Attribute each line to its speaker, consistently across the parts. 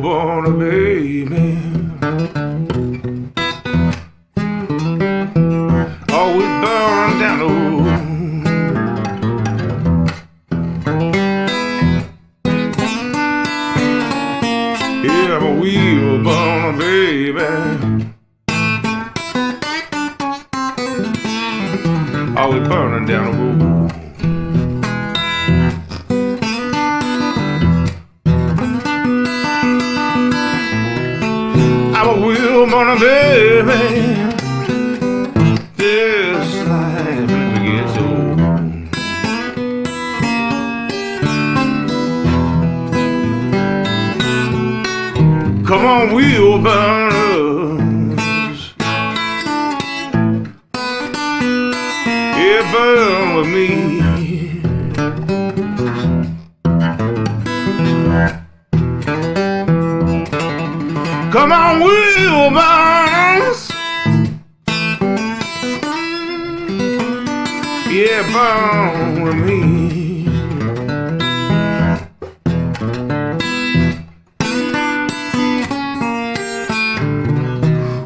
Speaker 1: born a baby. Oh, we burn down the road. Yeah, but we were born a baby. Oh, we burning down the road. I'm a wheel born a baby. This life never gets old. Come on, wheel burners. Yeah, burn with me. Come on, wheel burners. Yeah, burn with me.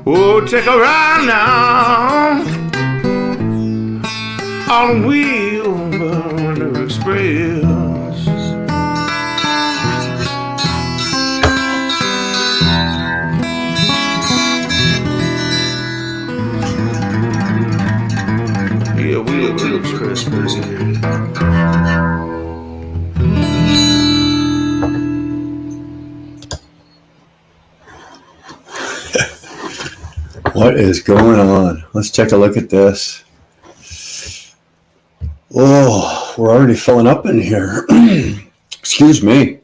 Speaker 1: Oh, take a ride now on the Wheelburner Express. Yeah, Wheelburner Express, baby.
Speaker 2: What is going on? Let's take a look at this. Oh, we're already filling up in here. Excuse me.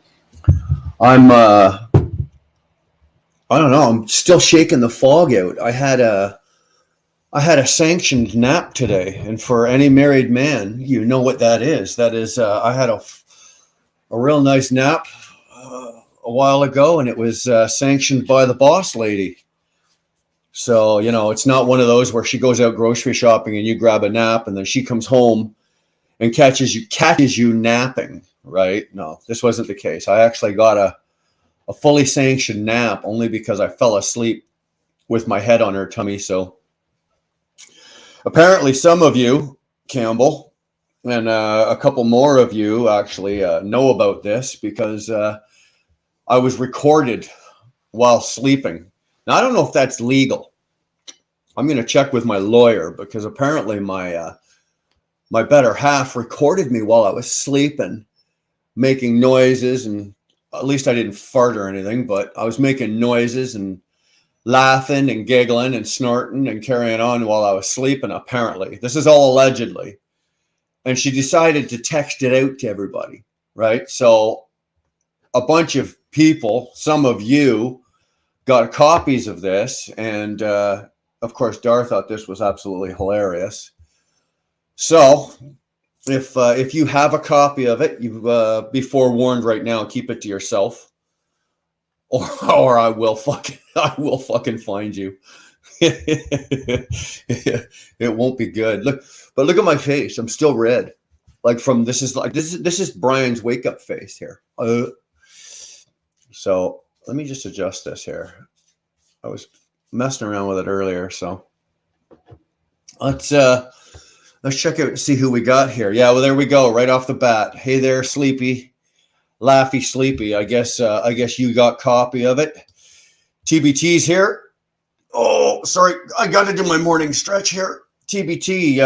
Speaker 2: I don't know. I'm still shaking the fog out. I had a sanctioned nap today, and for any married man, you know what that is. That is, I had a real nice nap a while ago, and it was sanctioned by the boss lady. So, you know, it's not one of those where she goes out grocery shopping and you grab a nap and then she comes home and catches you napping, right? No, this wasn't the case. I actually got a fully sanctioned nap only because I fell asleep with my head on her tummy. So apparently some of you, Campbell, and a couple more of you actually know about this because I was recorded while sleeping. Now, I don't know if that's legal. I'm going to check with my lawyer because apparently my better half recorded me while I was sleeping, making noises, and at least I didn't fart or anything, but I was making noises and laughing and giggling and snorting and carrying on while I was sleeping, apparently. This is all allegedly. And she decided to text it out to everybody, right? So a bunch of people, some of you, got copies of this, and of course Dar thought this was absolutely hilarious. So if you have a copy of it, you be forewarned right now. Keep it to yourself, or I will fucking find you. It won't be good. Look at my face. I'm still red. Like from this is Brian's wake up face here. So let me just adjust this here. I was messing around with it earlier, so let's check out and see who we got here. Yeah, well, there we go, right off the bat. Hey there, Sleepy, Laffy Sleepy. I guess you got copy of it. TBT's here. Oh, sorry, I got to do my morning stretch here. TBT,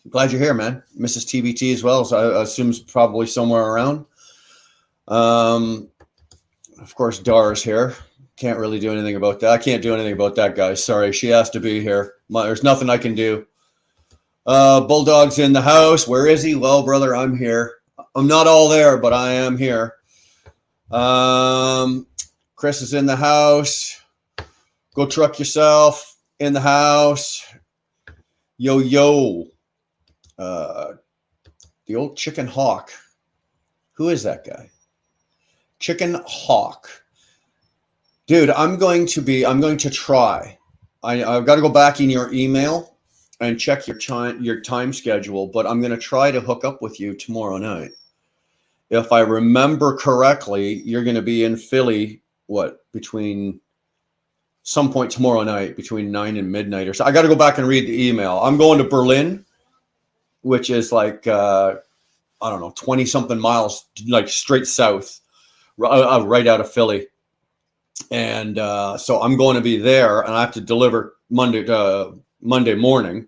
Speaker 2: glad you're here, man. Mrs. TBT as well, so I assume it's probably somewhere around. Of course, Dar's here. Can't really do anything about that. I can't do anything about that, guys. Sorry, she has to be here. There's nothing I can do. Bulldog's in the house. Where is he? Well, brother, I'm here. I'm not all there, but I am here. Chris is in the house. Go truck yourself in the house. Yo. The old Chicken Hawk. Who is that guy? Chicken Hawk. Dude, I'm going to try. I've got to go back in your email and check your time schedule, but I'm going to try to hook up with you tomorrow night if I remember correctly, you're going to be in Philly, between some point tomorrow night, between 9 and midnight or so. I got to go back and read the email. I'm going to Berlin, which is like, I don't know, 20 something miles, like straight south, right out of Philly. And so I'm going to be there, and I have to deliver Monday morning.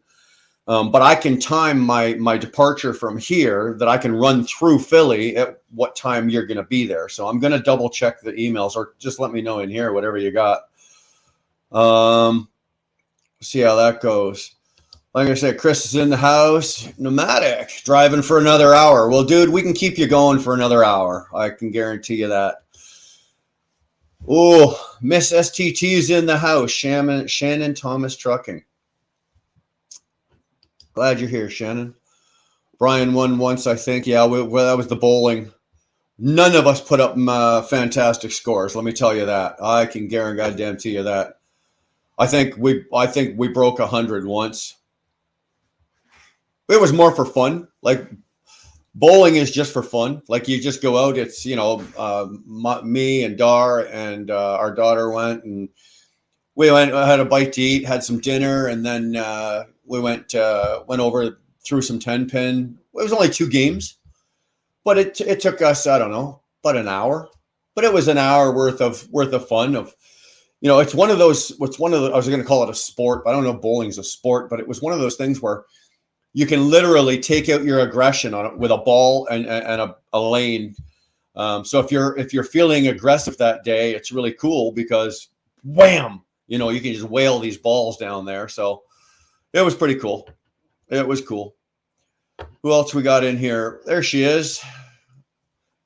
Speaker 2: But I can time my departure from here, that I can run through Philly at what time you're going to be there. So I'm going to double check the emails, or just let me know in here, whatever you got. See how that goes. Like I said, Chris is in the house. Nomadic, driving for another hour. Well, dude, we can keep you going for another hour. I can guarantee you that. Oh, Miss STT's in the house. Shannon Thomas Trucking. Glad you're here, Shannon. Brian won once, I think. Yeah, that was the bowling. None of us put up fantastic scores. Let me tell you that. I can guarantee you that. I think we broke 100 once. It was more for fun. Like, bowling is just for fun. Like, you just go out. It's, me and Dar and our daughter went, and we had a bite to eat, had some dinner, and then we went over through some 10-pin. It was only 2 games, but it took us, I don't know, about an hour. But it was an hour worth of fun. It's one of those. I was going to call it a sport. I don't know if bowling's a sport, but it was one of those things where you can literally take out your aggression on it with a ball and a lane. So if you're feeling aggressive that day, it's really cool because wham, you can just whale these balls down there. So it was pretty cool. It was cool. Who else we got in here? There she is.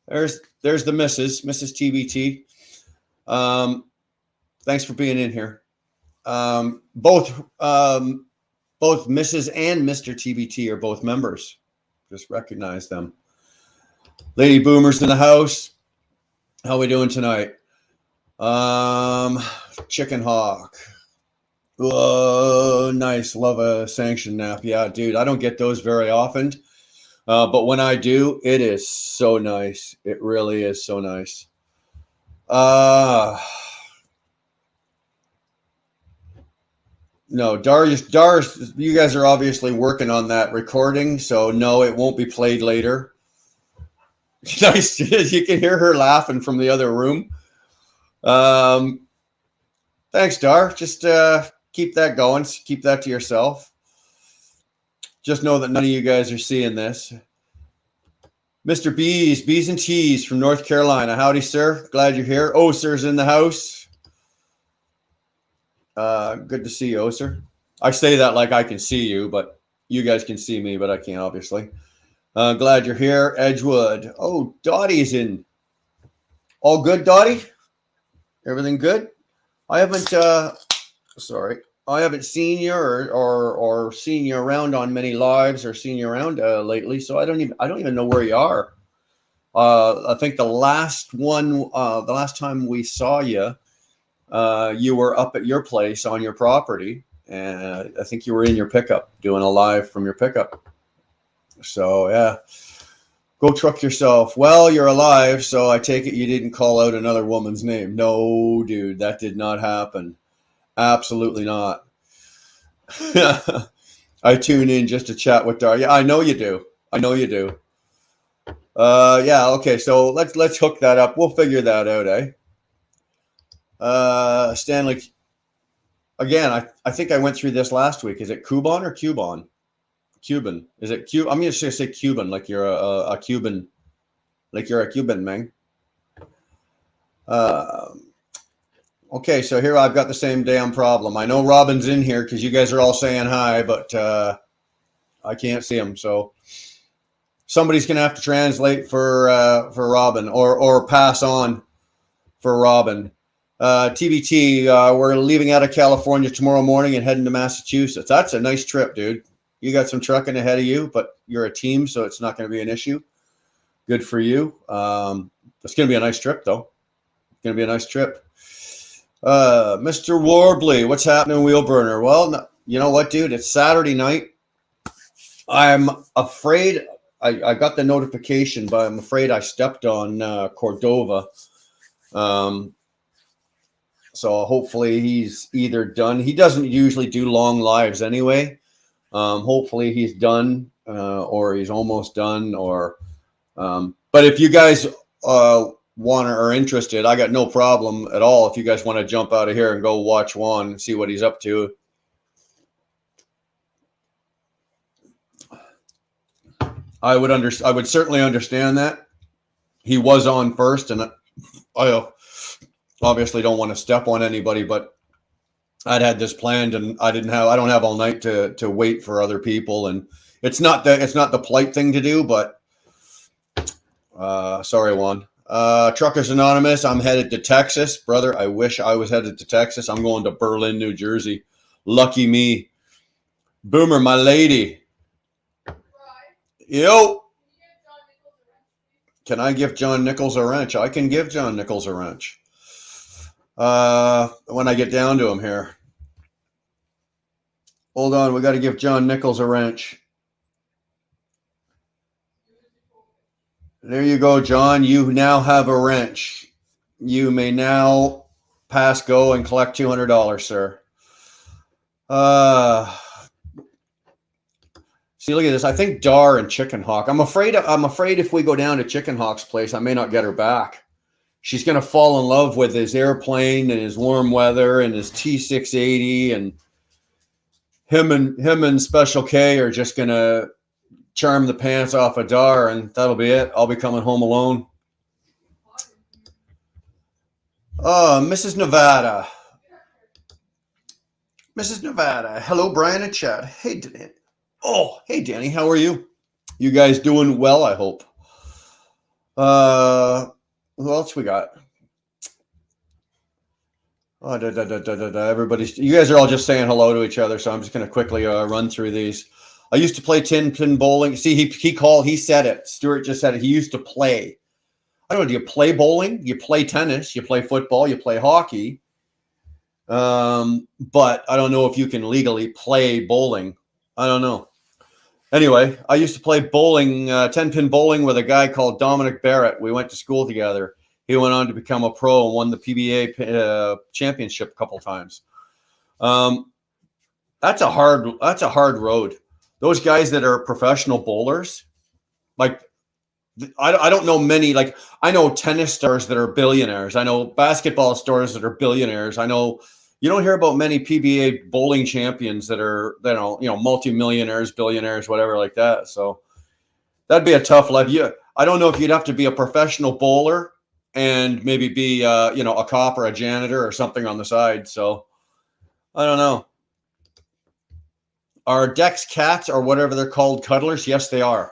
Speaker 2: There's the Mrs. TBT. Thanks for being in here. Both Mrs. and Mr. TBT are both members. Just recognize them. Lady Boomer's in the house. How we doing tonight? Chicken Hawk. Oh, nice. Love a sanction nap. Yeah, dude, I don't get those very often. But when I do, it is so nice. It really is so nice. No, Darius, you guys are obviously working on that recording, so no, it won't be played later. Nice. You can hear her laughing from the other room. Thanks, Dar. Just keep that going. Keep that to yourself. Just know that none of you guys are seeing this. Mr. Bees and Teas from North Carolina. Howdy, sir. Glad you're here. Oh, sir's in the house. Good to see you, Oser. I say that like I can see you, but you guys can see me, but I can't, obviously. Glad you're here. Edgewood. Oh, Dottie's in. All good, Dottie? Everything good? I haven't seen you or seen you around on many lives or seen you around lately, so I don't even know where you are. I think the last time we saw you, you were up at your place on your property, and I think you were in your pickup doing a live from your pickup. So yeah, go truck yourself. Well, you're alive, so I take it you didn't call out another woman's name. No, dude, that did not happen. Absolutely not. I tune in just to chat with Dar. Yeah, I know you do. Yeah, okay, so let's hook that up. We'll figure that out, eh? Stanley, again, I think I went through this last week. Is it Cuban or Cuban? Cuban. Is it Cuban? I'm going to say Cuban, like you're a Cuban, like you're a Cuban, man. Okay, so here I've got the same damn problem. I know Robin's in here because you guys are all saying hi, but I can't see him. So somebody's going to have to translate for Robin or pass on for Robin. TBT, we're leaving out of California tomorrow morning and heading to Massachusetts. That's a nice trip, dude. You got some trucking ahead of you, but you're a team, so it's not going to be an issue. Good for you. It's going to be a nice trip, though. It's going to be a nice trip. Mr. Warbley, what's happening, Wheelburner? Well, you know what, dude? It's Saturday night. I'm afraid I got the notification, but I'm afraid I stepped on Cordova. So hopefully he's either done. He doesn't usually do long lives anyway. Hopefully he's done, or he's almost done, or. But if you guys want or are interested, I got no problem at all. If you guys want to jump out of here and go watch Juan and see what he's up to. I would certainly understand that. He was on first, and I obviously don't want to step on anybody, but I'd had this planned, and I don't have all night to wait for other people, and it's not the polite thing to do, but sorry, Juan. Truckers Anonymous, I'm headed to Texas, brother. I wish I was headed to Texas. I'm going to Berlin, New Jersey. Lucky me. Boomer, my lady. Yo. Can I give John Nichols a wrench? I can give John Nichols a wrench. When I get down to him here. Hold on, we got to give John Nichols a wrench. There you go, John. You now have a wrench. You may now pass go and collect $200, sir. See, look at this. I think Dar and Chicken Hawk. I'm afraid if we go down to Chicken Hawk's place, I may not get her back. She's going to fall in love with his airplane and his warm weather and his T680, and him and Special K are just going to charm the pants off of Dar, and that'll be it. I'll be coming home alone. Mrs. Nevada. Mrs. Nevada. Hello, Brian and Chad. Hey, Danny. Oh, hey, Danny. How are you? You guys doing well, I hope. Who else we got? Oh, everybody's. You guys are all just saying hello to each other, so I'm just going to quickly run through these. I used to play 10-pin bowling. See, he said it. Stuart just said it. He used to play. I don't know. Do you play bowling? You play tennis. You play football. You play hockey. But I don't know if you can legally play bowling. I don't know. Anyway, I used to play bowling, 10-pin bowling with a guy called Dominic Barrett. We went to school together. He went on to become a pro and won the PBA championship a couple times. That's a hard road. Those guys that are professional bowlers, like I don't know many. Like I know tennis stars that are billionaires. I know basketball stars that are billionaires. I know you don't hear about many PBA bowling champions that are multimillionaires, billionaires, whatever like that. So that'd be a tough life. Yeah, I don't know if you'd have to be a professional bowler and maybe be a cop or a janitor or something on the side. So I don't know. Are Dex cats or whatever they're called cuddlers? Yes, they are.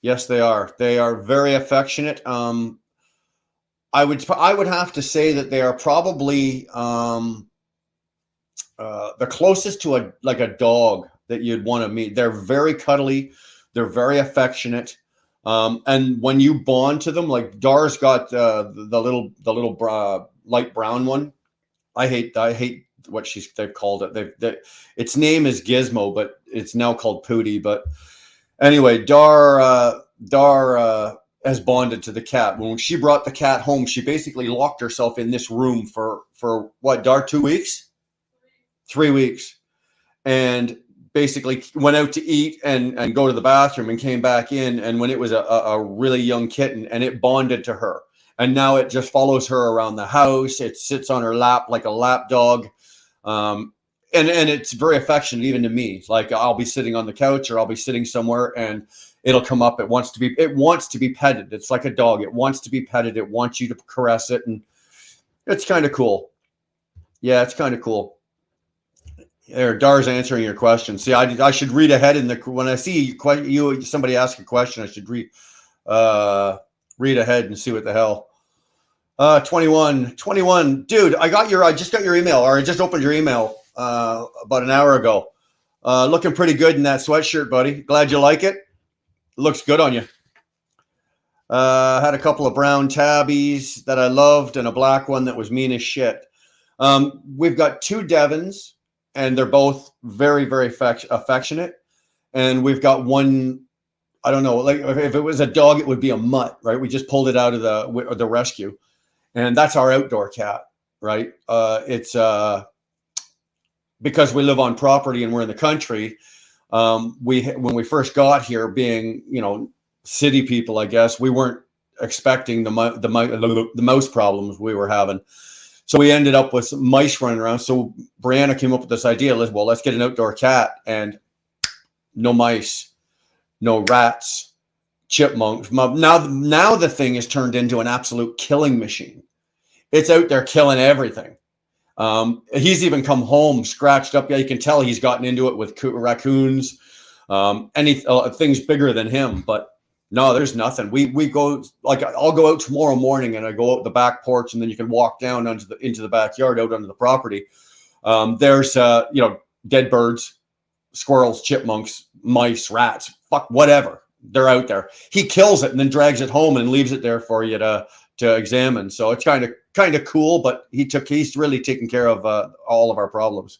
Speaker 2: Yes, they are. They are very affectionate. I would have to say that they are probably the closest to a dog that you'd want to meet. They're very cuddly. They're very affectionate. And when you bond to them, like Dar's got the little light brown one. I hate what they've called it. Its name is Gizmo, but it's now called Pootie. But anyway, Dar has bonded to the cat. When she brought the cat home, she basically locked herself in this room for what, Dar, 2 weeks? 3 weeks. And basically went out to eat and go to the bathroom and came back in. And when it was a really young kitten, and it bonded to her. And now it just follows her around the house. It sits on her lap like a lap dog. And it's very affectionate even to me. Like I'll be sitting on the couch or I'll be sitting somewhere and it'll come up. It wants to be petted. It's like a dog. It wants to be petted. It wants you to caress it. And it's kind of cool. Yeah, it's kind of cool. There, Dar's answering your question. See, I should read ahead when I see somebody ask a question, I should read ahead and see what the hell. 21, dude, I just got your email, or I just opened your email about an hour ago. Looking pretty good in that sweatshirt, buddy. Glad you like it. It looks good on you. Had a couple of brown tabbies that I loved and a black one that was mean as shit. We've got 2 Devons, and they're both very, very affectionate. And we've got one I don't know, like if it was a dog, it would be a mutt, right? We just pulled it out of the rescue, and that's our outdoor cat, right? It's because we live on property and we're in the country. When we first got here, being city people, I guess we weren't expecting the mouse problems we were having. So we ended up with some mice running around. So Brianna came up with this idea. Let's get an outdoor cat, and no mice, no rats, chipmunks. Now the thing is turned into an absolute killing machine. It's out there killing everything. He's even come home scratched up. Yeah, you can tell he's gotten into it with raccoons, things bigger than him. But no, there's nothing. We go, like, I'll go out tomorrow morning and I go out the back porch, and then you can walk down into the backyard out onto the property. There's dead birds, squirrels, chipmunks, mice, rats, fuck whatever. They're out there. He kills it and then drags it home and leaves it there for you to examine. So it's kind of cool, but he's really taken care of all of our problems.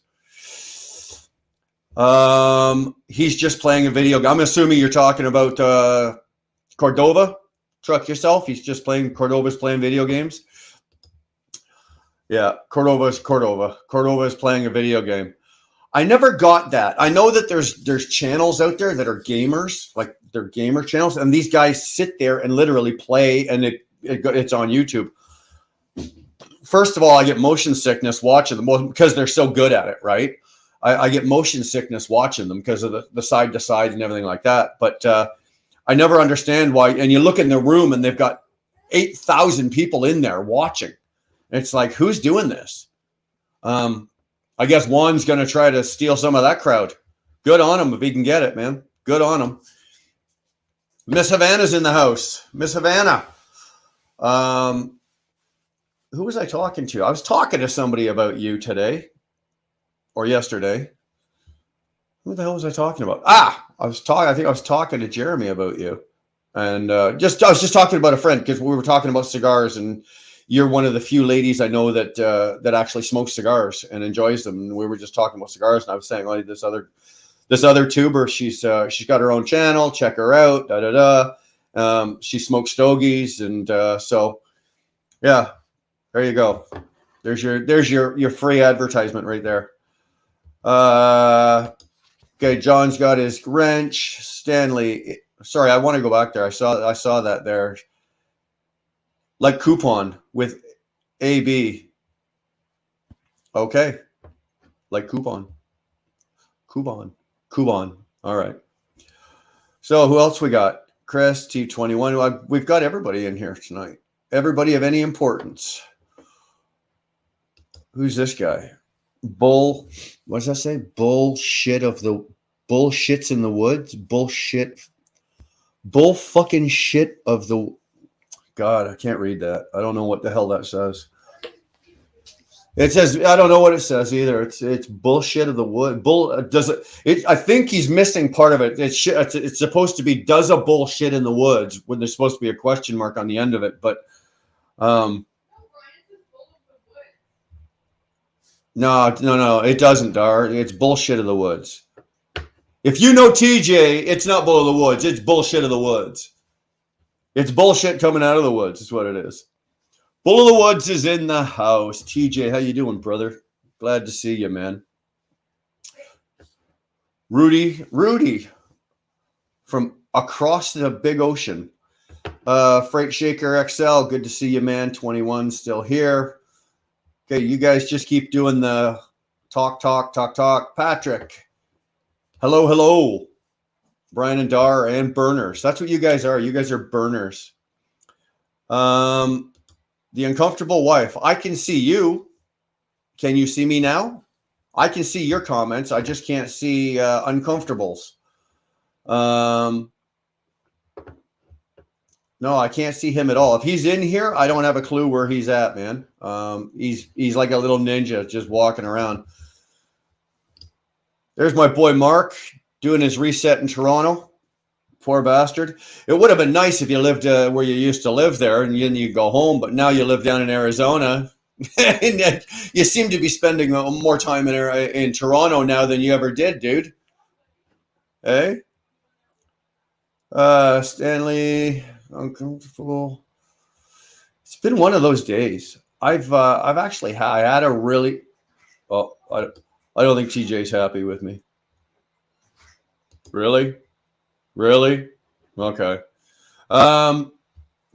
Speaker 2: He's just playing a video. I'm assuming you're talking about Cordova. Truck yourself. Cordova's playing video games. Yeah, Cordova is playing a video game. I never got that. I know that there's channels out there that are gamers, like they're gamer channels, and these guys sit there and literally play, and it's on YouTube. First of all, I get motion sickness watching them because they're so good at it, right? I get motion sickness watching them because of the side to side and everything like that. But I never understand why. And you look in the room and they've got 8,000 people in there watching. It's like, who's doing this? I guess Juan's going to try to steal some of that crowd. Good on him if he can get it, man. Good on him. Miss Havana's in the house. Miss Havana. Who was I talking to? I was talking to somebody about you today or yesterday. Who the hell was I talking about? I think I was talking to Jeremy about you. And I was just talking about a friend because we were talking about cigars, and you're one of the few ladies I know that actually smokes cigars and enjoys them. And we were just talking about cigars, and I was saying, like, this other tuber, she's got her own channel. Check her out. She smokes stogies, and so yeah, there you go. There's your free advertisement right there. Okay, John's got his wrench. Stanley, sorry, I want to go back there. I saw that there. Like coupon with AB. Okay. Like coupon. All right. So who else we got? Chris, T21. We've got everybody in here tonight. Everybody of any importance. Who's this guy? What does that say? Bullshits in the woods. Bull fucking shit of the. God, I can't read that. I don't know what the hell that says. It says, I don't know what it says either. It's bullshit of the wood. I think he's missing part of it. It's supposed to be, does a bullshit in the woods, when there's supposed to be a question mark on the end of it. But no, it doesn't, Dar. It's bullshit of the woods. If you know TJ, it's not bull of the woods. It's bullshit of the woods. It's bullshit coming out of the woods is what it is. Bull of the Woods is in the house. TJ, how you doing, brother? Glad to see you, man. Rudy from across the big ocean. Freight Shaker XL, good to see you, man. 21 still here. Okay, you guys just keep doing the talk. Patrick, hello. Brian and Dar and burners. That's what you guys are. You guys are burners. The uncomfortable wife. I can see you. Can you see me now? I can see your comments. I just can't see uncomfortables. No, I can't see him at all. If he's in here, I don't have a clue where he's at, man. He's like a little ninja just walking around. There's my boy Mark doing his reset in Toronto. Poor bastard. It would have been nice if you lived where you used to live there and then you go home, but now you live down in Arizona. And you seem to be spending more time in Toronto now than you ever did, dude. Hey? Stanley, uncomfortable. It's been one of those days. I've actually I had a really. Oh, I don't think TJ's happy with me. Really, really. Okay. Um,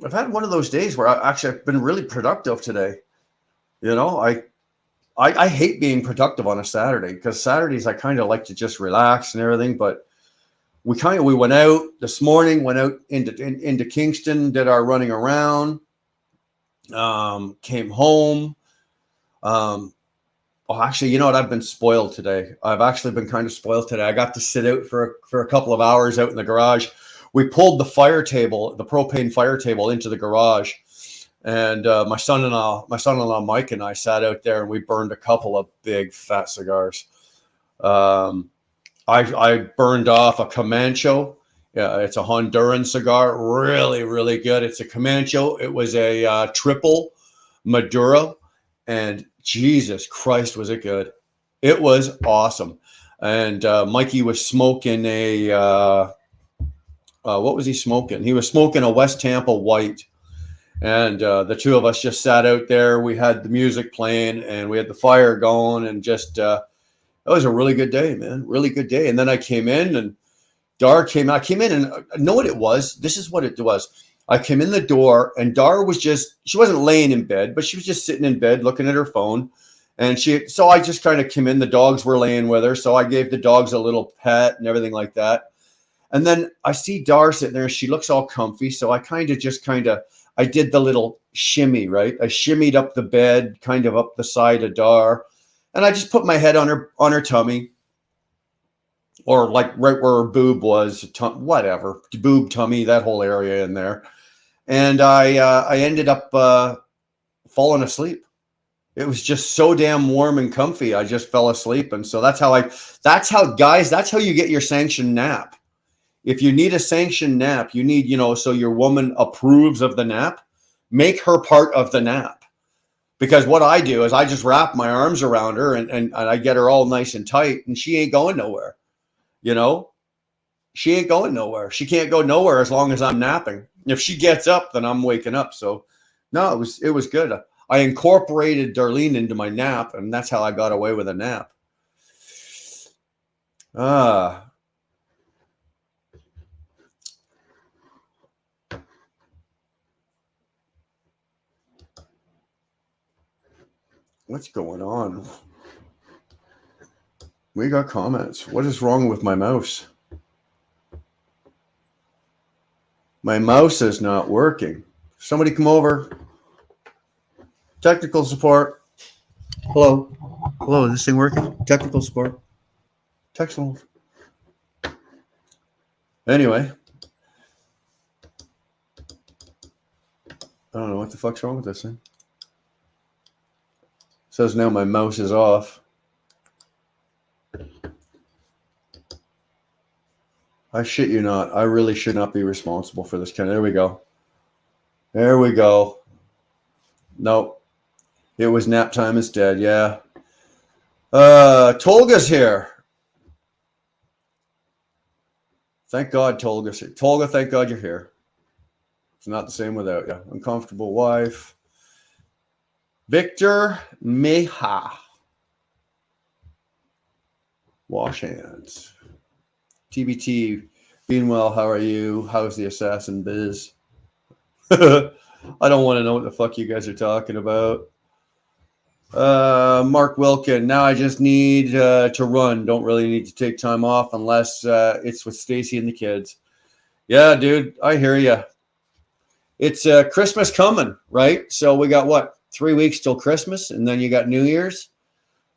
Speaker 2: I've had one of those days where I've been really productive today. You know, I hate being productive on a Saturday because Saturdays I kind of like to just relax and everything. But we went out this morning, went out into Kingston, did our running around, came home. Oh, actually, you know what? I've been spoiled today. I've actually been kind of spoiled today. I got to sit out for a couple of hours out in the garage. We pulled the fire table, the propane fire table, into the garage, and my son-in-law Mike and I sat out there and we burned a couple of big fat cigars. I burned off a Comancho. Yeah, it's a Honduran cigar, really, really good. It's a Comancho. It was a triple Maduro, and Jesus Christ, was it good? It was awesome. And Mikey was smoking what was he smoking? He was smoking a West Tampa White. And the two of us just sat out there. We had the music playing and we had the fire going, and just it was a really good day, man. Really good day. And then I came in and Dar came out. I came in and I know what it was. This is what it was. I came in the door and Dar was she wasn't laying in bed, but she was just sitting in bed looking at her phone. And so I just kind of came in. The dogs were laying with her. So I gave the dogs a little pet and everything like that. And then I see Dar sitting there. She looks all comfy. So I I did the little shimmy, right? I shimmied up the bed, kind of up the side of Dar. And I just put my head on her tummy, or like right where her boob was, whatever, boob, tummy, that whole area in there. And I ended up falling asleep. It was just so damn warm and comfy. I just fell asleep. And so that's how you get your sanctioned nap. If you need a sanctioned nap, you need, so your woman approves of the nap, make her part of the nap. Because what I do is I just wrap my arms around her and I get her all nice and tight, and she ain't going nowhere. She ain't going nowhere. She can't go nowhere as long as I'm napping. If she gets up, then I'm waking up. So no, it was good. I incorporated Darlene into my nap, and that's how I got away with a nap. What's going on? We got comments. What is wrong with my mouse? My mouse is not working. Somebody come over. Technical support. Hello. Hello, is this thing working? Technical support. Technical. Anyway. I don't know what the fuck's wrong with this thing. It says now my mouse is off. I shit you not. I really should not be responsible for this kind. There we go. There we go. Nope. It was nap time instead. Yeah. Tolga's here. Thank God Tolga's here. Tolga, thank God you're here. It's not the same without you. Uncomfortable wife. Victor Meha. Wash hands. TBT. Being well, how are you? How's the assassin biz? I don't want to know what the fuck you guys are talking about. Mark Wilkin. Now I just need to run. Don't really need to take time off unless it's with Stacy and the kids. Yeah, dude. I hear you. It's Christmas coming, right? So we got 3 weeks till Christmas, and then you got New Year's.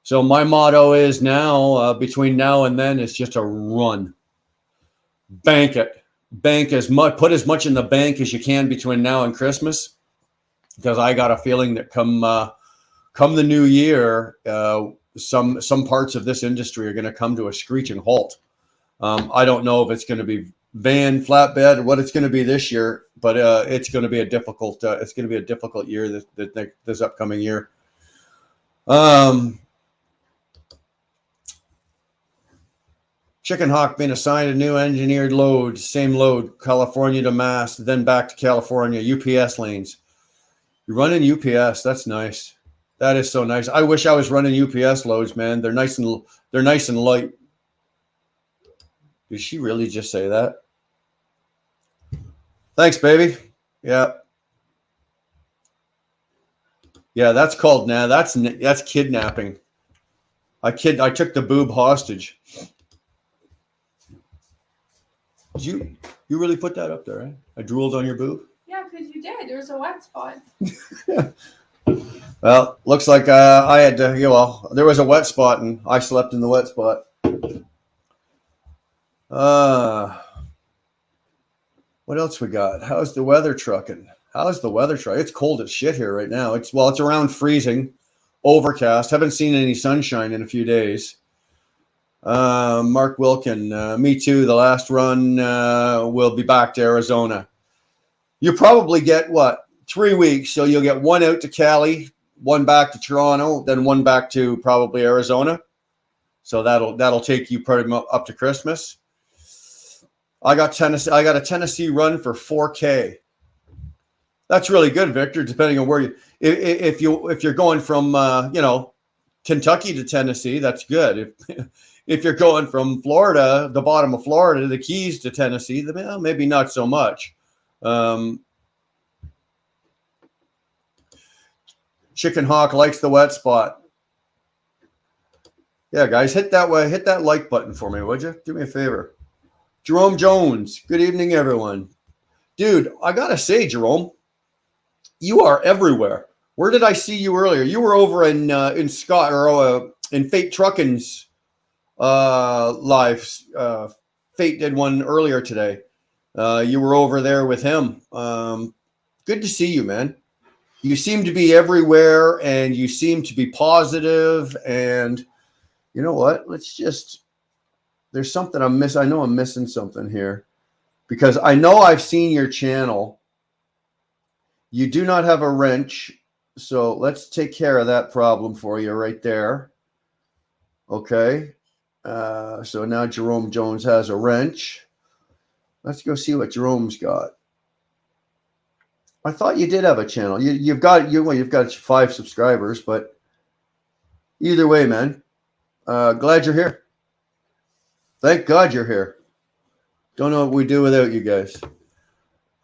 Speaker 2: So my motto is now, between now and then, is just a run. Bank it. Put as much in the bank as you can between now and Christmas, because I got a feeling that come the new year, some parts of this industry are going to come to a screeching halt. I don't know if it's going to be van, flatbed, or what it's going to be this year, but it's going to be a difficult. It's going to be a difficult year this upcoming year. Chicken Hawk being assigned a new engineered load, same load, California to Mass, then back to California, UPS lanes. You're running UPS. That's nice. That is so nice. I wish I was running UPS loads, man. They're nice and light. Did she really just say that? Thanks, baby. Yeah. Yeah, that's called that's kidnapping. I took the boob hostage. Did you really put that up there, right? I drooled on your boob?
Speaker 3: Yeah, because you did. There's a wet spot.
Speaker 2: Well, looks like I had to, there was a wet spot and I slept in the wet spot. What else we got? How's the weather trucking? It's cold as shit here right now. It's around freezing, overcast. Haven't seen any sunshine in a few days. Mark Wilkin, me too. The last run will be back to Arizona. You probably get 3 weeks. So you'll get one out to Cali, one back to Toronto, then one back to probably Arizona. So that'll take you pretty much up to Christmas. I got a Tennessee run for 4K. That's really good, Victor. Depending on where if you're going from Kentucky to Tennessee, that's good. If you're going from Florida, the bottom of Florida, the Keys to Tennessee, maybe not so much. Chicken Hawk likes the wet spot. Yeah, guys, hit that like button for me, would you? Do me a favor. Jerome Jones, good evening, everyone. Dude, I gotta say, Jerome, you are everywhere. Where did I see you earlier? You were over in Scott or in Fate Trucking's live. Fate did one earlier today. You were over there with him. Good to see you, man. You seem to be everywhere, and you seem to be positive. And you know what? There's something I'm missing. I know I'm missing something here because I know I've seen your channel. You do not have a wrench. So let's take care of that problem for you right there. Okay. So now Jerome Jones has a wrench. Let's go see what Jerome's got. I thought you did have a channel. You've got 5 subscribers, but either way, man, glad you're here. Thank God you're here. Don't know what we do without you guys.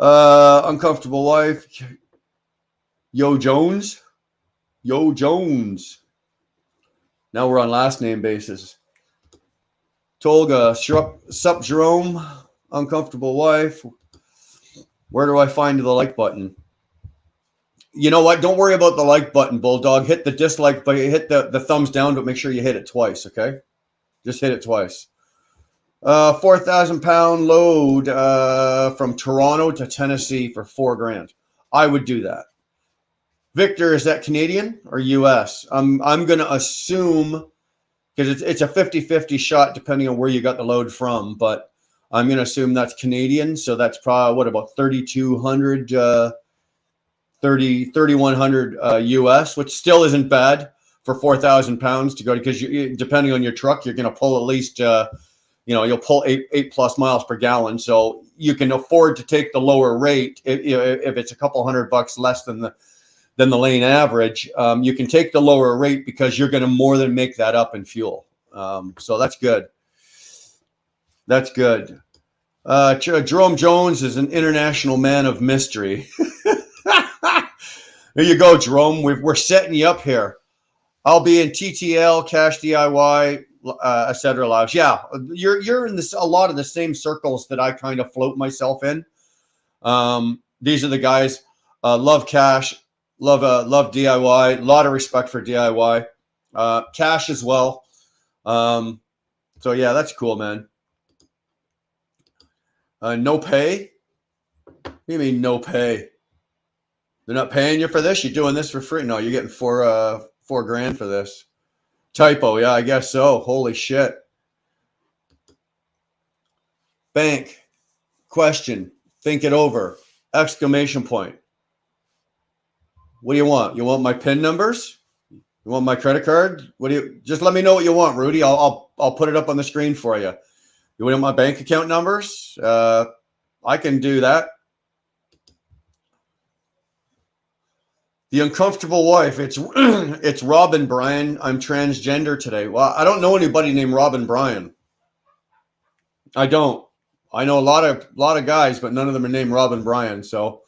Speaker 2: Uncomfortable wife. Yo Jones. Now we're on last name basis. Tolga, sup Jerome. Uncomfortable wife. Where do I find the like button? You know what? Don't worry about the like button, Bulldog. Hit the dislike button. Hit the thumbs down, but make sure you hit it twice, okay? Just hit it twice. 4,000 pound load from Toronto to Tennessee for $4,000. I would do that. Victor, is that Canadian or US? I'm going to assume, because it's a 50-50 shot depending on where you got the load from, but I'm going to assume that's Canadian. So that's probably about 3,200, 3,100 US, which still isn't bad for 4,000 pounds to go, because depending on your truck, you're going to pull at least, you'll pull 8 plus miles per gallon. So you can afford to take the lower rate if it's a couple $100 less than the lane average. You can take the lower rate because you're going to more than make that up in fuel. So that's good. That's good. Jerome Jones is an international man of mystery. There you go, Jerome. We're setting you up here. I'll be in TTL, Cash DIY, etc. lives. Yeah, you're in a lot of the same circles that I kind of float myself in. These are the guys. Love Cash, love DIY. A lot of respect for DIY. Cash as well. So yeah, that's cool, man. No pay? What do you mean no pay? They're not paying you for this? You're doing this for free? No, you're getting $4,000 for this. Typo, yeah, I guess so. Holy shit. Bank. Question. Think it over. Exclamation point. What do you want? You want my PIN numbers? You want my credit card? Just let me know what you want, Rudy. I'll put it up on the screen for you. You want my bank account numbers? I can do that. The uncomfortable wife. It's Robin Bryan. I'm transgender today. Well, I don't know anybody named Robin Bryan. I don't. I know a lot of guys, but none of them are named Robin Bryan. So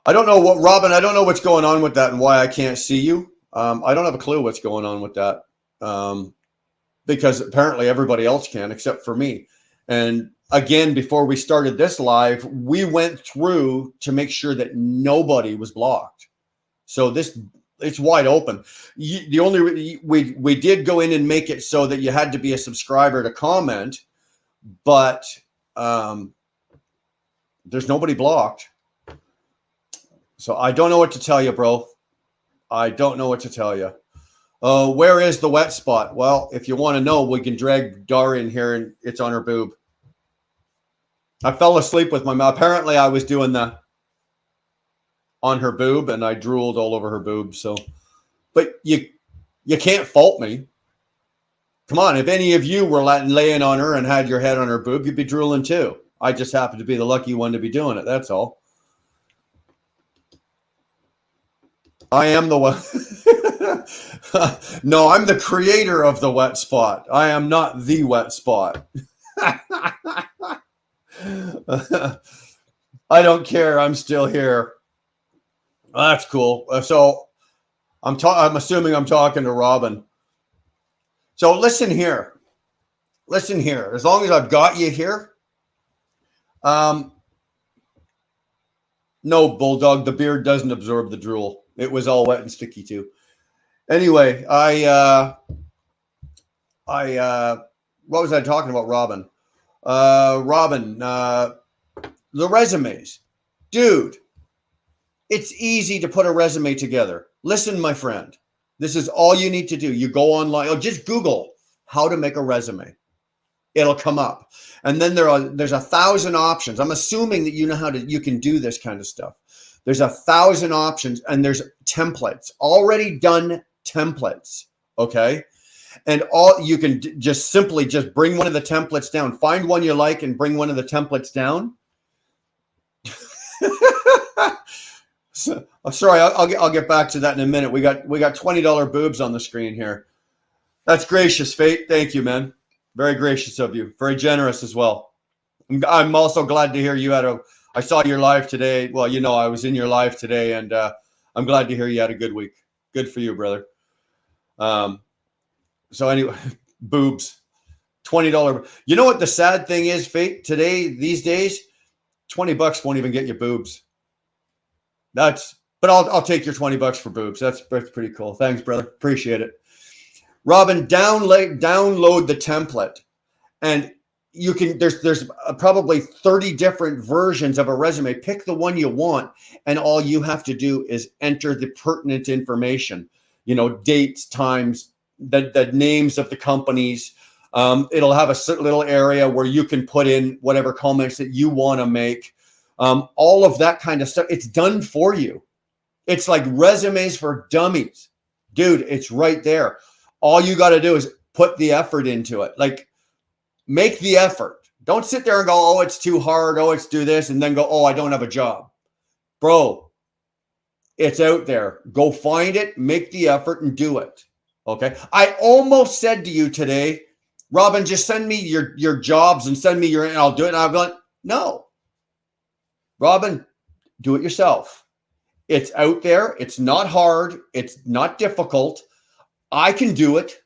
Speaker 2: I don't know what Robin. I don't know what's going on with that and why I can't see you. I don't have a clue what's going on with that. Because apparently everybody else can except for me. And again, before we started this live, we went through to make sure that nobody was blocked. So it's wide open. The only we did go in and make it so that you had to be a subscriber to comment, but there's nobody blocked. So I don't know what to tell you, bro. I don't know what to tell you. Where is the wet spot? Well, if you want to know, we can drag Dara in here and it's on her boob. I fell asleep with my mouth. Apparently I was doing on her boob and I drooled all over her boob. So, but you can't fault me. Come on. If any of you were laying on her and had your head on her boob, you'd be drooling too. I just happened to be the lucky one to be doing it. That's all. I am the one. No, I'm the creator of the wet spot. I am not the wet spot. I don't care. I'm still here. That's cool. So I'm assuming I'm talking to Robin. So listen here. Listen here. As long as I've got you here. No, Bulldog, the beard doesn't absorb the drool. It was all wet and sticky too. Anyway, what was I talking about, Robin? Robin, the resumes. Dude, it's easy to put a resume together. Listen, my friend, this is all you need to do. You go online, or just Google how to make a resume. It'll come up. And then there's 1,000 options. I'm assuming that you know you can do this kind of stuff. There's 1,000 options and there's templates, already done templates. Okay. And all you can just simply bring one of the templates down, find one you like and bring one of the templates down. So, I'm sorry. I'll get back to that in a minute. We got $20 boobs on the screen here. That's gracious, Fate. Thank you, man. Very gracious of you. Very generous as well. I'm also glad to hear you I saw your live today. Well, I was in your live today, and I'm glad to hear you had a good week. Good for you, brother. So anyway, boobs, $20. You know what the sad thing is, Fate? Today, these days, $20 won't even get you boobs. But I'll take your $20 for boobs. That's pretty cool. Thanks, brother. Appreciate it. Robin, download the template, and you can. There's probably 30 different versions of a resume. Pick the one you want, and all you have to do is enter the pertinent information. Dates, times, the names of the companies. It'll have a little area where you can put in whatever comments that you want to make. All of that kind of stuff. It's done for you. It's like resumes for dummies. Dude, it's right there. All you got to do is put the effort into it. Like, make the effort. Don't sit there and go, oh, it's too hard. Oh, it's do this. And then go, oh, I don't have a job. Bro, it's out there. Go find it, make the effort, and do it. Okay. I almost said to you today, Robin, just send me your jobs and send me and I'll do it. And I've gone, no. Robin, do it yourself. It's out there. It's not hard. It's not difficult. I can do it.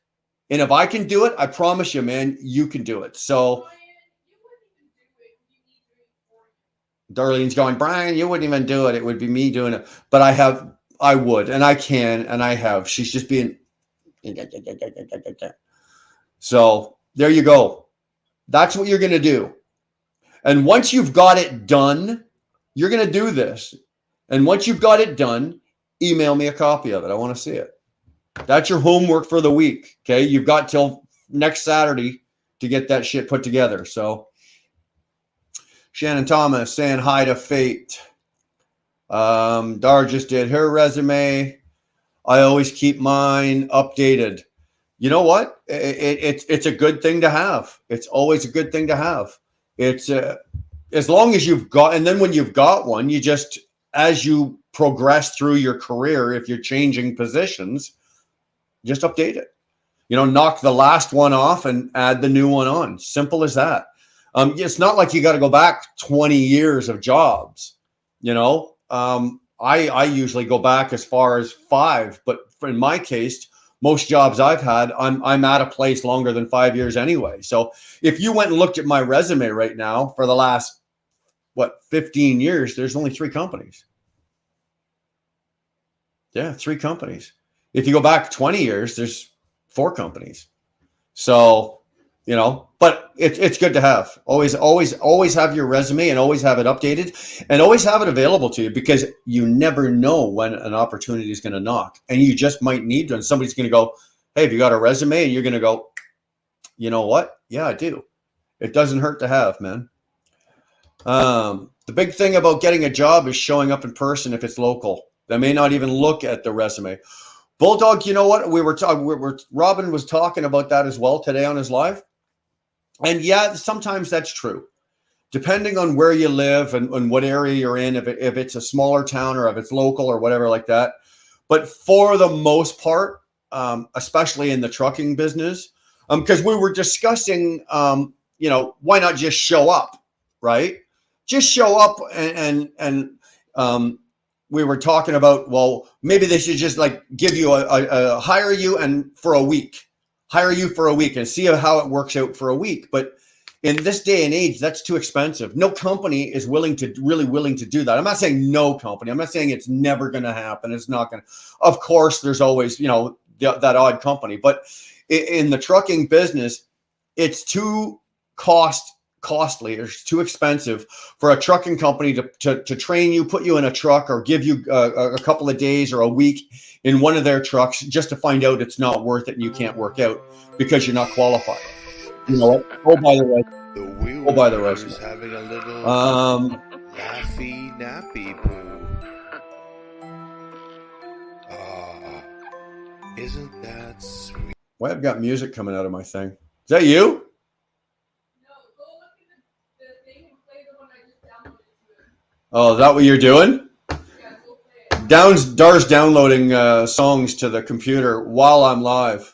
Speaker 2: And if I can do it, I promise you, man, you can do it. So Darlene's going, Brian, you wouldn't even do it. It would be me doing it. But I would, and I can, and I have. She's just being. So there you go. That's what you're going to do. And once you've got it done, you're going to do this. And once you've got it done, email me a copy of it. I want to see it. That's your homework for the week. Okay. You've got till next Saturday to get that shit put together. So Shannon Thomas saying hi to Fate. Dar just did her resume. I always keep mine updated. you know what? It's a good thing to have. It's always a good thing to have. It's as long as you've got, and then when you've got one, you just, as you progress through your career, if you're changing positions, just update it. You know, knock the last one off and add the new one on. Simple as that. It's not like you got to go back 20 years of jobs. You know, I usually go back as far as 5, but in my case, most jobs I've had, I'm at a place longer than 5 years anyway. So if you went and looked at my resume right now for the last 15 years, there's only 3 companies. Yeah, 3 companies. If you go back 20 years, there's 4 companies. So, you know, but it's good to have. Always have your resume and always have it updated and always have it available to you, because you never know when an opportunity is going to knock, and you just might need to. And somebody's going to go, "Hey, have you got a resume?" And you're going to go, "You know what? Yeah, I do." It doesn't hurt to have, man. The big thing about getting a job is showing up in person if it's local. They may not even look at the resume. Bulldog, you know what? Robin was talking about that as well today on his live. And yeah, sometimes that's true. Depending on where you live and what area you're in, if it's a smaller town or if it's local or whatever like that. But for the most part, especially in the trucking business, because we were discussing, you know, why not just show up, right? Just show up and we were talking about, well, maybe they should just like give you hire you for a week and see how it works out for a week. But in this day and age, that's too expensive. No company is willing to do that. I'm not saying no company. I'm not saying it's never going to happen. It's not going to. Of course, there's always, you know, that odd company. But in the trucking business, it's too costly. It's too expensive for a trucking company to train you, put you in a truck, or give you a couple of days or a week in one of their trucks just to find out it's not worth it and you can't work out because you're not qualified. You know what? Go by the way. Go by the resume.
Speaker 4: Having a little laffy nappy poo. Isn't that sweet?
Speaker 2: Why I've got music coming out of my thing? Is that you?
Speaker 3: No, go look at the thing and play the one I just downloaded to it.
Speaker 2: Oh, is that what you're doing?
Speaker 3: Yeah, go play it.
Speaker 2: Dar's downloading songs to the computer while I'm live.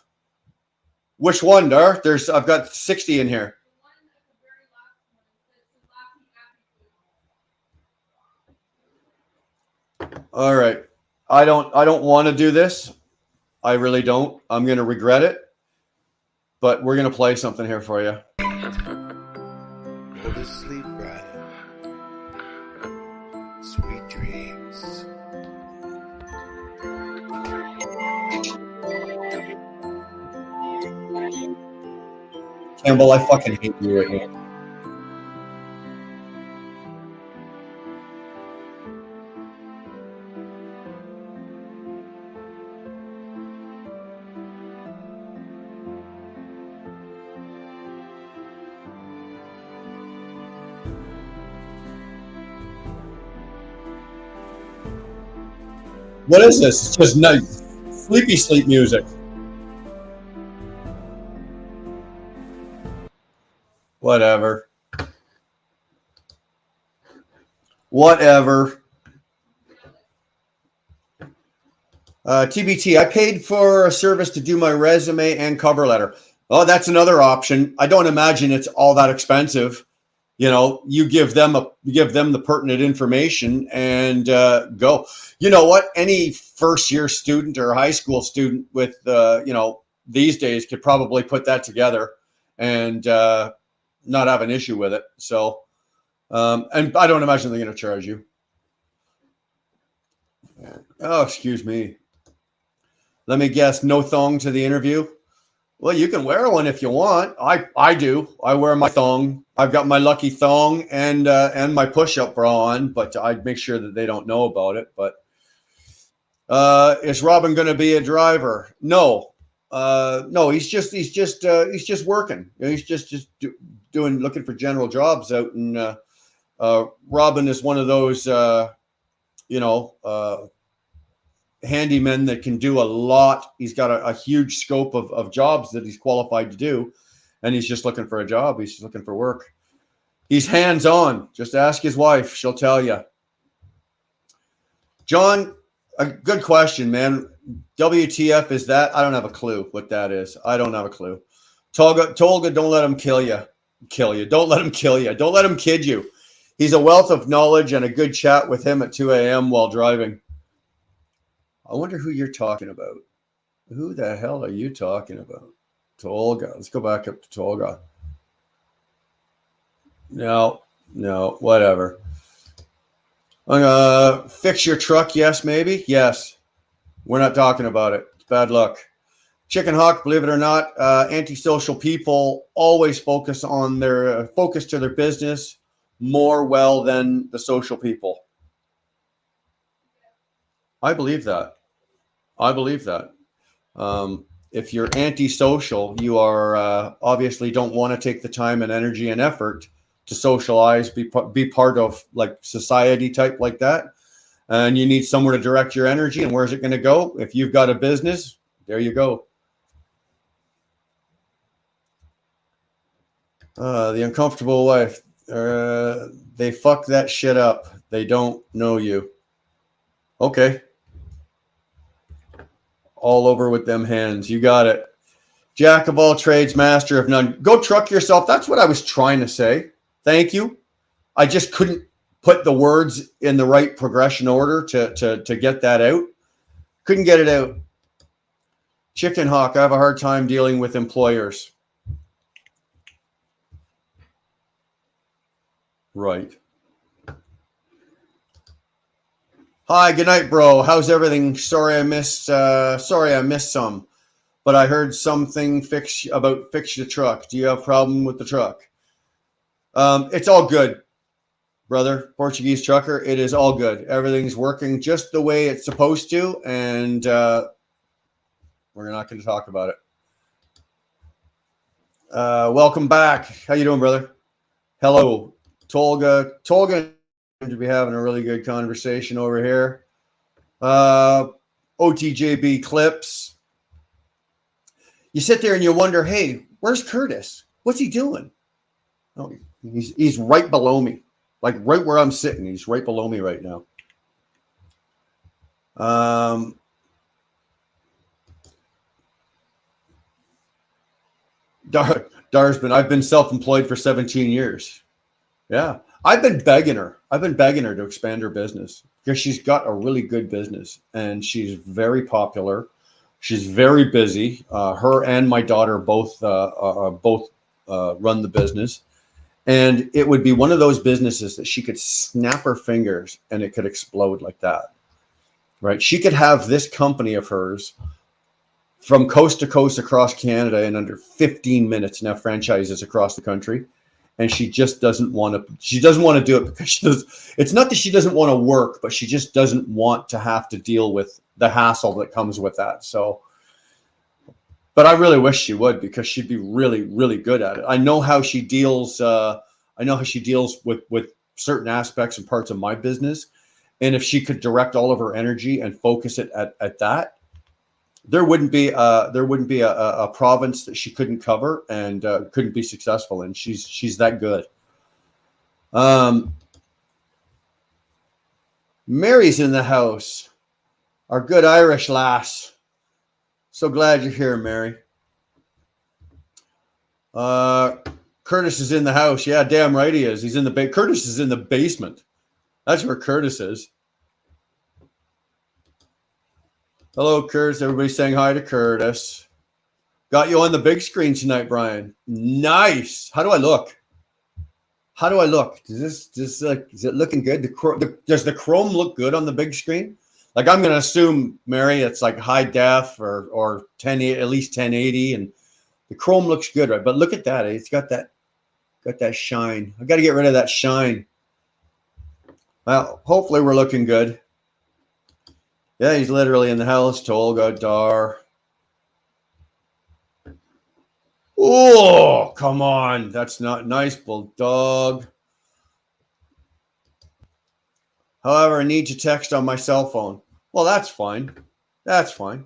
Speaker 2: Which one, Dar? I've got 60 in here.
Speaker 3: The one at the very last one, it's the Laffy Happy Food.
Speaker 2: All right. I don't want to do this. I really don't. I'm going to regret it. But we're going to play something here for you.
Speaker 4: Go to sleep, brother. Sweet dreams.
Speaker 2: Campbell, I fucking hate you right now. What is this? It's just nice, sleepy sleep music. Whatever. TBT, I paid for a service to do my resume and cover letter. Oh, that's another option. I don't imagine it's all that expensive. You know, you give them the pertinent information and go. You know what? Any first year student or high school student with, you know, these days could probably put that together and not have an issue with it. So, and I don't imagine they're going to charge you. Oh, excuse me. Let me guess. No thong to the interview. Well, you can wear one if you want. I do. I wear my thong. I've got my lucky thong and my push-up bra on, but I'd make sure that they don't know about it. But is Robin going to be a driver? No. No, he's just working. He's just looking for general jobs out. And Robin is one of those, you know, handyman that can do a lot. He's got a huge scope of jobs that he's qualified to do, and he's just looking for a job. He's just looking for work. He's hands-on. Just ask his wife. She'll tell you. John, a good question, man. WTF is that? I don't have a clue what that is. I don't have a clue. Tolga, don't let him kill you. Don't let him kill you. Don't let him kid you. He's a wealth of knowledge, and a good chat with him at 2 a.m. while driving. I wonder who you're talking about. Who the hell are you talking about? Tolga. Let's go back up to Tolga. No, whatever. Fix your truck, yes, maybe? Yes. We're not talking about it. It's bad luck. Chicken Hawk, believe it or not, antisocial people always focus on their focus to their business more well than the social people. I believe that. If you're antisocial, you are obviously don't want to take the time and energy and effort to socialize, be part of like society type like that. And you need somewhere to direct your energy. And where's it going to go? If you've got a business, there you go. The uncomfortable wife. They fuck that shit up. They don't know you. Okay. All over with them hands. You got it. Jack of all trades, master of none. Go truck yourself. That's what I was trying to say. Thank you. I just couldn't put the words in the right progression order to get that out. Couldn't get it out. Chicken Hawk, I have a hard time dealing with employers. Right. Hi, good night, bro. How's everything? Sorry I missed some, but I heard something fix the truck. Do you have a problem with the truck? It's all good, brother. Portuguese trucker. It is all good. Everything's working just the way it's supposed to, and we're not going to talk about it. Welcome back. How you doing, brother? Hello, Tolga. Tolga, to be having a really good conversation over here. OTJB clips. You sit there and you wonder, hey, where's Curtis? What's he doing? Oh, he's right below me, like right where I'm sitting. He's right below me right now. Darsman, I've been self-employed for 17 years. Yeah. I've been begging her to expand her business because she's got a really good business and she's very popular. She's very busy. Her and my daughter both run the business, and it would be one of those businesses that she could snap her fingers and it could explode like that, right? She could have this company of hers from coast to coast across Canada in under 15 minutes and have franchises across the country. And she just doesn't want to. She doesn't want to do it because it's not that she doesn't want to work, but she just doesn't want to have to deal with the hassle that comes with that. So, but I really wish she would because she'd be really, really good at it. I know how she deals. I know how she deals with certain aspects and parts of my business, and if she could direct all of her energy and focus it at that, there wouldn't be a province that she couldn't cover and couldn't be successful in. She's that good. Mary's in the house, our good Irish lass. So glad you're here, Mary. Curtis is in the house. Yeah, damn right he is. He's in the Curtis is in the basement. That's where Curtis is. Hello, Curtis. Everybody saying hi to Curtis. Got you on the big screen tonight, Brian. Nice. How do I look? Is it looking good? Does the Chrome look good on the big screen? Like I'm going to assume, Mary, it's like high def or 1080, at least 1080, and the Chrome looks good, right? But look at that. It's got that shine. I got to get rid of that shine. Well, hopefully we're looking good. Yeah, he's literally in the house. Tolga Dar. Oh, come on. That's not nice, Bulldog. However, I need to text on my cell phone. Well, that's fine. That's fine.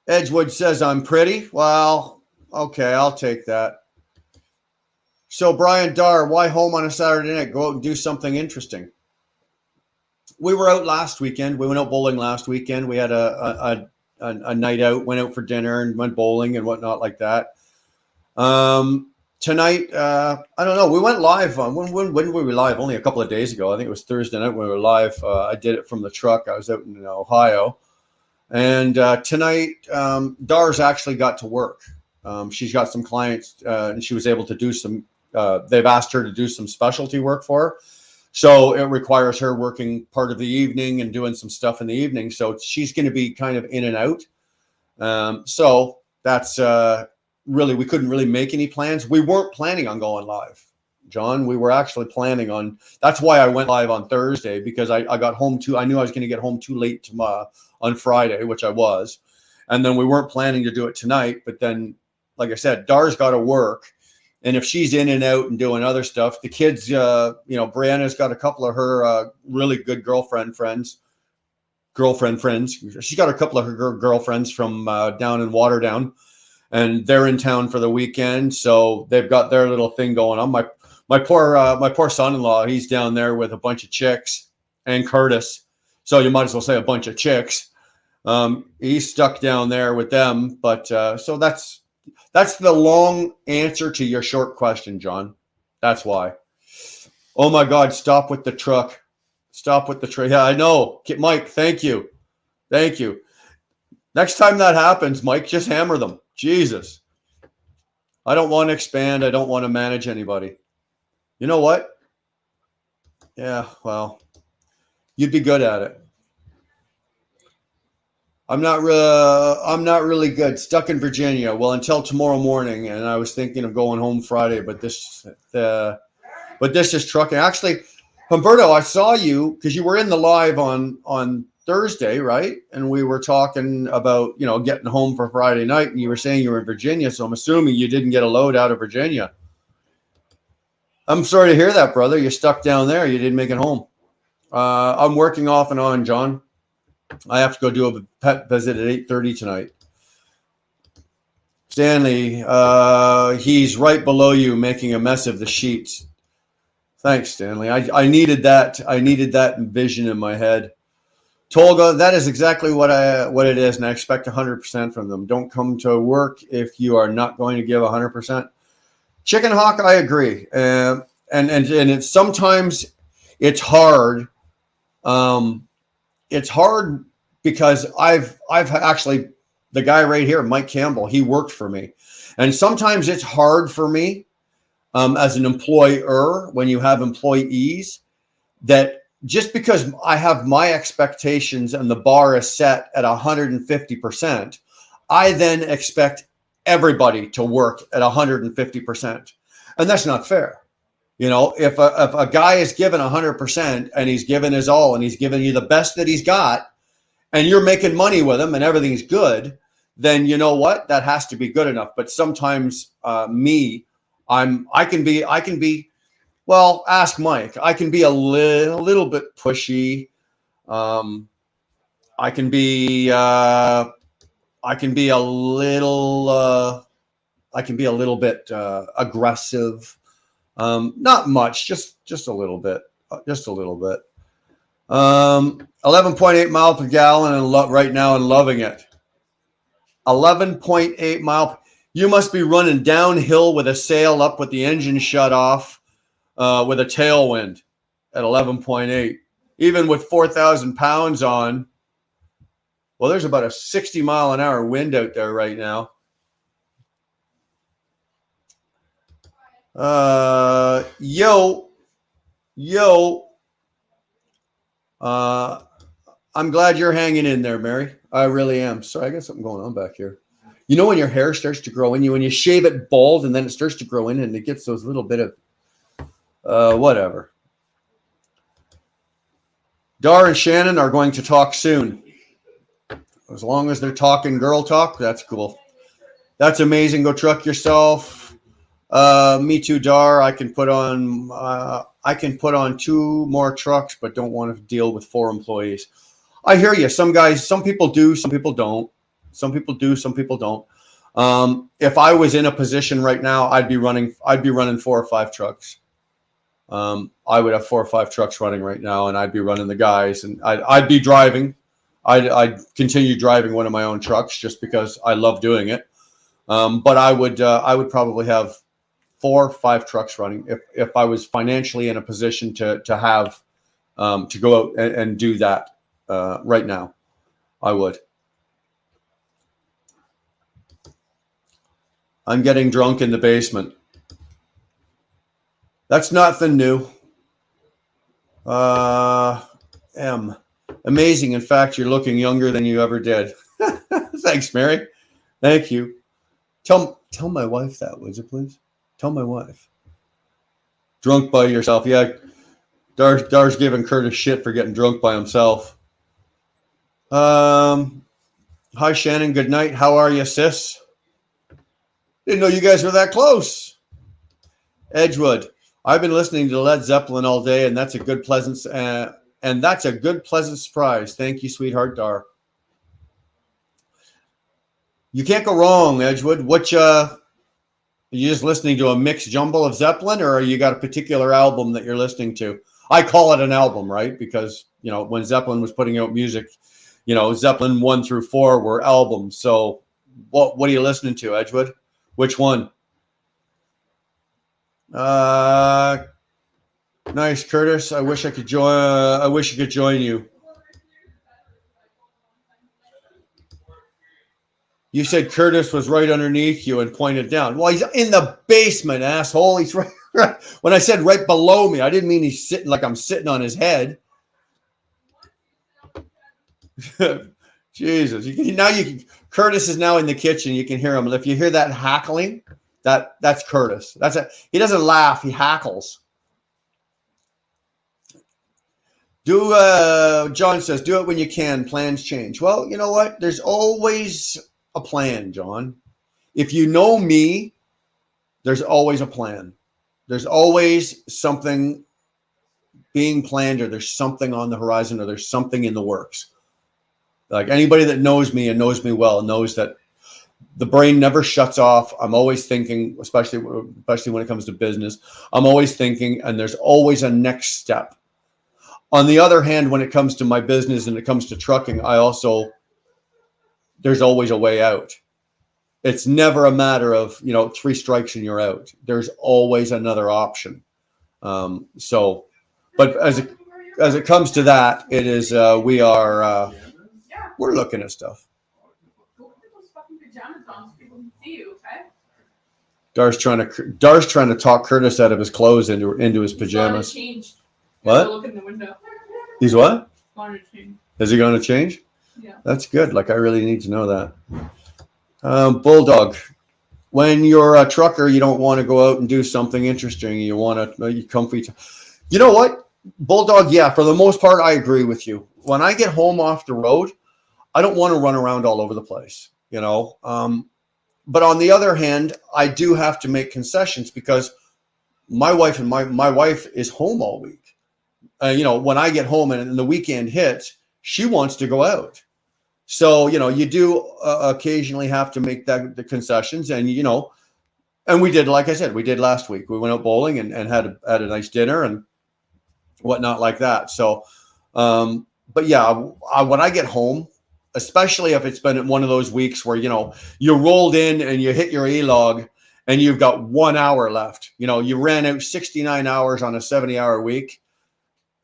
Speaker 2: Edgewood says I'm pretty. Well, okay, I'll take that. So, Brian Dar, why home on a Saturday night? Go out and do something interesting. We were out last weekend. We went out bowling last weekend. We had a night out, went out for dinner and went bowling and whatnot like that. Tonight, I don't know. We went live. When were we live? Only a couple of days ago. I think it was Thursday night when we were live. I did it from the truck. I was out in Ohio. And tonight, Dar's actually got to work. She's got some clients and she was able to do some, they've asked her to do some specialty work for her. So it requires her working part of the evening and doing some stuff in the evening. So she's going to be kind of in and out. So that's really, we couldn't really make any plans. We weren't planning on going live, John. We were actually planning on, that's why I went live on Thursday, because I got home I knew I was going to get home too late tomorrow on Friday, which I was. And then we weren't planning to do it tonight. But then, like I said, Dar's got to work. And if she's in and out and doing other stuff, the kids, Brianna's got a couple of her really good girlfriend friends. She's got a couple of her girlfriends from down in Waterdown, and they're in town for the weekend. So they've got their little thing going on. My poor son-in-law, he's down there with a bunch of chicks and Curtis. So you might as well say a bunch of chicks. He's stuck down there with them. But so that's the long answer to your short question, John. That's why. Oh, my God. Stop with the truck. Stop with the truck. Yeah, I know. Mike, thank you. Thank you. Next time that happens, Mike, just hammer them. Jesus. I don't want to expand. I don't want to manage anybody. You know what? Yeah, well, you'd be good at it. I'm not really good. Stuck in Virginia. Well, until tomorrow morning, and I was thinking of going home Friday, but this is trucking. Actually, Humberto, I saw you because you were in the live on Thursday, right? And we were talking about getting home for Friday night, and you were saying you were in Virginia, so I'm assuming you didn't get a load out of Virginia. I'm sorry to hear that, brother. You're stuck down there. You didn't make it home. I'm working off and on, John. I have to go do a pet visit at 8:30 tonight. Stanley, he's right below you making a mess of the sheets. Thanks, Stanley. I needed that. I needed that vision in my head. Tolga, that is exactly what it is, and I expect 100% from them. Don't come to work if you are not going to give 100%. Chicken Hawk, I agree. And it's sometimes it's hard. It's hard because I've actually, the guy right here, Mike Campbell, he worked for me. And sometimes it's hard for me as an employer when you have employees that just because I have my expectations and the bar is set at 150%, I then expect everybody to work at 150%. And that's not fair. If a guy is given 100% and he's given his all and he's given you the best that he's got and you're making money with him and everything's good, then you know what? That has to be good enough. But sometimes I can be, well, ask Mike. I can be a little bit pushy. I can be a little bit aggressive. Not much, just a little bit, 11.8 miles per gallon and right now and loving it. 11.8 mile. You must be running downhill with a sail up with the engine shut off with a tailwind at 11.8. Even with 4,000 pounds on. Well, there's about a 60 mile an hour wind out there right now. Yo. I'm glad you're hanging in there, Mary. I really am. Sorry, I got something going on back here. When your hair starts to grow in when you shave it bald and then it starts to grow in and it gets those little bit of whatever. Dar and Shannon are going to talk soon. As long as they're talking girl talk, that's cool. That's amazing. Go truck yourself. Me too, Dar. I can put on 2 more trucks, but don't want to deal with 4 employees. I hear you. Some guys, some people do, some people don't. Some people do, some people don't. If I was in a position right now, I'd be running 4 or 5 trucks. I would have 4 or 5 trucks running right now, and I'd be running the guys, and I'd be driving. I'd continue driving one of my own trucks just because I love doing it. But I would probably have 4 or 5 trucks running if I was financially in a position to have to go out and do that right now. I would. I'm getting drunk in the basement. That's nothing new. M. Amazing. In fact, you're looking younger than you ever did. Thanks, Mary. Thank you. Tell my wife that, would you please? Tell my wife. Drunk by yourself. Yeah. Dar's giving Curtis shit for getting drunk by himself. Hi, Shannon. Good night. How are you, sis? Didn't know you guys were that close. Edgewood. I've been listening to Led Zeppelin all day, and that's a good pleasant surprise. Thank you, sweetheart Dar. You can't go wrong, Edgewood. Are you just listening to a mixed jumble of Zeppelin, or you got a particular album that you're listening to? I call it an album, right? Because, when Zeppelin was putting out music, Zeppelin 1 through 4 were albums. So what are you listening to, Edgewood? Which one? Nice, Curtis. I wish I could join. I wish I could join you. You said Curtis was right underneath you and pointed down. Well, he's in the basement, asshole. He's right. When I said right below me, I didn't mean he's sitting like I'm sitting on his head. Jesus. Curtis is now in the kitchen. You can hear him. If you hear that hackling, that's Curtis. He doesn't laugh. He hackles. John says, do it when you can. Plans change. Well, you know what? There's always a plan, John. If you know me, there's always a plan. There's always something being planned, or there's something on the horizon, or there's something in the works. Like anybody that knows me and knows me well knows that the brain never shuts off. I'm always thinking, especially when it comes to business. I'm always thinking, and there's always a next step. On the other hand, when it comes to my business and it comes to trucking, there's always a way out. It's never a matter of, 3 strikes and you're out. There's always another option. But as it comes to that, it is, we're looking at stuff.
Speaker 3: Go put those fucking pajamas on so people can see you, okay?
Speaker 2: Dar's trying to talk Curtis out of his clothes into his pajamas.
Speaker 3: Change.
Speaker 2: What?
Speaker 3: Look in the window.
Speaker 2: He's what?
Speaker 3: Wanted to change.
Speaker 2: Is he going to change?
Speaker 3: Yeah.
Speaker 2: That's good. Like, I really need to know that. Bulldog. When you're a trucker, you don't want to go out and do something interesting. You want to be comfy. You know what? Bulldog, yeah, for the most part, I agree with you. When I get home off the road, I don't want to run around all over the place, But on the other hand, I do have to make concessions because my wife is home all week. When I get home and the weekend hits, she wants to go out. So, you do occasionally have to make the concessions, and, and we did, like I said, we did last week. We went out bowling and had a nice dinner and whatnot like that. So, but yeah, when I get home, especially if it's been one of those weeks where, you rolled in and you hit your E-log and you've got 1 hour left, you ran out 69 hours on a 70-hour week.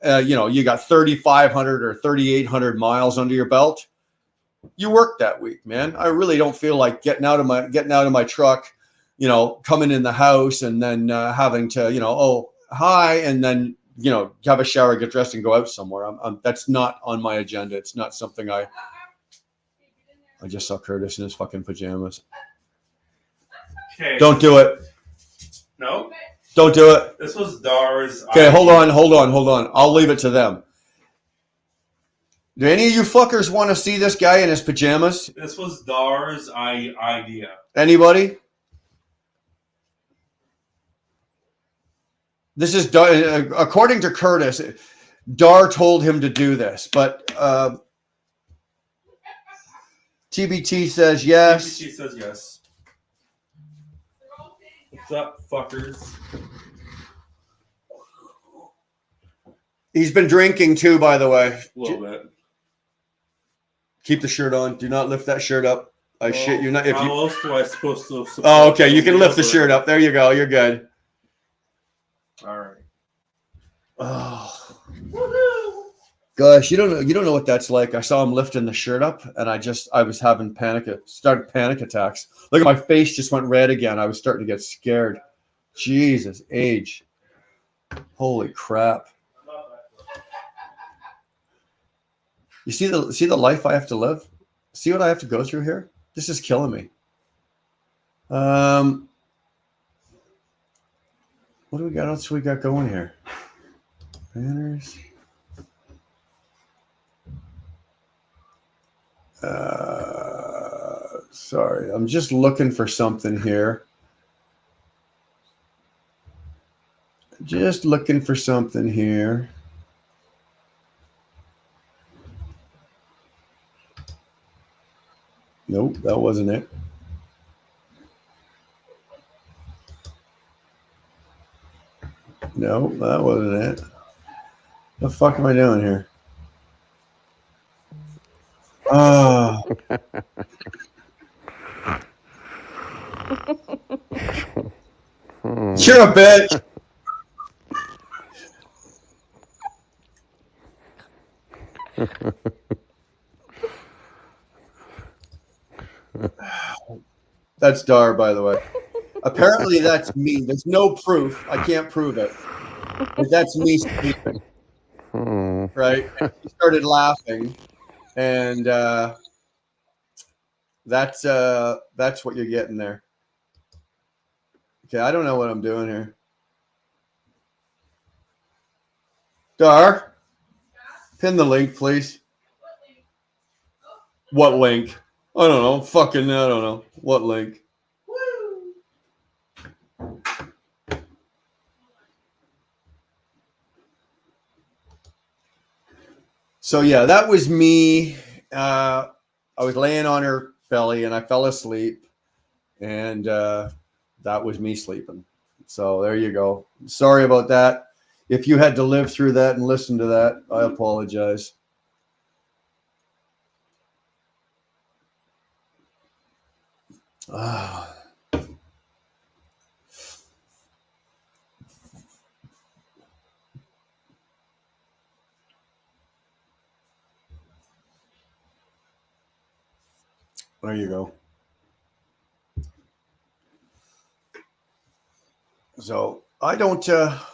Speaker 2: You got 3,500 or 3,800 miles under your belt. You worked that week, man. I really don't feel like getting out of my truck, coming in the house and then having to, oh, hi. And then, have a shower, get dressed and go out somewhere. That's not on my agenda. It's not something I just saw Curtis in his fucking pajamas.
Speaker 1: Okay.
Speaker 2: Don't do it.
Speaker 1: No?
Speaker 2: Don't do it.
Speaker 1: This was Dar's.
Speaker 2: Okay, hold on. I'll leave it to them. Do any of you fuckers want to see this guy in his pajamas?
Speaker 1: This was Dar's idea.
Speaker 2: Anybody? This is according to Curtis. Dar told him to do this, but TBT says yes.
Speaker 1: She says yes.
Speaker 3: They're all saying yes.
Speaker 1: What's up, fuckers?
Speaker 2: He's been drinking too, by the way.
Speaker 1: A little bit.
Speaker 2: Keep the shirt on. Do not lift that shirt up. Shit, you're not. If
Speaker 1: How
Speaker 2: you.
Speaker 1: else do I supposed to?
Speaker 2: Oh, okay. You can lift the shirt up. There you go. You're good.
Speaker 1: All right.
Speaker 2: Oh. Gosh, you don't know what that's like. I saw him lifting the shirt up, and I was having started panic attacks. Look at my face just went red again. I was starting to get scared. Jesus, age. Holy crap. You see the life I have to live? See what I have to go through here? This is killing me. What do we got else we got going here? Banners. Sorry, I'm just looking for something here. Just looking for something here. Nope, that wasn't it. No, that wasn't it. The fuck am I doing here? Oh. You're a bitch. That's Dar, by the way. Apparently, that's me. There's no proof. I can't prove it. But that's me sleeping. Right? And he started laughing, and that's what you're getting there. Okay, I don't know what I'm doing here. Dar, pin the link, please. What link? I don't know. I don't know. What link? So yeah, that was me. I was laying on her belly and I fell asleep, and that was me sleeping. So there you go. Sorry about that. If you had to live through that and listen to that, I apologize. There you go. So I don't.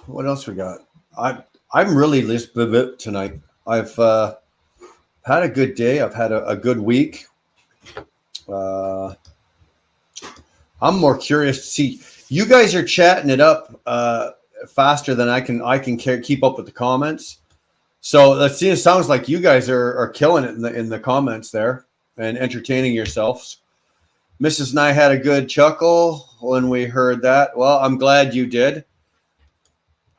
Speaker 2: What else we got? I'm really lisbeth tonight. I've had a good day. I've had a good week. I'm more curious to see. You guys are chatting it up faster than I can keep up with the comments. So let's see. It sounds like you guys are killing it in the comments there and entertaining yourselves. Mrs. and I had a good chuckle when we heard that. Well, I'm glad you did.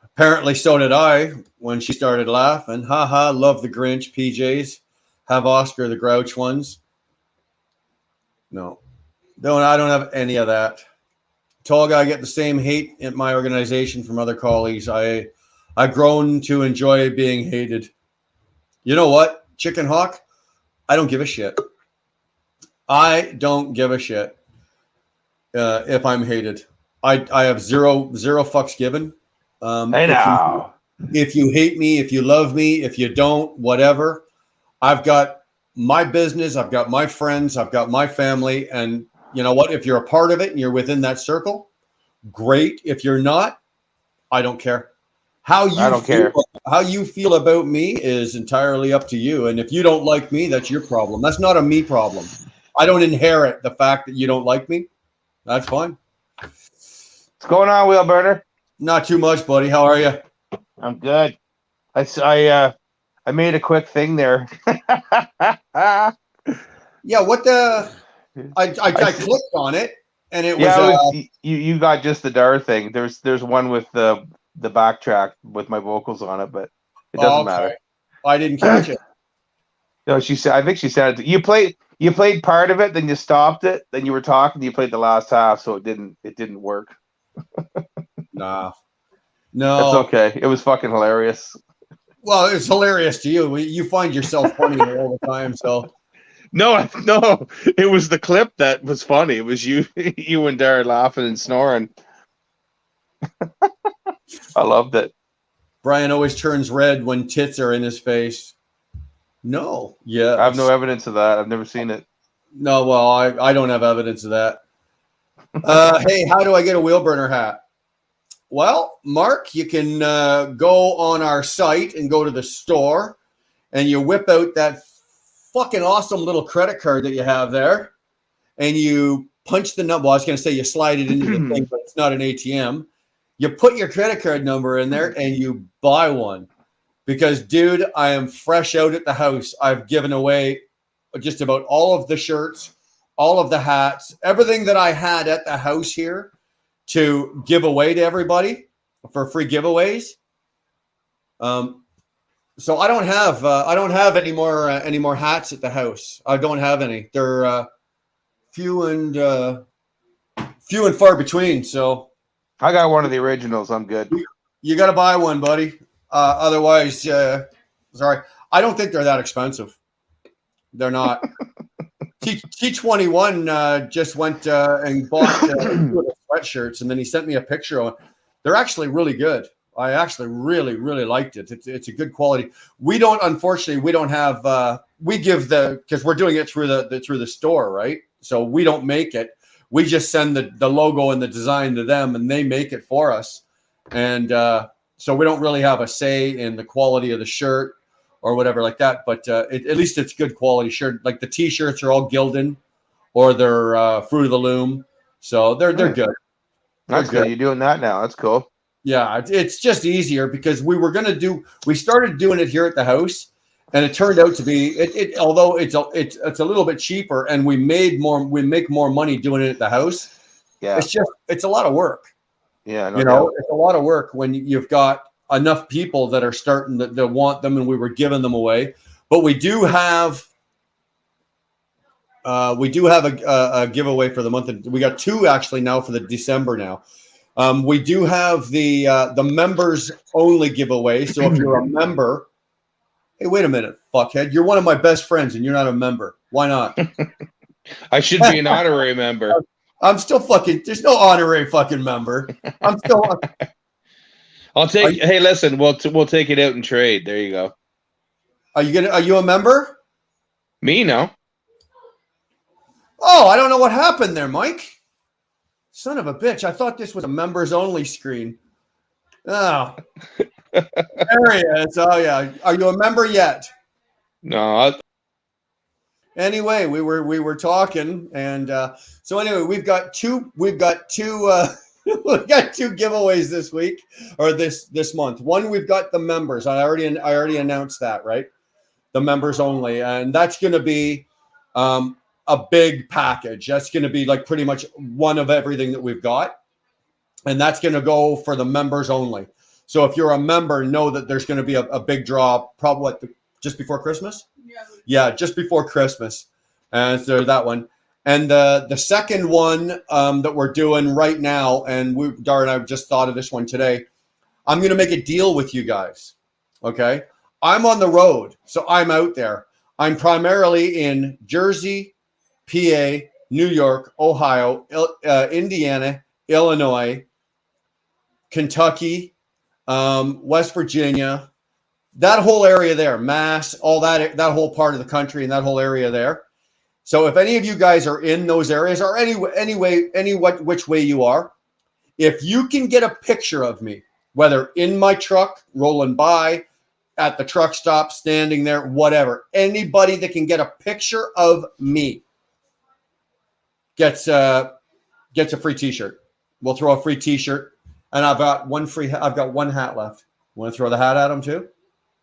Speaker 2: Apparently, so did I when she started laughing. Ha, love the Grinch PJs. Have Oscar the Grouch ones. No. I don't have any of that. Tall guy, get the same hate in my organization from other colleagues. I've grown to enjoy being hated. You know what, Chicken Hawk? I don't give a shit. I don't give a shit if I'm hated. I have zero fucks given.
Speaker 5: I know.
Speaker 2: If you hate me, if you love me, if you don't, whatever. I've got my business. I've got my friends. I've got my family. And you know what? If you're a part of it and you're within that circle, great. If you're not, I don't care. How you feel about me is entirely up to you. And if you don't like me, that's your problem. That's not a me problem. I don't inherit the fact that you don't like me. That's fine.
Speaker 5: What's going on, Wheelburner?
Speaker 2: Not too much, buddy. How are you?
Speaker 5: I'm good. I made a quick thing there.
Speaker 2: Yeah, what the? I clicked on it, and it was.
Speaker 5: You got just the Dar thing. There's one with the backtrack with my vocals on it, but it doesn't matter.
Speaker 2: I didn't catch it.
Speaker 5: No, I think she said it. You play You played part of it, then you stopped it, then you were talking, you played the last half, so it didn't work.
Speaker 2: Nah.
Speaker 5: It's
Speaker 2: No.
Speaker 5: okay. It was fucking hilarious.
Speaker 2: Well, it's hilarious to you. You find yourself funny all the time, so.
Speaker 5: No, it was the clip that was funny. It was you and Darren laughing and snoring. I loved it.
Speaker 2: Brian always turns red when tits are in his face. No. Yeah.
Speaker 5: I have no evidence of that. I've never seen it.
Speaker 2: No, well, I don't have evidence of that. Hey, how do I get a wheel burner hat? Well, Mark, you can go on our site and go to the store, and you whip out that fucking awesome little credit card that you have there, and you punch the number. Well, I was going to say you slide it into the thing, but it's not an ATM. You put your credit card number in there, and you buy one. Because, dude, I am fresh out at the house. I've given away just about all of the shirts, all of the hats, everything that I had at the house here to give away to everybody for free giveaways. So I don't have any more hats at the house. I don't have any. They're few and far between. So
Speaker 5: I got one of the originals. I'm good.
Speaker 2: you got to buy one, buddy. Otherwise, sorry, I don't think they're that expensive. They're not. T21 just went and bought sweatshirts, and then he sent me a picture of it. They're actually really good. I actually really, really liked it. It's a good quality. Unfortunately, we don't have. We give because we're doing it through the store, right? So we don't make it. We just send the logo and the design to them, and they make it for us. And so we don't really have a say in the quality of the shirt or whatever like that, but at least it's good quality shirt. Like the T-shirts are all Gildan, or they're Fruit of the Loom, so they're good.
Speaker 5: That's good. You're doing that now. That's cool.
Speaker 2: Yeah, it's just easier because we started doing it here at the house, and it turned out to be although it's a little bit cheaper, and we make more money doing it at the house.
Speaker 5: Yeah,
Speaker 2: it's a lot of work.
Speaker 5: Yeah,
Speaker 2: it's a lot of work when you've got enough people that are starting that want them, and we were giving them away. But we do have a giveaway for the month. We got two actually now for the December now. We do have the members only giveaway. So if you're a member, hey, wait a minute, fuckhead, you're one of my best friends and you're not a member. Why not?
Speaker 5: I should be an honorary member.
Speaker 2: I'm still fucking. There's no honorary fucking member. I'm still.
Speaker 5: I'll take. Hey, listen, we'll take it out and trade. There you go.
Speaker 2: Are you a member?
Speaker 5: Me, no.
Speaker 2: Oh, I don't know what happened there, Mike. Son of a bitch! I thought this was a members only screen. Oh, there he is. Oh yeah. Are you a member yet?
Speaker 5: No.
Speaker 2: Anyway, we were talking, and so anyway, we've got two. We've got two giveaways this week or this month. One, we've got the members. I already announced that, right? The members only, and that's going to be a big package. That's going to be like pretty much one of everything that we've got, and that's going to go for the members only. So if you're a member, know that there's going to be a big draw, probably just before Christmas. Yeah, just before Christmas, and so that one. And the second one that we're doing right now, and Darren, I just thought of this one today. I'm going to make a deal with you guys. Okay, I'm on the road, so I'm out there. I'm primarily in Jersey, PA, New York, Ohio, Indiana, Illinois, Kentucky, West Virginia. That whole area there, Mass, all that whole part of the country and that whole area there. So if any of you guys are in those areas or which way you are, if you can get a picture of me, whether in my truck, rolling by, at the truck stop, standing there, whatever, anybody that can get a picture of me gets a free T-shirt. We'll throw a free T-shirt, and I've got one hat left. Want to throw the hat at them too?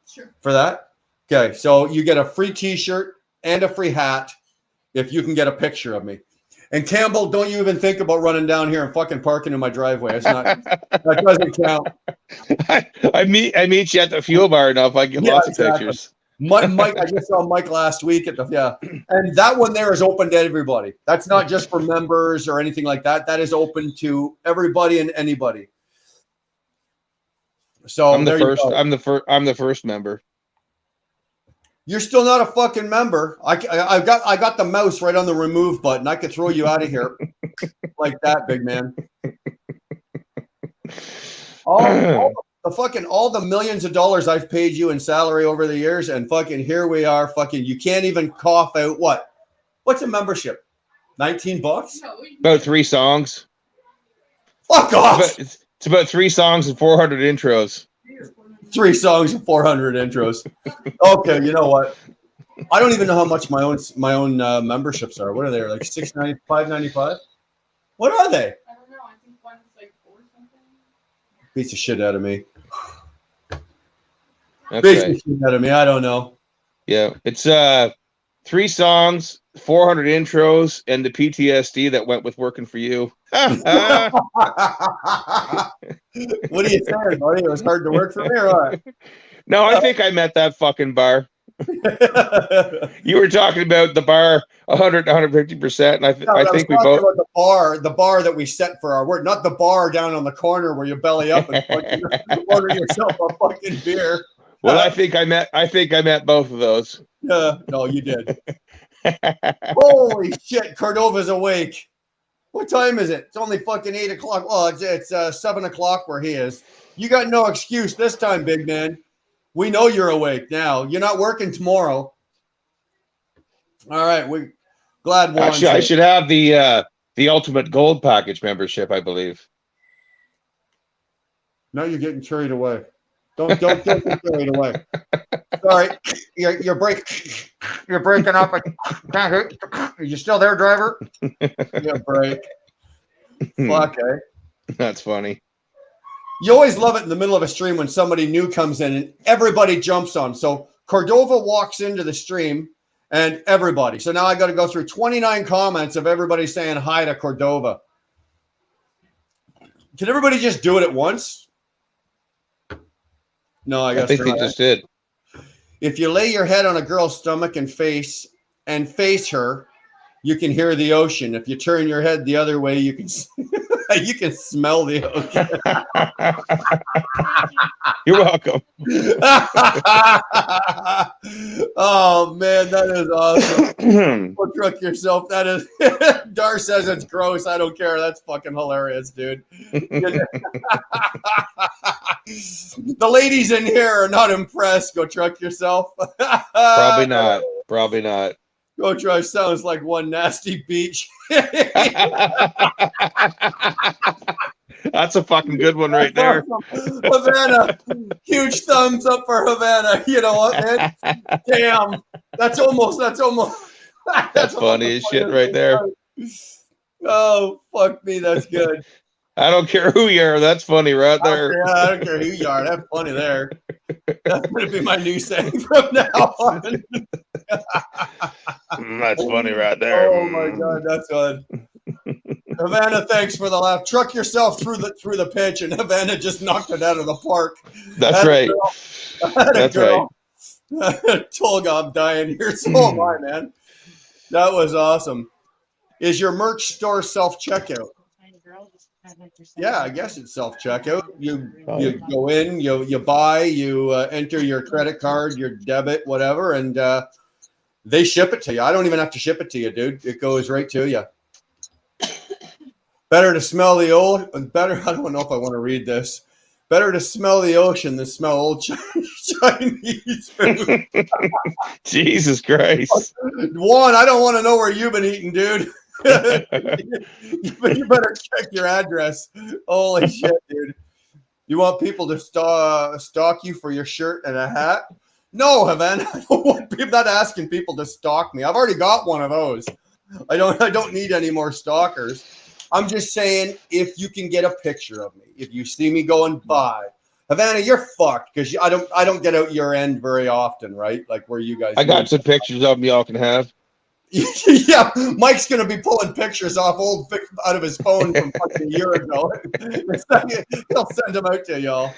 Speaker 3: Sure.
Speaker 2: For that? Okay, so you get a free T-shirt and a free hat if you can get a picture of me. And Campbell, don't you even think about running down here and fucking parking in my driveway. It's not that doesn't count.
Speaker 5: I meet you at the fuel bar enough. I get lots of pictures.
Speaker 2: Mike, I just saw Mike last week at and that one there is open to everybody. That's not just for members or anything like that. That is open to everybody and anybody. So
Speaker 5: I'm the
Speaker 2: there you
Speaker 5: first.
Speaker 2: go.
Speaker 5: I'm the first member.
Speaker 2: You're still not a fucking member. I got the mouse right on the remove button. I could throw you out of here like that, big man. All the millions of dollars I've paid you in salary over the years, and fucking here we are. Fucking, you can't even cough out what? What's a membership? $19?
Speaker 3: No, we-
Speaker 5: About 3 songs.
Speaker 2: Fuck off!
Speaker 5: It's about 3 songs and 400 intros.
Speaker 2: 3 songs and 400 intros. Okay, you know what? I don't even know how much my own memberships are. What are they? Like $6.95, $5.95? What are they?
Speaker 3: I don't know. I think one's like 4 something.
Speaker 2: Beats the shit out of me.
Speaker 5: That's
Speaker 2: Beats
Speaker 5: right.
Speaker 2: the shit out of me. I don't know.
Speaker 5: Yeah, it's 3 songs, 400 intros, and the PTSD that went with working for you.
Speaker 2: What are you saying, buddy? It was hard to work for me, or what?
Speaker 5: No, I think I met that fucking bar. You were talking about the bar 100 to 150%, and I think we both.
Speaker 2: About the bar that we set for our work, not the bar down on the corner where you belly up and fucking order yourself a fucking beer.
Speaker 5: Well, I think I met both of those.
Speaker 2: No, you did. Holy shit, Cordova's awake. What time is it? It's only fucking 8 o'clock. Well, it's 7 o'clock where he is. You got no excuse this time, big man. We know you're awake now. You're not working tomorrow. All right, we glad one.
Speaker 5: Actually, I should have the ultimate gold package membership, I believe.
Speaker 2: No, you're getting carried away. Don't get carried away. Sorry, you're breaking up. Are you still there, driver? Yeah, break. Fuck, eh?
Speaker 5: That's funny.
Speaker 2: You always love it in the middle of a stream when somebody new comes in and everybody jumps on. So Cordova walks into the stream and everybody. So now I got to go through 29 comments of everybody saying hi to Cordova. Can everybody just do it at once? No, I guess
Speaker 5: think they just did.
Speaker 2: If you lay your head on a girl's stomach and face her, you can hear the ocean. If you turn your head the other way, you can you can smell the ocean.
Speaker 5: You're welcome.
Speaker 2: Oh man, that is awesome. Go truck yourself. That is Dar says it's gross. I don't care. That's fucking hilarious, dude. The ladies in here are not impressed. Go truck yourself.
Speaker 5: Probably not. Probably not.
Speaker 2: Go try. Sounds like one nasty beach.
Speaker 5: That's a fucking good one right there.
Speaker 2: Havana, huge thumbs up for Havana. You know what, man? Damn, that's almost.
Speaker 5: That's
Speaker 2: almost
Speaker 5: funny as shit right there.
Speaker 2: Oh fuck me, that's good.
Speaker 5: I don't care who you are. That's funny right there.
Speaker 2: I don't care who you are. That's funny there. That's gonna be my new saying from now on.
Speaker 5: That's funny right there.
Speaker 2: Oh my god, that's good. Havana, thanks for the laugh. Truck yourself through the pitch, and Havana just knocked it out of the park.
Speaker 5: That's right. That's right.
Speaker 2: Tolga, I'm dying here. So am I, man. That was awesome. Is your merch store self-checkout? Yeah, I guess it's self-checkout. You go in, you buy, you enter your credit card, your debit, whatever, and they ship it to you. I don't even have to ship it to you, dude. It goes right to you. Better to smell the old. Better. I don't know if I want to read this. Better to smell the ocean than smell old Chinese food.
Speaker 5: Jesus Christ.
Speaker 2: Juan, I don't want to know where you've been eating, dude. You better check your address. Holy shit, dude. You want people to stalk you for your shirt and a hat? No, Havana. I don't want people. Not asking people to stalk me. I've already got one of those. I don't need any more stalkers. I'm just saying, if you can get a picture of me, if you see me going by, Havana, you're fucked because I don't get out your end very often, right? Like where you guys.
Speaker 5: I got some pictures of them y'all can have.
Speaker 2: Yeah, Mike's gonna be pulling pictures off out of his phone from fucking a year ago. He'll send them out to y'all.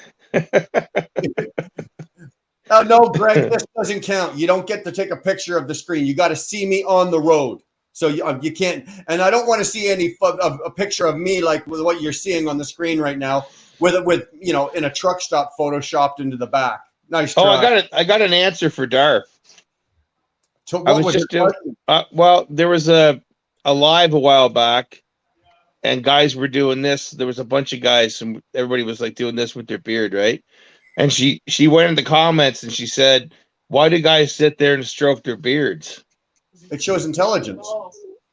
Speaker 2: No, Greg, this doesn't count. You don't get to take a picture of the screen. You got to see me on the road. So you can't, and I don't want to see a picture of me like with what you're seeing on the screen right now, with in a truck stop photoshopped into the back. Nice try.
Speaker 5: Oh, I got an answer for Dar.
Speaker 2: So what was
Speaker 5: doing, well, there was a live a while back, and guys were doing this. There was a bunch of guys, and everybody was like doing this with their beard, right? And she went in the comments and she said, "Why do guys sit there and stroke their beards?"
Speaker 2: It shows intelligence.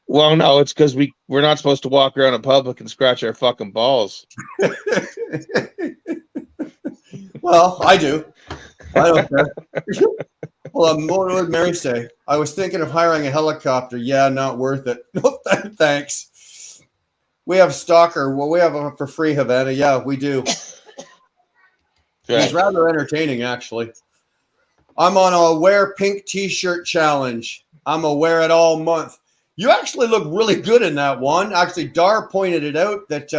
Speaker 5: Well, no, it's because we're not supposed to walk around in public and scratch our fucking balls.
Speaker 2: Well, I do. I don't care. Well, what would Mary say? I was thinking of hiring a helicopter. Yeah, not worth it. No, thanks. We have Stalker. Well, we have a for free, Havana. Yeah, we do.
Speaker 5: Right.
Speaker 2: He's rather entertaining, actually. I'm on a wear pink t-shirt challenge. I'm a wear it all month. You actually look really good in that one. Actually, Dar pointed it out that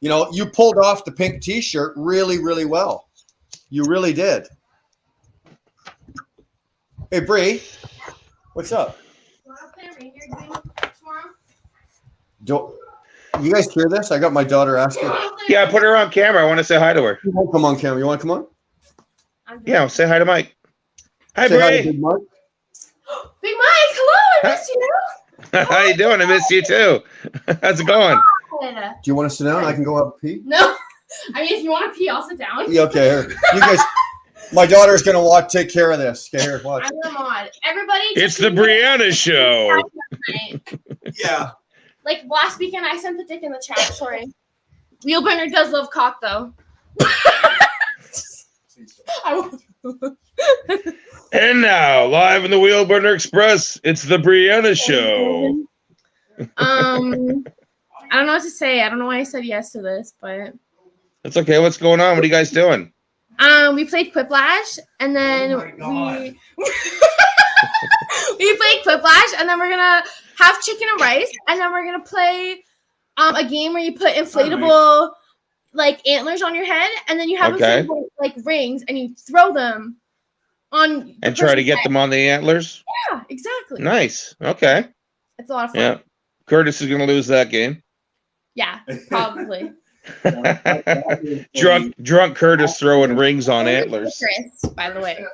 Speaker 2: you pulled off the pink t-shirt really, really well. You really did. Hey, Bree, what's up?
Speaker 3: You want to play a reindeer game tomorrow?
Speaker 2: Don't you guys hear this? I got my daughter asking.
Speaker 5: Yeah, I put her on camera. I want to say hi to her.
Speaker 2: You won't come on camera. You want to come on?
Speaker 5: Yeah, say hi to Mike. Hi,
Speaker 2: Say hi to
Speaker 5: Bree.
Speaker 2: Big Mike.
Speaker 3: Big Mike, hello, I missed you.
Speaker 5: How you doing? I miss you too. How's it going?
Speaker 2: Do you want to sit down? I can go up and pee.
Speaker 3: No, I mean if you want to pee, I'll sit down.
Speaker 2: Yeah, okay. Here. You guys, my daughter's gonna take care of this. Okay, here, watch.
Speaker 3: I'm the mod. Everybody.
Speaker 5: It's the Brianna Show.
Speaker 2: Yeah.
Speaker 3: Like last weekend, I sent the dick in the chat. Sorry. Wheelburner does love cock though.
Speaker 5: And now, live in the Wheelburner Express, it's the Brianna Show.
Speaker 3: I don't know what to say. I don't know why I said yes to this, but
Speaker 5: That's okay. What's going on? What are you guys doing?
Speaker 3: we played Quiplash, and then we played Quiplash, and then we're gonna have chicken and rice, and then we're gonna play a game where you put inflatable like antlers on your head, and then you have inflatable like rings, and you throw them on
Speaker 5: and try to get them on the antlers.
Speaker 3: Yeah, exactly.
Speaker 5: Nice. Okay.
Speaker 3: It's a lot of fun.
Speaker 5: Yeah. Curtis is going to lose that game.
Speaker 3: Yeah, probably.
Speaker 5: drunk Curtis throwing rings on antlers.
Speaker 3: Citrus, by the way.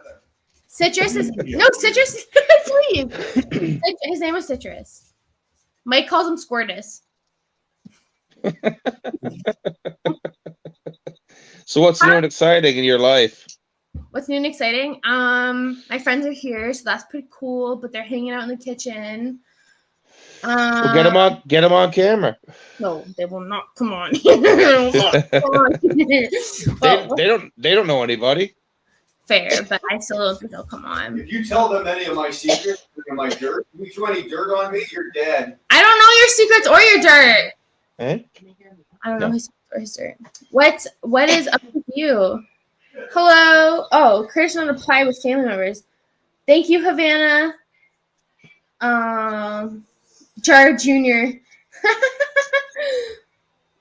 Speaker 3: Citrus is Citrus. Please. His name was Citrus. Mike calls him Squirtus.
Speaker 5: So what's new and exciting in your life?
Speaker 3: What's new and exciting? My friends are here, so that's pretty cool. But they're hanging out in the kitchen.
Speaker 5: Well, get them on camera.
Speaker 3: No, they will not. Come on.
Speaker 2: They
Speaker 5: don't know anybody.
Speaker 3: Fair, but I still don't think they'll come on.
Speaker 2: If you tell them any of my secrets, my dirt, if you throw any dirt on me, you're dead.
Speaker 3: I don't know your secrets or your dirt.
Speaker 5: Eh?
Speaker 3: I don't know his secrets or his dirt. What is up with you? Hello. Oh, Curtis on apply with family members. Thank you, Havana. Jar Jr.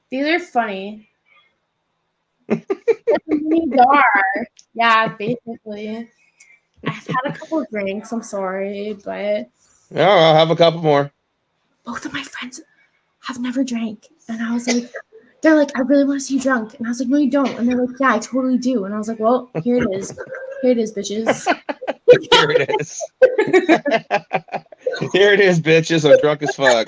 Speaker 3: These are funny. Jar. Yeah, basically. I've had a couple of drinks. I'm sorry, but
Speaker 5: No, I'll have a couple more.
Speaker 3: both of my friends have never drank, and I was like, they're like, I really want to see you drunk, and I was like, no, you don't, and they're like, yeah, I totally do, and I was like, well, here it is, bitches.
Speaker 5: Here it is. Here it is, bitches. I'm drunk as fuck.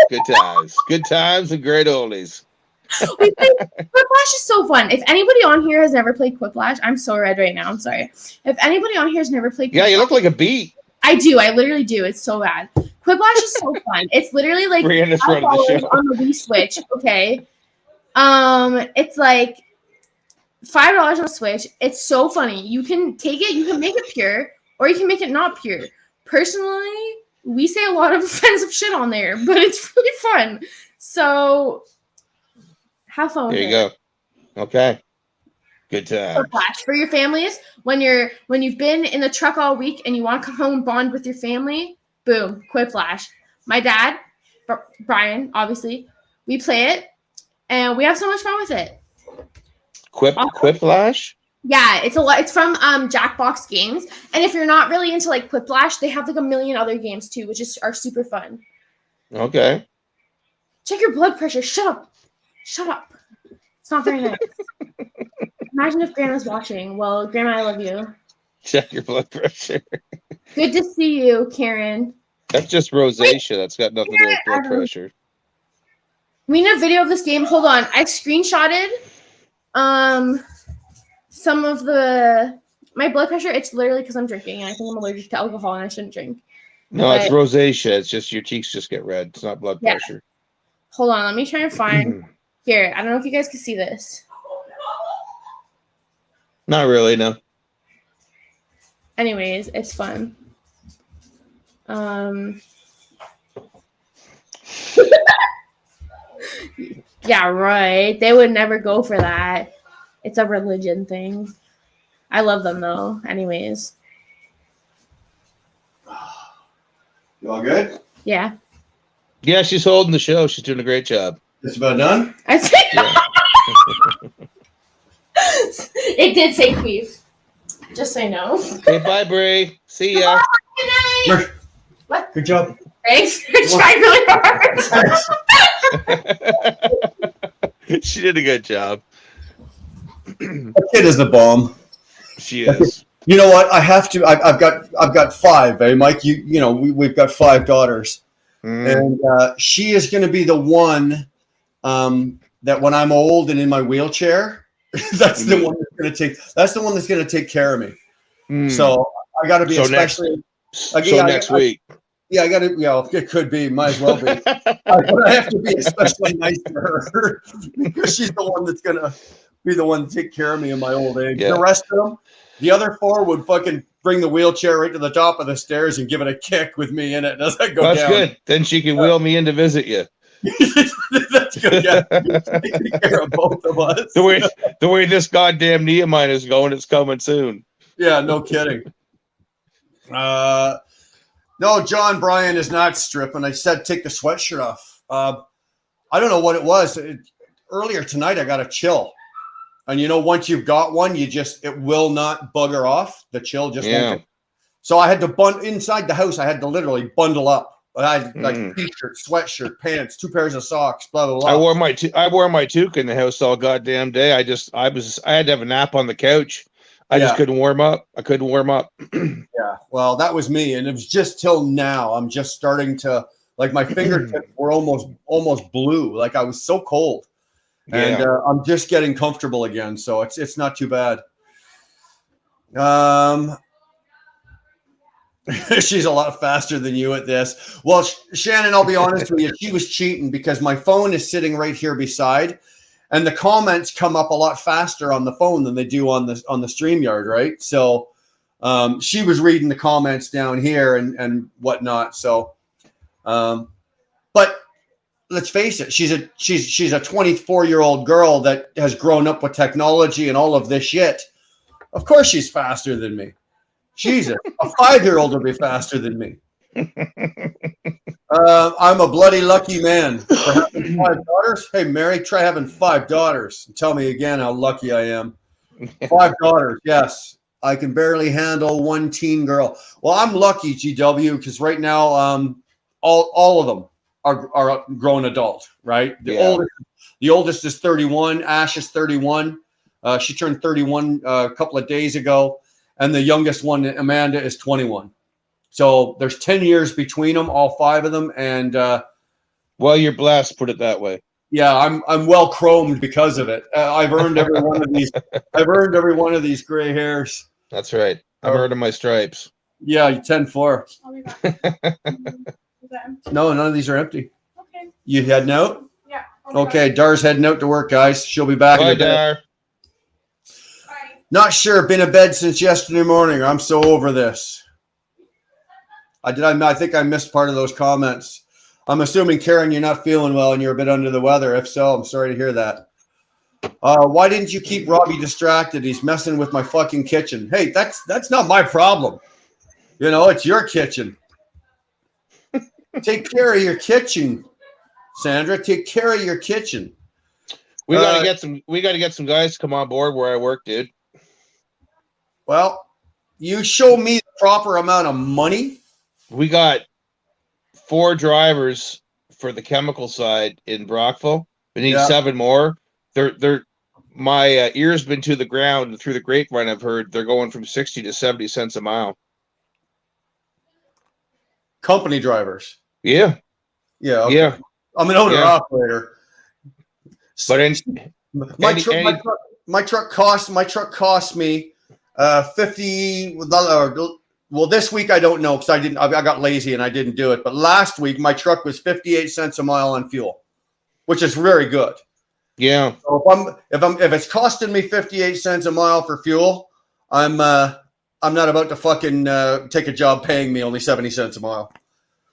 Speaker 5: Good times and great oldies.
Speaker 3: Quiplash is so fun. If anybody on here has never played Quiplash, I'm so red right now. I'm sorry. If anybody on here has never played Quiplash,
Speaker 5: Yeah, you look like a bee.
Speaker 3: I do. I literally do. It's so bad. Quiplash is so fun. It's literally like
Speaker 5: Brianna's running the
Speaker 3: $5
Speaker 5: show.
Speaker 3: on the Wii Switch. Okay. It's like $5 on the Switch. It's so funny. You can take it, you can make it pure, or you can make it not pure. Personally, we say a lot of offensive shit on there, but it's really fun. So have fun with
Speaker 5: There you
Speaker 3: it.
Speaker 5: go. Okay. Good time.
Speaker 3: Quiplash for your families when you've been in the truck all week and you want to come home and bond with your family. Boom, Quiplash. My dad, Brian, obviously, we play it and we have so much fun with it.
Speaker 5: Quiplash?
Speaker 3: Yeah, it's a lot. It's from Jackbox Games, and if you're not really into like Quiplash, they have like a million other games too, which are super fun.
Speaker 5: Okay.
Speaker 3: Check your blood pressure. Shut up. Shut up. It's not very nice. Imagine if Grandma's watching. Well, Grandma, I love you.
Speaker 5: Check your blood pressure.
Speaker 3: Good to see you, Karen.
Speaker 5: That's just rosacea. That's got nothing to do with blood pressure.
Speaker 3: We need a video of this game. Hold on. I screenshotted some of my blood pressure. It's literally because I'm drinking, and I think I'm allergic to alcohol, and I shouldn't drink.
Speaker 5: No, it's rosacea. It's just your cheeks just get red. It's not blood pressure.
Speaker 3: Hold on. Let me try and find. Here, I don't know if you guys can see this.
Speaker 5: Not really, no.
Speaker 3: Anyways, it's fun. Yeah, right. They would never go for that. It's a religion thing. I love them though. Anyways.
Speaker 2: You all good?
Speaker 3: Yeah.
Speaker 5: Yeah, she's holding the show. She's doing a great job.
Speaker 2: It's about done?
Speaker 3: I think
Speaker 5: Yeah.
Speaker 3: it did say queef. Just so you know.
Speaker 5: Okay, bye, Brie. See ya.
Speaker 3: Good night. What?
Speaker 2: Good job.
Speaker 3: Thanks. I tried really hard.
Speaker 5: She did a good job.
Speaker 2: That kid is the bomb.
Speaker 5: She is.
Speaker 2: You know what? I have to. I've got 5. Eh, Mike? You know we've got 5 daughters, and she is going to be the one that when I'm old and in my wheelchair, that's the one that's going to take. That's the one that's going to take care of me. So I got to be especially.
Speaker 5: Next week.
Speaker 2: Yeah, I got to. Yeah, it could be. Might as well be. I have to be especially nice to her because she's the one that's going to be the one to take care of me in my old age.
Speaker 5: Yeah.
Speaker 2: The rest of them. The other 4 would fucking bring the wheelchair right to the top of the stairs and give it a kick with me in it as I go down.
Speaker 5: That's good. Then she can wheel me in to visit you.
Speaker 2: That's good. Yeah, taking care of both of us.
Speaker 5: The way this goddamn knee of mine is going, it's coming soon.
Speaker 2: Yeah, no kidding. No, John Bryan is not stripping. I said take the sweatshirt off. I don't know what it was. Earlier tonight, I got a chill. And you know, once you've got one, it will not bugger off. The chill just won't. So I had to inside the house. I had to literally bundle up. I had like t-shirt, sweatshirt, pants, 2 pairs of socks, blah blah blah.
Speaker 5: I wore my toque in the house all goddamn day. I had to have a nap on the couch. I just couldn't warm up. I couldn't warm up.
Speaker 2: Yeah, well, that was me, and it was just till now. I'm just starting to like my fingertips were almost blue. Like I was so cold. And I'm just getting comfortable again, so it's not too bad. She's a lot faster than you at this. Well, Shannon, I'll be honest with you, she was cheating because my phone is sitting right here beside, and the comments come up a lot faster on the phone than they do on the StreamYard, right? So she was reading the comments down here and whatnot. So, but. Let's face it, she's a 24-year-old girl that has grown up with technology and all of this shit. Of course she's faster than me. Jesus, a 5-year-old will be faster than me. I'm a bloody lucky man for having 5 daughters. Hey, Mary, try having 5 daughters and tell me again how lucky I am. 5 daughters, yes. I can barely handle 1 teen girl. Well, I'm lucky, GW, because right now all of them are grown adult, right? The oldest is 31. Ash is 31. She turned 31 a couple of days ago, and the youngest one, Amanda, is 21. So there's 10 years between them, all 5 of them, and
Speaker 5: well, you're blessed. Put it that way.
Speaker 2: Yeah, I'm well chromed because of it. I've earned every one of these. I've earned every one of these gray hairs.
Speaker 5: That's right. I've earned my stripes.
Speaker 2: Yeah, 10-4.
Speaker 3: I'll be back.
Speaker 2: No, none of these are empty.
Speaker 3: Okay.
Speaker 2: You heading out?
Speaker 3: Yeah.
Speaker 2: Okay, Dar's heading out to work, guys. She'll be back
Speaker 5: Bye,
Speaker 2: in a bit.
Speaker 5: Dar.
Speaker 3: Bye.
Speaker 2: Not sure. Been in bed since yesterday morning. I'm so over this. I think I missed part of those comments. I'm assuming, Karen, you're not feeling well and you're a bit under the weather. If so, I'm sorry to hear that. Why didn't you keep Robbie distracted? He's messing with my fucking kitchen. Hey, that's not my problem. You know, it's your kitchen. Take care of your kitchen, Sandra. Take care of your kitchen.
Speaker 5: We gotta get some guys to come on board where I work, dude.
Speaker 2: Well, you show me the proper amount of money.
Speaker 5: We got 4 drivers for the chemical side in Brockville. We need 7 more. They're my ear's been to the ground through the grapevine. I've heard they're going from 60 to 70 cents a mile.
Speaker 2: Company drivers.
Speaker 5: Yeah.
Speaker 2: Yeah. Okay.
Speaker 5: Yeah.
Speaker 2: I'm an owner operator.
Speaker 5: But
Speaker 2: my truck cost me $50. Well, this week I don't know because I got lazy and I didn't do it. But last week my truck was 58 cents a mile on fuel, which is very good.
Speaker 5: Yeah.
Speaker 2: So if it's costing me 58 cents a mile for fuel, I'm not about to fucking take a job paying me only 70 cents a mile.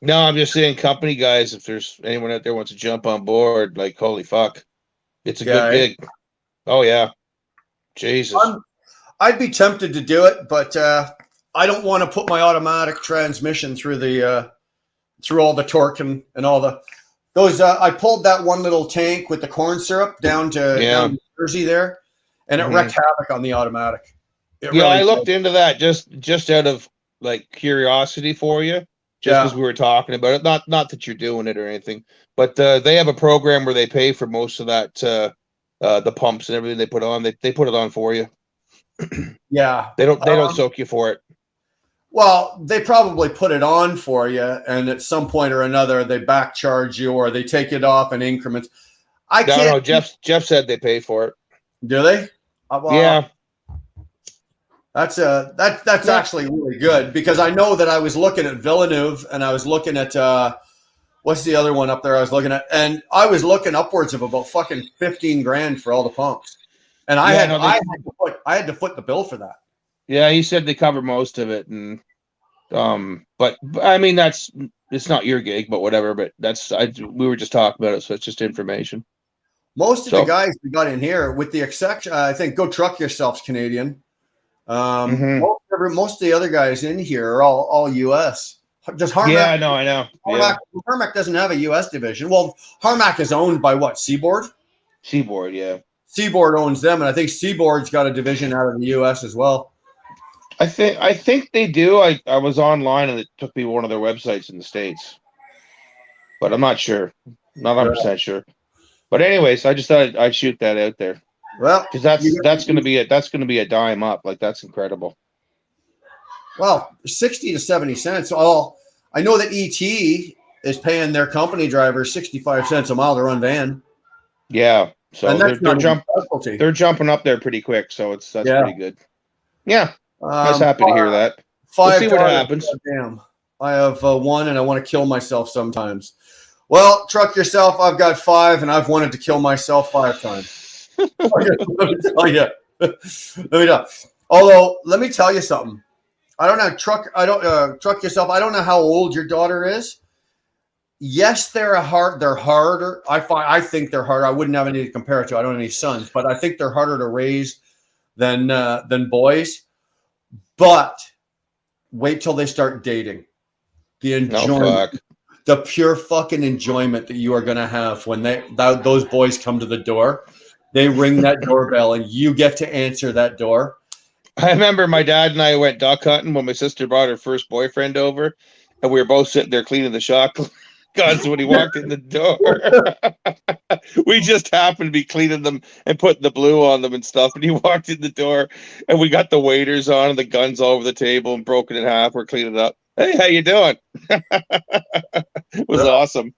Speaker 5: No, I'm just saying, company guys, if there's anyone out there wants to jump on board, like, holy fuck, it's a good gig. Oh yeah, Jesus.
Speaker 2: I'd be tempted to do it, but I don't want to put my automatic transmission through all the torque and all those. I pulled that one little tank with the corn syrup down to Jersey there, and it wrecked havoc on the automatic.
Speaker 5: I looked into that just out of like curiosity for you. Just because we were talking about it, not that you're doing it or anything, but they have a program where they pay for most of that, the pumps and everything they put on. They put it on for you.
Speaker 2: Yeah,
Speaker 5: they don't soak you for it.
Speaker 2: Well, they probably put it on for you, and at some point or another, they back charge you or they take it off in increments.
Speaker 5: No, Jeff said they pay for it.
Speaker 2: Do they?
Speaker 5: Yeah.
Speaker 2: That's actually really good because I know that I was looking at Villeneuve and I was looking at what's the other one up there I was looking at, and I was looking upwards of about fucking 15 grand for all the pumps, and I had to foot the bill for that.
Speaker 5: Yeah, he said they cover most of it, and but I mean it's not your gig, but whatever. But we were just talking about it, so it's just information.
Speaker 2: Most of the guys we got in here, with the exception, I think, Go Truck Yourself's Canadian. Most of the other guys in here are all U.S. Just Harmac.
Speaker 5: Yeah, I know.
Speaker 2: Harmac doesn't have a U.S. division. Well, Harmac is owned by what? Seaboard?
Speaker 5: Seaboard, yeah.
Speaker 2: Seaboard owns them, and I think Seaboard's got a division out of the U.S. as well.
Speaker 5: I think they do. I was online and it took me one of their websites in the States, but I'm not sure. Not 100% sure. But anyways, I just thought I'd shoot that out there.
Speaker 2: Well,
Speaker 5: because that's going to be a dime up. Like, that's incredible.
Speaker 2: Well, 60 to 70 cents. I know that ET is paying their company drivers 65 cents a mile to run van.
Speaker 5: Yeah, so they're jumping up there pretty quick. So that's pretty good. Yeah, I was happy to hear that. We'll see what happens.
Speaker 2: Damn, I have 1, and I want to kill myself sometimes. Well, Truck Yourself, I've got 5, and I've wanted to kill myself 5 times. Let me know. Although, let me tell you something. I don't know, Truck Yourself. I don't know how old your daughter is. Yes, they're harder. I think they're harder. I wouldn't have any to compare it to. I don't have any sons, but I think they're harder to raise than boys. But wait till they start dating. The enjoyment, the pure fucking enjoyment that you are going to have when those boys come to the door. They ring that doorbell and you get to answer that door.
Speaker 5: I remember my dad and I went duck hunting when my sister brought her first boyfriend over, and we were both sitting there cleaning the shotguns when he walked in the door. We just happened to be cleaning them and putting the blue on them and stuff, and he walked in the door, and we got the waders on and the guns all over the table and broken in half. We're cleaning it up. Hey, how you doing? It was awesome.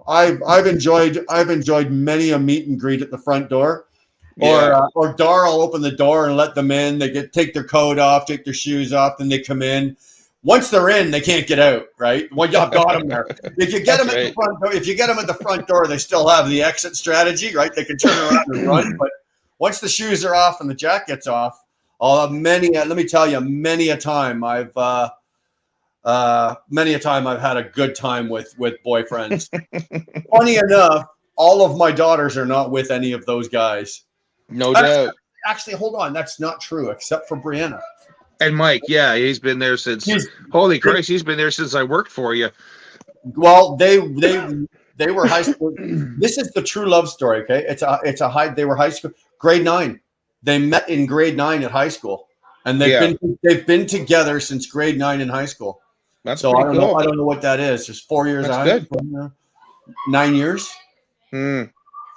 Speaker 2: I've enjoyed many a meet and greet at the front door, or Dar will open the door and let them in. They take their coat off, take their shoes off, then they come in. Once they're in, they can't get out. Right? Well, you've got them there. If you get them at the front door, they still have the exit strategy. Right? They can turn around and run. But once the shoes are off and the jacket's off, let me tell you, many a time I've had a good time with boyfriends. Funny enough, all of my daughters are not with any of those guys.
Speaker 5: No doubt.
Speaker 2: Actually, hold on. That's not true, except for Brianna.
Speaker 5: And Mike, yeah, he's been there since. Holy Christ, he's been there since I worked for you.
Speaker 2: Well, they were high school. This is the true love story. Okay, they were high school, grade 9. They met in grade 9 at high school. and they've been together since grade 9 in high school.
Speaker 5: That's
Speaker 2: So
Speaker 5: pretty cool.
Speaker 2: I don't know what that is. Just 4 years
Speaker 5: That's
Speaker 2: out.
Speaker 5: good.
Speaker 2: 9 years.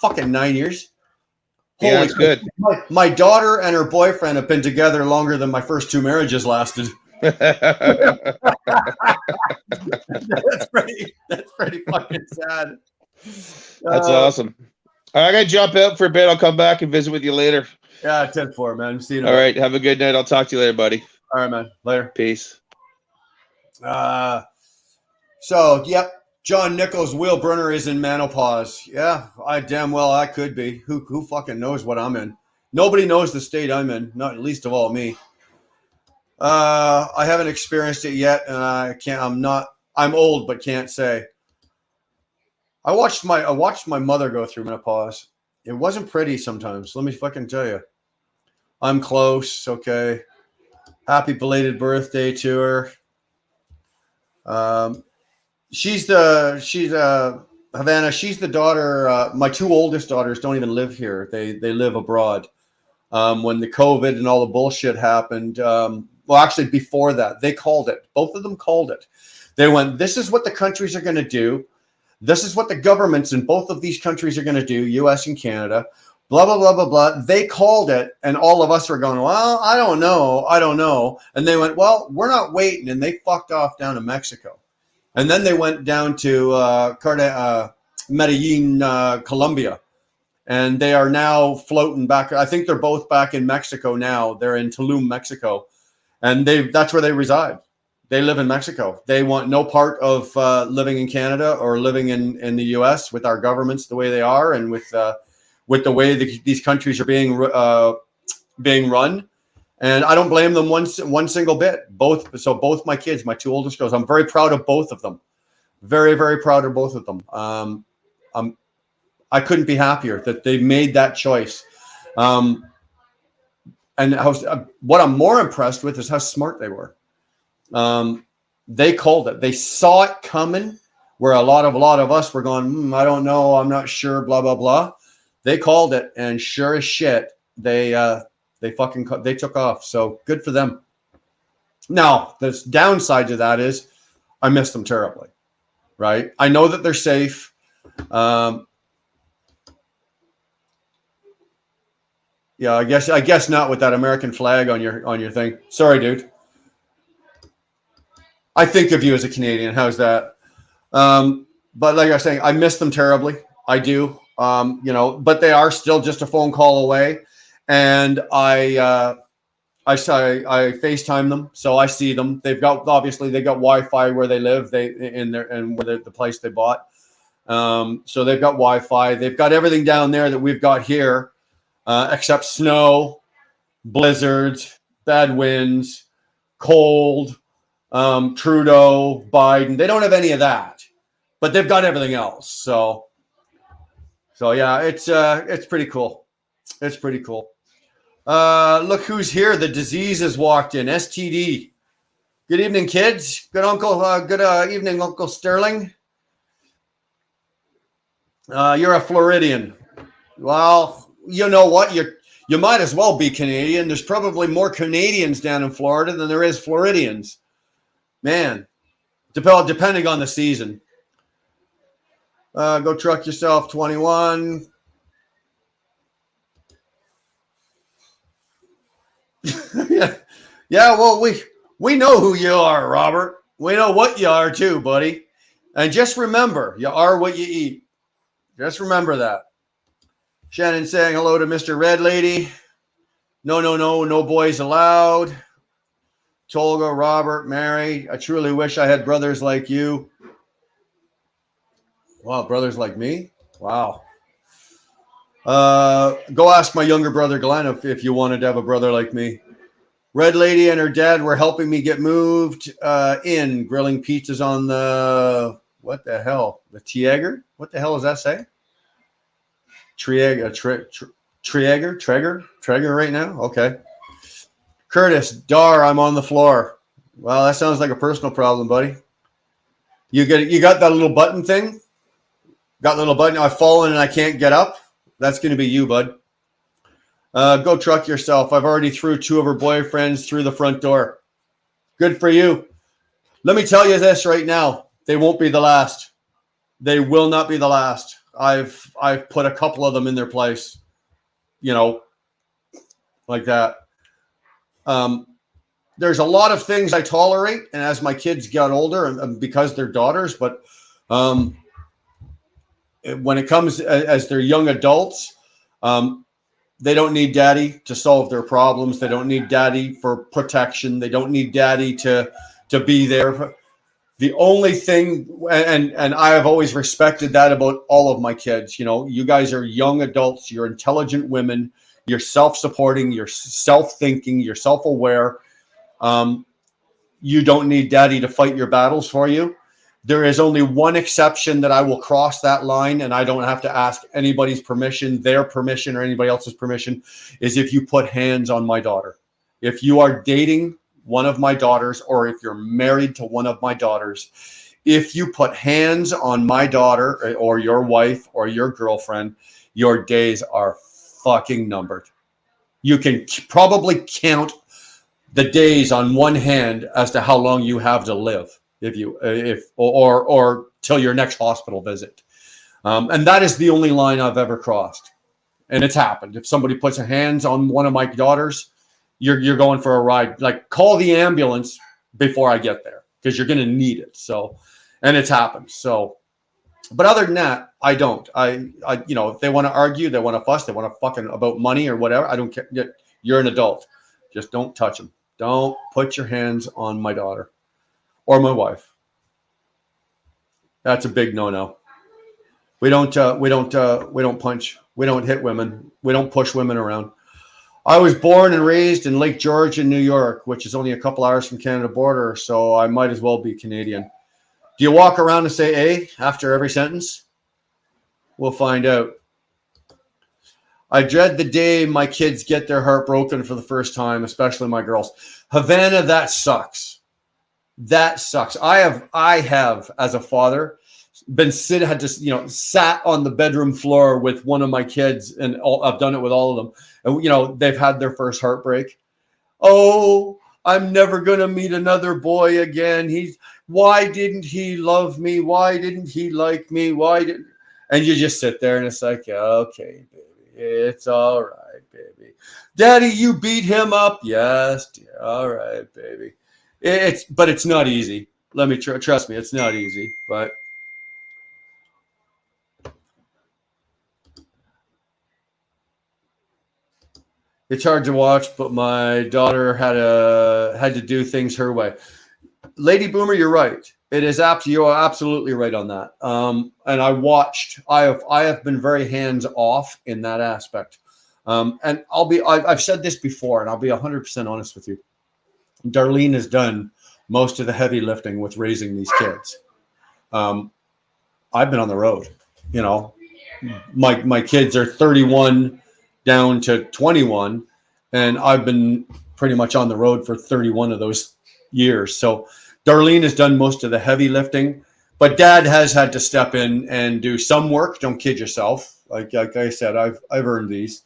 Speaker 2: Fucking 9 years.
Speaker 5: Yeah, that's good.
Speaker 2: My daughter and her boyfriend have been together longer than my first 2 marriages lasted.
Speaker 5: That's
Speaker 2: That's pretty fucking sad.
Speaker 5: awesome. All right, I gotta jump out for a bit. I'll come back and visit with you later.
Speaker 2: Yeah, 10-4, man. See you.
Speaker 5: All right, have a good night. I'll talk to you later, buddy.
Speaker 2: All right, man. Later.
Speaker 5: Peace.
Speaker 2: So, yep. John Nichols, Will Brunner is in menopause. Yeah, I could be. Who fucking knows what I'm in? Nobody knows the state I'm in, not least of all me. I haven't experienced it yet, and I'm old, but can't say. I watched my mother go through menopause. It wasn't pretty sometimes. Let me fucking tell you. I'm close. Okay. Happy belated birthday to her. She's Havana. She's the daughter. My 2 oldest daughters don't even live here. They live abroad. When the COVID and all the bullshit happened, well, actually before that, they called it. Both of them called it. They went, this is what the countries are going to do. This is what the governments in both of these countries are going to do, U.S. and Canada. Blah, blah, blah, blah, blah. They called it, and all of us were going, well, I don't know. And they went, well, we're not waiting, and they fucked off down to Mexico. And then they went down to Medellin, Colombia. And they are now floating back. I think they're both back in Mexico now. They're in Tulum, Mexico. And that's where they reside. They live in Mexico. They want no part of living in Canada or living in the U.S. with our governments the way they are, and with the way these countries are being run. And I don't blame them one single bit. Both my kids, my 2 oldest girls, I'm very proud of both of them. Very, very proud of both of them. I couldn't be happier that they made that choice. And what I'm more impressed with is how smart they were. They called it. They saw it coming, where a lot of us were going, I don't know, I'm not sure, blah, blah, blah. They called it, and sure as shit, they took off. So good for them. Now, the downside to that is I miss them terribly, right? I know that they're safe. Yeah, I guess not with that American flag on your thing. Sorry, dude. I think of you as a Canadian. How's that? But like I was saying, I miss them terribly. I do. But they are still just a phone call away, and I FaceTime them, so I see them. They got Wi-Fi where they live. The place they bought. So they've got Wi-Fi. They've got everything down there that we've got here. Except snow, blizzards, bad winds, cold, Trudeau, Biden. They don't have any of that, but they've got everything else. So yeah, it's pretty cool. It's pretty cool. Look who's here. The disease has walked in. STD. Good evening, kids. Good evening, Uncle Sterling. You're a Floridian. Well, you know what? You might as well be Canadian. There's probably more Canadians down in Florida than there is Floridians. Man, depending on the season. Go truck yourself, 21. Yeah, well, we know who you are, Robert. We know what you are too, buddy. And just remember, you are what you eat. Just remember that. Shannon saying hello to Mr. Red Lady. No boys allowed. Tolga, Robert, Mary. I truly wish I had brothers like you. Wow, brothers like me? Wow. Go ask my younger brother Glenn if you wanted to have a brother like me. Red Lady and her dad were helping me get moved in, grilling pizzas on the, what the hell? The Tiager? What the hell does that say? Traeger right now? Okay. Curtis, Dar, I'm on the floor. Well, that sounds like a personal problem, buddy. You got that little button thing? Got the little button, I've fallen and I can't get up? That's going to be you, bud. Go truck yourself. I've already threw 2 of her boyfriends through the front door. Good for you. Let me tell you this right now. They won't be the last. They will not be the last. I've put a couple of them in their place, like that. There's a lot of things I tolerate, and as my kids got older, and because they're daughters, but when it comes as they're young adults, they don't need daddy to solve their problems. They don't need daddy for protection. They don't need daddy to be there. The only thing, and I have always respected that about all of my kids. You guys are young adults. You're intelligent women. You're self-supporting. You're self-thinking. You're self-aware. You don't need daddy to fight your battles for you. There is only one exception that I will cross that line, and I don't have to ask anybody's permission, their permission, or anybody else's permission, is if you put hands on my daughter. If you are dating one of my daughters, or if you're married to one of my daughters, if you put hands on my daughter or your wife or your girlfriend, your days are fucking numbered. You can probably count the days on one hand as to how long you have to live or till your next hospital visit. And that is the only line I've ever crossed. And it's happened. If somebody puts their hands on one of my daughters, you're going for a ride. Like, call the ambulance before I get there, because you're going to need it. So, and it's happened. So, but other than that, I don't. If they want to argue, they want to fuss, they want to fucking about money or whatever, I don't care. You're an adult. Just don't touch them. Don't put your hands on my daughter or my wife. That's a big no-no. We don't punch. We don't hit women. We don't push women around. I was born and raised in Lake George in New York, which is only a couple hours from Canada border, so I might as well be Canadian. Do you walk around and say "eh" after every sentence? We'll find out. I dread the day my kids get their heart broken for the first time, especially my girls. Havana, that sucks. That sucks. I have, as a father, sat on the bedroom floor with one of my kids, and I've done it with all of them. And, they've had their first heartbreak. Oh, I'm never going to meet another boy again. Why didn't he love me? Why didn't he like me? And you just sit there and it's like, okay, baby, it's all right, baby. Daddy, you beat him up? Yes, dear. All right, baby. But it's not easy. Let me trust me, it's not easy, but it's hard to watch, but my daughter had to do things her way. Lady Boomer, you're right. It is you are absolutely right on that. And I have been very hands off in that aspect. And I've said this before, and I'll be 100% honest with you. Darlene has done most of the heavy lifting with raising these kids. I've been on the road. My kids are 31 down to 21, and I've been pretty much on the road for 31 of those years. So Darlene has done most of the heavy lifting, but Dad has had to step in and do some work. Don't kid yourself. Like I said, I've earned these.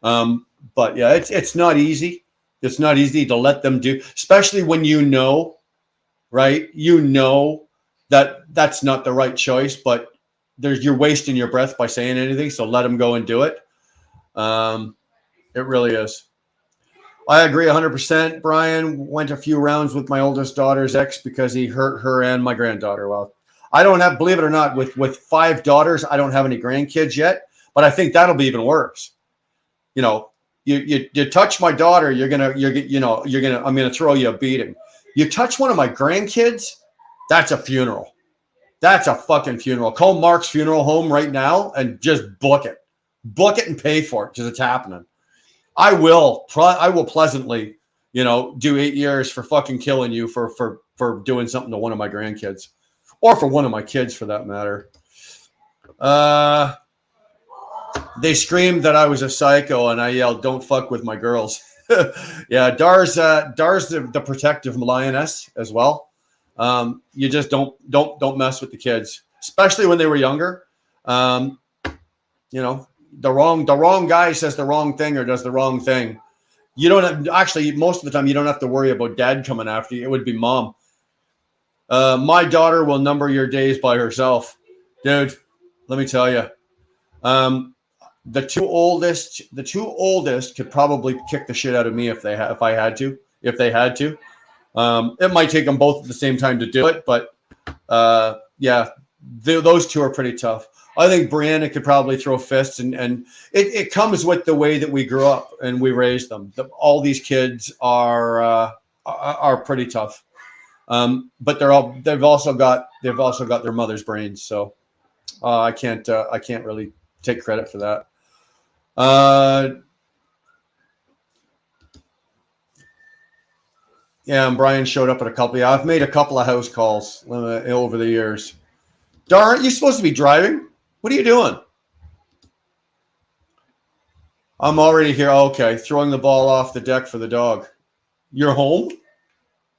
Speaker 2: But yeah, it's not easy. It's not easy to let them do, especially when right? That that's not the right choice, but you're wasting your breath by saying anything. So let them go and do it. It really is. I agree 100%. Brian went a few rounds with my oldest daughter's ex because he hurt her and my granddaughter. Well, I don't have, believe it or not, with 5 daughters, I don't have any grandkids yet, but I think that'll be even worse. You touch my daughter, I'm gonna throw you a beating. You touch one of my grandkids, that's a funeral. That's a fucking funeral. Call Mark's Funeral Home right now and just book it and pay for it because it's happening. I will pleasantly, do 8 years for fucking killing you for doing something to one of my grandkids, or for one of my kids for that matter. They screamed that I was a psycho, and I yelled, "Don't fuck with my girls." Yeah, Dar's the protective lioness as well. You just don't mess with the kids, especially when they were younger. the wrong guy says the wrong thing or does the wrong thing. You don't have, actually, most of the time you don't have to worry about dad coming after you. It would be mom. My daughter will number your days by herself, dude. Let me tell you, the two oldest could probably kick the shit out of me if they had to. It might take them both at the same time to do it, but yeah, those two are pretty tough. I think Brianna could probably throw fists, and it comes with the way that we grew up and we raised them. All these kids are pretty tough, but they've also got their mother's brains. So I can't really take credit for that. Yeah, and Brian showed up at a couple. Yeah, I've made a couple of house calls over the years. Dar, aren't you supposed to be driving? What are you doing? I'm already here. Okay, throwing the ball off the deck for the dog. You're home?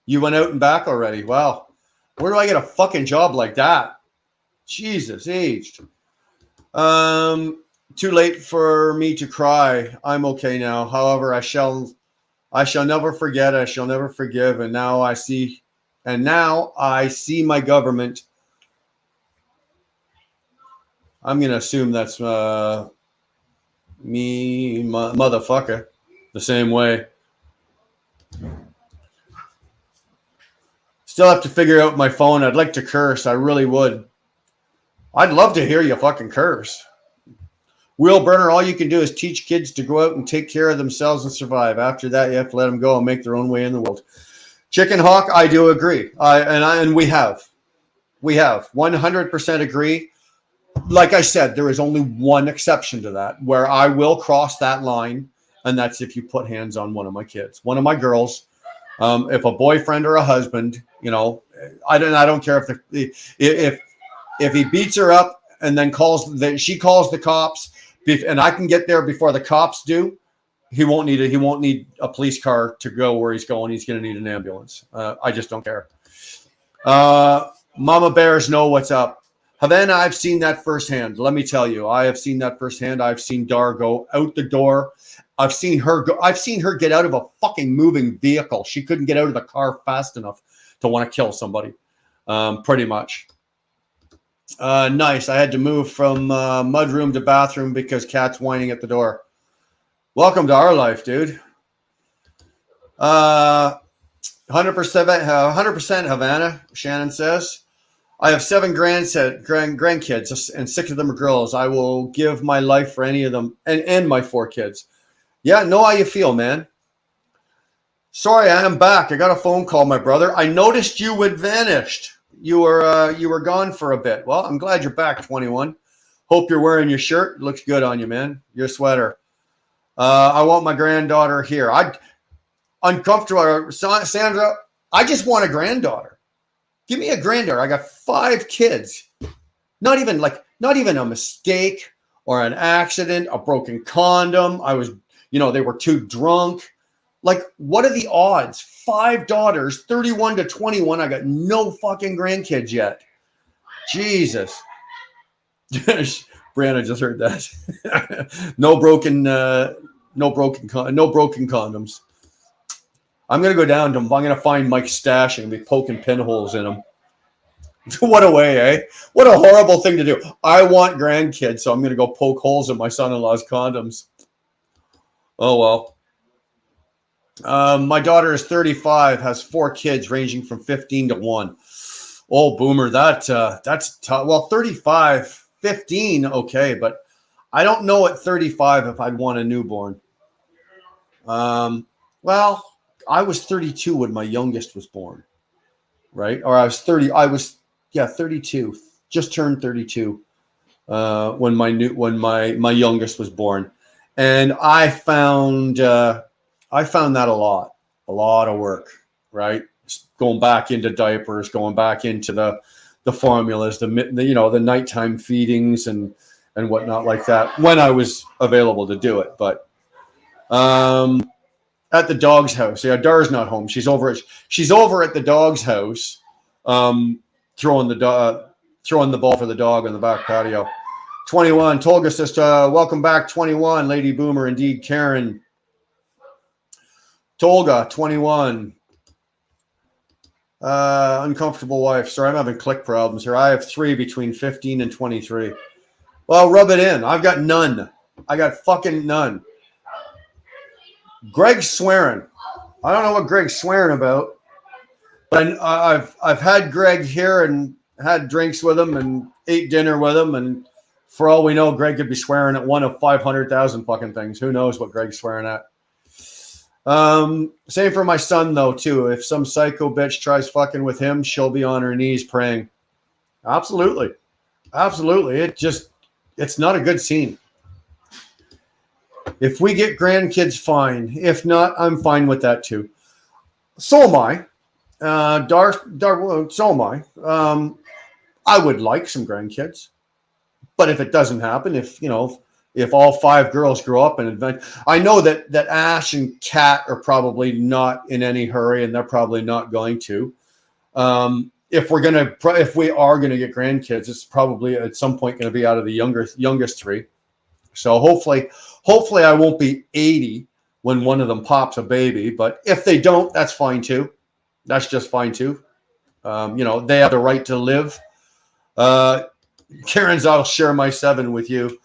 Speaker 2: You went out and back already? Wow. Where do I get a fucking job like that? Jesus, aged. Too late for me to cry. I'm okay now. However, I shall never forget. I shall never forgive. And now I see my government. I'm going to assume that's me, motherfucker, the same way. Still have to figure out my phone. I'd like to curse. I really would. I'd love to hear you fucking curse. Wheel burner, all you can do is teach kids to go out and take care of themselves and survive. After that, you have to let them go and make their own way in the world. Chicken Hawk, I do agree. And we have 100% agree. Like I said, there is only one exception to that where I will cross that line, and that's if you put hands on one of my kids, one of my girls. If a boyfriend or a husband, I don't care if he beats her up and then she calls the cops, and I can get there before the cops do. He won't need a police car to go where he's going. He's going to need an ambulance. I just don't care. Mama Bears know what's up. Havana, I've seen that firsthand. Let me tell you, I have seen that firsthand. I've seen Dar go out the door. I've seen her get out of a fucking moving vehicle. She couldn't get out of the car fast enough to want to kill somebody. Pretty much. Nice. I had to move from mudroom to bathroom because cat's whining at the door. Welcome to our life, dude. 100% Havana, Shannon says. I have 7 grandkids, and 6 of them are girls. I will give my life for any of them, and my 4 kids. Yeah, know how you feel, man. Sorry, I am back. I got a phone call, my brother. I noticed you had vanished. You were gone for a bit. Well, I'm glad you're back, 21. Hope you're wearing your shirt. It looks good on you, man. Your sweater. I want my granddaughter here. Uncomfortable, Sandra. I just want a granddaughter. Give me a granddaughter. I got 5 kids. Not even a mistake or an accident, a broken condom. They were too drunk. Like, what are the odds? 5 daughters, 31 to 21. I got no fucking grandkids yet. Jesus. Brianna just heard that. No broken condoms. I'm going to go down to him. I'm going to find Mike's stash and be poking pinholes in him. What a way, eh? What a horrible thing to do. I want grandkids, so I'm going to go poke holes in my son-in-law's condoms. Oh, well. My daughter is 35, has 4 kids ranging from 15 to 1. Oh, boomer, that's tough. Well, 35, 15, okay, but I don't know at 35 if I'd want a newborn. Well, I was 32 when my youngest was born, right? Or I was 32. Just turned 32 when my youngest was born, and I found that a lot of work, right? Going back into diapers, going back into the formulas, the nighttime feedings and whatnot like that when I was available to do it, but. At the dog's house. Yeah, Dar's not home. She's over at the dog's house, throwing the ball for the dog on the back patio. 21. Tolga says, welcome back, 21. Lady Boomer, indeed, Karen. Tolga, 21. Uncomfortable wife. Sorry, I'm having click problems here. I have 3 between 15 and 23. Well, rub it in. I've got none. I got fucking none. Greg's swearing. I don't know what Greg's swearing about. But I've had Greg here and had drinks with him and ate dinner with him, and for all we know, Greg could be swearing at one of 500,000 fucking things. Who knows what Greg's swearing at? Same for my son though too. If some psycho bitch tries fucking with him, she'll be on her knees praying. Absolutely, absolutely. It's not a good scene. If we get grandkids, fine. If not, I'm fine with that too. So am I. So am I. I would like some grandkids, but if it doesn't happen, if all 5 girls grow up and I know that Ash and Kat are probably not in any hurry, and they're probably not going to. If we are gonna get grandkids, it's probably at some point going to be out of the youngest 3. So hopefully I won't be 80 when one of them pops a baby. But if they don't, that's fine too. That's just fine too. They have the right to live. Karen's, I'll share my 7 with you.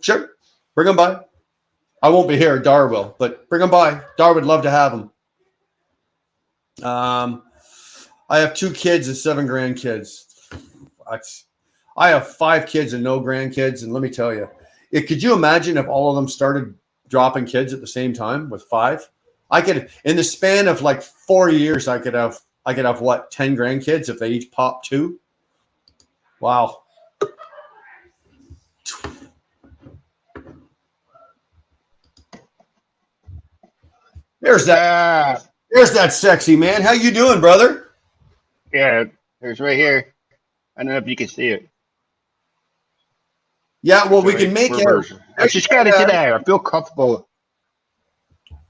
Speaker 2: Sure, bring them by. I won't be here. Dar will, but bring them by. Dar would love to have them. I have 2 kids and 7 grandkids. I have 5 kids and no grandkids, and let me tell you, could you imagine if all of them started dropping kids at the same time with 5? I could, in the span of like 4 years, I could have what, 10 grandkids if they each pop 2. Wow. There's that sexy man. How you doing, brother?
Speaker 6: Yeah, it's right here. I don't know if you can see it.
Speaker 2: Yeah, well, we can make it.
Speaker 6: I just got it today. I feel comfortable.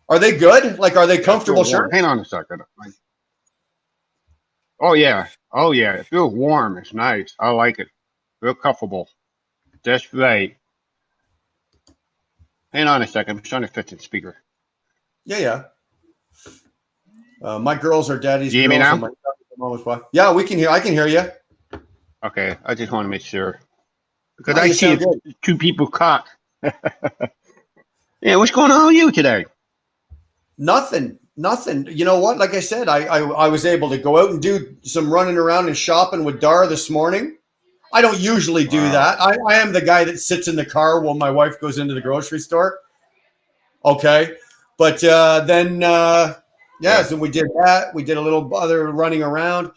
Speaker 2: Are they good? Like, are they comfortable shirts?
Speaker 6: Hang on a second. Oh yeah. It feels warm. It's nice. I like it. Feel comfortable. Just right. Hang on a second. I'm trying to fit the speaker.
Speaker 2: Yeah. My girls are daddy's
Speaker 6: you
Speaker 2: girls.
Speaker 6: Hear me now?
Speaker 2: And my mama's wife. Yeah, we can hear. I can hear you.
Speaker 6: Okay, I just want to make sure because I see 2 people caught. Yeah, what's going on with you today?
Speaker 2: Nothing. You know what? Like I said, I was able to go out and do some running around and shopping with Dar this morning. I don't usually do that. I am the guy that sits in the car while my wife goes into the grocery store. Okay. But then, so we did that. We did a little other running around.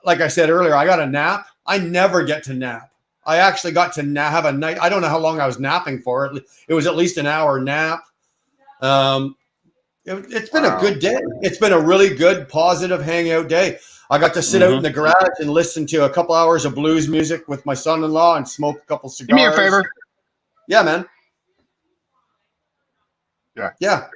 Speaker 2: Like I said earlier, I got a nap. I never get to nap. I actually got to have a night. I don't know how long I was napping for. It was at least an hour nap. It's been a good day. It's been a really good, positive hangout day. I got to sit out in the garage and listen to a couple hours of blues music with my son-in-law and smoke a couple cigars.
Speaker 6: Do me a favor.
Speaker 2: Yeah, man.
Speaker 6: Yeah.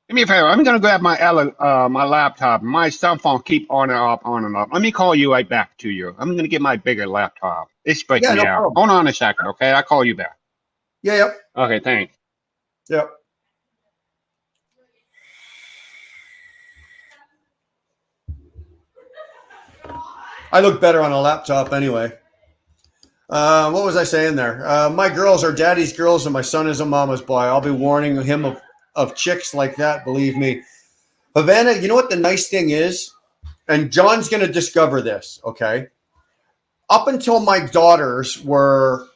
Speaker 6: Do me a favor. I'm going to grab my laptop. My cell phone keep on and off, on and off. Let me call you right back to you. I'm going to get my bigger laptop. It's breaking me out.
Speaker 2: Problem.
Speaker 6: Hold on a second, okay? I'll call you back.
Speaker 2: Yeah, yep.
Speaker 6: Okay, thanks.
Speaker 2: Yep. I look better on a laptop anyway. What was I saying there? My girls are daddy's girls and my son is a mama's boy. I'll be warning him of chicks like that, believe me. Havana, you know what the nice thing is? And John's going to discover this, okay? Up until my daughters were,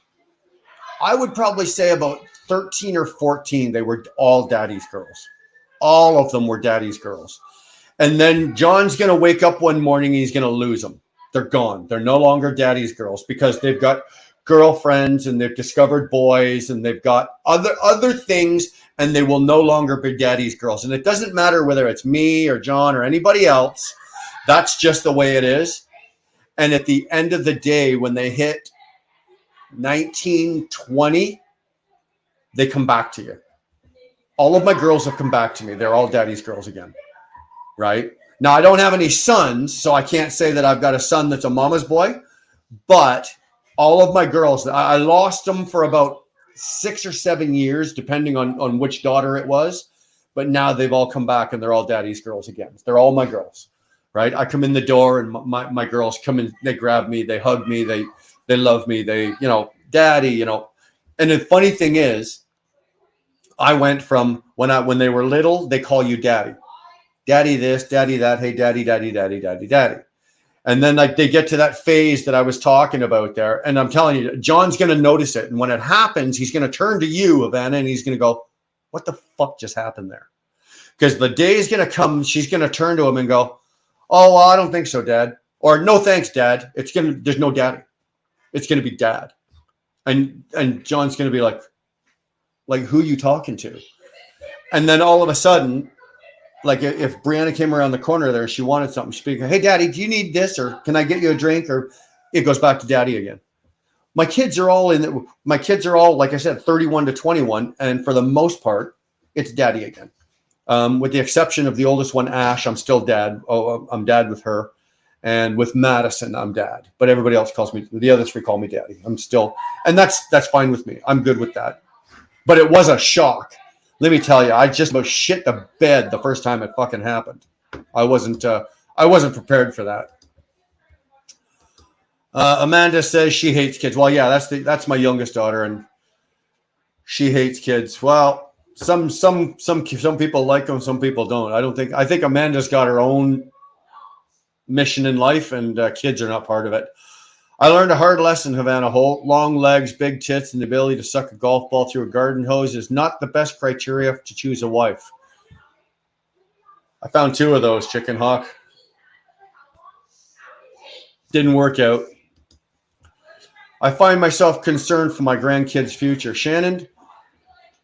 Speaker 2: I would probably say about 13 or 14, they were all daddy's girls. All of them were daddy's girls. And then John's going to wake up one morning and he's going to lose them. They're gone. They're no longer daddy's girls because they've got girlfriends and they've discovered boys and they've got other things, and they will no longer be daddy's girls. And it doesn't matter whether it's me or John or anybody else. That's just the way it is. And at the end of the day, when they hit 19, 20, they come back to you. All of my girls have come back to me. They're all daddy's girls again. Right? Now, I don't have any sons, so I can't say that I've got a son that's a mama's boy, but all of my girls, I lost them for about 6 or 7 years, depending on which daughter it was. But now they've all come back and they're all daddy's girls again. They're all my girls, right? I come in the door and my girls come in, they grab me, they hug me, they love me, they, daddy, And the funny thing is, I went from when they were little, they call you daddy. Daddy this, daddy that, hey, daddy, daddy, daddy, daddy, daddy. And then like they get to that phase that I was talking about there. And I'm telling you, John's going to notice it. And when it happens, he's going to turn to you, Ivana, and he's going to go, what the fuck just happened there? Because the day is going to come, she's going to turn to him and go, oh, well, I don't think so, Dad. Or no, thanks, Dad. There's no daddy. It's going to be Dad. And John's going to be like, who are you talking to? And then all of a sudden, like if Brianna came around the corner there, she wanted something, she'd be, hey, Daddy, do you need this? Or can I get you a drink? Or it goes back to Daddy again. My kids are all, like I said, 31 to 21. And for the most part, it's Daddy again. With the exception of the oldest one, Ash, I'm still Dad. Oh, I'm Dad with her. And with Madison, I'm Dad. But everybody else calls me, the other three call me Daddy. I'm still, and that's fine with me. I'm good with that. But it was a shock. Let me tell you, I just about shit the bed the first time it fucking happened. I wasn't prepared for that. Amanda says she hates kids. Well, yeah, that's my youngest daughter, and she hates kids. Well, some people like them, some people don't. I think Amanda's got her own mission in life, and kids are not part of it. I learned a hard lesson, Havana Holt. Long legs, big tits, and the ability to suck a golf ball through a garden hose is not the best criteria to choose a wife. I found 2 of those, Chicken Hawk. Didn't work out. I find myself concerned for my grandkids' future. Shannon,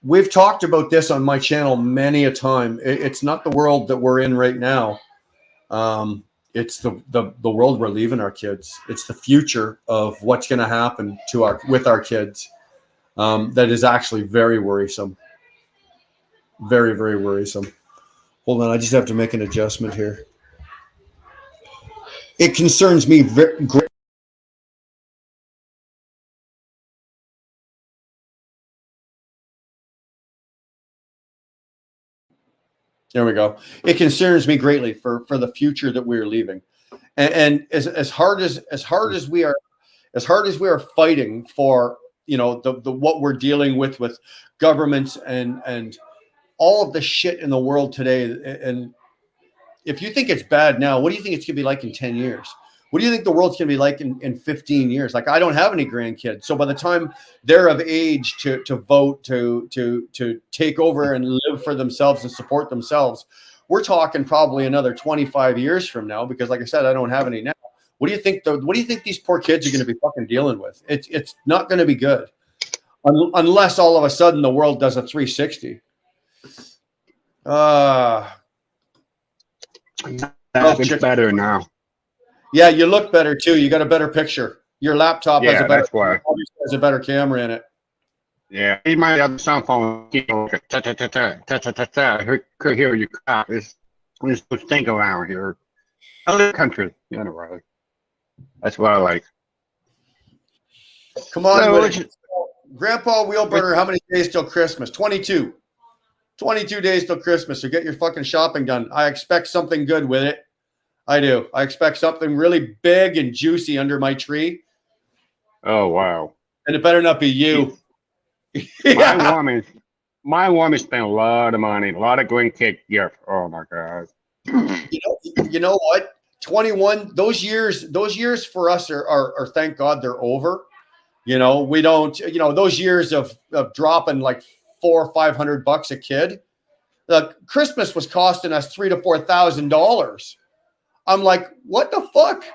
Speaker 2: we've talked about this on my channel many a time. It's not the world that we're in right now. It's the world we're leaving our kids. It's the future of what's going to happen with our kids. That is actually very worrisome. Very, very worrisome. Hold on, I just have to make an adjustment here. It concerns me greatly. There we go. It concerns me greatly for the future that we're leaving, and as hard as we are fighting for, the what we're dealing with governments and all of the shit in the world today. And if you think it's bad now, what do you think it's gonna be like in 10 years? What do you think the world's gonna be like in 15 years? Like, I don't have any grandkids, so by the time they're of age to vote, to take over and live for themselves and support themselves, we're talking probably another 25 years from now. Because, like I said, I don't have any now. What do you think these poor kids are going to be fucking dealing with? It's not going to be good, unless all of a sudden the world does a 360.
Speaker 6: It's better now.
Speaker 2: Yeah, you look better too. You got a better picture. Your laptop has a better camera in it.
Speaker 6: Yeah, my other cell phone. Could hear you crap. It's stink around here. Other country, right? That's what I like.
Speaker 2: Come on, Grandpa Wheelburner. How many days till Christmas? 22. 22 days till Christmas. So get your fucking shopping done. I expect something good with it. I do. I expect something really big and juicy under my tree.
Speaker 6: Oh, wow.
Speaker 2: And it better not be you.
Speaker 6: My woman spent a lot of money, a lot of grandkid gift. Oh my God.
Speaker 2: You know what? 21, those years for us are thank God they're over. We don't, those years of dropping like $400 or $500 a kid. Christmas was costing us $3,000 to $4,000. I'm like, what the fuck?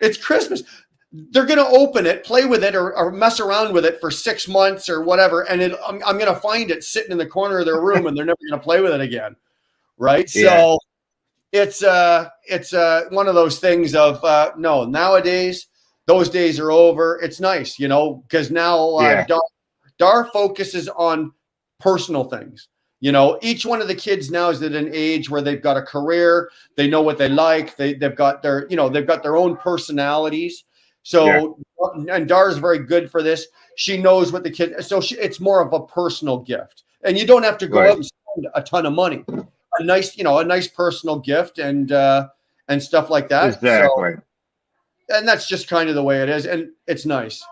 Speaker 2: It's Christmas. They're going to open it, play with it, or mess around with it for 6 months or whatever. And I'm going to find it sitting in the corner of their room, and they're never going to play with it again. Right. Yeah. So it's one of those things of, no, nowadays, those days are over. It's nice, because now Dar focuses on personal things. Each one of the kids now is at an age where they've got a career. They know what they like. They've got their own personalities. So, and Dara's very good for this. She knows what the kid. So it's more of a personal gift, and you don't have to go out and spend a ton of money. A nice personal gift and stuff like that.
Speaker 6: Exactly.
Speaker 2: So, and that's just kind of the way it is, and it's nice.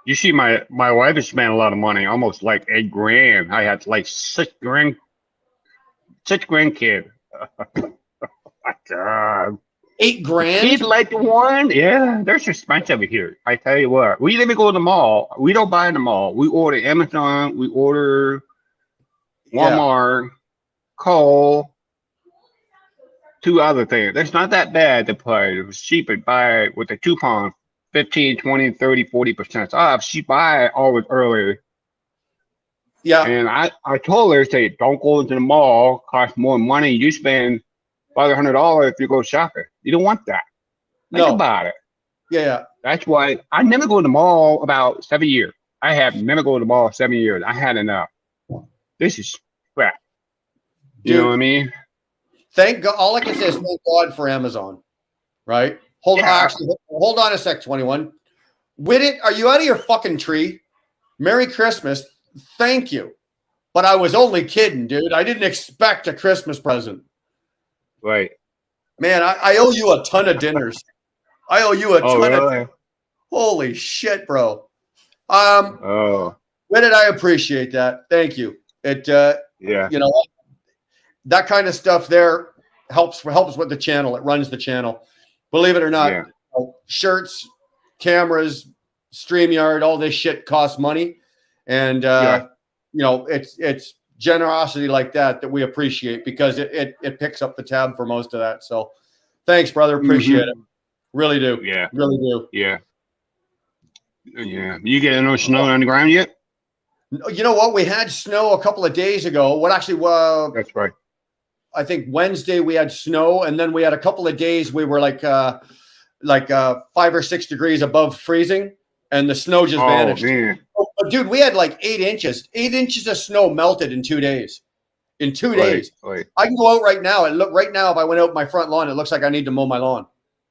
Speaker 6: You see, my wife has spent a lot of money, almost like $8,000. I had like six grandkids. Oh my God.
Speaker 2: $8,000.
Speaker 6: Kids like the one, yeah, they're expensive here. I tell you what, we never go to the mall. We don't buy in the mall. We order Amazon. We order Walmart, Cole, 2 other things. That's not that bad to play. It was cheap and buy it with the coupon, 15, 20, 30, 40% off. She buy it always earlier.
Speaker 2: Yeah.
Speaker 6: And I told her, say, don't go into the mall. Cost more money. You spend $500 if you go shopping. You don't want that. Think about it.
Speaker 2: Yeah.
Speaker 6: That's why I never go to the mall about 7 years. I have never go to the mall 7 years. I had enough. This is crap. You know what I mean?
Speaker 2: Thank God. All I can say is thank God for Amazon. Right? Hold on a sec, 21. With it, are you out of your fucking tree? Merry Christmas. Thank you. But I was only kidding, dude. I didn't expect a Christmas present.
Speaker 6: Right.
Speaker 2: Man, I owe you a ton of dinners. I owe you a ton
Speaker 6: really?
Speaker 2: of. Holy shit, bro. With it, I appreciate that. Thank you. It you know, that kind of stuff there helps with the channel. It runs the channel. Believe it or not, shirts, cameras, StreamYard, all this shit costs money. And you know, it's generosity like that we appreciate because it picks up the tab for most of that. So thanks, brother. Appreciate it. Really do.
Speaker 6: Yeah.
Speaker 2: Really do.
Speaker 6: Yeah. Yeah. You getting no snow on the ground yet?
Speaker 2: You know what? We had snow a couple of days ago. What actually
Speaker 6: that's right.
Speaker 2: I think Wednesday we had snow, and then we had a couple of days we were like 5 or 6 degrees above freezing, and the snow just vanished.
Speaker 6: Man.
Speaker 2: But dude, we had like 8 inches. 8 inches of snow melted in 2 days. In 2 days.
Speaker 6: Right.
Speaker 2: I can go out right now and look right now. If I went out my front lawn, it looks like I need to mow my lawn.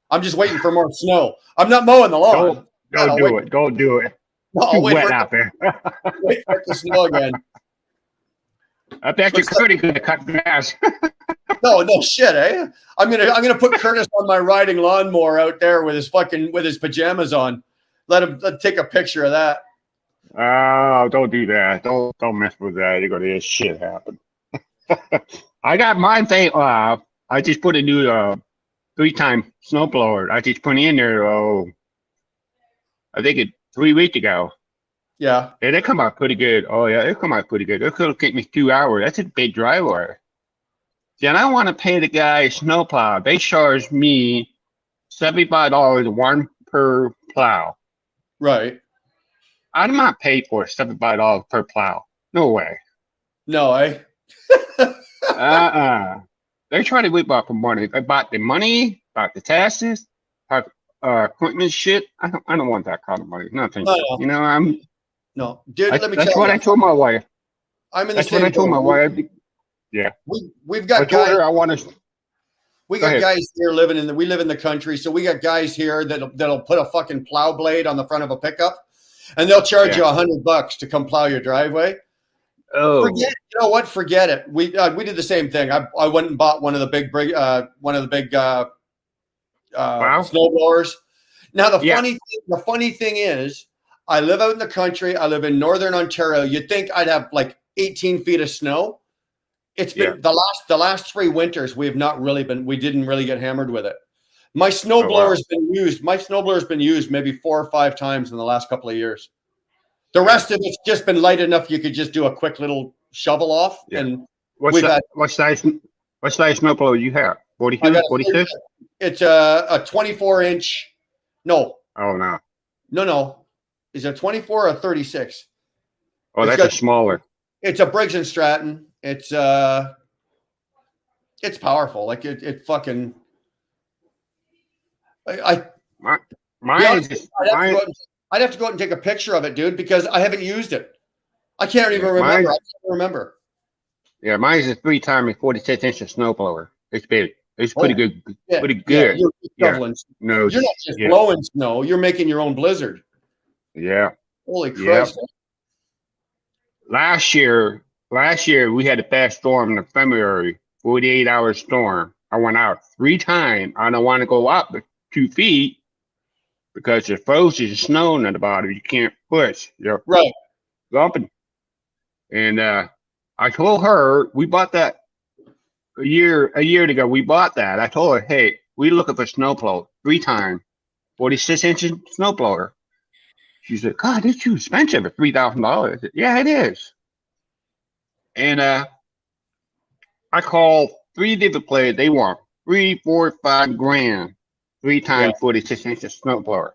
Speaker 2: I'm just waiting for more snow. I'm not mowing the lawn.
Speaker 6: Go do it. Go do it.
Speaker 2: I'll wait
Speaker 6: wet out there.
Speaker 2: wait for it to snow again.
Speaker 6: I bet you're pretty good to cut grass.
Speaker 2: No shit, eh? I'm gonna put Curtis on my riding lawnmower out there with his pajamas on. Let him take a picture of that.
Speaker 6: Oh, don't do that. Don't mess with that. You're gonna hear shit happen. I got mine thing. I just put a new 3-time snowblower. I just put in there. I think 3 weeks ago.
Speaker 2: Yeah.
Speaker 6: Yeah, they come out pretty good. Oh yeah, they come out pretty good. It could take me 2 hours. That's a big driveway. See, and I want to pay the guy snowplow. They charge me $75 one per plow.
Speaker 2: Right.
Speaker 6: I'm not paid for $75 per plow. No way.
Speaker 2: No, eh?
Speaker 6: They try to whip off the money. They bought the money, bought the taxes, equipment shit. I don't want that kind of money. Nothing.
Speaker 2: No.
Speaker 6: You know,
Speaker 2: No, dude. Let me tell you.
Speaker 6: That's what I told my wife.
Speaker 2: I'm in the
Speaker 6: That's
Speaker 2: same
Speaker 6: what I told my wife. Yeah.
Speaker 2: We've
Speaker 6: I
Speaker 2: got
Speaker 6: told
Speaker 2: guys.
Speaker 6: her I want to.
Speaker 2: We got guys here we live in the country, so we got guys here that'll put a fucking plow blade on the front of a pickup, and they'll charge you $100 to come plow your driveway.
Speaker 6: Oh,
Speaker 2: forget it. You know what? Forget it. We did the same thing. I went and bought one of the big snowblowers. Now the funny thing is, I live out in the country. I live in northern Ontario. You'd think I'd have like 18 feet of snow. It's been the last 3 winters we didn't really get hammered with it. My snowblower's been used. My snowblower's been used maybe 4 or 5 times in the last couple of years. The rest of it's just been light enough you could just do a quick little shovel off. Yeah. And
Speaker 6: what size snowblower you have? 42, 46?
Speaker 2: It's a 24-inch. No.
Speaker 6: Oh no.
Speaker 2: No. Is it 24 or 36?
Speaker 6: Oh, that's a smaller. It's
Speaker 2: a Briggs and Stratton. It's powerful. Like it fucking. I'd have to go out and take a picture of it, dude, because I haven't used it. I can't even remember. I can't remember.
Speaker 6: Yeah, mine's a 3-time 46-inch snowblower. It's big. It's pretty good.
Speaker 2: Yeah,
Speaker 6: Pretty
Speaker 2: yeah,
Speaker 6: good.
Speaker 2: you're
Speaker 6: Yeah.
Speaker 2: shoveling.
Speaker 6: No,
Speaker 2: You're not just
Speaker 6: yeah.
Speaker 2: blowing snow. You're making your own blizzard.
Speaker 6: Yeah.
Speaker 2: Holy
Speaker 6: Yep.
Speaker 2: Christ!
Speaker 6: Last year we had a bad storm in February, 48-hour storm. I went out 3 times. I don't want to go up 2 feet because it's frozen, it's snowing at the bottom. You can't push. You're
Speaker 2: Right.
Speaker 6: bumping. And I told her we bought that a year ago. We bought that. I told her, hey, we looking for snowplow 3 times, 46-inch snowblower. She said, God, it's too expensive at $3,000. I said, yeah, it is. And I called 3 different players. They want 3, 4, 5 grand, 3 times 46-inch snowblower.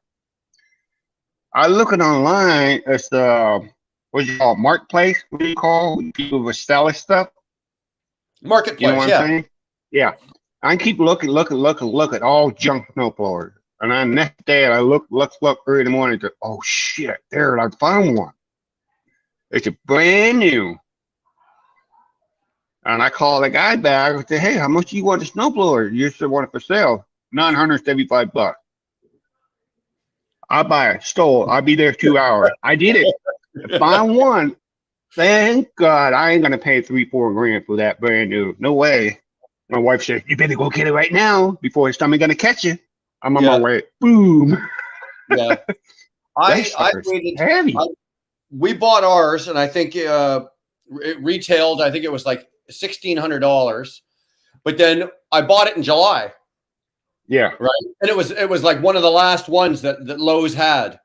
Speaker 6: I looking online as what's it called, Marketplace? What do you call people with selling stuff?
Speaker 2: Marketplace.
Speaker 6: You know what
Speaker 2: Yeah.
Speaker 6: I'm saying? Yeah. I keep looking at all junk snowblowers. And then next day I look early in the morning. Go, oh shit! There, I found one. It's a brand new. And I call the guy back. I say, hey, how much do you want a snowblower? You still want it for sale? $975. I'll buy it. Stole. I'll be there 2 hours. I did it. I found one. Thank God. I ain't gonna pay 3-4 grand for that brand new. No way. My wife said, you better go get it right now before somebody's gonna catch you. I'm on my way. Boom.
Speaker 2: Yeah. I waited.
Speaker 6: Heavy.
Speaker 2: We bought ours, and I think it retailed. I think it was like $1,600. But then I bought it in July.
Speaker 6: Yeah.
Speaker 2: Right. And it was like one of the last ones that Lowe's had.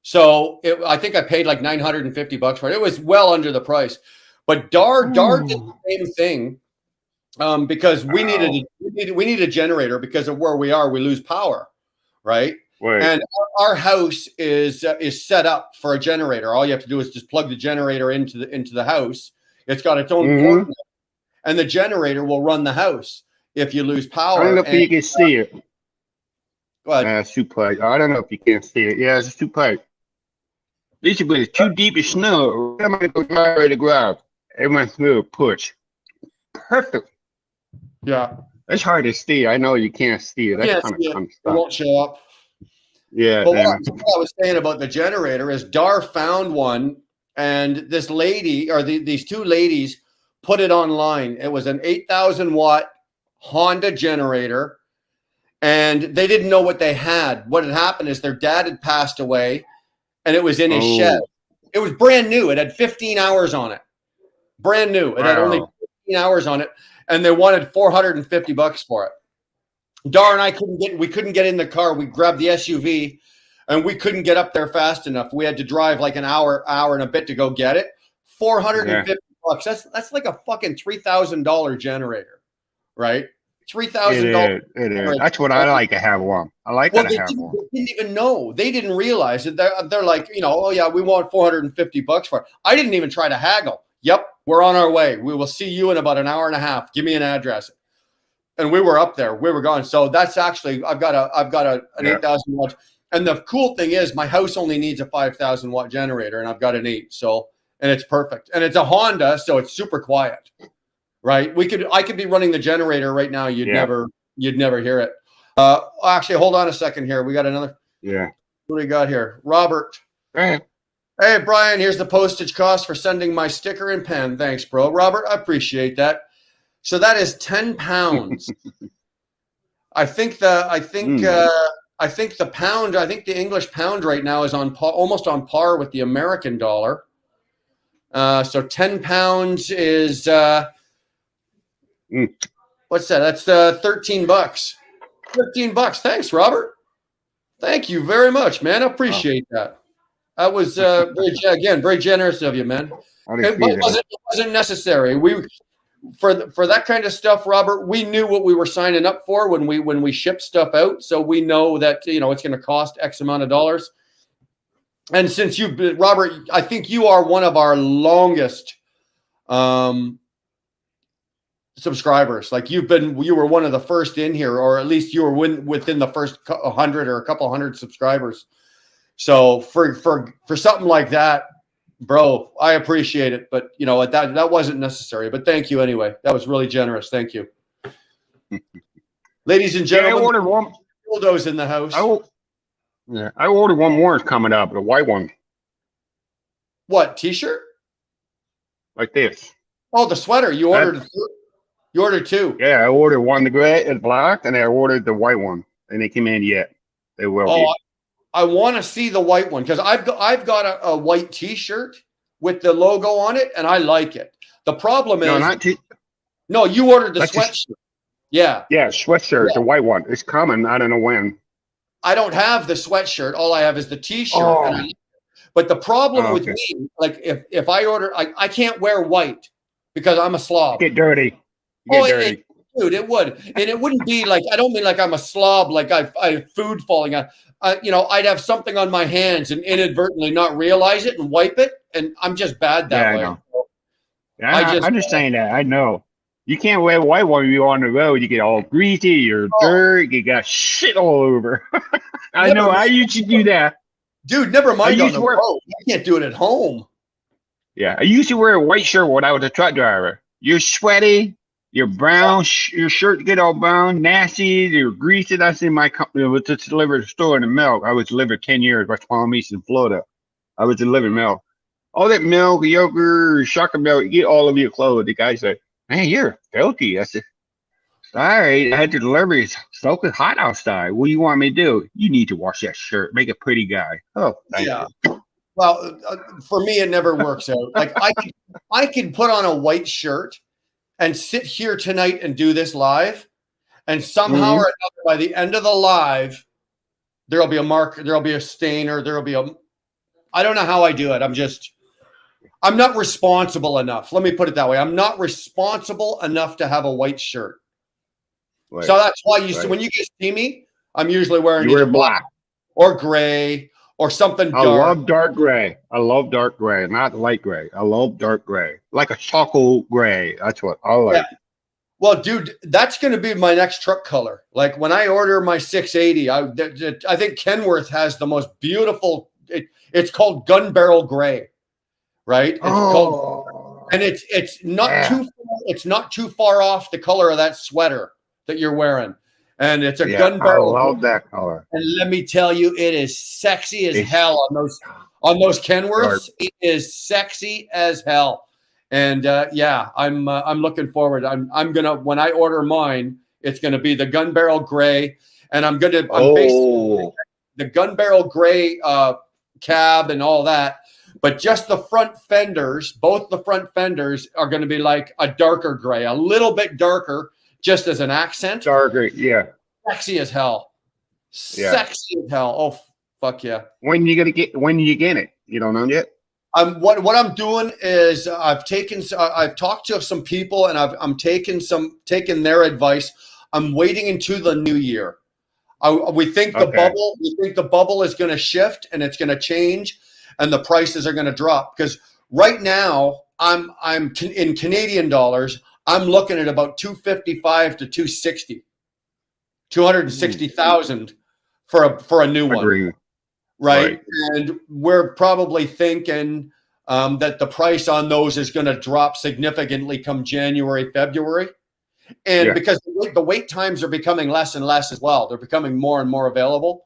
Speaker 2: So I think I paid like $950 for it. It was well under the price. But Dar did the same thing. Because we need a generator because of where we are. We lose power, right?
Speaker 6: Right.
Speaker 2: And our house is set up for a generator. All you have to do is just plug the generator into the house. It's got its own port, and the generator will run the house if you lose power.
Speaker 6: I don't know if you can see it.
Speaker 2: Go ahead.
Speaker 6: Two pipe. I don't know if you can see it. Yeah, it's a 2 pipe. This is it's too deep in snow. I'm gonna go drive right to grab. Everyone through push. Perfect.
Speaker 2: Yeah.
Speaker 6: It's hard to see. I know you can't see it. That's kind of fun
Speaker 2: It
Speaker 6: stuff.
Speaker 2: won't show up.
Speaker 6: Yeah.
Speaker 2: But what I was saying about the generator is Dar found one, and this lady or these 2 ladies put it online. It was an 8,000 watt Honda generator, and they didn't know what they had. What had happened is their dad had passed away, and it was in his shed. It was brand new. It had 15 hours on it. Brand new. It had only 15 hours on it, and they wanted $450 for it. Dar and I couldn't get in the car. We grabbed the SUV, and we couldn't get up there fast enough. We had to drive like an hour and a bit to go get it. $450. That's like a fucking $3,000 generator, right? $3,000.
Speaker 6: It is. That's what I like to have one. I like to have one.
Speaker 2: They didn't even know. They didn't realize that they're like, oh yeah, we want $450 for it. I didn't even try to haggle. Yep, we're on our way. We will see you in about an hour and a half. Give me an address. And we were up there. We were gone. So that's actually I've got an 8,000 watt. And the cool thing is my house only needs a 5,000 watt generator, and I've got an 8. So and it's perfect. And it's a Honda, so it's super quiet. Right? I could be running the generator right now. You'd never hear it. Actually, hold on a second here. We got another.
Speaker 6: Yeah.
Speaker 2: What do we got here? Robert.
Speaker 6: Hey,
Speaker 2: Brian, here's the postage cost for sending my sticker and pen. Thanks, bro. Robert, I appreciate that. So that is 10 pounds. I think the English pound right now is almost on par with the American dollar. So 10 pounds is what's that? That's $13. $13. Thanks, Robert. Thank you very much, man. I appreciate that. That was very generous of you, man. It wasn't necessary. For that kind of stuff, Robert, we knew what we were signing up for when we ship stuff out. So we know that it's going to cost X amount of dollars. And since Robert, I think you are one of our longest subscribers. Like you were one of the first in here, or at least you were within the first 100 or a couple hundred subscribers. So for something like that, bro, I appreciate it, but that wasn't necessary. But thank you anyway. That was really generous. Thank you. Ladies and
Speaker 6: Yeah, I
Speaker 2: gentlemen,
Speaker 6: ordered one.
Speaker 2: dildos in the house.
Speaker 6: I ordered one more. It's coming up, the white one,
Speaker 2: What, t-shirt?
Speaker 6: like this.
Speaker 2: Oh, the sweater. You ordered two.
Speaker 6: Yeah, I ordered one the gray and black, and I ordered the white one, and they came in yet. They will
Speaker 2: Oh,
Speaker 6: be.
Speaker 2: I want to see the white one because I've got a white t-shirt with the logo on it, and I like it. The problem is,
Speaker 6: No, not t-
Speaker 2: no, you ordered the
Speaker 6: That's just-
Speaker 2: sweatshirt. Yeah,
Speaker 6: Yeah, sweatshirt, the white one. It's coming. I don't know when.
Speaker 2: I don't have the sweatshirt. All I have is the t-shirt.
Speaker 6: Oh.
Speaker 2: But the problem with
Speaker 6: Okay.
Speaker 2: me, like if I order, I can't wear white because I'm a slob.
Speaker 6: Get dirty. You
Speaker 2: Oh,
Speaker 6: get dirty.
Speaker 2: Dude, it would, and it wouldn't be like, I don't mean like I'm a slob, like I have food falling out. I'd have something on my hands and inadvertently not realize it and wipe it, and I'm just bad that
Speaker 6: Yeah, I
Speaker 2: way.
Speaker 6: know.
Speaker 2: I
Speaker 6: Yeah,
Speaker 2: just-
Speaker 6: I'm just saying that. I know. You can't wear white when you're on the road. You get all greasy, you're
Speaker 2: Oh.
Speaker 6: dirt, you got shit all over. I
Speaker 2: Never
Speaker 6: know. I
Speaker 2: mind.
Speaker 6: used to do that.
Speaker 2: Dude, never mind
Speaker 6: I
Speaker 2: on
Speaker 6: used
Speaker 2: the
Speaker 6: to wear-
Speaker 2: road. I can't do it at home.
Speaker 6: Yeah, I used to wear a white shirt when I was a truck driver. You're sweaty, you're brown, your shirt get all brown, nasty, you're greasy. That's in my company. I was to deliver the store in the milk. I was delivered 10 years by Palm Beach in Florida. I was delivering milk. All that milk, yogurt, chocolate milk, you get all of your clothes. The guy said, "Man, you're filthy." I said, "Sorry, I had to deliver it. It's soaking hot outside. What do you want me to do? You need to wash that shirt. Make a pretty guy." Oh, thank
Speaker 2: Yeah.
Speaker 6: you.
Speaker 2: Well, for me, it never works out. Like I could put on a white shirt and sit here tonight and do this live, and somehow or another, by the end of the live, there'll be a mark, there'll be a stain, or there'll be a. I don't know how I do it. I'm not responsible enough. Let me put it that way. I'm not responsible enough to have a white shirt.
Speaker 6: Right.
Speaker 2: So that's why you see
Speaker 6: Right.
Speaker 2: when you guys see me, I'm usually wearing
Speaker 6: You wear
Speaker 2: either
Speaker 6: black.
Speaker 2: or gray or something
Speaker 6: I
Speaker 2: dark.
Speaker 6: love dark gray. I love dark gray, not light gray. I love dark gray, like a charcoal gray. That's what I like.
Speaker 2: Yeah. Well, dude, that's going to be my next truck color. Like when I order my 680, I think Kenworth has the most beautiful. It's called gun barrel gray, right? It's called, and it's not
Speaker 6: Yeah.
Speaker 2: too it's not too far off the color of that sweater that you're wearing, and it's a
Speaker 6: Yeah,
Speaker 2: gun barrel.
Speaker 6: I love that color.
Speaker 2: And let me tell you, it is sexy as
Speaker 6: It's-
Speaker 2: hell on those Kenworths. It is sexy as hell. And yeah, I'm looking forward. I'm gonna, when I order mine, it's gonna be the gun barrel gray, and I'm basically the gun barrel gray cab and all that. But just the front fenders, both the front fenders are going to be like a darker gray, a little bit darker, just as an accent.
Speaker 6: Darker, yeah.
Speaker 2: Sexy as hell.
Speaker 6: Yeah.
Speaker 2: Sexy as hell. Oh fuck yeah.
Speaker 6: When you get it? You don't know yet?
Speaker 2: What I'm doing is I've talked to some people and I'm taking their advice. I'm waiting into the new year. We think the bubble is going to shift and it's going to change, and the prices are going to drop, because right now I'm in Canadian dollars. I'm looking at about 255 to 260,000 for a new one.
Speaker 6: Agree.
Speaker 2: Right. And we're probably thinking that the price on those is going to drop significantly come January, February. And because the wait times are becoming less and less as well. They're becoming more and more available.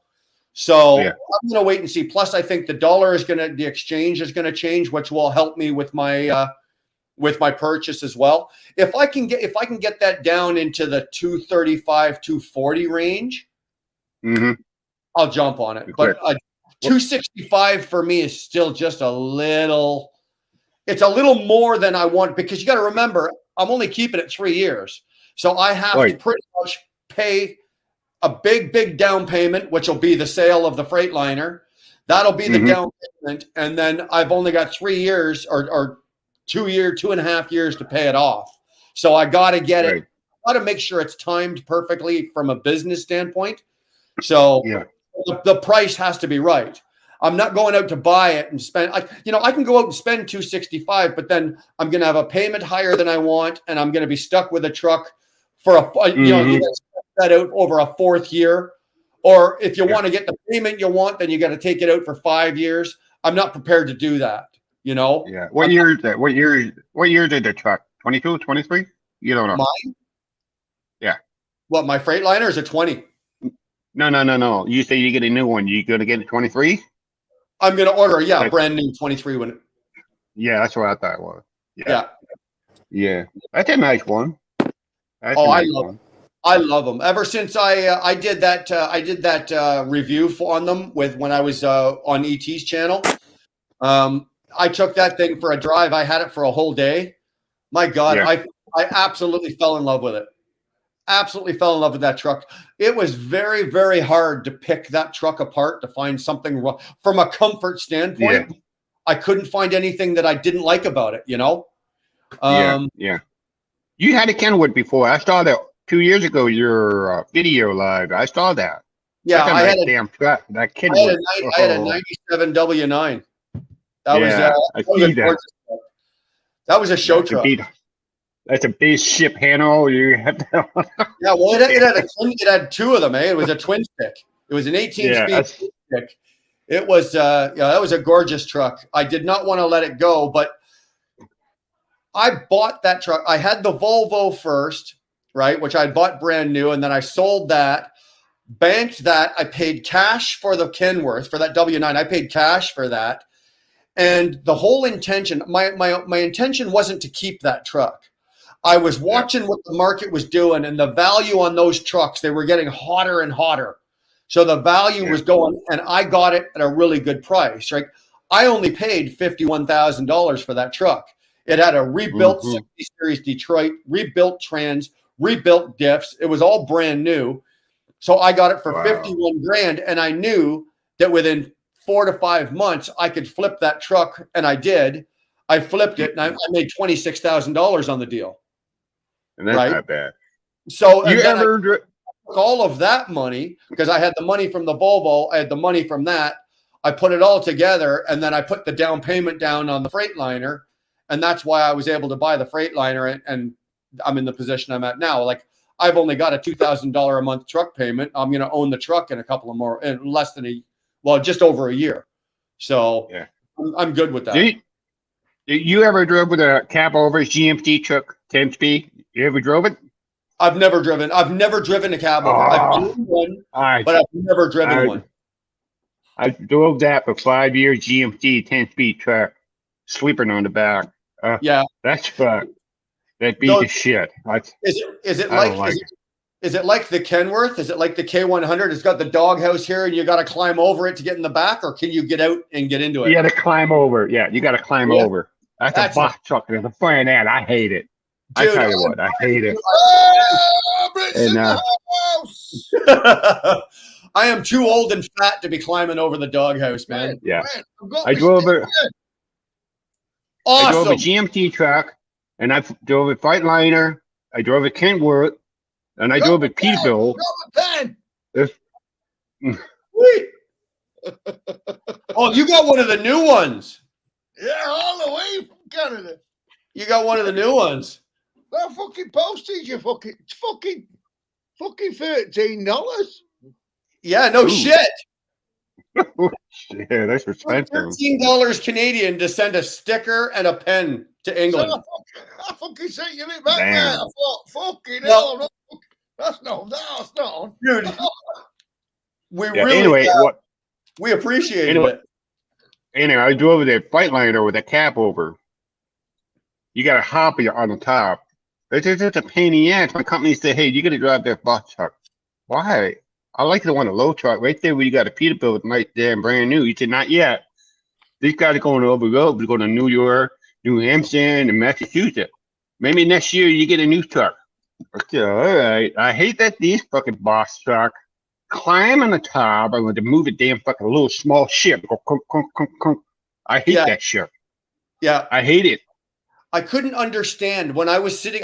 Speaker 2: So I'm going to wait and see. Plus, I think the exchange is going to change, which will help me with my purchase as well. If I can get that down into the 235, 240 range, I'll jump on it. But 265 for me is still just it's a little more than I want, because you got to remember, I'm only keeping it 3 years. So I have to pretty much pay a big down payment, which will be the sale of the Freightliner. That'll be the down payment. And then I've only got 3 years or 2.5 years to pay it off. So I got to get it. I got to make sure it's timed perfectly from a business standpoint. So the price has to be right. I'm not going out to buy it and spend, I can go out and spend 265, but then I'm going to have a payment higher than I want, and I'm going to be stuck with a truck for that out over a 4th year. Or if you want to get the payment you want, then you got to take it out for 5 years. I'm not prepared to do that.
Speaker 6: Yeah. What year is that? What year did the truck? 22, 23? You don't know.
Speaker 2: Mine?
Speaker 6: Yeah.
Speaker 2: What, my Freightliner is a 20.
Speaker 6: No. You say you get a new one. You gonna get a 23?
Speaker 2: I'm gonna order, yeah,
Speaker 6: Like-
Speaker 2: brand new 23 when it,
Speaker 6: Yeah, that's what I thought it was.
Speaker 2: yeah.
Speaker 6: Yeah. That's a nice one. That's
Speaker 2: Oh,
Speaker 6: a
Speaker 2: I
Speaker 6: nice
Speaker 2: love
Speaker 6: one.
Speaker 2: I love them. Ever since I did that review on them with when I was on ET's channel, I took that thing for a drive. I had it for a whole day. My God,
Speaker 6: Yeah.
Speaker 2: I absolutely fell in love with it. Absolutely fell in love with that truck. It was very, very hard to pick that truck apart to find something wrong from a comfort standpoint.
Speaker 6: Yeah.
Speaker 2: I couldn't find anything that I didn't like about it. You know.
Speaker 6: Yeah. You had a Kenwood before. I saw that 2 years ago. Your video live. I saw that.
Speaker 2: Yeah,
Speaker 6: That's a
Speaker 2: I
Speaker 6: nice
Speaker 2: had a
Speaker 6: damn truck. That
Speaker 2: I had
Speaker 6: Kenwood.
Speaker 2: I had a 97 W9. That
Speaker 6: Yeah,
Speaker 2: was
Speaker 6: I
Speaker 2: that was
Speaker 6: see
Speaker 2: a
Speaker 6: that.
Speaker 2: gorgeous truck. That was a show truck.
Speaker 6: That's a big ship handle. You have to.
Speaker 2: Yeah, well, it had two of them. It was a twin stick. It was an 18
Speaker 6: Yeah,
Speaker 2: speed stick. It was that was a gorgeous truck. I did not want to let it go, but I bought that truck. I had the Volvo first, right, which I bought brand new, and then I sold that, banked that. I paid cash for the Kenworth for that W9. I paid cash for that, and the whole intention, my intention wasn't to keep that truck. I was watching what the market was doing, and the value on those trucks, they were getting hotter and hotter. So the value was going, and I got it at a really good price, right? I only paid $51,000 for that truck. It had a rebuilt 60 Series Detroit, rebuilt trans, rebuilt diffs. It was all brand new. So I got it for 51 grand, and I knew that within 4 to 5 months, I could flip that truck, and I did. I flipped it, and I made $26,000 on the deal.
Speaker 6: And that's
Speaker 2: Right.
Speaker 6: not bad.
Speaker 2: So
Speaker 6: You
Speaker 2: and then I
Speaker 6: ever?
Speaker 2: took all of that money because I had the money from the Volvo, I had the money from that. I put it all together, and then I put the down payment down on the Freightliner, and that's why I was able to buy the Freightliner, and I'm in the position I'm at now. Like I've only got a $2,000 a month truck payment. I'm going to own the truck in a couple of more, in less than just over a year. So
Speaker 6: Yeah.
Speaker 2: I'm good with that.
Speaker 6: You ever drove with a cab over GMC truck 10 speed? You ever drove it?
Speaker 2: I've never driven a cab over. I've driven one,
Speaker 6: I
Speaker 2: but I've never driven one.
Speaker 6: I drove that for 5 years. GMC 10 speed truck, sleeping on the back.
Speaker 2: Yeah.
Speaker 6: That's fuck. That beat
Speaker 2: No,
Speaker 6: the shit.
Speaker 2: Is it
Speaker 6: I
Speaker 2: like
Speaker 6: don't like
Speaker 2: is it like the Kenworth? Is it like the K100? It's got the doghouse here, and you got to climb over it to get in the back, or can you get out and get into it?
Speaker 6: You got to climb over. Yeah, you got to climb
Speaker 2: Yeah.
Speaker 6: over. That's
Speaker 2: That's
Speaker 6: a box truck. There's a fire in that. I hate it.
Speaker 2: Dude,
Speaker 6: I tell you what, I hate it.
Speaker 1: And,
Speaker 6: And,
Speaker 2: I am too old and fat to be climbing over the doghouse, man.
Speaker 6: Yeah. I drove it. I drove a
Speaker 2: Awesome.
Speaker 6: GMT truck, and I drove a Freightliner. I drove a Kenworth, and I drove a Peterbilt.
Speaker 2: Sweet. Oh, you got one of the new ones.
Speaker 1: Yeah, all the way from Canada.
Speaker 2: You got one of the new ones.
Speaker 1: That fucking postage, you fucking $13.
Speaker 2: Yeah, no
Speaker 6: Ooh.
Speaker 2: shit.
Speaker 6: Yeah, that's expensive.
Speaker 2: $13 Canadian to send a sticker and a pen to
Speaker 1: So
Speaker 2: England.
Speaker 1: I fucking sent you it back
Speaker 6: Damn.
Speaker 1: there. I thought, fucking
Speaker 2: Well-
Speaker 1: hell, that's not on.
Speaker 2: Dude, we
Speaker 6: Yeah,
Speaker 2: really
Speaker 6: anyway,
Speaker 2: we appreciated
Speaker 6: Anyway.
Speaker 2: it.
Speaker 6: Anyway, I drove the Freightliner with a cap over. You got a hopper on the top. It's just a pain in the ass. My company said, "Hey, you got to drive that box truck." Why? I like the one, a low truck right there where you got a Peterbilt right there and brand new. He said, "Not yet. These guys are going over the road. We're going to New York, New Hampshire, and Massachusetts. Maybe next year you get a new truck." I said, "All right." I hate that these fucking box truck climb on the top. I'm going to move a damn fucking little small ship. Go, clunk, clunk, clunk, clunk. I hate
Speaker 2: Yeah.
Speaker 6: that shit.
Speaker 2: Yeah.
Speaker 6: I hate it.
Speaker 2: I couldn't understand when I was sitting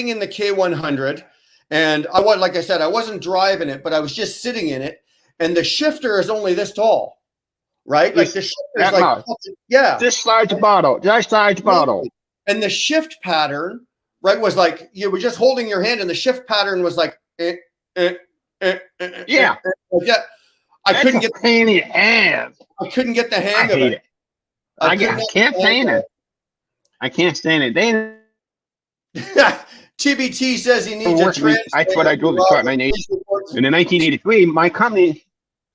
Speaker 2: in the K100, and like I said, I wasn't driving it, but I was just sitting in it, and the shifter is only this tall, right? Like the shifter is
Speaker 6: that
Speaker 2: like,
Speaker 6: much.
Speaker 2: yeah.
Speaker 6: This size bottle. This size bottle.
Speaker 2: And the shift pattern, right, was like you were just holding your hand, and the shift pattern was like,
Speaker 6: Yeah.
Speaker 2: like that. I couldn't get
Speaker 6: a pain in the ass.
Speaker 2: the hang
Speaker 6: I
Speaker 2: of
Speaker 6: hate
Speaker 2: it.
Speaker 6: it. I can't stand it. I can't stand it.
Speaker 2: TBT says he needs a
Speaker 6: Work me. That's what I drove the truck in 1980. And in 1983, my company,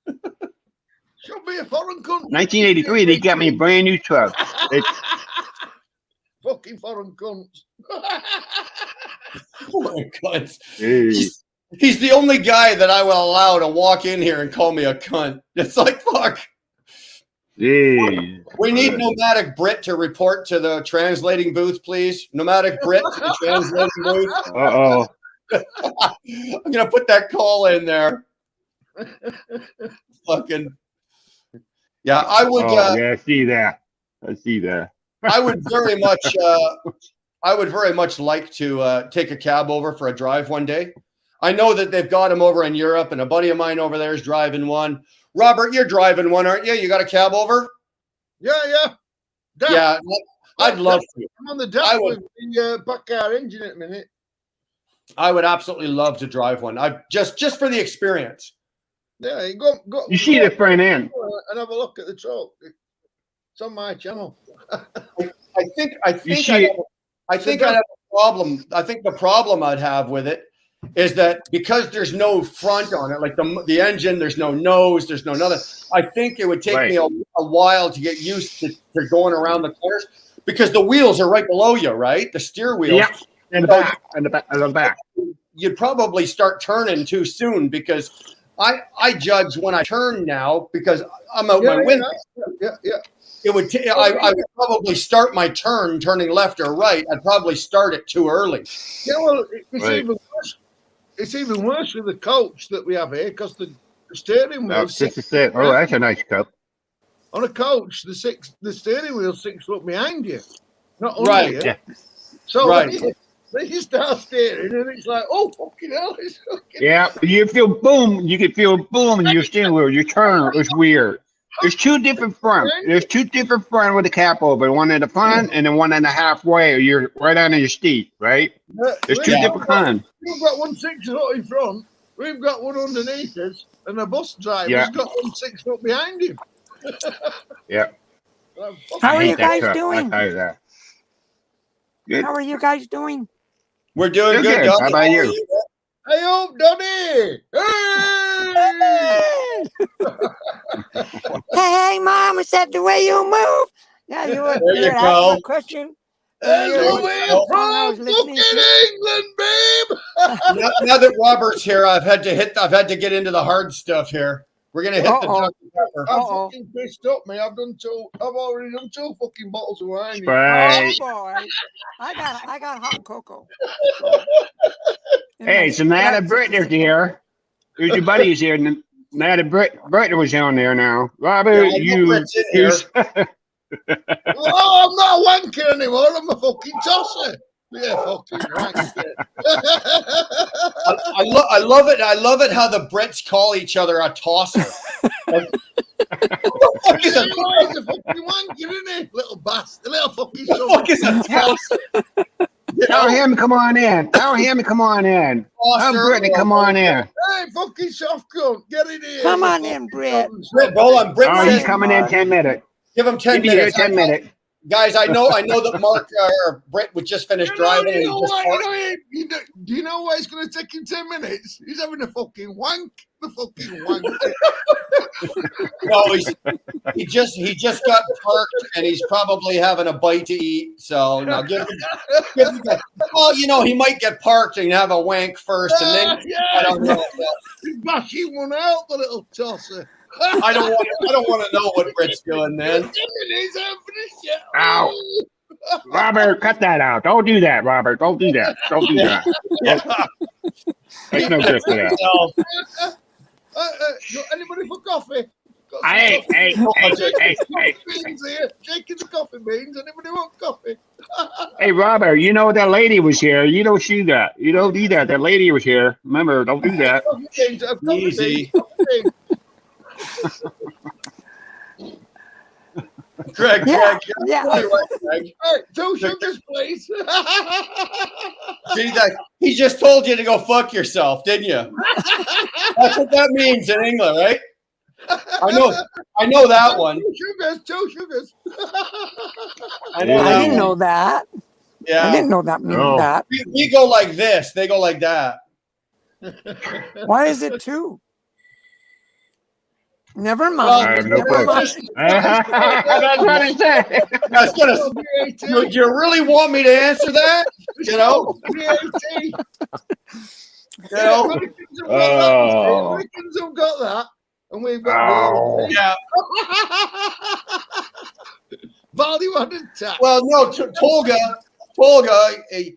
Speaker 7: Should be a foreign country.
Speaker 6: 1983, they got me a brand new truck. It's
Speaker 7: Fucking foreign cunts.
Speaker 2: Oh my God.
Speaker 6: hey,
Speaker 2: He's the only guy that I will allow to walk in here and call me a cunt. It's like, fuck.
Speaker 6: hey.
Speaker 2: We need Nomadic Brit to report to the translating booth, please. Nomadic Brit to the translating booth.
Speaker 6: Uh-oh.
Speaker 2: I'm going to put that call in there. Fucking. Yeah, I would.
Speaker 6: Oh, yeah, I see that. I see that.
Speaker 2: I would very much. I would very much like to take a cab over for a drive one day. I know that they've got them over in Europe, and a buddy of mine over there is driving one. Robert, you're driving one, aren't you? You got a cab over?
Speaker 7: Yeah. Dad,
Speaker 2: Yeah, I'd love to.
Speaker 7: I'm on the
Speaker 2: I
Speaker 7: deck
Speaker 2: would-
Speaker 7: with the back car engine at the minute.
Speaker 2: I would absolutely love to drive one. I just for the experience.
Speaker 7: Yeah, you go
Speaker 6: You see the front end.
Speaker 7: and have a look at the truck. It's on my channel.
Speaker 2: I think
Speaker 6: You see-
Speaker 2: I'd have a problem. I think the problem I'd have with it is that because there's no front on it, like the engine, there's no nose, there's no nothing. I think it would take
Speaker 6: Right.
Speaker 2: me a while to get used to going around the corners because the wheels are right below you, right? The steer wheels.
Speaker 6: Yep. In the back. In the back. In the back.
Speaker 2: You'd probably start turning too soon because I judge when I turn now because I'm out my window.
Speaker 7: Yeah.
Speaker 2: It would. I would probably start my turn turning left or right. I'd probably start it too early.
Speaker 7: Yeah, well, it's
Speaker 6: Right.
Speaker 7: even worse. It's even worse with the coach that we have here because the steering wheel
Speaker 6: That's just a set. Oh, that's a nice cup.
Speaker 7: on a coach. The steering wheel 6 foot behind you, not under
Speaker 2: Right.
Speaker 7: you.
Speaker 6: Yeah.
Speaker 7: So
Speaker 2: Right.
Speaker 7: when you start steering, and it's like, oh fucking hell, it's fucking.
Speaker 6: Yeah. You feel boom. You can feel boom in your steering wheel. Your turn is weird. There's two different fronts. There's two different front with the cap over. One in the front and then one in the halfway. Or you're right under your seat, right? There's two different kinds.
Speaker 7: We've got one 6 foot in front. We've got one underneath us, and the bus driver's
Speaker 6: Yeah.
Speaker 7: got one 6 foot behind him.
Speaker 6: Yeah.
Speaker 8: How
Speaker 6: I
Speaker 8: are
Speaker 6: hate
Speaker 8: you
Speaker 6: that
Speaker 8: guys
Speaker 6: truck,
Speaker 8: doing?
Speaker 6: I'll tell you that. Good.
Speaker 8: How are you guys doing?
Speaker 2: We're doing
Speaker 6: You're
Speaker 2: good.
Speaker 6: good.
Speaker 2: Donnie.
Speaker 6: How about you?
Speaker 7: Hey, up, Donnie! Hey!
Speaker 8: Hey, Mom, is that the way you move? Yeah, you were
Speaker 2: There you
Speaker 8: asking
Speaker 2: go.
Speaker 8: a question.
Speaker 7: Hey,
Speaker 8: You're-
Speaker 7: over here
Speaker 8: I
Speaker 7: from
Speaker 8: was listening
Speaker 7: fucking
Speaker 8: to-
Speaker 7: England, babe!
Speaker 2: Now that Robert's here, I've had to get into the hard stuff here. We're gonna hit the
Speaker 8: Uh-oh.
Speaker 2: Dr. Pepper.
Speaker 7: I'm
Speaker 8: Uh-oh.
Speaker 7: fucking pissed up, mate. I've already done 2 fucking bottles of wine.
Speaker 6: Right.
Speaker 8: Oh boy, I got hot cocoa.
Speaker 6: Hey, so now that Brittany's here, who's your buddies here? Now that Brittany was down there now. Robert,
Speaker 2: Yeah, I know Britt's in here.
Speaker 7: Oh, I'm not a wanker anymore. I'm a fucking tosser. Yeah, fucking wanker.
Speaker 2: I love it. I love it how the Brits call each other a tosser. What the fuck is a
Speaker 7: He's a fucking wanker, isn't he? Little bastard. Little fucking
Speaker 2: what the fuck is a tosser? You
Speaker 6: Tell
Speaker 2: know,
Speaker 6: him to come on in. Tell him to come on in. Tell
Speaker 2: tosser,
Speaker 6: Brittany come on in.
Speaker 7: Hey, fucking soft cunt. Get in here.
Speaker 8: Come
Speaker 7: you
Speaker 8: on in,
Speaker 7: fucking
Speaker 8: Britt.
Speaker 7: cunt.
Speaker 2: Britt, hold on. Britt
Speaker 6: Oh,
Speaker 2: says,
Speaker 6: he's coming in 10 minutes.
Speaker 2: give him 10
Speaker 6: He'll be here
Speaker 2: minutes.
Speaker 6: 10 minutes.
Speaker 2: Guys, I know that Mark or Britt would just finish driving. And he just
Speaker 7: Do you know why it's going to take him 10 minutes? He's having a fucking wank. The fucking wank.
Speaker 2: no, he just got parked and he's probably having a bite to eat. So now give him well, you know, he might get parked and have a wank first, and then I
Speaker 7: Yeah,
Speaker 2: don't know.
Speaker 7: he's bashing one out, the little tosser.
Speaker 2: I don't want to know what Britt's doing, man.
Speaker 7: 10 minutes, I'm finished yet.
Speaker 6: Ow. Robert, cut that out. Don't do that, Robert. Don't do that. Don't do that.
Speaker 2: Yeah.
Speaker 6: That's no good for that.
Speaker 2: So,
Speaker 7: Got anybody for coffee? Got some
Speaker 6: Hey,
Speaker 7: coffee.
Speaker 6: hey, hey, hey,
Speaker 7: Beans here. Shaking the coffee beans. Anybody want coffee?
Speaker 6: hey, Robert, you know that lady was here. You don't do that. You don't do that. That lady was here. Remember, don't do that.
Speaker 7: Coffee beans. Coffee
Speaker 2: Easy.
Speaker 7: beans. Coffee beans.
Speaker 2: Greg,
Speaker 8: Yeah,
Speaker 2: Greg,
Speaker 8: yeah.
Speaker 2: you're right, Greg.
Speaker 7: Hey, 2 sugars, please.
Speaker 2: See that he just told you to go fuck yourself, didn't you? That's what that means in England, right? I know that one.
Speaker 7: 2 sugars. 2 sugars.
Speaker 2: I know
Speaker 8: I
Speaker 2: that
Speaker 8: didn't
Speaker 2: one.
Speaker 8: know that.
Speaker 2: Yeah.
Speaker 8: didn't know that meant
Speaker 6: No.
Speaker 8: that.
Speaker 2: We go like this. They go like that.
Speaker 8: Why is it 2? Never
Speaker 2: Well,
Speaker 8: mind.
Speaker 6: I have no
Speaker 8: Never
Speaker 6: clue.
Speaker 8: mind.
Speaker 6: That's what I said.
Speaker 2: I was gonna, do you really want me to answer that? You know?
Speaker 7: VAT.
Speaker 2: You know?
Speaker 7: Americans have got that, and we've got
Speaker 6: Oh.
Speaker 7: VAT.
Speaker 2: Yeah.
Speaker 7: Value added tax.
Speaker 2: Well, no, Tolga,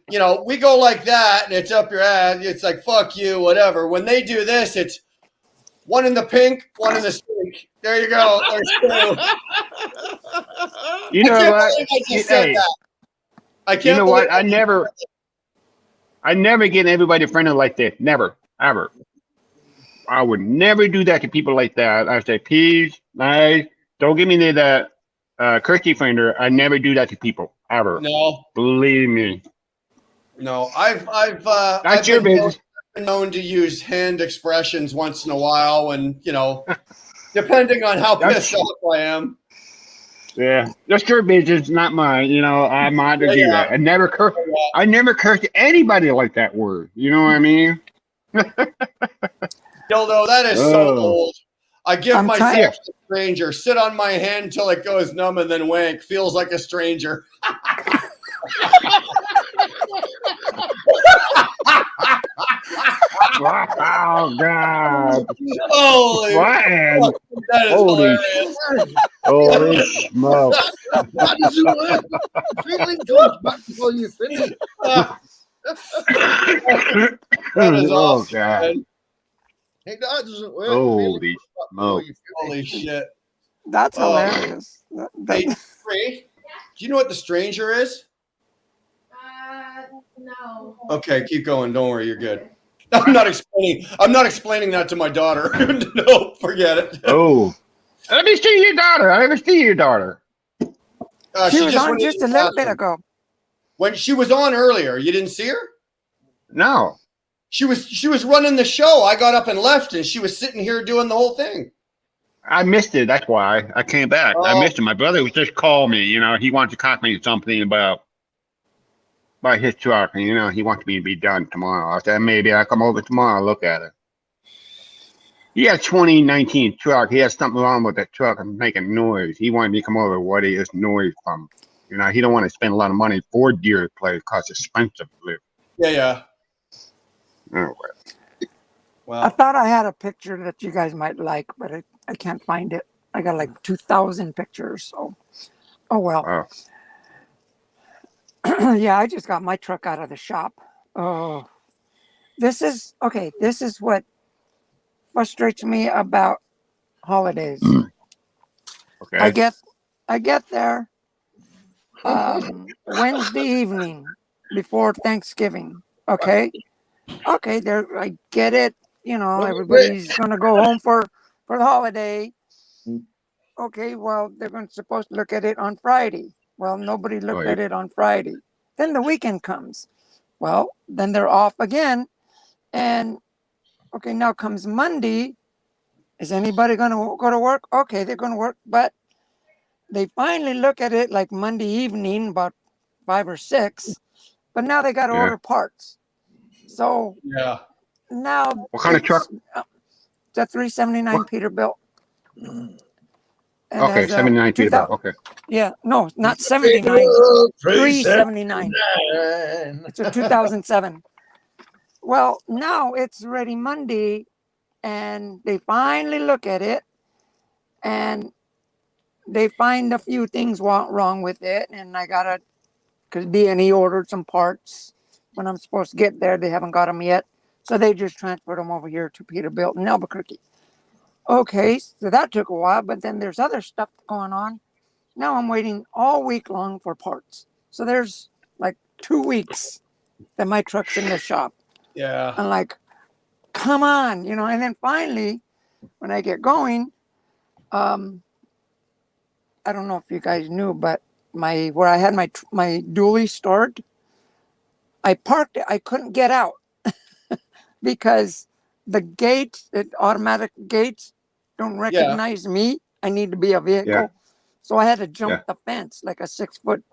Speaker 2: you know, we go like that, and it's up your ass. It's like, fuck you, whatever. When they do this, it's one in the pink, one in the stink. There you go. There's 2.
Speaker 6: You know what?
Speaker 2: I just said
Speaker 6: Hey,
Speaker 2: that. I can't
Speaker 6: you know
Speaker 2: believe
Speaker 6: what? I never get everybody friendly like this. Never, ever. I would never do that to people like that. I say, please, nice. Don't give me that Kirsty finger. I never do that to people ever.
Speaker 2: No,
Speaker 6: Believe me.
Speaker 2: no. I've
Speaker 6: That's your business.
Speaker 2: been known to use hand expressions once in a while when, you know, depending on how
Speaker 6: That's-
Speaker 2: pissed off I am.
Speaker 6: Yeah, that's your business, not mine. You know, I'm not to do
Speaker 2: Yeah.
Speaker 6: that. I never curse anybody like that word. You know what I mean?
Speaker 2: Dildo, that is so
Speaker 6: Oh.
Speaker 2: old. I give
Speaker 8: I'm
Speaker 2: myself
Speaker 8: tired.
Speaker 2: to a stranger, sit on my hand until it goes numb and then wank. Feels like a stranger.
Speaker 6: Oh God!
Speaker 2: Holy,
Speaker 6: What?
Speaker 2: that is
Speaker 6: Holy
Speaker 2: hilarious.
Speaker 6: Holy smoke!
Speaker 7: That doesn't work. The feeling comes back before you finish.
Speaker 2: That is
Speaker 6: Oh
Speaker 2: awesome,
Speaker 6: God!
Speaker 2: man.
Speaker 7: Hey, that doesn't work. The feeling
Speaker 6: Holy
Speaker 7: comes back before
Speaker 6: smoke!
Speaker 7: you finish.
Speaker 2: Holy shit.
Speaker 8: That's
Speaker 2: Oh.
Speaker 8: hilarious.
Speaker 2: Hey, Ray, do you know what the stranger is?
Speaker 3: No.
Speaker 2: Okay, keep going. Don't worry, you're good. I'm not explaining that to my daughter. No, forget it.
Speaker 6: Oh, let me see your daughter. I never see your daughter.
Speaker 8: She was on
Speaker 2: went
Speaker 8: just
Speaker 2: into
Speaker 8: a
Speaker 2: the
Speaker 8: little bit
Speaker 2: bathroom.
Speaker 8: ago.
Speaker 2: When she was on earlier, you didn't see her?
Speaker 6: No.
Speaker 2: She was running the show. I got up and left, and she was sitting here doing the whole thing.
Speaker 6: I missed it. That's why I came back. I
Speaker 2: Oh.
Speaker 6: missed it. My brother was just called me. You know, he wants to talk to me something about his truck, and you know, he wants me to be done tomorrow. I said maybe I'll come over tomorrow and look at it. He has 2019 truck. He has something wrong with that truck and making noise. He wanted me to come over. What is noise from? You know, he don't want to spend a lot of money for deer play because it's expensive to live.
Speaker 2: Yeah.
Speaker 6: Anyway.
Speaker 8: I
Speaker 2: Wow.
Speaker 8: thought I had a picture that you guys might like, but I can't find it. I got like 2,000 pictures. So, oh well.
Speaker 6: Wow.
Speaker 8: Yeah, I just got my truck out of the shop. Oh, this is okay. This is what frustrates me about holidays.
Speaker 6: Okay.
Speaker 8: I get there Wednesday evening before Thanksgiving. Okay, there I get it. You know, everybody's gonna go home for the holiday. Okay, well they're supposed to look at it on Friday. Well, nobody looked at it on Friday. Then the weekend comes. Well, then they're off again, and okay, now comes Monday. Is anybody going to go to work? Okay, they're going to work, but they finally look at it like Monday evening, about 5 or 6. But now they got to
Speaker 6: Yeah.
Speaker 8: order parts. So
Speaker 2: Yeah.
Speaker 8: now,
Speaker 6: What kind of truck?
Speaker 8: It's a 379 Peterbilt. And it
Speaker 6: Okay,
Speaker 8: has a
Speaker 6: 79 feet
Speaker 8: 2000
Speaker 6: about. Okay.
Speaker 8: Yeah, no, not 79. 379. It's a 2007. Well, now it's ready Monday, and they finally look at it, and they find a few things wrong with it, and I gotta, because D&E ordered some parts when I'm supposed to get there. They haven't got them yet, so they just transferred them over here to Peterbilt in Albuquerque. Okay, so that took a while, but then there's other stuff going on. Now I'm waiting all week long for parts. So there's like 2 weeks that my truck's in the shop.
Speaker 2: Yeah.
Speaker 8: I'm like, come on, you know. And then finally, when I get going, I don't know if you guys knew, but where I had my dually stored, I parked it. I couldn't get out because the automatic gates don't recognize me. I need to be a vehicle.
Speaker 6: Yeah.
Speaker 8: So I had to jump
Speaker 6: Yeah.
Speaker 8: the fence, like a 6-foot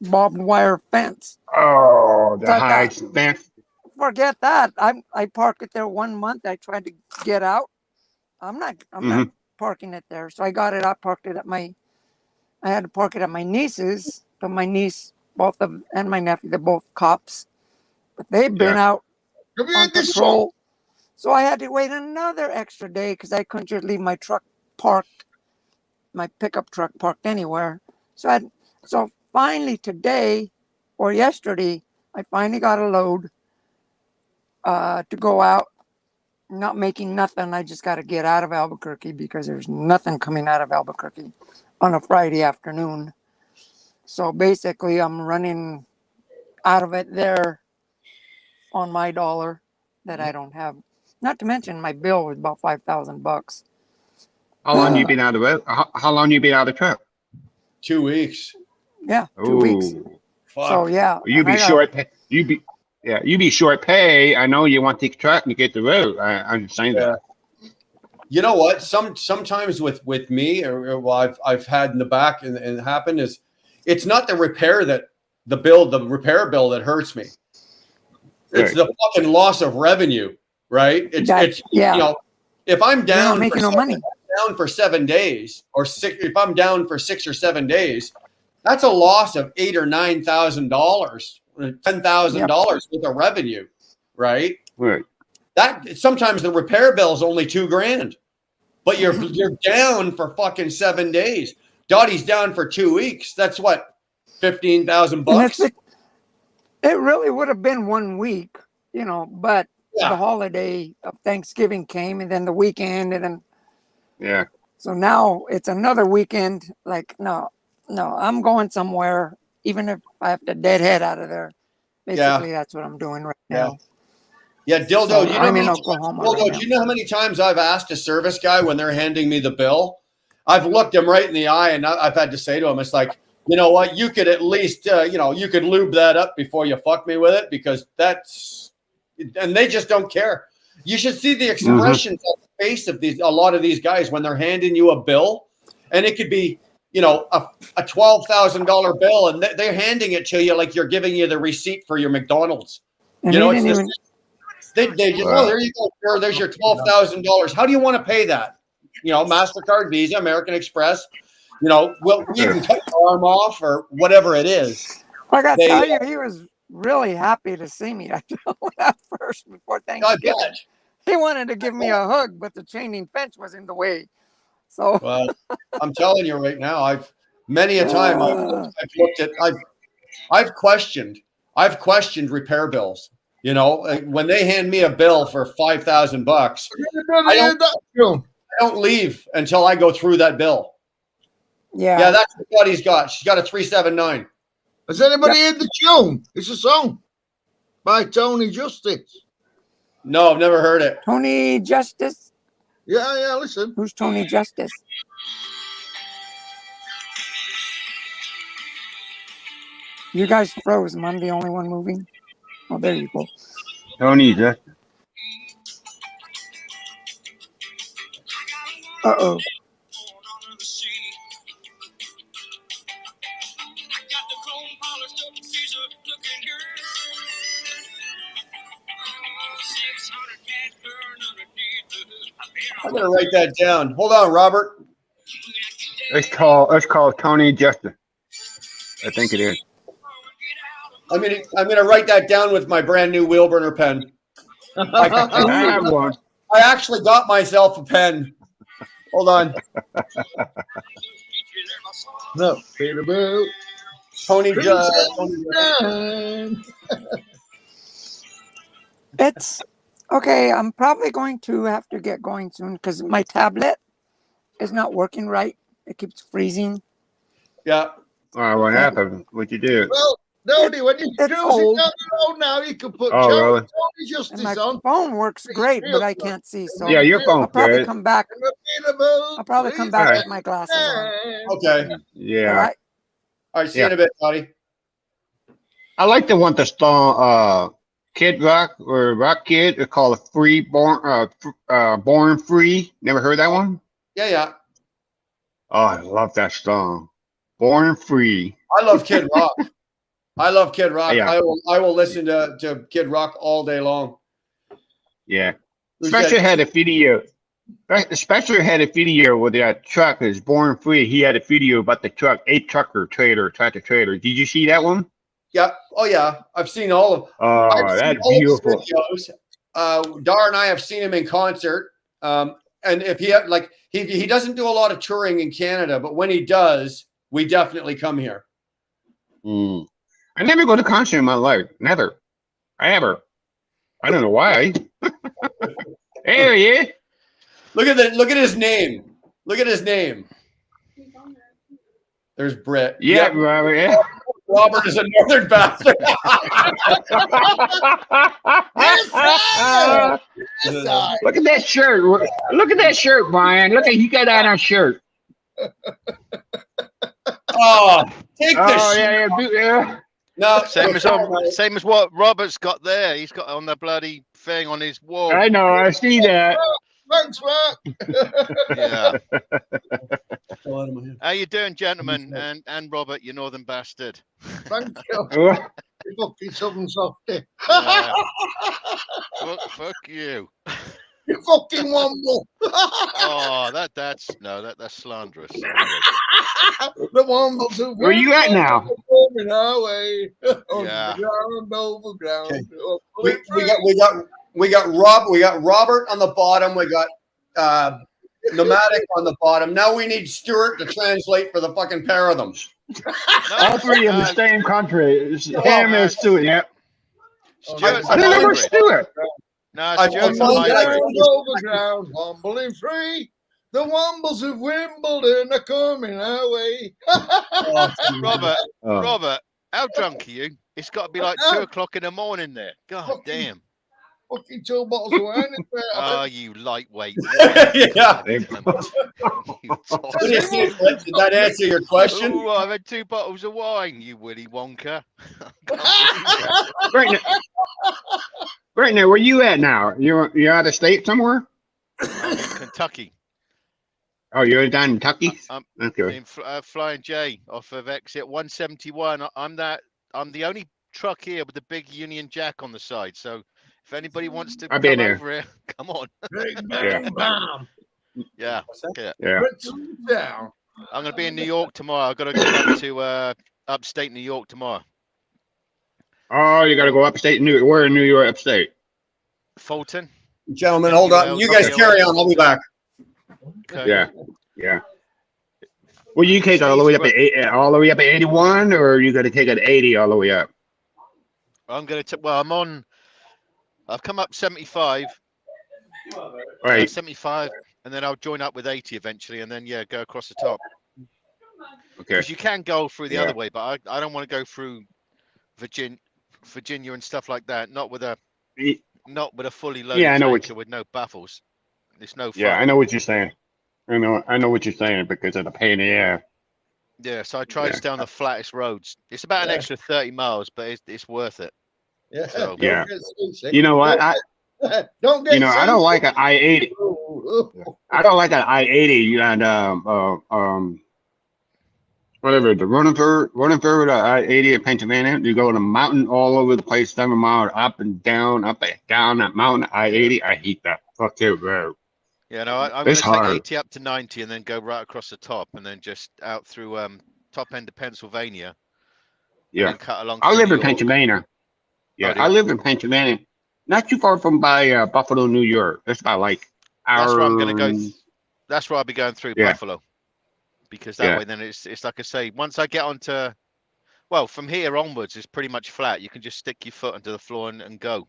Speaker 8: barbed wire fence.
Speaker 6: Oh, the
Speaker 8: Like
Speaker 6: high
Speaker 8: that.
Speaker 6: fence.
Speaker 8: Forget that. I parked it there 1 month. I tried to get out. I'm not parking it there. So I got it. I parked it at I had to park it at my niece's, but my niece, and my nephew, they're both cops, but they've been out
Speaker 7: Have you
Speaker 8: on
Speaker 7: heard this song?
Speaker 8: patrol. So I had to wait another extra day because I couldn't just leave my truck parked, my pickup truck parked anywhere. So finally today or yesterday, I finally got a load to go out. Not making nothing. I just got to get out of Albuquerque because there's nothing coming out of Albuquerque on a Friday afternoon. So basically, I'm running out of it there on my dollar that I don't have. Not to mention my bill was about $5,000.
Speaker 6: How long you been out of it? How long you been out of the truck?
Speaker 2: 2 weeks.
Speaker 8: Yeah, 2 weeks.
Speaker 2: Fuck.
Speaker 8: So yeah,
Speaker 6: You be short. You be short pay. I know you want to take the truck and get the road. I understand that.
Speaker 2: You know what? Sometimes with me, or well, I've had in the back and happen is, it's not the repair the repair bill that hurts me. It's the fucking loss of revenue, right? It's you know, if I'm down
Speaker 8: making no money.
Speaker 2: down for 7 days or if I'm down for 6 or 7 days, that's a loss of $8,000 or $9,000, $10,000 worth of revenue, right?
Speaker 6: Right.
Speaker 2: That sometimes the repair bill is only $2,000, but you're down for fucking 7 days. Dottie's down for 2 weeks. That's what, $15,000.
Speaker 8: It really would have been 1 week, you know, but the holiday of Thanksgiving came, and then the weekend, and then so now it's another weekend. Like no, I'm going somewhere, even if I have to deadhead out of there. Basically, that's what I'm doing right now.
Speaker 2: Yeah, Dildo,
Speaker 8: So
Speaker 2: you know,
Speaker 8: I'm in Oklahoma right
Speaker 2: Dildo,
Speaker 8: now.
Speaker 2: do you know how many times I've asked a service guy when they're handing me the bill? I've looked him right in the eye, and I've had to say to him, it's like, you know what, you could at least, you could lube that up before you fuck me with it, because and they just don't care. You should see the expressions on the face of a lot of these guys when they're handing you a bill, and it could be, a $12,000 bill, and they're handing it to you like you're giving you the receipt for your McDonald's.
Speaker 8: And
Speaker 2: You know,
Speaker 8: he
Speaker 2: it's
Speaker 8: didn't
Speaker 2: this, they just, there you go, sir, there's your $12,000. How do you want to pay that? MasterCard, Visa, American Express. You can cut your arm off or whatever it is.
Speaker 8: I got to tell you, he was really happy to see me at first before Thanksgiving. He wanted to give me a hug, but the chain link fence was in the way. So,
Speaker 2: well, I'm telling you right now, I've many a time I've looked at, I've questioned repair bills. When they hand me a bill for $5,000, I don't leave until I go through that bill. Yeah, that's what he's got. She's got a 379.
Speaker 7: Has anybody heard the tune? It's a song by Tony Justice.
Speaker 2: No, I've never heard it.
Speaker 8: Tony Justice?
Speaker 7: Yeah, listen.
Speaker 8: Who's Tony Justice? You guys froze. Am I the only one moving? Oh, there you go.
Speaker 6: Tony Justice.
Speaker 8: Uh-oh.
Speaker 2: I'm gonna write that down. Hold on, Robert.
Speaker 6: It's called Tony Justice. I think it is.
Speaker 2: I'm gonna write that down with my brand new Wheelburner pen.
Speaker 6: I have one.
Speaker 2: I actually got myself a pen. Hold on.
Speaker 7: No, Peterbilt.
Speaker 2: Tony
Speaker 8: It's okay. I'm probably going to have to get going soon because my tablet is not working right. It keeps freezing.
Speaker 2: Yeah.
Speaker 6: What happened? What'd you do?
Speaker 7: Well, Nody, when you
Speaker 8: It's old.
Speaker 7: down the road now, you can put
Speaker 6: really?
Speaker 7: Tony
Speaker 8: And
Speaker 7: Justice
Speaker 8: my
Speaker 7: on.
Speaker 8: phone works great, but I can't see. So
Speaker 6: Yeah, your
Speaker 8: I'll
Speaker 6: phone's
Speaker 8: probably
Speaker 6: good.
Speaker 8: come back. I'll probably come back with my glasses on.
Speaker 2: Okay.
Speaker 6: Yeah.
Speaker 8: All right.
Speaker 2: All right. See you in a bit, buddy.
Speaker 6: I like the one that's on Kid Rock or Rock Kid. It's called Born Free. Never heard that one?
Speaker 2: Yeah.
Speaker 6: Oh, I love that song. Born Free.
Speaker 2: I love Kid Rock. I love Kid Rock.
Speaker 6: Yeah.
Speaker 2: I will listen to Kid Rock all day long.
Speaker 6: Yeah.
Speaker 2: Who
Speaker 6: Special
Speaker 2: said-
Speaker 6: had a video. Special had a video with that truck is Born Free. He had a video about the truck, a tractor trailer. Did you see that one?
Speaker 2: Yeah. Oh yeah. I've seen all of.
Speaker 6: Oh,
Speaker 2: I've seen
Speaker 6: that's
Speaker 2: all of his
Speaker 6: beautiful.
Speaker 2: videos. Dar and I have seen him in concert. And if he like he doesn't do a lot of touring in Canada, but when he does, we definitely come here.
Speaker 6: Mm. I never go to concert in my life. Never. Ever. I don't know why. There he is.
Speaker 2: Look at his name. Look at his name. There's Britt.
Speaker 6: Yeah,
Speaker 2: Yep.
Speaker 6: Robert. Yeah.
Speaker 2: Robert is a northern bastard.
Speaker 6: Look at that shirt. Look at that shirt, Brian. Look at he got on our shirt.
Speaker 2: Oh, take this.
Speaker 6: Oh yeah.
Speaker 2: No,
Speaker 9: Same as what Robert's got there. He's got on the bloody thing on his wall.
Speaker 6: I know. I see that.
Speaker 7: Thanks, Mark.
Speaker 9: Yeah. How you doing, gentlemen? And Robert, you northern bastard.
Speaker 7: Thank you. You fucking southern softy.
Speaker 9: Yeah. Fuck you.
Speaker 7: You fucking womble.
Speaker 9: Oh, that's slanderous.
Speaker 7: The wombles who
Speaker 6: Where you at now?
Speaker 7: Coming our way.
Speaker 9: Yeah.
Speaker 7: Overground.
Speaker 2: We got Robert on the bottom. We got Nomadic on the bottom. Now we need Stuart to translate for the fucking pair of them.
Speaker 6: All three of them the same country. Him and Stuart. Yeah.
Speaker 9: Stuart's
Speaker 6: I
Speaker 9: a
Speaker 6: remember
Speaker 9: hybrid.
Speaker 6: Stuart.
Speaker 9: No,
Speaker 2: I
Speaker 9: Stuart's a
Speaker 2: told you
Speaker 9: hybrid.
Speaker 7: Overground, humble and free. The Wombles of Wimbledon are coming our way.
Speaker 9: Robert, how drunk are you? It's got to be like 2 o'clock in the morning there. God damn.
Speaker 7: Fucking 2 bottles of wine in there.
Speaker 9: Oh, you lightweight.
Speaker 2: Yeah.
Speaker 9: You
Speaker 2: Did that answer your question?
Speaker 9: Oh, I've had 2 bottles of wine, you Willy Wonka.
Speaker 6: Right now, where you at now? You're out of state somewhere?
Speaker 9: Kentucky.
Speaker 6: Oh, you're down in Kentucky? Okay.
Speaker 9: In Flying J off of exit 171. I'm the only truck here with the big Union Jack on the side. So if anybody wants to
Speaker 6: I've
Speaker 9: come
Speaker 6: been there.
Speaker 9: over here, come on.
Speaker 7: Bang, bam.
Speaker 9: Yeah.
Speaker 6: Yeah.
Speaker 7: Down.
Speaker 9: I'm going to be in New York tomorrow. I've got to go up to upstate New York tomorrow.
Speaker 6: Oh, you got to go upstate New. Where in New York, upstate?
Speaker 9: Fulton.
Speaker 2: Gentlemen, hold on. You guys carry on. I'll be back.
Speaker 9: Okay.
Speaker 6: Yeah. Well, you take all the way up at 81, or you got to take it 80 all the way up?
Speaker 9: I'm going to. I've come up 75.
Speaker 6: Right.
Speaker 9: 75, and then I'll join up with 80 eventually, and then go across the top.
Speaker 6: Okay.
Speaker 9: Because you can go through the
Speaker 6: Yeah.
Speaker 9: other way, but I don't want to go through Virginia and stuff like that. Not with a fully loaded
Speaker 6: Yeah, I know
Speaker 9: tanker with no baffles. It's no fun.
Speaker 6: Yeah, I know what you're saying. I know what you're saying because of the pain in the air.
Speaker 9: Yeah, so I try to stay on the flattest roads. It's about an extra 30 miles, but it's worth it.
Speaker 7: Yeah.
Speaker 9: So-
Speaker 6: Yeah.
Speaker 7: Don't get seasick.
Speaker 6: You know what?
Speaker 7: Don't get
Speaker 6: I don't like an
Speaker 7: seasick.
Speaker 6: I-80. I don't like an I-80 and whatever, the running through the I-80 in Pennsylvania. You go on a mountain all over the place, 7 miles up and down that mountain. I-80. I hate that. Fuck it, bro.
Speaker 9: Yeah, no, I'm going
Speaker 6: It's
Speaker 9: to take
Speaker 6: hard.
Speaker 9: 80 up to 90 and then go right across the top and then just out through top end of
Speaker 6: Yeah.
Speaker 9: Pennsylvania. And then cut along
Speaker 6: I
Speaker 9: through
Speaker 6: live
Speaker 9: New
Speaker 6: in
Speaker 9: York.
Speaker 6: Pennsylvania. Yeah,
Speaker 9: Oh, do you?
Speaker 6: I live in Pennsylvania. Not too far from by Buffalo, New York. That's about like
Speaker 9: That's where I'm going to go.
Speaker 6: hour-
Speaker 9: That's where I'll be going through
Speaker 6: Yeah.
Speaker 9: Buffalo. Because that way, then it's like I say, once I get onto, well, from here onwards, it's pretty much flat. You can just stick your foot into the floor and go.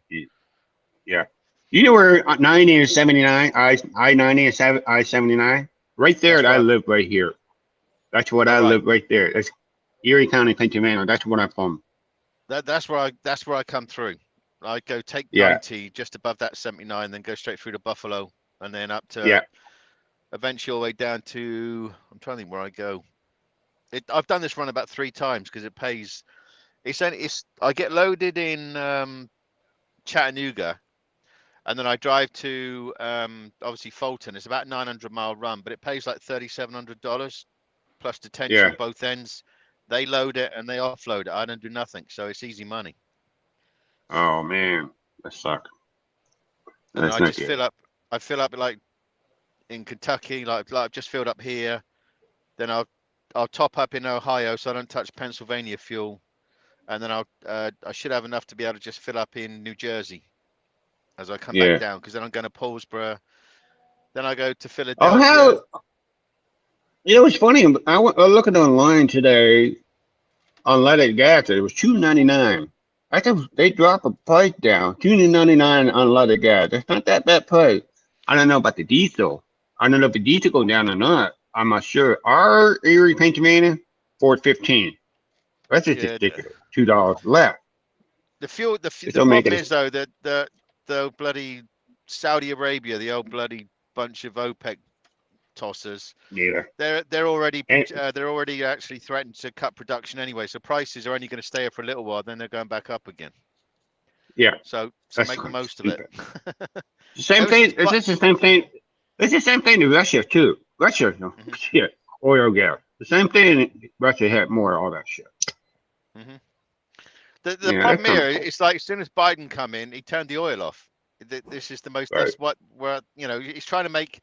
Speaker 6: Yeah. You know where 90 and 79, I-90 and I-79? Right there,
Speaker 9: That's
Speaker 6: I
Speaker 9: right.
Speaker 6: live right here. That's what I
Speaker 9: Right.
Speaker 6: live right there. That's Erie County, Pennsylvania. That's where I'm from.
Speaker 9: That's where I come through. I go take
Speaker 6: Yeah.
Speaker 9: 90 just above that 79, then go straight through to Buffalo, and then up to
Speaker 6: Yeah.
Speaker 9: eventually all the way down to, I'm trying to think where I go. I've done this run about 3 times because it pays. I get loaded in Chattanooga, and then I drive to obviously Fulton. It's about a 900-mile run, but it pays like $3,700 plus detention
Speaker 6: Yeah.
Speaker 9: on both ends. They load it and they offload it. I don't do nothing, so it's easy money.
Speaker 6: Oh man, that sucks.
Speaker 9: And
Speaker 6: That's
Speaker 9: I
Speaker 6: not
Speaker 9: just
Speaker 6: good.
Speaker 9: fill up. I fill up like in Kentucky, like I've just filled up here. Then I'll top up in Ohio, so I don't touch Pennsylvania fuel. And then I should have enough to be able to just fill up in New Jersey as I come
Speaker 6: Yeah.
Speaker 9: back down, because then I'm going to Paulsboro. Then I go to
Speaker 6: Oh,
Speaker 9: Philadelphia.
Speaker 6: how? You know, it's funny. I was looking online today on unleaded gas. It was $2.99. I think they dropped the price down. $2.99 unleaded gas. It's not that bad price. I don't know about the diesel. I don't know if the diesel go down or not. I'm not sure. Our Erie, Pennsylvania, $4.15. That's just
Speaker 9: Yeah,
Speaker 6: ridiculous. $2 less.
Speaker 9: The fuel. The
Speaker 6: don't make
Speaker 9: problem
Speaker 6: it-
Speaker 9: is though that the bloody Saudi Arabia, the old bloody bunch of OPEC tossers,
Speaker 6: Yeah.
Speaker 9: they're already
Speaker 6: And-
Speaker 9: they're already actually threatened to cut production anyway. So prices are only going to stay up for a little while, then they're going back up again.
Speaker 6: Yeah.
Speaker 9: So
Speaker 6: That's
Speaker 9: make the most of it.
Speaker 6: Same
Speaker 9: Those
Speaker 6: thing.
Speaker 9: spot-
Speaker 6: It's just the same thing. It's the same thing in Russia too. Russia, no,
Speaker 9: Mhm.
Speaker 6: shit, oil gas. The same thing. Russia had more of all that shit.
Speaker 9: The
Speaker 6: Yeah,
Speaker 9: problem
Speaker 6: that
Speaker 9: here,
Speaker 6: comes-
Speaker 9: it's like as soon as Biden come in, he turned the oil off. This is the most.
Speaker 6: Right.
Speaker 9: That's what where he's trying to make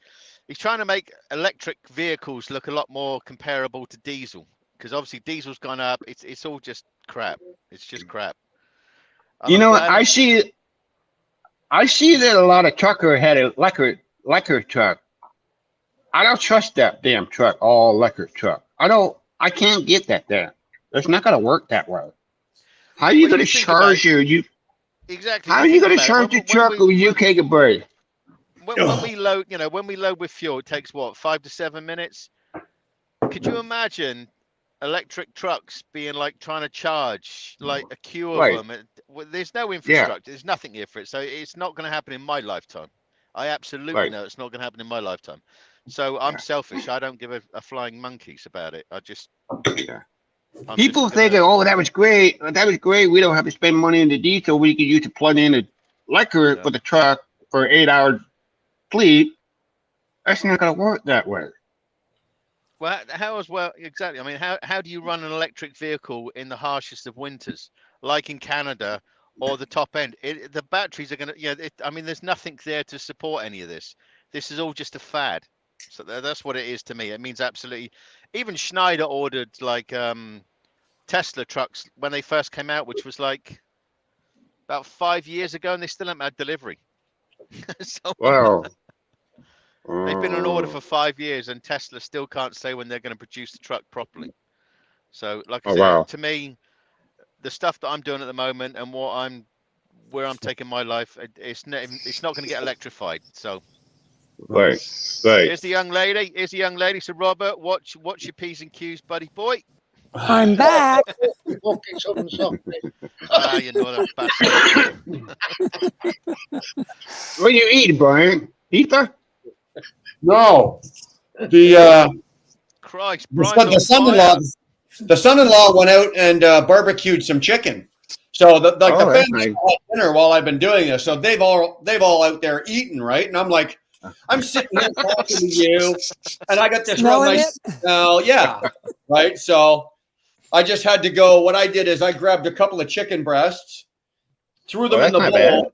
Speaker 9: electric vehicles look a lot more comparable to diesel, because obviously diesel's gone up. It's all just crap. It's just crap. And
Speaker 6: You
Speaker 9: I'm
Speaker 6: know what?
Speaker 9: glad-
Speaker 6: I see that a lot of trucker had a electric truck. I don't trust that damn truck, all electric truck. I can't get that there. It's not gonna work that way. How are you
Speaker 9: Well,
Speaker 6: gonna
Speaker 9: you think
Speaker 6: charge
Speaker 9: about
Speaker 6: you?
Speaker 9: exactly.
Speaker 6: How are you
Speaker 9: think
Speaker 6: gonna
Speaker 9: about it.
Speaker 6: charge your truck
Speaker 9: we-
Speaker 6: when you can't get break?
Speaker 9: when we load, when we load with fuel, it takes what, 5 to 7 minutes. Could you imagine electric trucks being like trying to charge like a queue of
Speaker 6: Right.
Speaker 9: them? There's no infrastructure. There's nothing here for it, so it's not going to happen in my lifetime. I absolutely
Speaker 6: Right.
Speaker 9: know it's not going to happen in my lifetime. So I'm
Speaker 6: Yeah.
Speaker 9: selfish. I don't give a flying monkeys about it.
Speaker 6: Yeah.
Speaker 9: I'm
Speaker 6: People
Speaker 9: just
Speaker 6: thinking,
Speaker 9: gonna-
Speaker 6: oh, that was great. That was great. We don't have to spend money in the diesel. We could use to plug in a liquor
Speaker 9: Yeah.
Speaker 6: for the truck for 8 hours sleep. That's not going to work that way.
Speaker 9: Well, how as well? Exactly. I mean, how do you run an electric vehicle in the harshest of winters, like in Canada or the top end? The batteries are going to, I mean, there's nothing there to support any of this. This is all just a fad. So that's what it is to me. It means absolutely. Even Schneider ordered like Tesla trucks when they first came out, which was like about 5 years ago, and they still haven't had delivery. So
Speaker 6: Wow.
Speaker 9: they've been in order for 5 years, and Tesla still can't say when they're going to produce the truck properly. So, like I
Speaker 6: Oh,
Speaker 9: said,
Speaker 6: wow.
Speaker 9: to me, the stuff that I'm doing at the moment and where I'm taking my life, it's not going to get electrified. So
Speaker 6: Right. Right.
Speaker 9: here's the young lady. Here's the young lady. So Robert, watch your P's and Q's, buddy boy.
Speaker 8: I'm back.
Speaker 7: Fucking something.
Speaker 9: Ah, you know that bastard.
Speaker 6: What you eat, Brian? Ether?
Speaker 2: No, the
Speaker 9: Christ,
Speaker 2: the,
Speaker 9: Brian's on
Speaker 2: son-in-law,
Speaker 9: fire.
Speaker 2: the son-in-law went out and barbecued some chicken. So the
Speaker 6: Oh,
Speaker 2: the
Speaker 6: that's
Speaker 2: family
Speaker 6: nice.
Speaker 2: had dinner while I've been doing this. So they've all out there eating, right? And I'm like, I'm sitting here talking to you, and I got this real
Speaker 8: Smelling
Speaker 2: nice smell. Yeah, right. So I just had to go. What I did is I grabbed a couple of chicken breasts, threw them
Speaker 6: Oh,
Speaker 2: in the
Speaker 6: that's
Speaker 2: bowl,
Speaker 6: not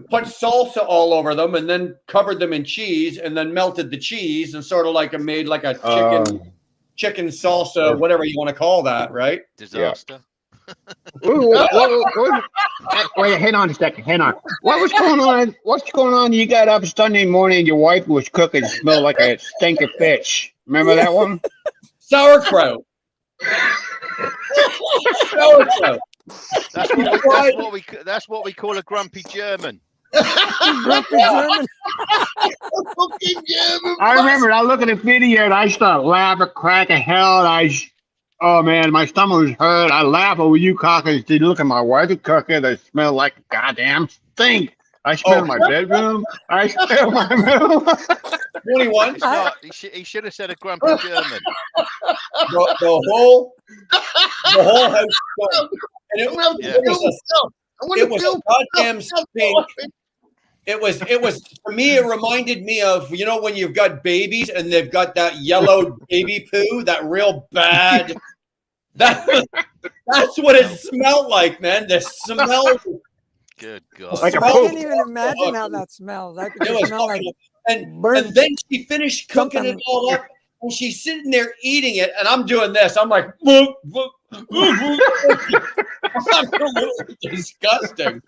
Speaker 2: put salsa all over them, and then covered them in cheese, and then melted the cheese and sort of like made like a chicken salsa, whatever you want to call that, right?
Speaker 9: Disaster.
Speaker 6: Wait, hang on a second. Hang on. What was going on? What's going on? You got up Sunday morning, your wife was cooking, smelled like a stink of fish. Remember that one?
Speaker 2: Sauerkraut. Sauerkraut.
Speaker 9: That's what we call a grumpy German.
Speaker 8: Grumpy German.
Speaker 7: Fucking German.
Speaker 6: I remember I looked at the video and I started laughing, cracking hell, and oh man, my stomach was hurt. I laughed over you cockers. Did look at my wife cooking. They smell like a goddamn stink. I smell my bedroom. I smell my room.
Speaker 2: 21.
Speaker 9: It's not. He should have said a grumpy German.
Speaker 2: The whole house. And it was a goddamn stink. It was for me. It reminded me of when you've got babies and they've got that yellow baby poo, that real bad That's what it smelled like, man. The smell.
Speaker 9: Good God.
Speaker 6: Like a
Speaker 8: I
Speaker 6: poop.
Speaker 8: can't even imagine how that smells. I could
Speaker 2: It
Speaker 8: just
Speaker 2: was
Speaker 8: smell like
Speaker 2: fucking- and
Speaker 8: burnt
Speaker 2: then she finished cooking it
Speaker 8: something.
Speaker 2: all up, and she's sitting there eating it, and I'm doing this. I'm like, "Whoop, whoop, whoop, whoop." Absolutely disgusting.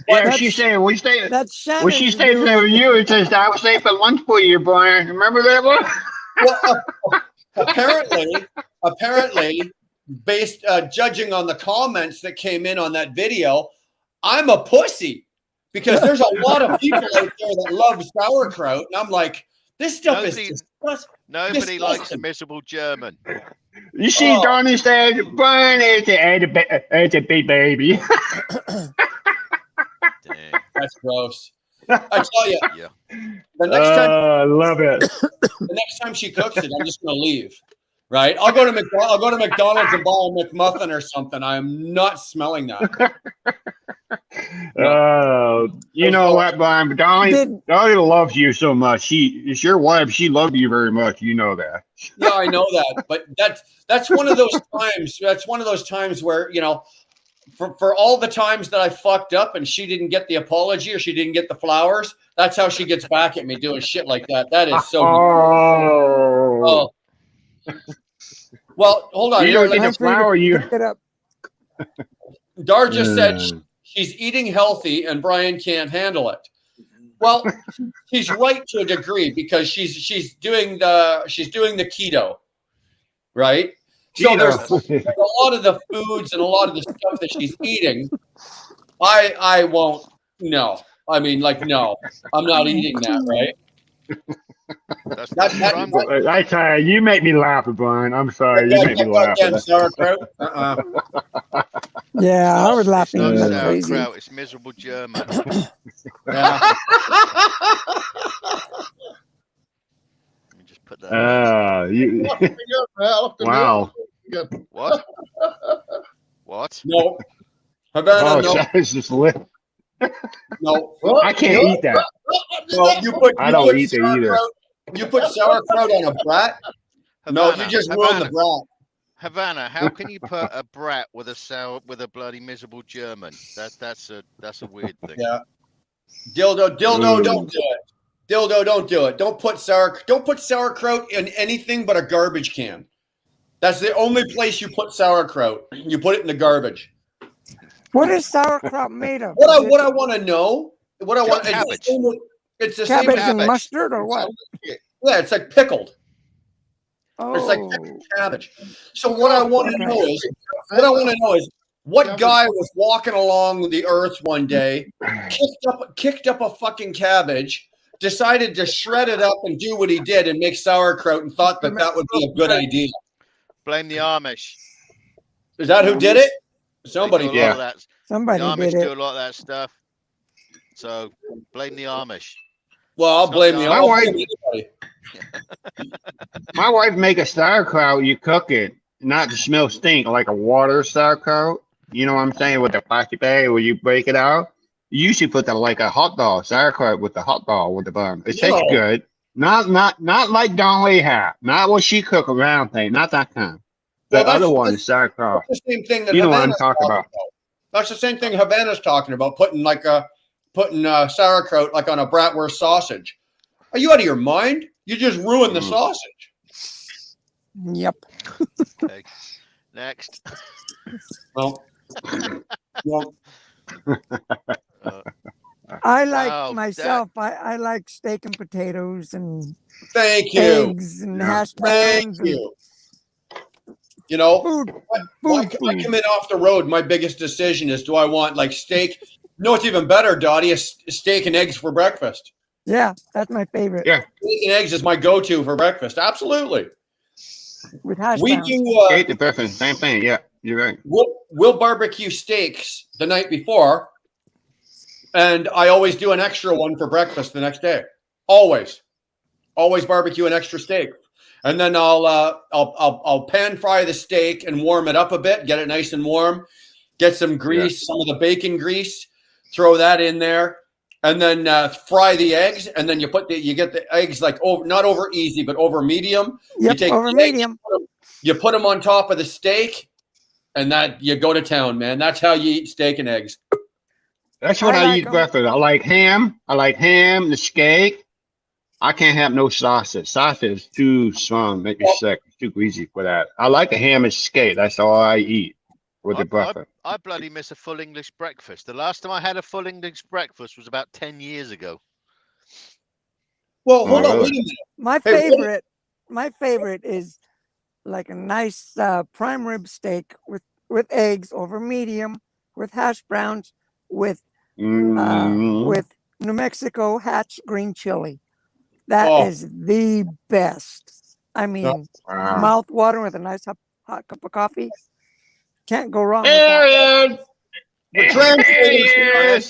Speaker 6: Yeah,
Speaker 8: That's-
Speaker 6: she said, we stay.
Speaker 8: That's Shannon.
Speaker 6: When she stayed for you, it says, I was staying for lunch for you, Brian. Remember that one?
Speaker 2: Well, apparently, based judging on the comments that came in on that video, I'm a pussy because there's a lot of people out there that love sauerkraut, and I'm like, this stuff is disgusting.
Speaker 9: Nobody likes a miserable German.
Speaker 6: You see, Donnie said, Brian, it's a big baby.
Speaker 9: Dang.
Speaker 2: That's gross. I tell you,
Speaker 9: Yeah.
Speaker 2: the next time
Speaker 6: I love it.
Speaker 2: the next time she cooks it, I'm just gonna leave. Right? I'll go to McDonald's and buy a McMuffin or something. I am not smelling that.
Speaker 6: You know what, Brian? Donnie loves you so much. It's your wife. She loves you very much. You know that.
Speaker 2: Yeah, I know that. But that's one of those times. That's one of those times where, you know, for all the times that I fucked up and she didn't get the apology or she didn't get the flowers, that's how she gets back at me doing shit like that. That is so. Oh. Well, hold on.
Speaker 6: You don't get the flower. You
Speaker 8: Pick it up.
Speaker 2: Dar just said she's eating healthy and Brian can't handle it. Well, he's right to a degree because she's doing the keto, right? So there's a lot of the foods and a lot of the stuff that she's eating. I won't. No, I mean, like, no, I'm not eating that, right?
Speaker 6: I tell you, you make me laugh, Brian. I'm sorry, you make me laugh.
Speaker 2: Sauerkraut.
Speaker 8: Yeah, I would laugh
Speaker 9: It's not
Speaker 8: like crazy.
Speaker 9: sauerkraut, it's miserable German.
Speaker 2: Yeah.
Speaker 9: Let me just put that.
Speaker 6: Wow.
Speaker 9: What? What?
Speaker 2: No. Havana, no.
Speaker 6: It's just lit.
Speaker 2: No.
Speaker 6: I can't eat that.
Speaker 2: No,
Speaker 6: I don't eat it either.
Speaker 2: You put sauerkraut on a brat? No,
Speaker 9: Havana,
Speaker 2: you just ruined the brat.
Speaker 9: Havana, how can you put a brat with a bloody miserable German? That's a weird thing.
Speaker 2: Yeah. Dildo, don't do it. Dildo, don't do it. Don't put sauerkraut in anything but a garbage can. That's the only place you put sauerkraut. You put it in the garbage.
Speaker 8: What is sauerkraut made of?
Speaker 2: What I want to know,
Speaker 9: Cabbage.
Speaker 2: It's the
Speaker 8: Cabbage
Speaker 2: same
Speaker 8: and mustard or what?
Speaker 2: Yeah, it's like pickled.
Speaker 8: Oh,
Speaker 2: It's like pickled cabbage. So what I want to know is what guy was walking along the earth one day, kicked up a fucking cabbage, decided to shred it up and do what he did and make sauerkraut and thought that would be a good idea.
Speaker 9: Blame the Amish.
Speaker 2: Is that who did it? Somebody
Speaker 9: They do a lot of that.
Speaker 8: somebody
Speaker 9: The Amish
Speaker 8: did
Speaker 9: do a
Speaker 8: it.
Speaker 9: lot of that stuff. So blame the Amish.
Speaker 2: Well, I'll blame
Speaker 9: My
Speaker 2: the I'll
Speaker 6: wife-
Speaker 2: blame anybody.
Speaker 6: My wife make a sauerkraut. You cook it, not to smell stink, like a water sauerkraut. You know what I'm saying? With the plastic bag where you break it out. You usually put that like a hot dog, sauerkraut with the hot dog with the bun. It tastes
Speaker 2: No.
Speaker 6: good. Not like Don Lee hat. Not what she cook around thing. Not that kind. The
Speaker 2: Well,
Speaker 6: other one is sauerkraut.
Speaker 2: That's the same thing that
Speaker 6: You know what I'm
Speaker 2: Havana's
Speaker 6: talking about.
Speaker 2: That's the same thing Havana's talking about, putting sauerkraut like on a bratwurst sausage. Are you out of your mind? You just ruined the sausage.
Speaker 8: Yep.
Speaker 9: Okay. Next.
Speaker 2: Well,
Speaker 8: I like
Speaker 9: Wow,
Speaker 8: myself. I like steak and potatoes and
Speaker 2: thank you.
Speaker 8: eggs and hash
Speaker 2: Thank
Speaker 8: browns and
Speaker 2: you. You know,
Speaker 8: food.
Speaker 2: when I come in off the road, my biggest decision is, do I want like steak? No, it's even better, Dottie, is steak and eggs for breakfast.
Speaker 8: Yeah, that's my favorite.
Speaker 6: Yeah.
Speaker 2: Steak and eggs is my go-to for breakfast. Absolutely.
Speaker 8: With hash
Speaker 2: We
Speaker 8: browns.
Speaker 2: do.
Speaker 6: Ate the breakfast, same thing. Yeah, you're right.
Speaker 2: We'll barbecue steaks the night before, and I always do an extra one for breakfast the next day. Always barbecue an extra steak, and then I'll pan fry the steak and warm it up a bit, get it nice and warm. Get some grease, some of the bacon grease, throw that in there, and then fry the eggs, and then you get the eggs like not over easy, but over medium.
Speaker 8: Yep,
Speaker 2: you take
Speaker 8: over
Speaker 2: the eggs,
Speaker 8: medium.
Speaker 2: you put them on top of the steak, and that you go to town, man. That's how you eat steak and eggs.
Speaker 6: That's what I
Speaker 8: like
Speaker 6: eat
Speaker 8: 'em.
Speaker 6: breakfast. I like ham, the steak. I can't have no sausage. Sausage is too strong, make me sick. It's too greasy for that. I like the ham and steak. That's all I eat with the breakfast.
Speaker 9: I bloody miss a full English breakfast. The last time I had a full English breakfast was about 10 years ago.
Speaker 2: Well, hold on,
Speaker 6: really?
Speaker 2: wait a minute.
Speaker 8: My favorite is like a nice prime rib steak with eggs over medium, with hash browns, with New Mexico Hatch green chili. That is the best. I mean, mouth watering with a nice hot cup of coffee. Can't go wrong with that.
Speaker 9: It's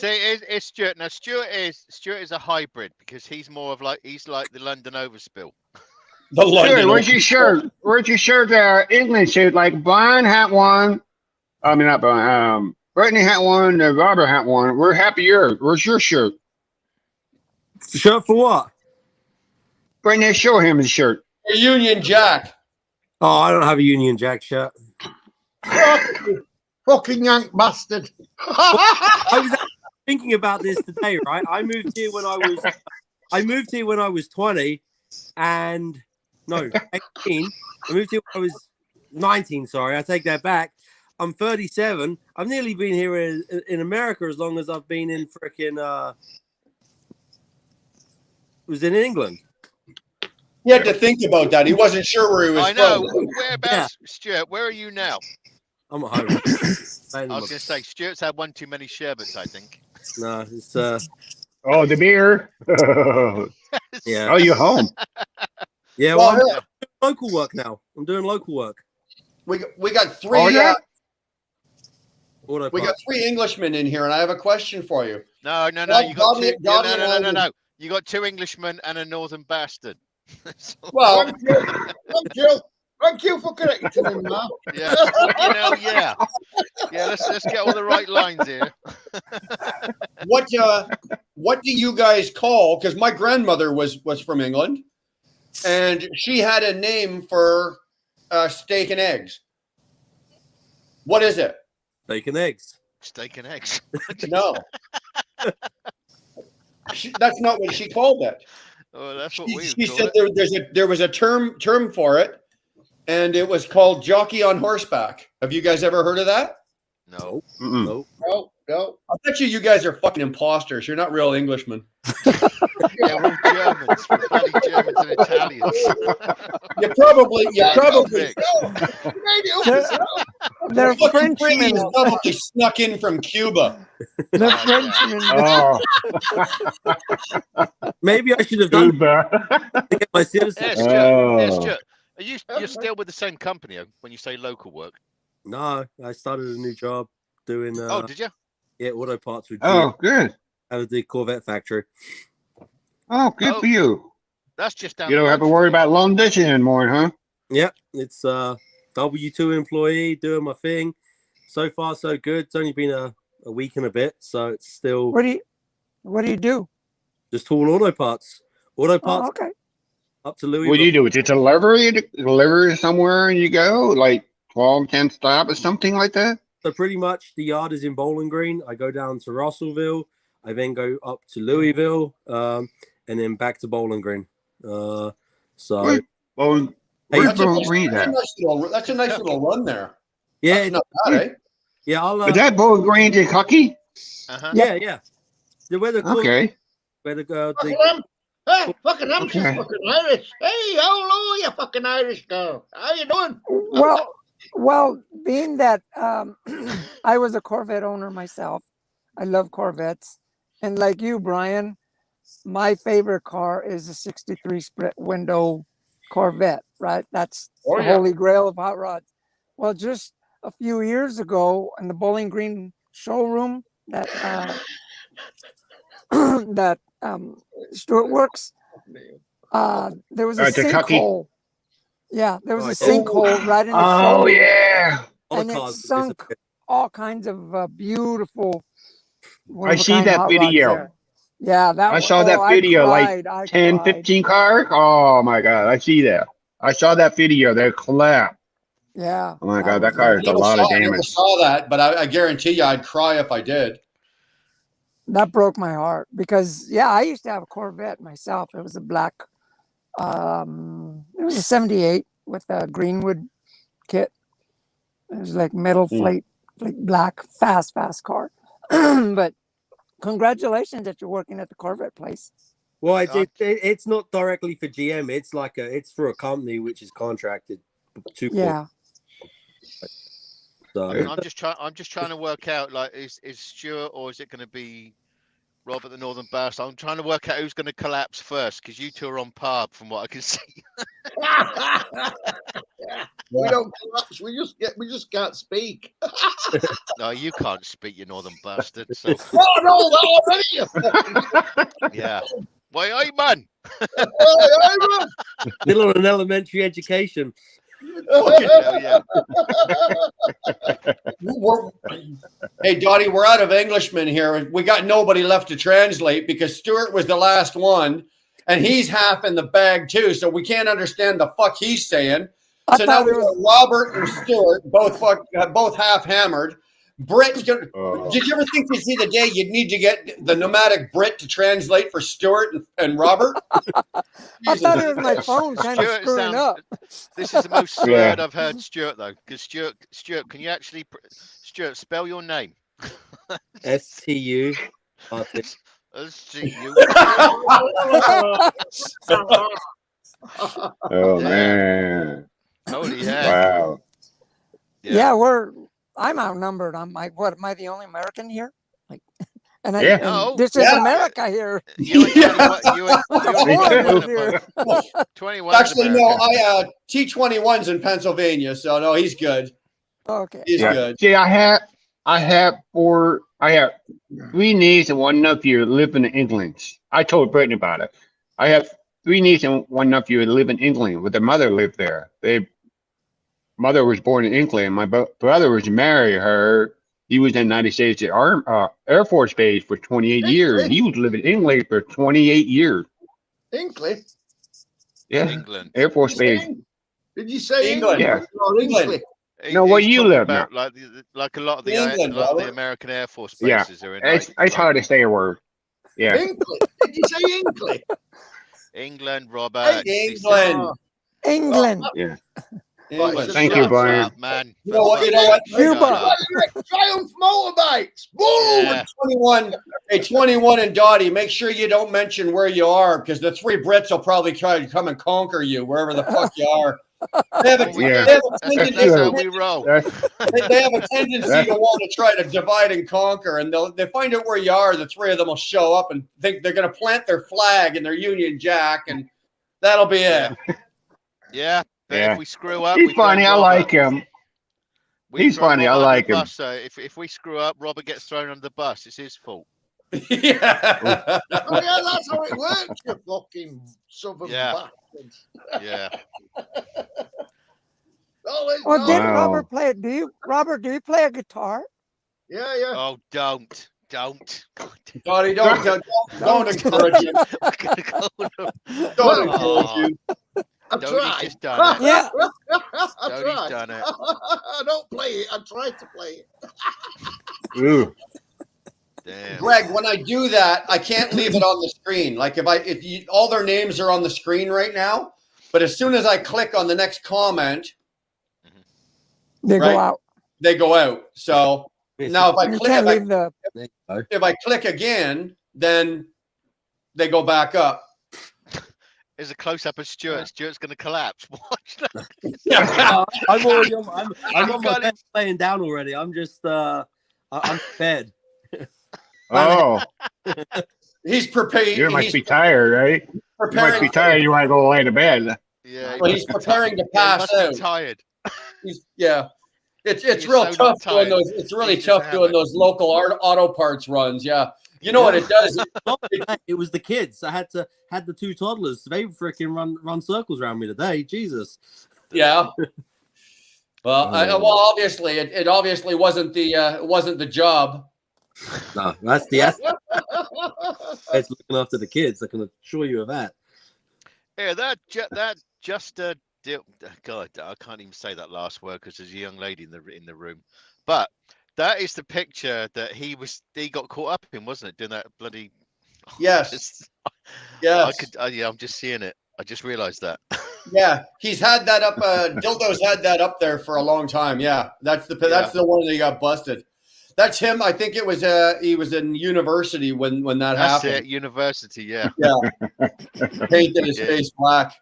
Speaker 9: Stuart. Now Stuart is a hybrid because he's more of he's like the London overspill.
Speaker 6: Where's your shirt? Where's your shirt there? England shirt. Like Brian had one. I mean, not Brian. Brittany had one. Robert had one. We're happier. Where's your shirt?
Speaker 10: Shirt for what?
Speaker 6: Brittany, show him his shirt.
Speaker 2: A Union Jack.
Speaker 10: Oh, I don't have a Union Jack shirt.
Speaker 7: Fucking Yank bastard.
Speaker 10: I was thinking about this today, right? I moved here when I was 20 and no, 18. I moved here when I was 19, sorry. I take that back. I'm 37. I've nearly been here in America as long as I've been in frickin' was in England.
Speaker 2: He had to think about that. He wasn't sure where he was
Speaker 9: I know.
Speaker 2: from.
Speaker 9: Whereabouts, Stuart? Where are you now?
Speaker 10: I'm at home.
Speaker 9: I was going to say, Stuart's had one too many sherbets, I think.
Speaker 10: No, it's
Speaker 6: Oh, the beer.
Speaker 10: yeah.
Speaker 6: Oh, you're home.
Speaker 10: Yeah, well, I'm doing local work now. I'm doing local work.
Speaker 2: We got three.
Speaker 6: Oh, yeah?
Speaker 2: We got three Englishmen in here, and I have a question for you.
Speaker 9: No.
Speaker 2: Well,
Speaker 9: You got two.
Speaker 2: Donnie
Speaker 9: No. You got two Englishmen and a northern bastard.
Speaker 2: Well,
Speaker 7: Thank you for correcting him, man.
Speaker 9: Yeah, yeah. Let's get all the right lines here.
Speaker 2: what do you guys call? Because my grandmother was from England, and she had a name for steak and eggs. What is it?
Speaker 10: Steak and eggs.
Speaker 9: Steak and eggs.
Speaker 2: No, that's not what she called it.
Speaker 9: Oh, that's what
Speaker 2: She said there was a term for it, and it was called jockey on horseback. Have you guys ever heard of that?
Speaker 9: No.
Speaker 10: No.
Speaker 7: No.
Speaker 2: I bet you guys are fucking imposters. You're not real Englishmen.
Speaker 9: Yeah, we're all Germans. We're bloody Germans and Italians.
Speaker 2: You probably.
Speaker 8: They're Frenchmen.
Speaker 2: Is probably snuck in from Cuba.
Speaker 8: They're Frenchmen.
Speaker 6: Oh,
Speaker 10: Maybe I should have done to get my citizenship.
Speaker 9: You're still with the same company when you say local work?
Speaker 10: No, I started a new job doing.
Speaker 9: Did you?
Speaker 10: Yeah, auto parts with.
Speaker 6: oh, good.
Speaker 10: Out of the Corvette factory.
Speaker 6: Oh, good for you.
Speaker 9: That's just down.
Speaker 6: You don't have to worry about long distance anymore, huh?
Speaker 10: Yeah, it's W2 employee doing my thing. So far, so good. It's only been a week and a bit, so it's still.
Speaker 8: What do you do?
Speaker 10: Just haul auto parts. Auto parts.
Speaker 8: Oh, okay.
Speaker 10: Up to Louisville.
Speaker 6: What do you do? Just deliver somewhere and you go, like 12, 10 stop or something like that?
Speaker 10: So pretty much the yard is in Bowling Green. I go down to Russellville. I then go up to Louisville, and then back to Bowling Green.
Speaker 6: Well,
Speaker 2: That's a nice little run there.
Speaker 10: Yeah,
Speaker 2: That's not bad, eh?
Speaker 10: yeah. I'll.
Speaker 6: Is that Bowling Green, Kentucky?
Speaker 10: Yeah. The weather.
Speaker 6: Okay.
Speaker 10: Where the
Speaker 7: Fucking I'm just fucking Irish. Hey, hello, you fucking Irish girl. How you doing?
Speaker 8: Well, being that I was a Corvette owner myself, I love Corvettes, and like you, Brian, my favorite car is a '63 split window Corvette. Right, that's the holy grail of hot rods. Well, just a few years ago in the Bowling Green showroom that Stuart works, there was a sinkhole. Yeah, there was a sinkhole right in the showroom.
Speaker 6: Oh, yeah.
Speaker 8: And it sunk all kinds of beautiful.
Speaker 6: I see that video.
Speaker 8: Yeah,
Speaker 6: I saw that video like 10, 15 cars. Oh my God, I see that. I saw that video. They collapsed.
Speaker 8: Yeah.
Speaker 6: Oh my God, that
Speaker 8: was
Speaker 6: car
Speaker 2: I
Speaker 6: is a
Speaker 2: never
Speaker 6: lot of
Speaker 2: saw- I never
Speaker 6: damage.
Speaker 2: saw that, but I guarantee you I'd cry if I did.
Speaker 8: That broke my heart because I used to have a Corvette myself. It was a black, it was a 78 with a Greenwood kit. It was like metal plate, like black, fast car. But congratulations that you're working at the Corvette place.
Speaker 10: Well, it's not directly for GM. It's for a company which is contracted to.
Speaker 8: Yeah.
Speaker 10: So
Speaker 9: I'm just trying to work out, like, is Stuart or is it going to be Rob at the Northern Bust? I'm trying to work out who's going to collapse first because you two are on par from what I can see.
Speaker 7: We don't collapse. We just can't speak.
Speaker 9: No, you can't speak, you Northern bastard. So
Speaker 7: Oh no, that already.
Speaker 9: yeah. Why, hey man?
Speaker 10: still on an elementary education.
Speaker 9: Fucking hell, yeah.
Speaker 2: Hey, Dottie, we're out of Englishmen here. We got nobody left to translate because Stuart was the last one, and he's half in the bag too, so we can't understand the fuck he's saying. So now we got Robert and Stuart, both half hammered. Brit, did you ever think to see the day you'd need to get the nomadic Brit to translate for Stuart and Robert?
Speaker 8: I thought it was my phone kind of screwing up.
Speaker 9: This is the most slurred I've heard Stuart though, because Stuart, can you actually Stuart spell your name?
Speaker 10: STU.
Speaker 9: STU.
Speaker 6: Oh man!
Speaker 9: Holy hell!
Speaker 6: Wow.
Speaker 8: Yeah, I'm outnumbered. I'm like, what? Am I the only American here? Like, and this is America here.
Speaker 9: You
Speaker 8: here.
Speaker 9: 21.
Speaker 2: Actually, no. T21's in Pennsylvania, so no, he's good.
Speaker 8: Okay,
Speaker 2: he's good.
Speaker 6: See, I have 3 nieces and 1 nephew living in England. I told Brittany about it. I have 3 nieces and 1 nephew who live in England, but their mother lived there. Mother was born in England. My brother was married her. He was in the United States Air Force Base for 28 years. He was living in England for 28 years.
Speaker 7: England?
Speaker 6: Yeah.
Speaker 9: England.
Speaker 6: Air Force Base.
Speaker 7: Did you say
Speaker 2: England?
Speaker 6: Yeah.
Speaker 7: Or England?
Speaker 6: No, where you live now?
Speaker 9: Like a lot of the
Speaker 2: England,
Speaker 9: the American Air Force bases are in.
Speaker 6: It's hard to say a word. Yeah.
Speaker 7: England? Did you say England?
Speaker 9: England, Robert.
Speaker 8: England.
Speaker 6: Yeah.
Speaker 2: England.
Speaker 6: Thank you, Brian.
Speaker 9: Man.
Speaker 2: You know what?
Speaker 8: Cuba.
Speaker 7: Triumph motorbikes. Boom!
Speaker 2: Yeah. 21 and Dottie, make sure you don't mention where you are because the 3 Brits will probably try to come and conquer you wherever the fuck you are. They have a tendency,
Speaker 9: That's how we roll.
Speaker 2: they have a tendency to want to try to divide and conquer, and they find out where you are. The 3 of them will show up and think they're going to plant their flag and their Union Jack, and that'll be it.
Speaker 9: Yeah. But if we screw up,
Speaker 6: he's funny. I like him. He's funny. I like him.
Speaker 9: So if we screw up, Robert gets thrown under the bus. It's his fault.
Speaker 2: Yeah.
Speaker 7: Oh, yeah, that's how it works, you fucking southern bastards.
Speaker 9: Yeah.
Speaker 8: Well, didn't Robert play it? Robert, do you play a guitar?
Speaker 7: Yeah, yeah.
Speaker 9: Oh, don't.
Speaker 2: Dottie, don't encourage him. Don't encourage you.
Speaker 7: I tried.
Speaker 9: Just done it.
Speaker 8: Yeah.
Speaker 7: I tried.
Speaker 9: Done it.
Speaker 7: I don't play it. I tried to play it.
Speaker 6: Ooh.
Speaker 9: Damn.
Speaker 2: Greg, when I do that, I can't leave it on the screen. Like if all their names are on the screen right now, but as soon as I click on the next comment,
Speaker 8: they go out.
Speaker 2: They go out. So now if I click again, then they go back up.
Speaker 9: There's a close up of Stuart. Stuart's going to collapse. Watch that.
Speaker 10: I'm already on. I'm on my bed laying down already. I'm just I'm fed.
Speaker 6: Oh,
Speaker 2: he's prepared.
Speaker 6: You must be tired, right? You must be tired. You want to go lay to bed.
Speaker 9: Yeah.
Speaker 2: Well, he's preparing to pass out.
Speaker 9: Tired.
Speaker 2: It's real tough doing those. It's really tough doing those local auto parts runs. Yeah. You know what it does?
Speaker 10: It was the kids. I had the 2 toddlers. They freaking run circles around me today. Jesus.
Speaker 2: Yeah. Well, obviously, it obviously wasn't the job.
Speaker 10: No, that's the It's looking after the kids. I can assure you of that.
Speaker 9: Yeah, that just God, I can't even say that last word because there's a young lady in the room. But that is the picture that he got caught up in, wasn't it? Doing that bloody.
Speaker 2: Yes. Yes.
Speaker 9: Yeah, I'm just seeing it. I just realized that.
Speaker 2: Yeah, he's had that up. Dildo's had that up there for a long time. Yeah, that's the one that he got busted. That's him. I think it was he was in university when that
Speaker 9: That's
Speaker 2: happened.
Speaker 9: it, university. Yeah.
Speaker 2: Yeah, painted his face black.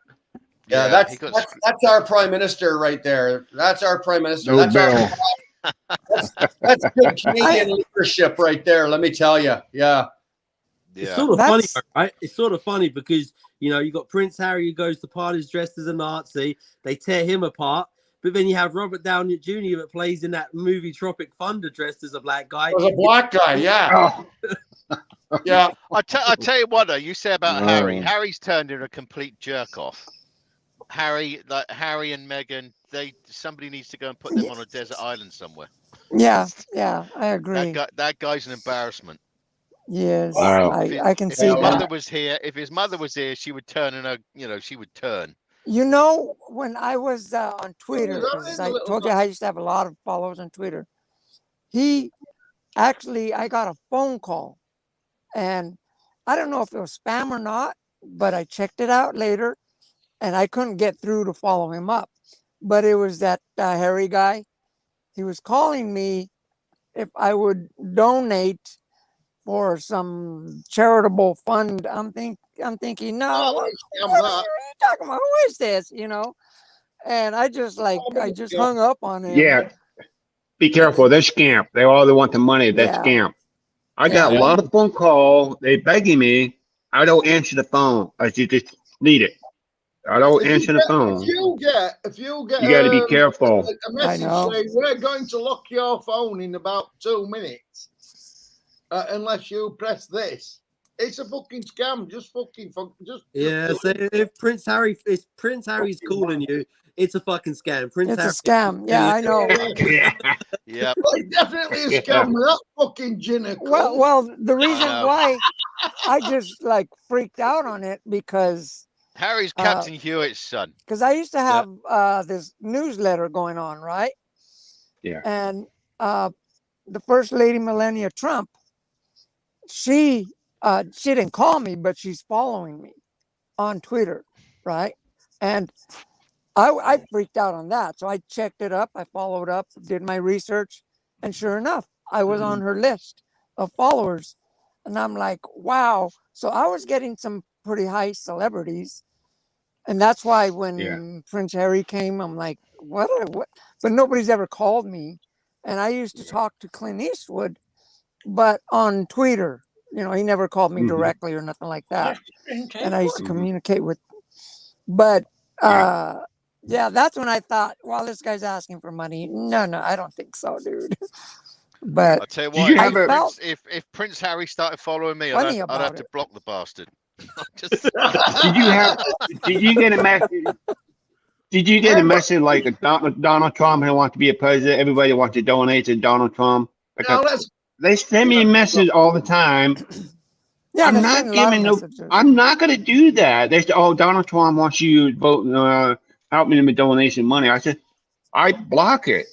Speaker 2: Yeah, that's our prime minister right there. That's our prime minister.
Speaker 6: No
Speaker 2: That's
Speaker 6: bill.
Speaker 2: that's good Canadian leadership right there. Let me tell you. Yeah.
Speaker 10: It's sort of funny, right? It's sort of funny because, you got Prince Harry who goes to parties dressed as a Nazi. They tear him apart. But then you have Robert Downey Jr. that plays in that movie Tropic Thunder dressed as a black guy.
Speaker 2: As a black guy, yeah. Yeah.
Speaker 9: I tell you what, though, you say about Harry. Harry's turned into a complete jerk off. Harry and Meghan, somebody needs to go and put them on a desert island somewhere.
Speaker 8: Yeah, I agree.
Speaker 9: That guy's an embarrassment.
Speaker 8: Yes, I can see that.
Speaker 9: If his mother was here, she would turn she would turn.
Speaker 8: When I was on Twitter, 'cause I told you I used to have a lot of followers on Twitter. I got a phone call, and I don't know if it was spam or not, but I checked it out later, and I couldn't get through to follow him up. But it was that Harry guy. He was calling me if I would donate for some charitable fund. I'm thinking, no, what are you talking about? Who is this? And I just hung up on him.
Speaker 6: Yeah. Be careful. They're scamp. They want the money. That's scamp. I got a lot of phone calls. They begging me. I don't answer the phone. I just need it. I don't answer the phone.
Speaker 7: If you get,
Speaker 6: you got to be careful.
Speaker 7: A message saying we're going to lock your phone in about 2 minutes. Unless you press this, it's a fucking scam. Just.
Speaker 10: Yeah. So if Prince Harry's calling you, it's a fucking scam.
Speaker 8: It's a scam. Yeah, I know.
Speaker 9: Yeah.
Speaker 7: Well, it's definitely a scam with that fucking ginner.
Speaker 8: Well, the reason why I just freaked out on it because
Speaker 9: Harry's Captain Hewitt's son.
Speaker 8: Because I used to have this newsletter going on, right?
Speaker 6: Yeah.
Speaker 8: And the First Lady Melania Trump. She didn't call me, but she's following me on Twitter, right? And I freaked out on that. So I checked it up. I followed up, did my research. And sure enough, I was on her list of followers. And I'm like, wow. So I was getting some pretty high celebrities. And that's why when Prince Harry came, I'm like, what? But nobody's ever called me. And I used to talk to Clint Eastwood, but on Twitter. He never called me directly or nothing like that. And I used to communicate with. But that's when I thought, well, this guy's asking for money. No, I don't think so, dude. But
Speaker 9: I'll tell you what, if Prince Harry started following me, I'd have to block the bastard.
Speaker 6: Did you get a message? Did you get a message like Donald Trump who wants to be a president? Everybody wants to donate to Donald Trump. They send me a message all the time.
Speaker 8: Yeah,
Speaker 6: I'm not going to do that. They say, "Oh, Donald Trump wants you to vote, help me with donation money." I said, "I block it."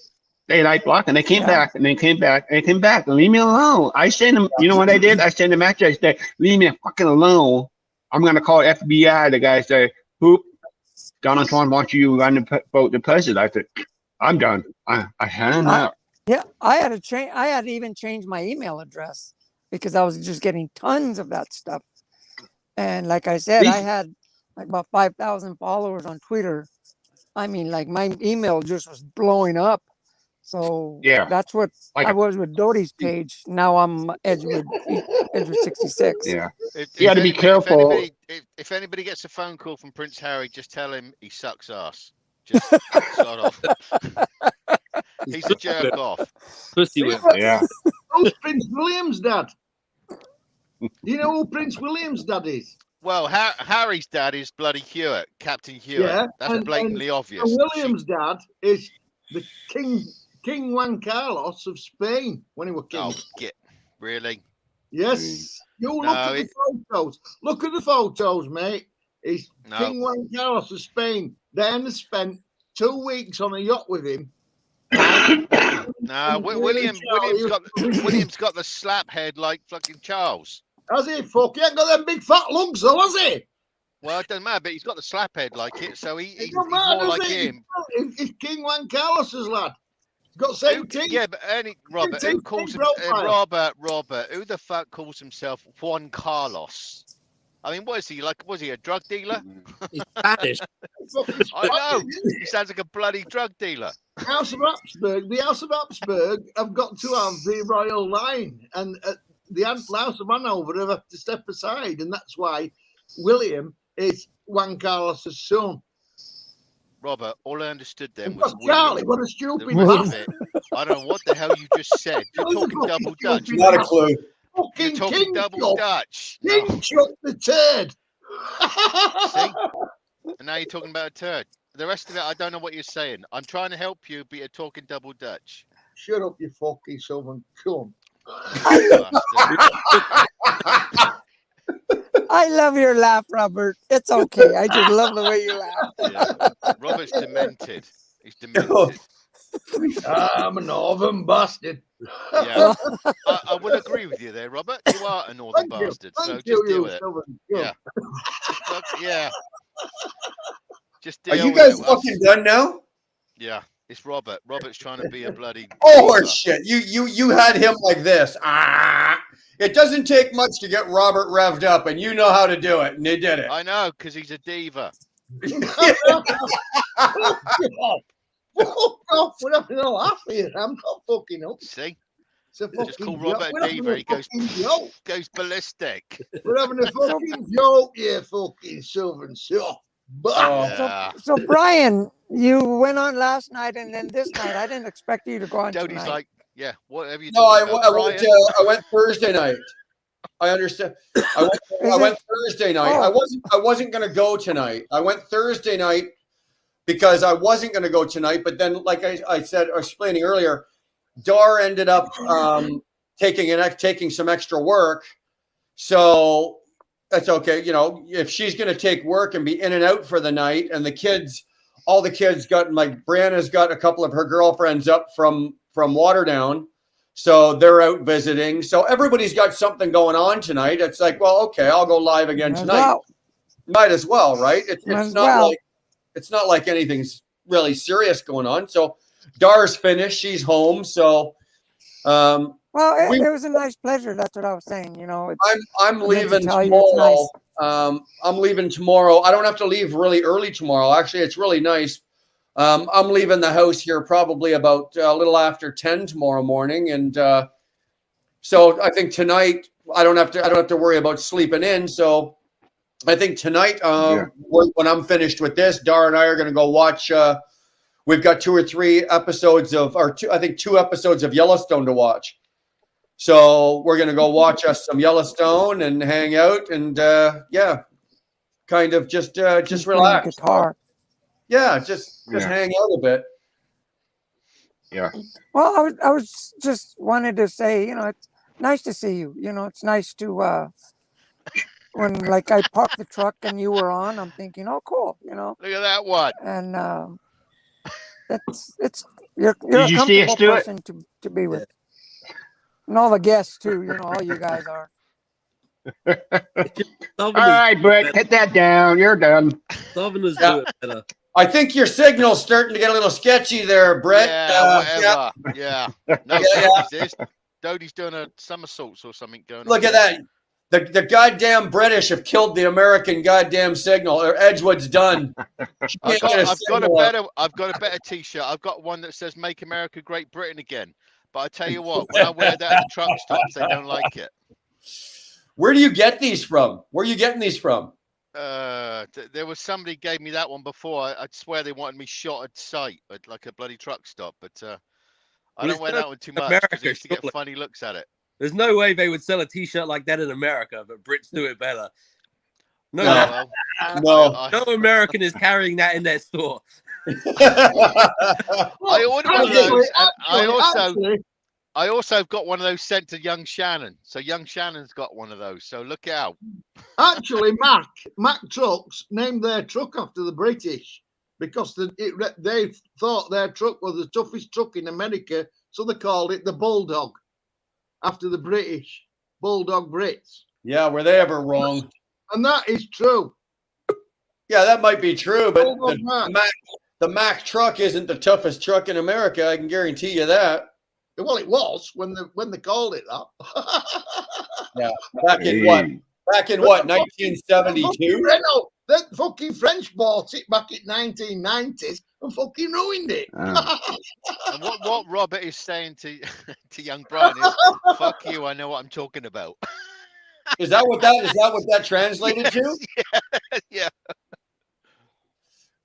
Speaker 6: They blocking. They came back and they came back and they came back. Leave me alone. I sent them. You know what I did? I sent them message. I said, "Leave me fucking alone." I'm going to call FBI. The guy said, "Whoop, Donald Trump wants you to vote the president." I said, "I'm done. I hang up."
Speaker 8: Yeah, I had to even change my email address because I was just getting tons of that stuff. And like I said, I had about 5,000 followers on Twitter. I mean, my email just was blowing up. So that's what I was with Doty's page. Now I'm Edgewood 66.
Speaker 6: Yeah, you got to be careful.
Speaker 9: If anybody gets a phone call from Prince Harry, just tell him he sucks ass. Just start off. He's a jerk off.
Speaker 10: Pussy whip.
Speaker 6: Yeah.
Speaker 7: Who's Prince William's dad? Do you know who Prince William's dad is?
Speaker 9: Well, Harry's dad is bloody Hewitt, Captain Hewitt. Yeah, that's blatantly obvious.
Speaker 7: William's dad is the King Juan Carlos of Spain when he was king.
Speaker 9: Oh, really?
Speaker 7: Yes. You look
Speaker 9: No,
Speaker 7: at the photos. Look at the photos, mate. It's
Speaker 9: No.
Speaker 7: King Juan Carlos of Spain. Then has spent 2 weeks on a yacht with him.
Speaker 9: No, William's got the slap head like fucking Charles.
Speaker 7: Has he? Fuck, he ain't got them big fat lungs, though, has he?
Speaker 9: Well, it doesn't matter, but he's got the slap head like it, so he's
Speaker 7: don't matter,
Speaker 9: more
Speaker 7: does
Speaker 9: like
Speaker 7: it?
Speaker 9: him.
Speaker 7: He's King Juan Carlos's lad. He's got the same teeth.
Speaker 9: Yeah, but Robert, who calls him Robert? Who the fuck calls himself Juan Carlos? I mean, what is he like? Was he a drug dealer?
Speaker 10: He's Spanish.
Speaker 9: I know. He sounds like a bloody drug dealer.
Speaker 7: The House of Habsburg have got to have the royal line, and the House of Hanover have to step aside, and that's why William is Juan Carlos's son.
Speaker 9: Robert, all I understood then
Speaker 7: What's
Speaker 9: was
Speaker 7: Charlie?
Speaker 9: William.
Speaker 7: What a stupid
Speaker 9: The rest
Speaker 7: bastard.
Speaker 9: of it, I don't know what the hell you just said. You're talking double Dutch.
Speaker 2: Not a clue.
Speaker 9: You're
Speaker 7: Fucking
Speaker 9: talking
Speaker 7: King
Speaker 9: double
Speaker 7: Chuck.
Speaker 9: Dutch.
Speaker 7: King Chuck the turd.
Speaker 9: See? And now you're talking about a turd. The rest of it, I don't know what you're saying. I'm trying to help you, but you're talking double Dutch.
Speaker 7: Shut up, you fucking southern cunt.
Speaker 8: I love your laugh, Robert. It's okay. I just love the way you laugh.
Speaker 9: Yeah. Robert's demented. He's demented.
Speaker 7: I'm a northern bastard.
Speaker 9: Yeah. I would agree with you there, Robert. You are a northern bastard, so
Speaker 7: Thank
Speaker 9: just
Speaker 7: you,
Speaker 9: deal
Speaker 7: you
Speaker 9: with it.
Speaker 7: southern
Speaker 9: Yeah.
Speaker 7: cunt.
Speaker 9: Yeah. Just
Speaker 2: Are
Speaker 9: deal
Speaker 2: you
Speaker 9: with
Speaker 2: guys
Speaker 9: it.
Speaker 2: fucking done now?
Speaker 9: Yeah. It's Robert. Robert's trying to be a bloody.
Speaker 2: Oh shit! You had him like this. It doesn't take much to get Robert revved up, and you know how to do it, and they did it.
Speaker 9: I know, because he's a diva.
Speaker 7: Fuck off. We're having a laugh here. I'm not fucking up.
Speaker 9: See?
Speaker 7: It's a fucking
Speaker 9: Just call
Speaker 7: joke.
Speaker 9: Robert
Speaker 7: We're
Speaker 9: a
Speaker 7: having
Speaker 9: diva. He goes
Speaker 7: joke.
Speaker 9: goes ballistic.
Speaker 7: We're having a fucking joke, you fucking southern soft.
Speaker 9: Yeah.
Speaker 8: So Brian, you went on last night, and then this night. I didn't expect you to go on
Speaker 9: Jody's
Speaker 8: tonight.
Speaker 9: like, yeah, whatever you
Speaker 2: No, I
Speaker 9: talking about,
Speaker 2: went.
Speaker 9: Brian?
Speaker 2: I went Thursday night. I understand. I went Thursday night.
Speaker 8: Oh.
Speaker 2: I wasn't going to go tonight. I went Thursday night because I wasn't going to go tonight. But then, like I said, or explaining earlier, Dar ended up taking some extra work. So that's okay. You know, if she's going to take work and be in and out for the night, and all the kids got, like Brianna's got a couple of her girlfriends up from Waterdown. So they're out visiting. So everybody's got something going on tonight. It's like, well, okay, I'll go live again tonight. Might as well, right? It's not like anything's really serious going on. So Dar's finished. She's home. So
Speaker 8: well, it was a nice pleasure. That's what I was saying. You know,
Speaker 2: I'm leaving
Speaker 8: tell you it's
Speaker 2: tomorrow.
Speaker 8: nice.
Speaker 2: I'm leaving tomorrow. I don't have to leave really early tomorrow. Actually, it's really nice. I'm leaving the house here probably about a little after 10 tomorrow morning, and so I think tonight I don't have to worry about sleeping in. So I think tonight, when I'm finished with this, Dar and I are going to go watch. We've got 2 or 3 episodes two episodes of Yellowstone to watch. So we're going to go watch us some Yellowstone and hang out and kind of just relax.
Speaker 8: Guitar.
Speaker 2: Yeah, just hang out a bit.
Speaker 6: Yeah.
Speaker 8: Well, I was just wanted to say, you know, it's nice to see you. You know, it's nice to when like I parked the truck and you were on, I'm thinking, oh, cool. You know.
Speaker 9: Look at that one.
Speaker 8: And you're
Speaker 6: Did
Speaker 8: a
Speaker 6: you see us
Speaker 8: comfortable
Speaker 6: do it?
Speaker 8: person to be with, and all the guests too. You know, all you guys are.
Speaker 6: All right, Brett, hit that down. You're done.
Speaker 10: Southerners do it better.
Speaker 2: I think your signal's starting to get a little sketchy there, Brett.
Speaker 9: Yeah, whatever. Yeah. No, Dodie's doing a somersaults or something going on.
Speaker 2: Look at that. The goddamn British have killed the American goddamn signal. Or Edgewood's done.
Speaker 9: I've got a better T-shirt. I've got one that says "Make America Great Britain Again." But I tell you what, when I wear that at the truck stops, they don't like it.
Speaker 2: Where do you get these from? Where are you getting these from?
Speaker 9: There was somebody gave me that one before. I'd swear they wanted me shot at sight at like a bloody truck stop, but I don't wear that one too much because I used to get funny looks at it.
Speaker 10: There's no way they would sell a T-shirt like that in America, but Brits do it better. No American is carrying that in their store.
Speaker 9: I ordered one of those, and I also I also have got one of those sent to young Shannon. So young Shannon's got one of those. So look out.
Speaker 7: Actually, Mack Trucks named their truck after the British because they thought their truck was the toughest truck in America, so they called it the Bulldog after the British Bulldog Brits.
Speaker 2: Yeah, were they ever wrong?
Speaker 7: And that is true.
Speaker 2: Yeah, that might be true, but
Speaker 7: Bulldog Mack.
Speaker 2: the Mack truck isn't the toughest truck in America. I can guarantee you that.
Speaker 7: Well, it was when they called it that.
Speaker 2: Yeah, back in what? Back in what? 1972.
Speaker 7: Renault, that fucking French bought it back in 1990s and fucking ruined it.
Speaker 9: And what Robert is saying to young Brian is, "Fuck you, I know what I'm talking about."
Speaker 2: Is that what that translated to?
Speaker 9: Yeah.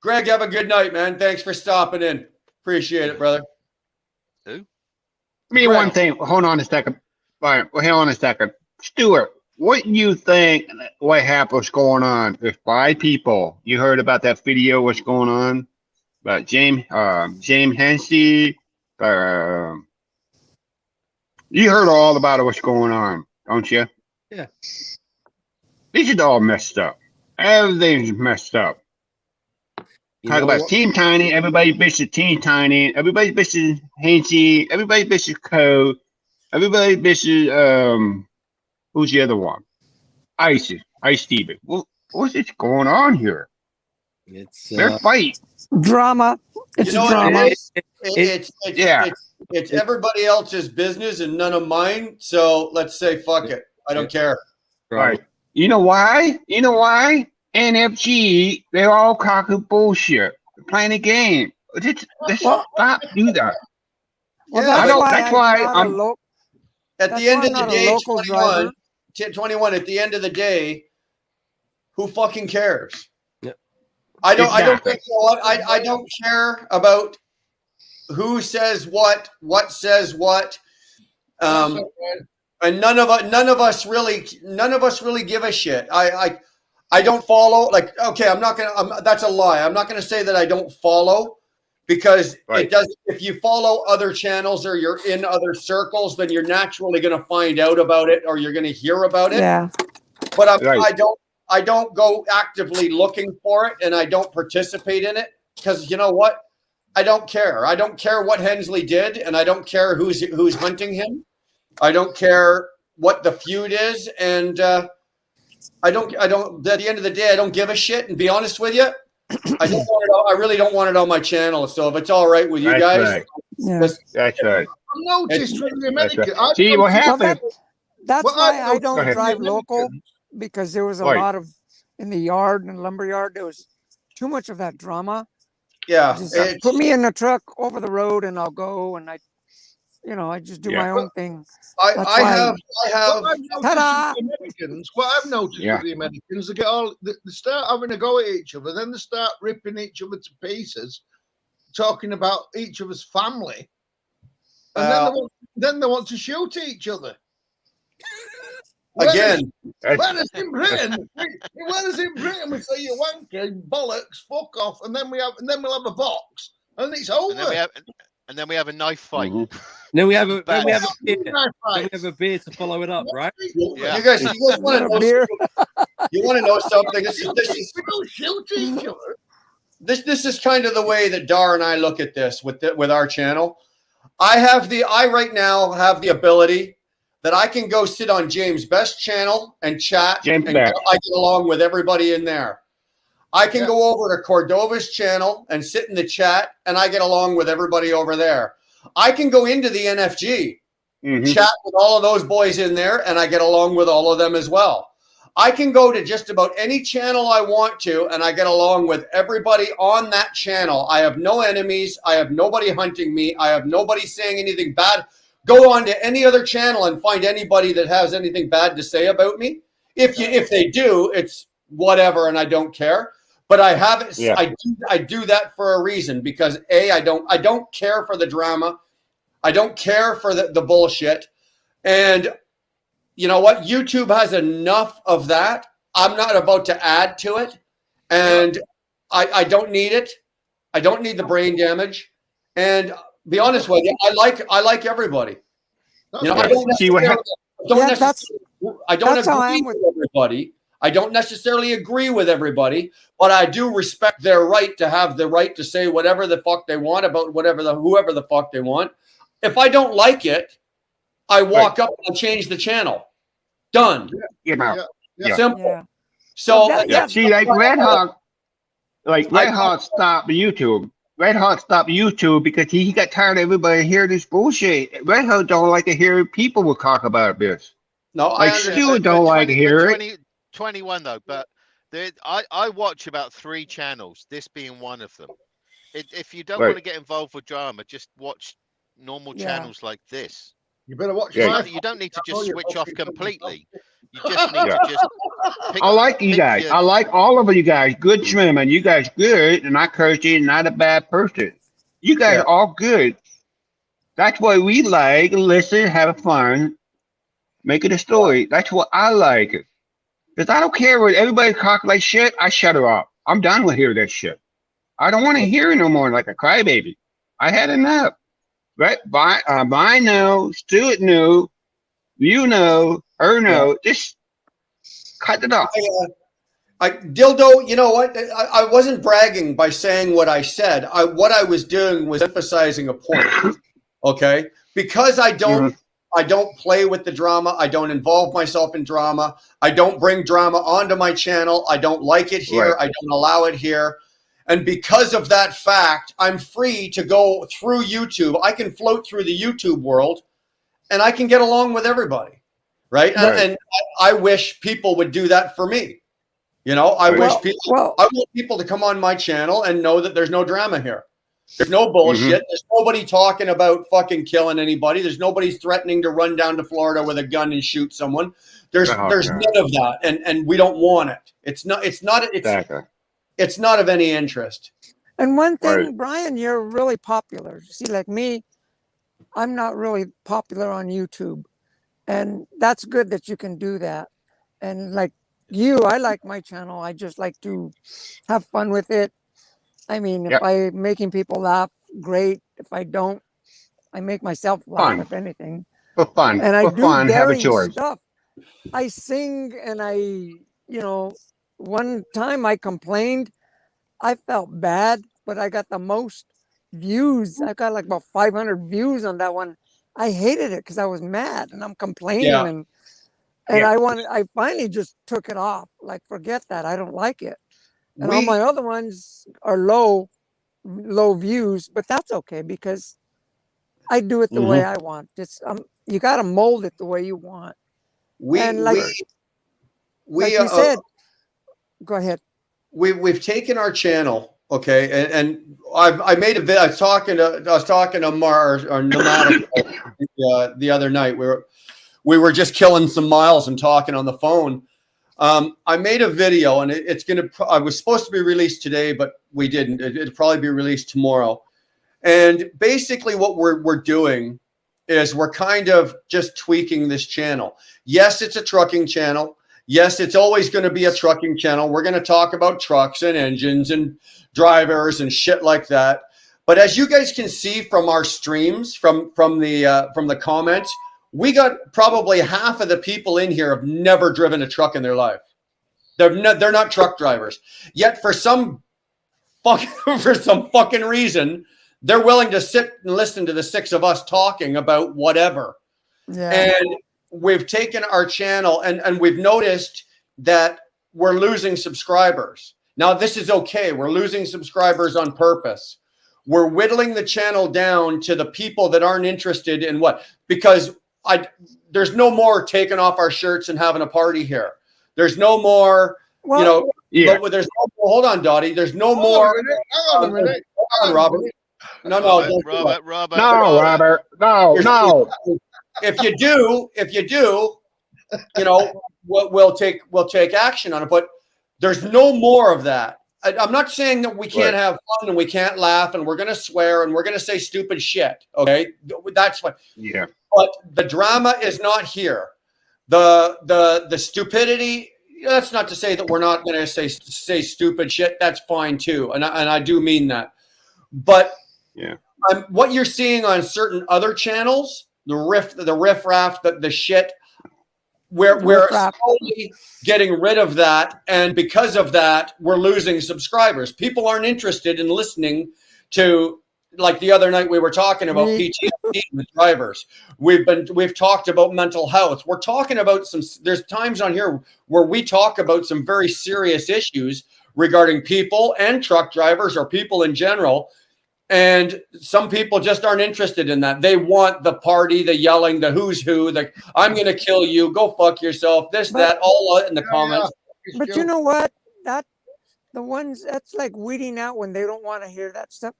Speaker 2: Greg, have a good night, man. Thanks for stopping in. Appreciate it, brother.
Speaker 9: Who?
Speaker 6: Me one thing. Hold on a second. All right, hold on a second. Stuart, what do you think? What happened? What's going on? There's 5 people. You heard about that video? What's going on? About James Hensey. You heard all about it. What's going on? Don't you?
Speaker 10: Yeah.
Speaker 6: This is all messed up. Everything's messed up. Talk about Team Tiny. Everybody bitches Team Tiny. Everybody bitches Hensey. Everybody bitches Code. Everybody bitches who's the other one? Ice Steven. What's this going on here?
Speaker 10: It's
Speaker 6: They're fighting.
Speaker 8: Drama. It's drama.
Speaker 2: It's everybody else's business and none of mine. So let's say fuck it. I don't care.
Speaker 6: Right. You know why? NFG, they're all cocky bullshit. They're playing a game. Let's stop do that.
Speaker 8: Well,
Speaker 6: that's why I'm
Speaker 2: at the end of the day, 21, at the end of the day, who fucking cares?
Speaker 10: Yeah.
Speaker 2: I don't think, you know what? I don't care about who says what says what. And none of us really give a shit. I don't follow, like, okay, that's a lie. I'm not going to say that I don't follow because it does. If you follow other channels or you're in other circles, then you're naturally going to find out about it or you're going to hear about it.
Speaker 8: Yeah.
Speaker 2: But I don't go actively looking for it and I don't participate in it because you know what? I don't care. I don't care what Hensley did and I don't care who's hunting him. I don't care what the feud is and I don't at the end of the day I don't give a shit and be honest with you I really don't want it on my channel, so if it's all right with you guys
Speaker 6: that's right.
Speaker 7: I noticed from the American
Speaker 6: see what happened.
Speaker 8: That's why I don't drive local because there was a lot of in the yard and lumber yard there was too much of that drama. Just put me in the truck over the road and I'll go and I just do my own thing.
Speaker 7: What I've noticed with the Americans, they start having a go at each other, then they start ripping each other to pieces, talking about each other's family, and then they want to shoot each other.
Speaker 2: Again,
Speaker 7: whereas in Britain, we say you wanker, bollocks, fuck off, and then we'll have a box, and it's over.
Speaker 9: And then we have a knife fight.
Speaker 10: Mm-hmm. Then we have a beer to follow it up, right?
Speaker 2: Yeah. You guys want to know beer? You want to know something? This is kind of the way that Dar and I look at this with our channel. I right now have the ability that I can go sit on James' best channel and chat, and I get along with everybody in there. I can go over to Cordova's channel and sit in the chat, and I get along with everybody over there. I can go into the NFG, chat with all of those boys in there, and I get along with all of them as well. I can go to just about any channel I want to, and I get along with everybody on that channel. I have no enemies. I have nobody hunting me. I have nobody saying anything bad. Go on to any other channel and find anybody that has anything bad to say about me. If they do, it's whatever, and I don't care. But I haven't. Yeah. I do that for a reason because I don't care for the drama. I don't care for the bullshit. And you know what? YouTube has enough of that. I'm not about to add to it, and I don't need it. I don't need the brain damage. And be honest with you, I like everybody. You know, I
Speaker 6: Yeah.
Speaker 2: don't
Speaker 6: See what
Speaker 2: necessarily, I don't
Speaker 8: that's how I
Speaker 2: agree
Speaker 8: am
Speaker 2: with
Speaker 8: with-
Speaker 2: everybody. I don't necessarily agree with everybody, but I do respect their right to have the right to say whatever the fuck they want about whoever the fuck they want. If I don't like it, I walk up and change the channel. Done.
Speaker 6: you know. Yeah.
Speaker 2: Simple.
Speaker 8: Yeah.
Speaker 2: So
Speaker 8: Well, that-
Speaker 6: Yeah. See, like Red Hawk stopped YouTube. Red Hawk stopped YouTube because he got tired of everybody hearing this bullshit. Red Hawk don't like to hear people will talk about this.
Speaker 2: no, I
Speaker 6: Like
Speaker 2: understand.
Speaker 6: Stu don't like to hear it.
Speaker 9: 21 though, but I watch about 3 channels, this being one of them. If you don't
Speaker 6: Right.
Speaker 9: want to get involved with drama, just watch normal
Speaker 8: Yeah.
Speaker 9: channels like this.
Speaker 7: You better watch.
Speaker 6: Yeah.
Speaker 7: my
Speaker 9: You don't need to just
Speaker 7: channel, you
Speaker 9: switch off
Speaker 7: fucking-
Speaker 9: completely. You just need
Speaker 6: Yeah.
Speaker 9: to just pick,
Speaker 6: I like you
Speaker 9: pick
Speaker 6: guys.
Speaker 9: your-
Speaker 6: I like all of you guys. Good swimming. You guys good, and not cursing, not a bad person. You guys
Speaker 2: Yeah.
Speaker 6: are all good. That's what we like. Listen, have fun, make it a story. That's what I like. Because I don't care what everybody talk like shit. I shut her off. I'm done with hearing that shit. I don't want to hear it no more like a crybaby. I had enough. Right? I know. Stuart knew. You know. Her know. Just cut it off.
Speaker 2: Dildo, you know what? I wasn't bragging by saying what I said. What I was doing was emphasizing a point. Okay, because I don't play with the drama. I don't involve myself in drama. I don't bring drama onto my channel. I don't like it here.
Speaker 6: Right.
Speaker 2: I don't allow it here. And because of that fact, I'm free to go through YouTube. I can float through the YouTube world, and I can get along with everybody, right?
Speaker 6: Right.
Speaker 2: And I wish people would do that for me. You know, I wish people.
Speaker 8: Well,
Speaker 2: I want people to come on my channel and know that there's no drama here. There's no bullshit. There's nobody talking about fucking killing anybody. There's nobody threatening to run down to Florida with a gun and shoot someone. There's
Speaker 6: Oh,
Speaker 2: there's
Speaker 6: God.
Speaker 2: none of that, and we don't want it. It's not
Speaker 6: Exactly.
Speaker 2: it's not of any interest.
Speaker 8: and one thing,
Speaker 6: Right.
Speaker 8: Brian, you're really popular. See, like me, I'm not really popular on YouTube. And that's good that you can do that. And like you, I like my channel. I just like to have fun with it. I mean, if
Speaker 6: Yep.
Speaker 8: I'm making people laugh, great. If I don't, I make myself laugh,
Speaker 6: Fun.
Speaker 8: if anything.
Speaker 6: For fun.
Speaker 8: And I
Speaker 6: For
Speaker 8: do
Speaker 6: fun. Have a
Speaker 8: daring
Speaker 6: choice.
Speaker 8: stuff. I sing and one time I complained. I felt bad, but I got the most views. I got like about 500 views on that one. I hated it because I was mad and I'm complaining
Speaker 2: Yeah.
Speaker 8: and
Speaker 6: Yeah.
Speaker 8: I finally just took it off. Like, forget that. I don't like it. And all
Speaker 2: We-
Speaker 8: my other ones are low views, but that's okay because I do it the way I want. It's you got to mold it the way you want.
Speaker 2: We
Speaker 8: And like-
Speaker 2: we
Speaker 8: Like you said, go ahead.
Speaker 2: we've taken our channel, okay, and I made a video. I was talking to Mars or Nomadic the other night. We were just killing some miles and talking on the phone. I made a video, and I was supposed to be released today, but we didn't. It'll probably be released tomorrow. And basically, what we're doing is we're kind of just tweaking this channel. Yes, it's a trucking channel. Yes, it's always going to be a trucking channel. We're going to talk about trucks and engines and drivers and shit like that. But as you guys can see from our streams, from the comments, we got probably half of the people in here have never driven a truck in their life. They're not truck drivers. Yet for some fucking reason, they're willing to sit and listen to the 6 of us talking about whatever.
Speaker 8: Yeah.
Speaker 2: And we've taken our channel and we've noticed that we're losing subscribers. Now, this is okay. We're losing subscribers on purpose. We're whittling the channel down to the people that aren't interested in because there's no more taking off our shirts and having a party here. There's no more,
Speaker 8: Well,
Speaker 6: Yeah.
Speaker 2: but there's no more, hold on, Dottie. There's no
Speaker 7: Hang
Speaker 2: more.
Speaker 7: on a minute.
Speaker 2: Hold on, Robert. No, don't do that.
Speaker 9: Robert.
Speaker 6: No, Robert. No.
Speaker 2: If you do, we'll take action on it. But there's no more of that. I'm not saying that we can't have fun and we can't laugh and we're going to swear and we're going to say stupid shit. Okay, that's what.
Speaker 6: Yeah.
Speaker 2: But the drama is not here. The stupidity. That's not to say that we're not going to say stupid shit. That's fine too, and I do mean that. But
Speaker 6: Yeah.
Speaker 2: what you're seeing on certain other channels the riffraff, the shit. We're
Speaker 8: Riffraff.
Speaker 2: slowly getting rid of that, and because of that, we're losing subscribers. People aren't interested in listening to, like the other night we were talking about PTSD with drivers. We've talked about mental health. We're talking about there's times on here where we talk about some very serious issues regarding people and truck drivers or people in general. And some people just aren't interested in that. They want the party, the yelling, the who's who, the I'm going to kill you, go fuck yourself, that, all in the comments.
Speaker 8: But you know what? The ones that's like weeding out when they don't want to hear that stuff.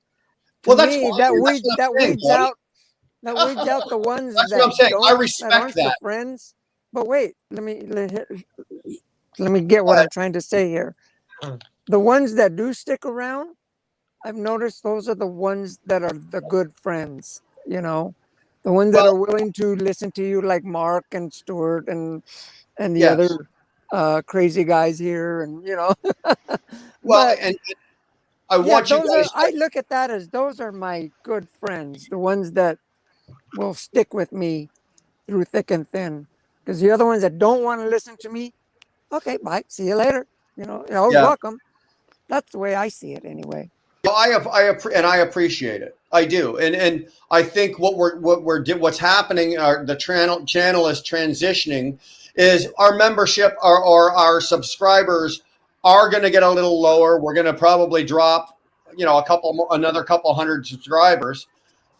Speaker 2: Well, that's fine.
Speaker 8: That
Speaker 2: That's
Speaker 8: weeds
Speaker 2: what I'm saying,
Speaker 8: out the ones
Speaker 2: That's
Speaker 8: that
Speaker 2: what I'm saying.
Speaker 8: don't,
Speaker 2: I
Speaker 8: that
Speaker 2: respect
Speaker 8: aren't the
Speaker 2: that.
Speaker 8: friends. But wait, let me get what I'm trying to say here. The ones that do stick around, I've noticed those are the ones that are the good friends, you know, the ones that are willing to listen to you, like Mark and Stuart and the other crazy guys here, and you know.
Speaker 2: Well, and I want you guys.
Speaker 8: I look at that as those are my good friends, the ones that will stick with me through thick and thin. Because the other ones that don't want to listen to me, okay, bye, see you later. You know, you're always welcome. That's the way I see it, anyway.
Speaker 2: I appreciate it. I do, and I think what's happening, the channel is transitioning, is our membership, our subscribers are going to get a little lower. We're going to probably drop, another couple hundred subscribers,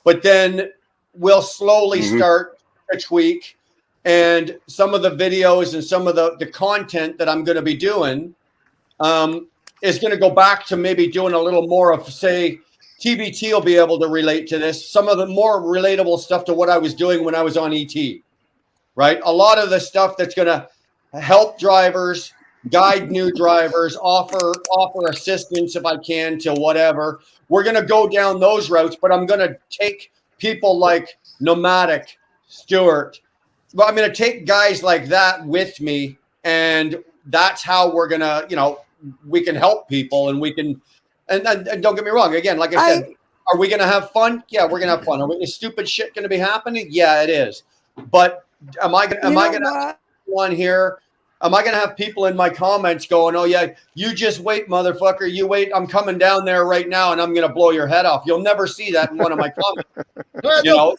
Speaker 2: but then we'll slowly start a tweak, and some of the videos and some of the content that I'm going to be doing, is going to go back to maybe doing a little more of, say, TBT will be able to relate to this. Some of the more relatable stuff to what I was doing when I was on ET, right? A lot of the stuff that's going to help drivers, guide new drivers, offer assistance if I can to whatever. We're going to go down those routes, but I'm going to take people like Nomadic, Stuart. Well, I'm going to take guys like that with me, and that's how we're going to, we can help people, and we can, and don't get me wrong. Again, like I said, are we going to have fun? Yeah, we're going to have fun. Is stupid shit going to be happening? Yeah, it is. But am I going to have one here? Am I going to have people in my comments going, "Oh yeah, you just wait, motherfucker. You wait. I'm coming down there right now, and I'm going to blow your head off." You'll never see that in one of my comments.
Speaker 7: They'll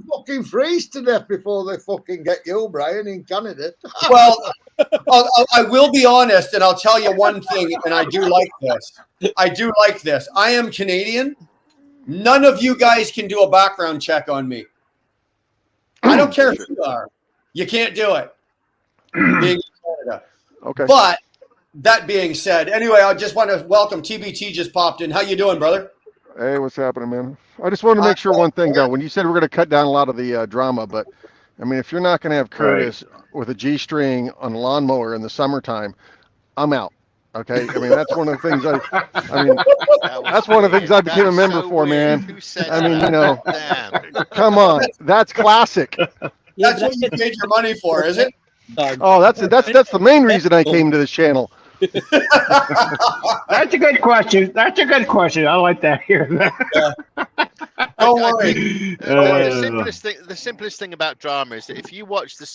Speaker 7: fucking freeze to death before they fucking get you, Brian, in Canada.
Speaker 2: Well, I will be honest, and I'll tell you one thing, and I do like this. I am Canadian. None of you guys can do a background check on me. I don't care who you are. You can't do it. Being in Canada.
Speaker 11: Okay.
Speaker 2: But that being said, anyway, I just want to welcome TBT just popped in. How you doing, brother?
Speaker 11: Hey, what's happening, man? I just wanted to make sure one thing, though. When you said we're going to cut down a lot of the drama, but I mean, if you're not going to have Curtis with a G-string on a lawnmower in the summertime, I'm out. Okay, I mean that's one of the things that's one of the things I became a member for, man. I mean, come on, that's classic.
Speaker 2: That's what you paid your money for, is it?
Speaker 11: Oh, that's the main reason I came to this channel.
Speaker 6: That's a good question. I like that here.
Speaker 2: Don't worry.
Speaker 9: The simplest thing about drama is that if you watch the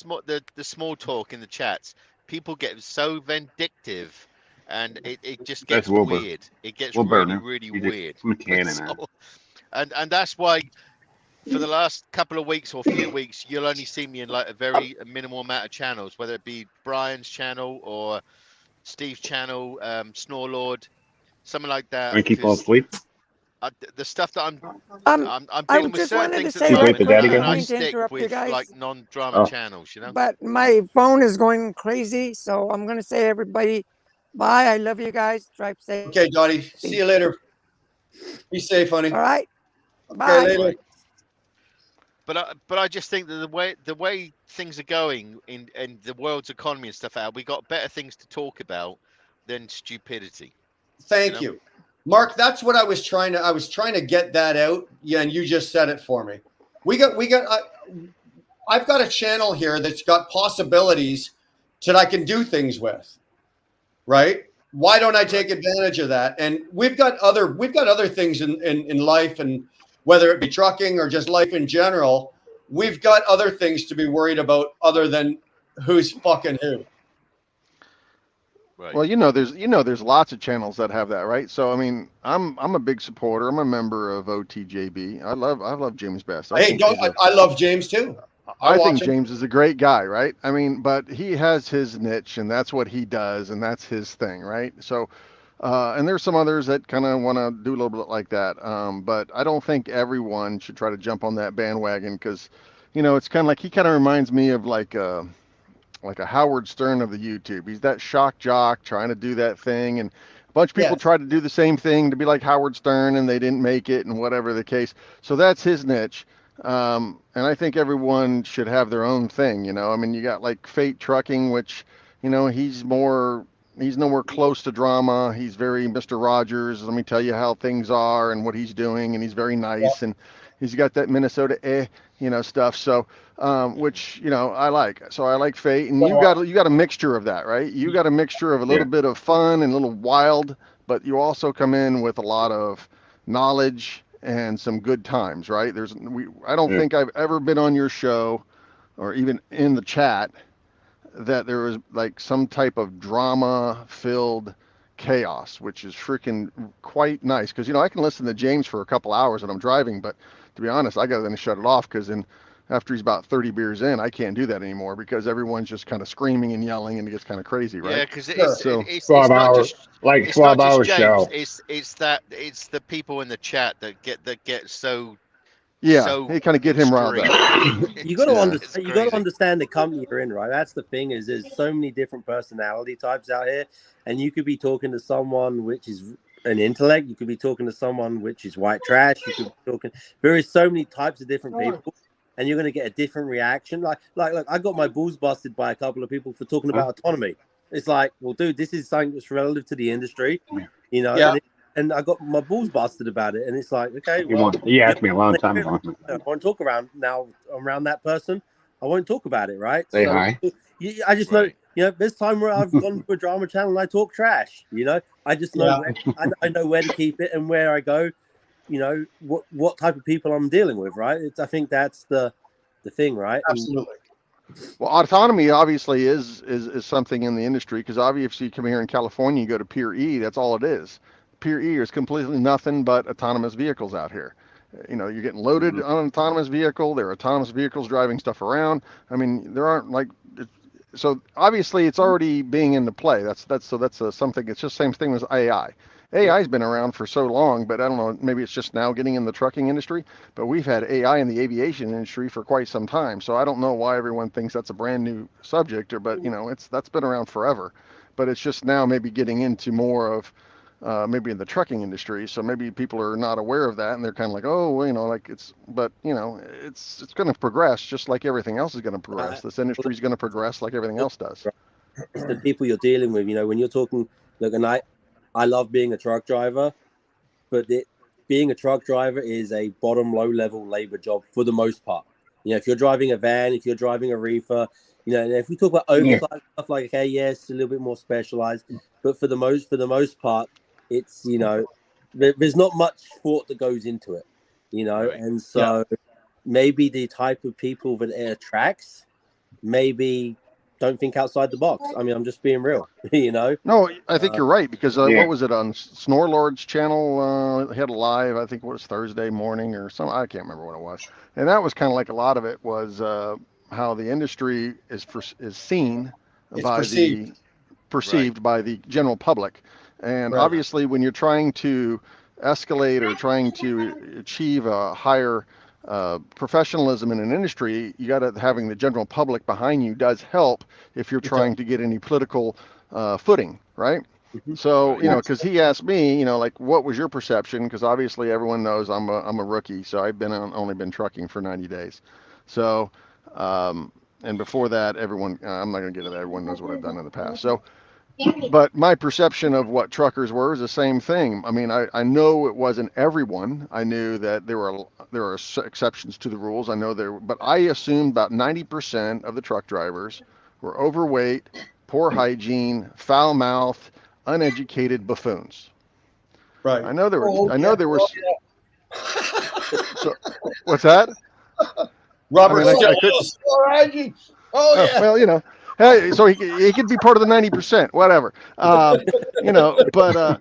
Speaker 9: small talk in the chats, people get so vindictive, and it just gets weird. It gets really weird. And that's why, for the last couple of weeks or few weeks, you'll only see me in like a very minimal amount of channels, whether it be Brian's channel or Steve's channel, Snorlord, something like that.
Speaker 6: I keep fall asleep.
Speaker 9: The stuff that I'm dealing with certain things at
Speaker 6: the
Speaker 9: moment,
Speaker 6: moment,
Speaker 9: and I stick with like non-drama channels,
Speaker 8: But my phone is going crazy, so I'm gonna say everybody, bye. I love you guys. Drive safe.
Speaker 2: Okay, Dottie. See you later. Be safe, honey.
Speaker 8: All right. Bye.
Speaker 2: Okay, later.
Speaker 9: But I just think that the way things are going in the world's economy and stuff we got better things to talk about than stupidity.
Speaker 2: Thank you. Mark, that's what I was trying to get that out. Yeah, and you just said it for me. I've got a channel here that's got possibilities that I can do things with. Right? Why don't I take advantage of that? And we've got other things in life, and whether it be trucking or just life in general, we've got other things to be worried about other than who's fucking who.
Speaker 9: Right.
Speaker 11: Well, there's lots of channels that have that, right? So I mean, I'm a big supporter. I'm a member of OTJB. I love James Best.
Speaker 2: I love James too.
Speaker 11: I
Speaker 2: watch
Speaker 11: think
Speaker 2: him.
Speaker 11: James is a great guy, right? I mean, but he has his niche, and that's what he does, and that's his thing, right? So, and there's some others that kind of want to do a little bit like that, but I don't think everyone should try to jump on that bandwagon because, it's kind of like he kind of reminds me of like a Howard Stern of the YouTube. He's that shock jock trying to do that thing, and a bunch of people tried to do the same thing to be like Howard Stern, and they didn't make it, and whatever the case. So that's his niche. And I think everyone should have their own thing, I mean, you got like Fate Trucking, which, he's nowhere close to drama. He's very Mr. Rogers. Let me tell you how things are and what he's doing. And he's very nice. And he's got that Minnesota, stuff. So, which, I like. So I like Fate. And you got a mixture of that, right? You got a mixture of a little bit of fun and a little wild, but you also come in with a lot of knowledge and some good times, right? I don't think I've ever been on your show or even in the chat that there was like some type of drama filled chaos, which is freaking quite nice. Because, I can listen to James for a couple hours when I'm driving, but to be honest, I got to then shut it off because then after he's about 30 beers in, I can't do that anymore because everyone's just kind of screaming and yelling and it gets kind of crazy, right?
Speaker 9: Yeah, because it's
Speaker 6: 12
Speaker 9: not
Speaker 6: hours,
Speaker 9: just,
Speaker 6: like
Speaker 9: it's
Speaker 6: 12
Speaker 9: not just
Speaker 6: hours
Speaker 9: James,
Speaker 6: show.
Speaker 9: It's the people in the chat that get so
Speaker 11: they kind of get him riled up.
Speaker 10: You got to understand. You got to understand the company you're in, right? That's the thing. Is there's so many different personality types out here, and you could be talking to someone which is an intellect. You could be talking to someone which is white trash. You could be talking. There is so many types of different people, and you're going to get a different reaction. Like, I got my balls busted by a couple of people for talking about autonomy. It's like, well, dude, this is something that's relative to the industry, And I got my balls busted about it, and it's like, okay,
Speaker 6: you asked me a long time ago.
Speaker 10: I want to talk around that person. I won't talk about it, right?
Speaker 6: Say hi.
Speaker 10: I just know, there's time where I've gone to a drama channel and I talk trash. I just know I know where to keep it and where I go. What type of people I'm dealing with, right? I think that's the thing, right?
Speaker 2: Absolutely.
Speaker 11: Well, autonomy obviously is something in the industry because obviously you come here in California, you go to Pier E, that's all it is. Pier E is completely nothing but autonomous vehicles out here. You're getting loaded on an autonomous vehicle. There are autonomous vehicles driving stuff around. I mean, there aren't so obviously it's already being into play. That's something. It's just the same thing as AI. AI's been around for so long, but I don't know, maybe it's just now getting in the trucking industry, but we've had AI in the aviation industry for quite some time. So I don't know why everyone thinks that's a brand new subject but that's been around forever, but it's just now maybe getting into more of maybe in the trucking industry. So maybe people are not aware of that and they're kind of like, it's going to progress just like everything else is going to progress. This industry is going to progress like everything else does.
Speaker 10: It's the people you're dealing with, when you're talking, look, and I love being a truck driver, but being a truck driver is a bottom low level labor job for the most part. If you're driving a van, if you're driving a reefer, if we talk about oversized stuff like, okay, yes, a little bit more specialized, but for the most part, it's, there's not much thought that goes into it, and so maybe the type of people that it attracts maybe don't think outside the box. I mean, I'm just being real, No,
Speaker 11: I think you're right because what was it on Snorlord's channel? He had a live, I think it was Thursday morning or something. I can't remember what it was. And that was kind of like a lot of it was how the industry is seen perceived by the general public. And obviously when you're trying to escalate or trying to achieve a higher professionalism in an industry, you got to having the general public behind you does help if you're trying to get any political footing, right? So, because he asked me, like, what was your perception? Because obviously everyone knows I'm a rookie, so I've only been trucking for 90 days. So, and before that, everyone, I'm not going to get into that. Everyone knows what I've done in the past. So, but my perception of what truckers were is the same thing. I mean, I know it wasn't everyone. I knew that there are exceptions to the rules. I know but I assumed about 90% of the truck drivers were overweight, poor hygiene, foul mouth, uneducated buffoons.
Speaker 2: Right.
Speaker 11: I know there were. So, what's that?
Speaker 2: Robert
Speaker 11: I mean, I could,
Speaker 7: Oh, yeah.
Speaker 11: well, you know, hey, so he could be part of the 90%, whatever. You know, but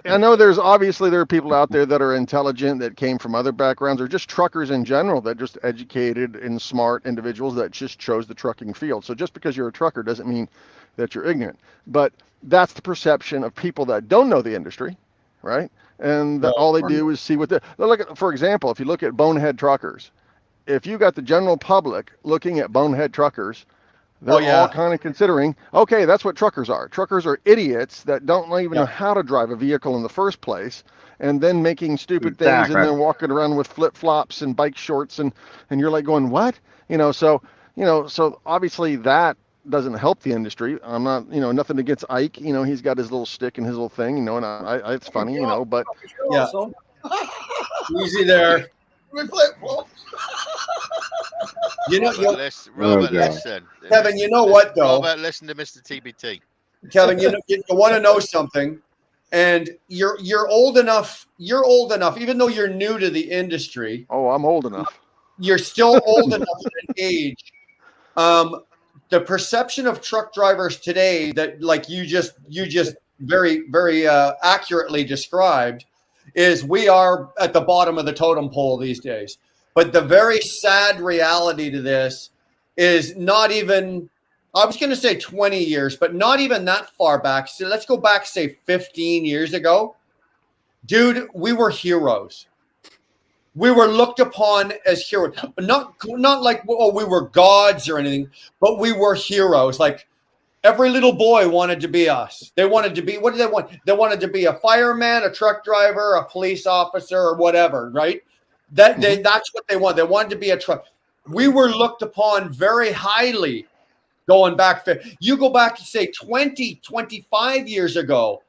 Speaker 11: I know there are people out there that are intelligent that came from other backgrounds, or just truckers in general that just educated and smart individuals that just chose the trucking field. So just because you're a trucker doesn't mean that you're ignorant. But that's the perception of people that don't know the industry, right? And all they do is see what look at. For example, if you look at bonehead truckers, if you got the general public looking at bonehead truckers, they're all kind of considering, okay, that's what truckers are. Truckers are idiots that don't even know how to drive a vehicle in the first place, and then making stupid things, and then walking around with flip flops and bike shorts, and you're like going, what? So obviously that doesn't help the industry. I'm not, nothing against Ike. He's got his little stick and his little thing, and it's funny, but
Speaker 2: yeah, easy there.
Speaker 9: Robert, listen.
Speaker 2: Kevin, you know what though?
Speaker 9: Robert, listen to Mr. TBT.
Speaker 2: Kevin, you want to know something, and you're old enough. You're old enough, even though you're new to the industry.
Speaker 11: Oh, I'm old enough.
Speaker 2: You're still old enough in age. The perception of truck drivers today, that like you just very, very accurately described, is we are at the bottom of the totem pole these days. But the very sad reality to this is not even, I was going to say 20 years, but not even that far back. So let's go back, say 15 years ago. Dude, we were heroes. We were looked upon as heroes. Not like, we were gods or anything, but we were heroes. Like, every little boy wanted to be us. They wanted to be, what did they want? They wanted to be a fireman, a truck driver, a police officer, or whatever, right? That's what they wanted. They wanted to be a truck. We were looked upon very highly going back. You go back to say 20, 25 years ago,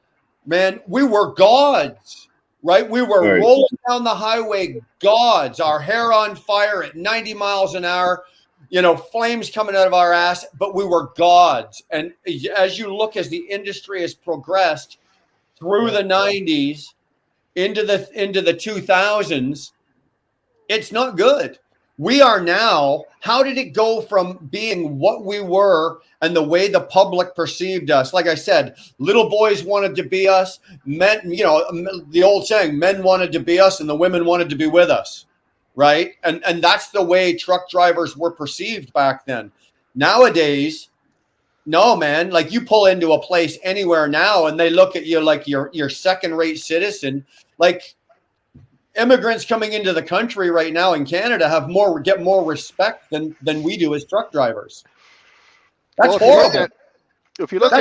Speaker 2: man, we were gods, right? We were rolling down the highway, gods, our hair on fire at 90 miles an hour, flames coming out of our ass, but we were gods. And as the industry has progressed through the 90s into the 2000s, it's not good. We are now, how did it go from being what we were and the way the public perceived us? Like I said, little boys wanted to be us. Men, the old saying, men wanted to be us and the women wanted to be with us. Right. And that's the way truck drivers were perceived back then. Nowadays, no, man, like you pull into a place anywhere now and they look at you like you're second-rate citizen. Like immigrants coming into the country right now in Canada get more respect than we do as truck drivers. That's horrible.
Speaker 11: If you look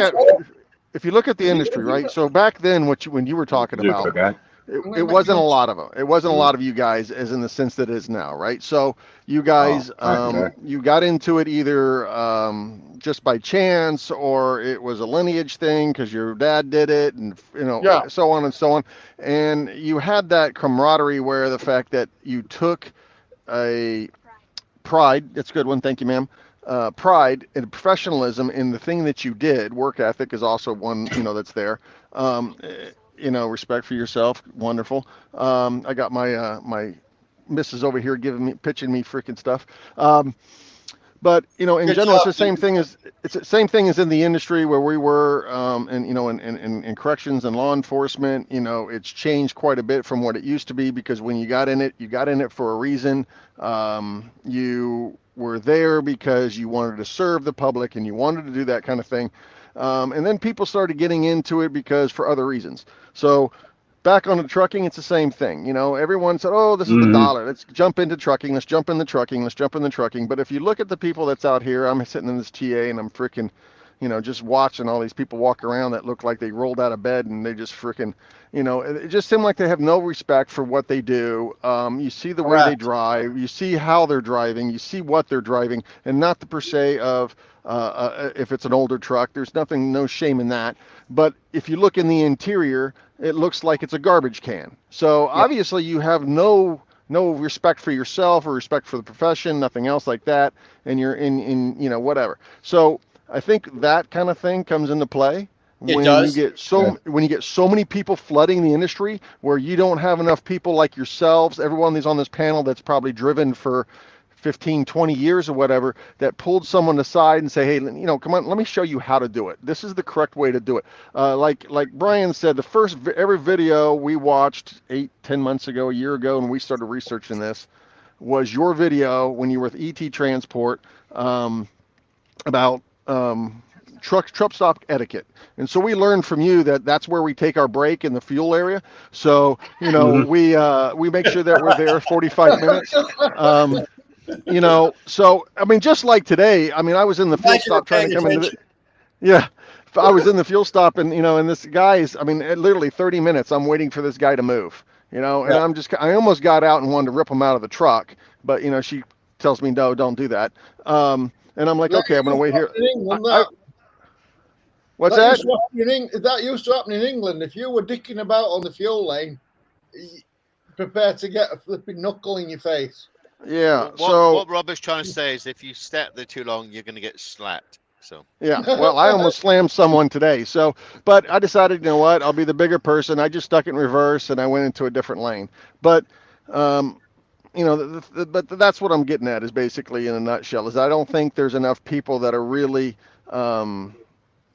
Speaker 11: at the industry, right? So back then, when you were talking about, it wasn't a lot of them. It wasn't a lot of you guys, as in the sense that it is now, right? So you guys, you got into it either just by chance, or it was a lineage thing because your dad did it, and so on and so on. And you had that camaraderie where the fact that you took a pride. That's a good one. Thank you, ma'am. Pride and professionalism in the thing that you did. Work ethic is also one, that's there. Respect for yourself. Wonderful. I got my missus over here pitching me freaking stuff. But in general, it's the same thing as in the industry where we were, in corrections and law enforcement. It's changed quite a bit from what it used to be, because when you got in it for a reason. You were there because you wanted to serve the public and you wanted to do that kind of thing. And then people started getting into it because for other reasons. So back on the trucking, it's the same thing. Everyone said, oh, this is the dollar. Let's jump into trucking. Let's jump in the trucking. But if you look at the people that's out here, I'm sitting in this TA and I'm freaking, just watching all these people walk around that look like they rolled out of bed, and they just freaking, it just seems like they have no respect for what they do. You see the way they drive, you see how they're driving, you see what they're driving, and not the per se of, if it's an older truck, there's no shame in that. But if you look in the interior, it looks like it's a garbage can. So obviously you have no respect for yourself or respect for the profession, nothing else like that. And you're in whatever. So I think that kind of thing comes into play when you get so many people flooding the industry, where you don't have enough people like yourselves, everyone that's on this panel that's probably driven for 15, 20 years or whatever, that pulled someone aside and say, hey, come on, let me show you how to do it. This is the correct way to do it. Like Brian said, every video we watched 8-10 months ago, a year ago, and we started researching this, was your video when you were with ET Transport about truck stop etiquette. And so we learned from you that that's where we take our break in the fuel area. So, we make sure that we're there 45 minutes. So, I mean, just like today, I mean, I was in the fuel stop trying to come into I was in the fuel stop and this guy's, I mean, literally 30 minutes, I'm waiting for this guy to move, and I almost got out and wanted to rip him out of the truck, but, she tells me, no, don't do that. And I'm like, okay, I'm going to wait here. What's that?
Speaker 7: That used to happen in England. If you were dicking about on the fuel lane, prepare to get a flipping knuckle in your face.
Speaker 11: Yeah.
Speaker 9: What Robert's trying to say is if you step there too long, you're going to get slapped. So. Yeah.
Speaker 11: Well, I almost slammed someone today. So, but I decided, I'll be the bigger person. I just stuck it in reverse and I went into a different lane. But, but that's what I'm getting at is basically in a nutshell is I don't think there's enough people that are really,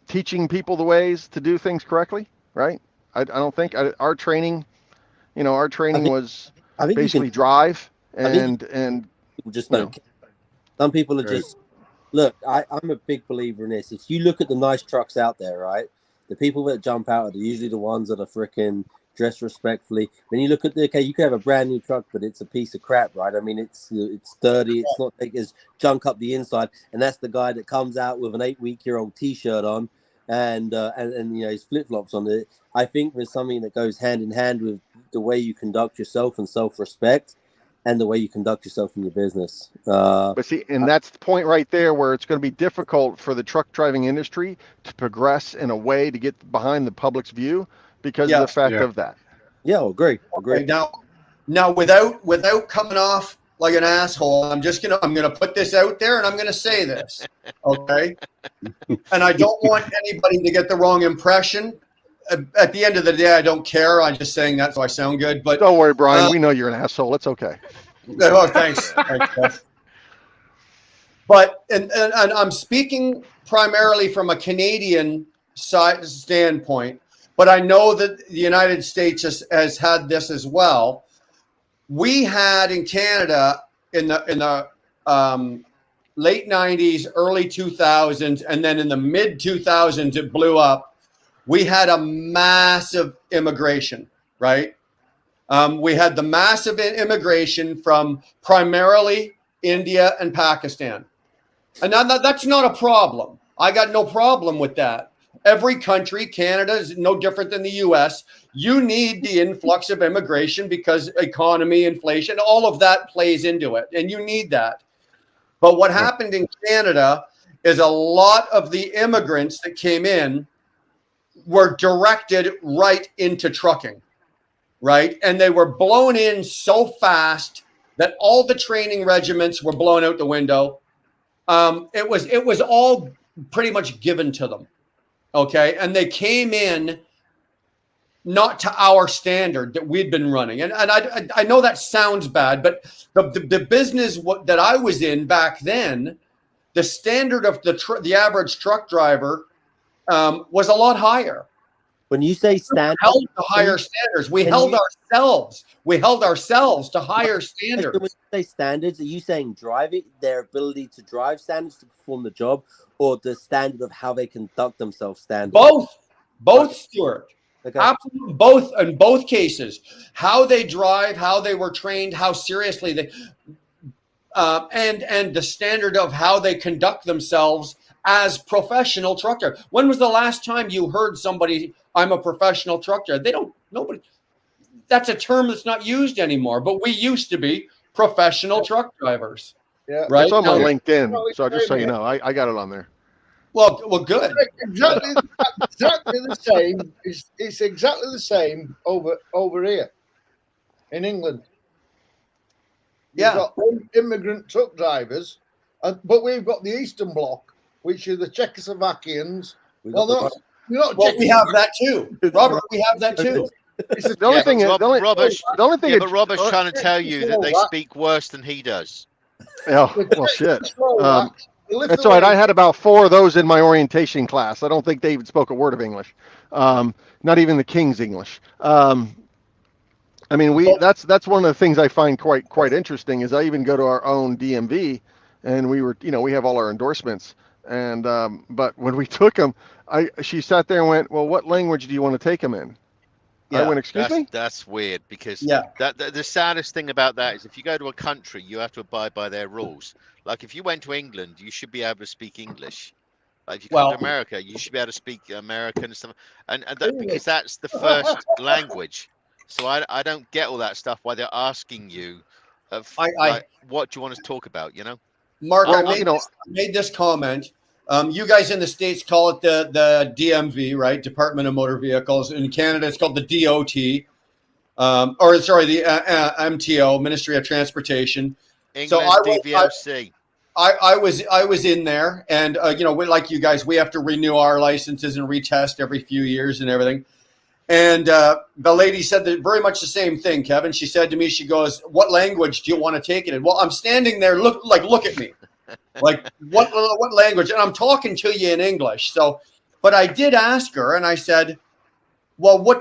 Speaker 11: teaching people the ways to do things correctly, right? I don't think our training, was basically drive and
Speaker 10: people just don't care. Some people are just look. I'm a big believer in this. If you look at the nice trucks out there, right, the people that jump out are usually the ones that are freaking dressed respectfully. When you look at you can have a brand new truck, but it's a piece of crap, right? I mean, it's dirty. It's not like there's junk up the inside, and that's the guy that comes out with an 8-week-old T-shirt on. And his flip-flops on it. I think there's something that goes hand in hand with the way you conduct yourself and self-respect and the way you conduct yourself in your business.
Speaker 11: But see, and that's the point right there where it's going to be difficult for the truck driving industry to progress in a way to get behind the public's view because of the fact of that.
Speaker 10: Yeah, I'll agree.
Speaker 2: Okay, now without coming off like an asshole, I'm gonna put this out there and I'm gonna say this, okay? And I don't want anybody to get the wrong impression. At the end of the day, I don't care. I'm just saying that so I sound good. But
Speaker 11: don't worry, Brian. We know you're an asshole. It's okay.
Speaker 2: Oh, thanks. Thanks. But and I'm speaking primarily from a Canadian standpoint, but I know that the United States has had this as well. We had in Canada in the late 90s, early 2000s, and then in the mid 2000s, it blew up. We had a massive immigration, right? We had the massive immigration from primarily India and Pakistan. And that's not a problem. I got no problem with that. Every country, Canada is no different than the US. You need the influx of immigration because economy, inflation, all of that plays into it. And you need that. But what happened in Canada is a lot of the immigrants that came in were directed right into trucking, right? And they were blown in so fast that all the training regiments were blown out the window. It was all pretty much given to them. Okay. And they came in not to our standard that we'd been running. And I know that sounds bad, but the business that I was in back then, the standard of the average truck driver was a lot higher.
Speaker 10: When you say standard,
Speaker 2: we held to higher standards. We held ourselves to higher standards.
Speaker 10: When you say standards, are you saying their ability to drive standards to perform the job, or the standard of how they conduct themselves standards?
Speaker 2: Both, Stuart. Okay. Absolutely, both in both cases. How they drive, how they were trained, how seriously they, and the standard of how they conduct themselves as professional truck drivers. When was the last time you heard somebody, I'm a professional truck driver? Nobody. That's a term that's not used anymore, but we used to be professional truck drivers.
Speaker 7: Yeah.
Speaker 2: Right.
Speaker 11: It's on my LinkedIn, so just so you know, I got it on there.
Speaker 2: Well, good.
Speaker 7: Exactly the same. It's exactly the same over here in England. You've got immigrant truck drivers, but we've got the Eastern Bloc, which are the Czechoslovakians.
Speaker 2: We have that too, Robert. We have that too.
Speaker 9: Robert's trying to tell you that they speak worse than he does.
Speaker 11: Yeah,
Speaker 7: With
Speaker 11: well, shit.
Speaker 7: Slovaks, the
Speaker 11: That's all right. I
Speaker 7: Lithuanians,
Speaker 11: had about 4 of those in my orientation class. I don't think they even spoke a word of English. Not even the King's English. I mean, that's one of the things I find quite interesting is I even go to our own DMV, and we have all our endorsements, and but when we took them, she sat there and went, well, what language do you want to take them in? I went, excuse me?
Speaker 9: That's weird because
Speaker 2: Yeah.
Speaker 9: the saddest thing about that is if you go to a country, you have to abide by their rules. Like if you went to England, you should be able to speak English. Like if you come to America, you should be able to speak American and stuff, and that, because that's the first language. So I don't get all that stuff why they're asking you, like, what do you want to talk about? You know,
Speaker 2: Mark, I made this comment. You guys in the States call it the DMV, right? Department of Motor Vehicles. In Canada, it's called the DOT, the MTO, Ministry of Transportation.
Speaker 9: England, DVOC.
Speaker 2: I was in there, and like you guys, we have to renew our licenses and retest every few years and everything. And the lady said that very much the same thing, Kevin. She said to me, she goes, "What language do you want to take it in?" Well, I'm standing there, look at me. Like what language? And I'm talking to you in English. So, but I did ask her, and I said, "Well, I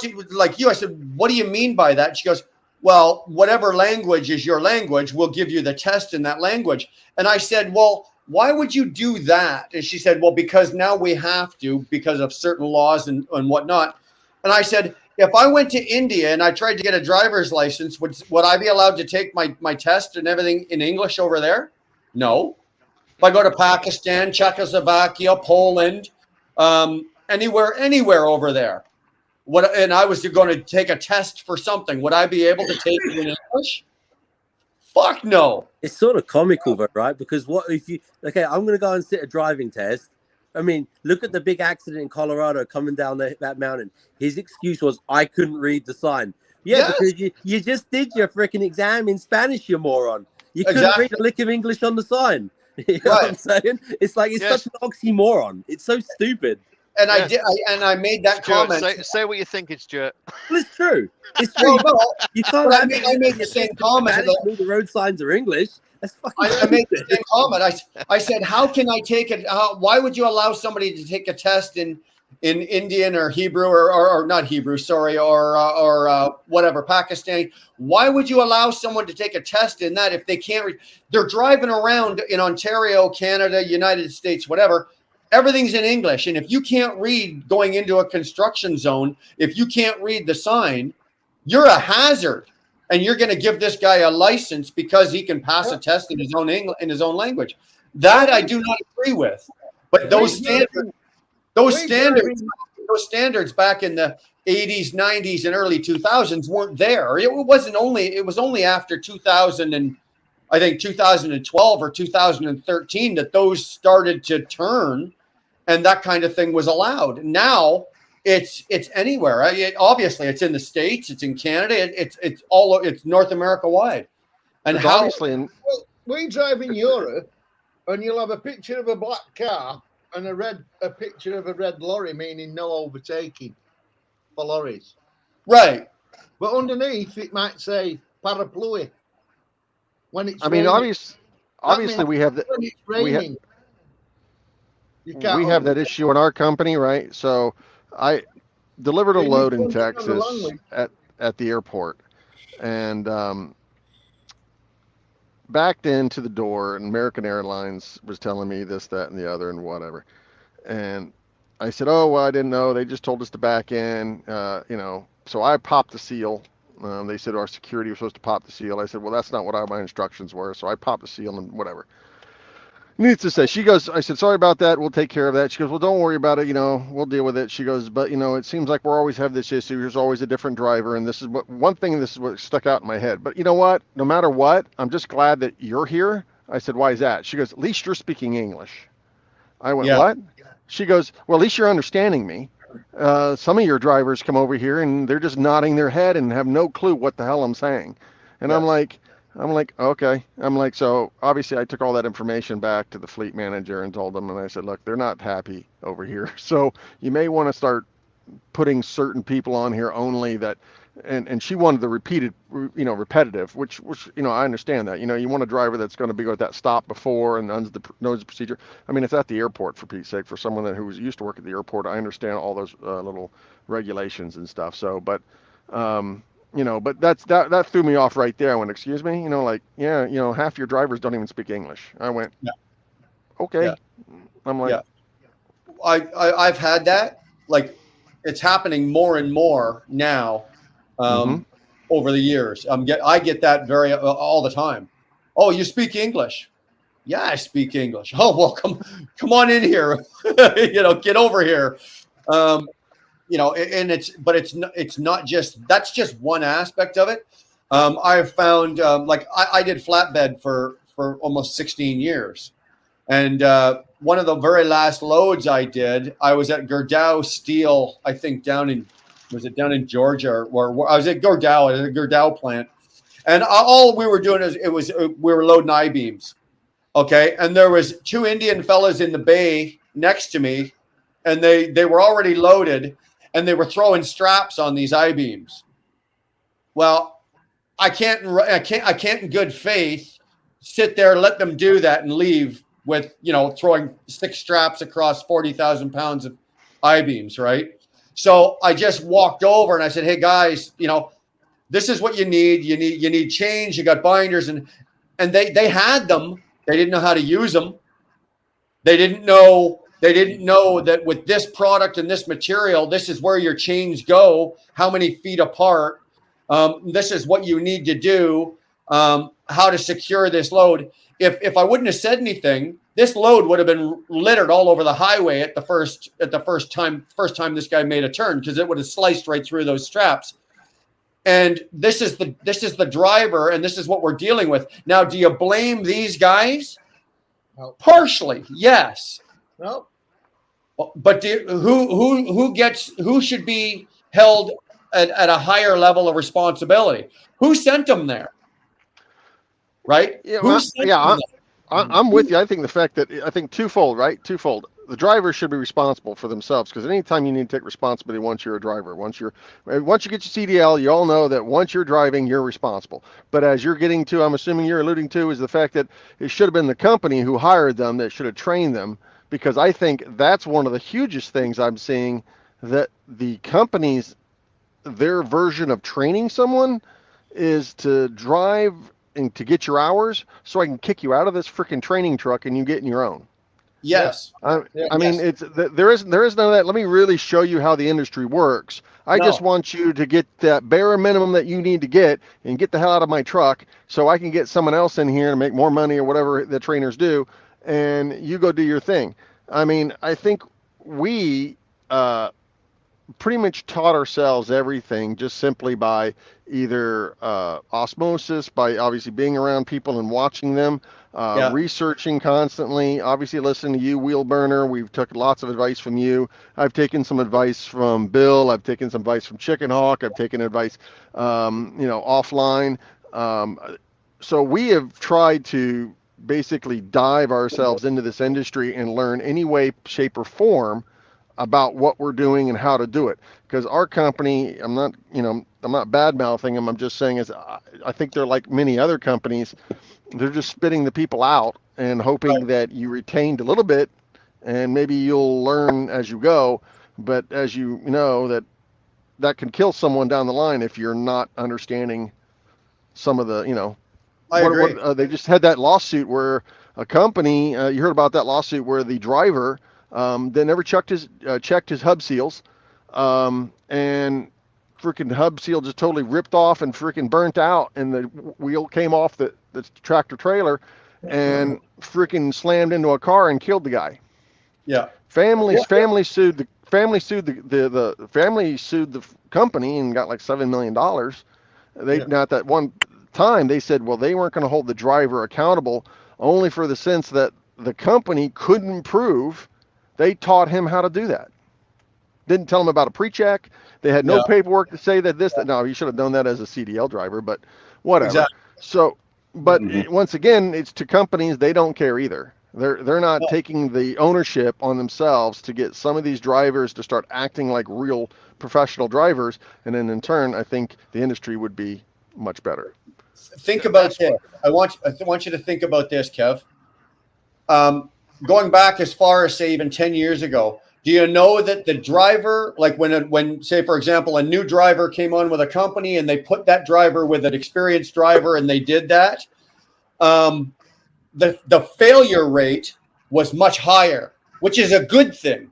Speaker 2: said, what do you mean by that?" She goes, "Well, whatever language is your language, we'll give you the test in that language." And I said, "Well, why would you do that?" And she said, "Well, because now we have to because of certain laws and whatnot." And I said, "If I went to India and I tried to get a driver's license, would I be allowed to take my test and everything in English over there? No. If I go to Pakistan, Czechoslovakia, Poland, anywhere over there, and I was going to take a test for something, would I be able to take it in English? Fuck no."
Speaker 10: It's sort of comical, though, right? Because what if I'm going to go and sit a driving test. I mean, look at the big accident in Colorado coming down that mountain. His excuse was, I couldn't read the sign. Yeah, yes. Because you just did your freaking exam in Spanish, you moron. You couldn't read a lick of English on the sign. You know what I'm saying? It's like such an oxymoron. It's so stupid.
Speaker 2: And I made that
Speaker 9: Stuart,
Speaker 2: comment.
Speaker 9: Say what you think, it's Stuart.
Speaker 10: Well, it's true. It's true. You can't.
Speaker 2: I made the same comment.
Speaker 10: The road signs are English. That's fucking.
Speaker 2: I made the same comment. I said, "How can I take it? Why would you allow somebody to take a test in Indian or Hebrew or not Hebrew? Sorry, or whatever Pakistani? Why would you allow someone to take a test in that if they can't read? They're driving around in Ontario, Canada, United States, whatever." Everything's in English. And if you can't read going into a construction zone, if you can't read the sign, you're a hazard. And you're going to give this guy a license because he can pass a test in his own language. That I do not agree with. But those standards back in the 80s, 90s, and early 2000s weren't there. It was only after 2012 or 2013 that those started to turn, and that kind of thing was allowed. Now it's anywhere. Obviously, it's in the States, it's in Canada, it's North America wide. And
Speaker 7: we drive in Europe, and you'll have a picture of a black car and a picture of a red lorry, meaning no overtaking for lorries.
Speaker 2: Right.
Speaker 7: But underneath it might say parapluie. When it's
Speaker 11: obviously we have we have that issue in our company, right? So I delivered a load in Texas at the airport, and backed into the door, and American Airlines was telling me this, that, and the other, and whatever. And I said, "Oh, well, I didn't know. They just told us to back in, So I popped the seal. They said our security was supposed to pop the seal. I said, "Well, that's not what my instructions were." So I popped the seal and whatever. Needless to say, I said, "Sorry about that. We'll take care of that." She goes, "Well, don't worry about it. We'll deal with it." She goes, "But, it seems like we're always have this issue. There's always a different driver. And this is what stuck out in my head. But you know what? No matter what, I'm just glad that you're here." I said, "Why is that?" She goes, "At least you're speaking English." I went, "What?" She goes, "Well, at least you're understanding me. Some of your drivers come over here and they're just nodding their head and have no clue what the hell I'm saying." And I'm like, okay. So obviously I took all that information back to the fleet manager and told them, and I said, "Look, they're not happy over here. So you may want to start putting certain people on here only that, and she wanted the repeated, repetitive, which I understand that. You want a driver that's going to be with that stop before and knows the procedure. I mean, it's at the airport, for Pete's sake. For someone who used to work at the airport, I understand all those little regulations and stuff. So, but but that threw me off right there. I went, excuse me, half your drivers don't even speak English. I went, okay.
Speaker 2: Yeah.
Speaker 11: I'm like,
Speaker 2: I've had that. Like, it's happening more and more now. Over the years, I get that all the time. Oh, you speak English? Yeah, I speak English. Oh, well, come on in here. Get over here. And it's not just, that's just one aspect of it. I've found I did flatbed for almost 16 years, and one of the very last loads I did, I was at Gerdau Steel, I think down in Georgia, where I was at the Gerdau plant, and all we were doing we were loading I-beams, okay, and there was two Indian fellas in the bay next to me, and they were already loaded, and they were throwing straps on these I-beams. Well, I can't in good faith sit there, let them do that, and leave with throwing 6 straps across 40,000 pounds of I-beams, right? So I just walked over and I said, "Hey guys, this is what you need. You need change. You got binders," and they had them. They didn't know how to use them. They didn't know that with this product and this material, this is where your chains go, how many feet apart. This is what you need to do. How to secure this load. If I wouldn't have said anything, this load would have been littered all over the highway at the first time this guy made a turn, because it would have sliced right through those straps. And this is the driver, and this is what we're dealing with. Now, do you blame these guys?
Speaker 7: No.
Speaker 2: Partially, yes.
Speaker 7: No.
Speaker 2: But who should be held at a higher level of responsibility? Who sent them there? Right?
Speaker 11: Yeah,
Speaker 2: Who sent them there?
Speaker 11: I'm with you. I think twofold, right? Twofold. The drivers should be responsible for themselves, because anytime you need to take responsibility once you're a driver, once you get your CDL, you all know that once you're driving, you're responsible. But as you're getting to, I'm assuming you're alluding to, is the fact that it should have been the company who hired them that should have trained them, because I think that's one of the hugest things I'm seeing, that the companies, their version of training someone is to drive and to get your hours so I can kick you out of this freaking training truck and you get in your own.
Speaker 2: Yes.
Speaker 11: I mean, it's there is none of that. Let me really show you how the industry works. I just want you to get that bare minimum that you need to get and get the hell out of my truck so I can get someone else in here to make more money or whatever the trainers do, and you go do your thing. I mean, I think we pretty much taught ourselves everything just simply by either osmosis, by obviously being around people and watching them, researching constantly, obviously listening to you, Wheelburner. We've took lots of advice from you. I've taken some advice from Bill. I've taken some advice from Chicken Hawk. I've taken advice, offline. So we have tried to basically dive ourselves into this industry and learn any way, shape, or form about what we're doing and how to do it. Because our company, I'm not bad mouthing them. I'm just saying I think they're like many other companies. They're just spitting the people out and hoping that you retained a little bit, and maybe you'll learn as you go. But as you know, that can kill someone down the line if you're not understanding some of the,
Speaker 2: I agree.
Speaker 11: They just had that lawsuit where a company, you heard about that lawsuit where the driver, they never checked his hub seals, and freaking hub seal just totally ripped off and freaking burnt out, and the wheel came off the tractor trailer and freaking slammed into a car and killed the guy.
Speaker 2: Yeah.
Speaker 11: Family sued the company and got like $7 million. Now at that one time they said, well, they weren't going to hold the driver accountable, only for the sense that the company couldn't prove they taught him how to do that. Didn't tell him about a pre-check. They had no paperwork to say that no, you should have done that as a CDL driver, but whatever. Exactly. So, but once again, it's to companies, they don't care either. They're not taking the ownership on themselves to get some of these drivers to start acting like real professional drivers, and then in turn, I think the industry would be much better.
Speaker 2: Think about this. I want you to think about this, Kev. Going back as far as, say, even 10 years ago, do you know that the driver, like when say, for example, a new driver came on with a company and they put that driver with an experienced driver and they did that, the failure rate was much higher, which is a good thing.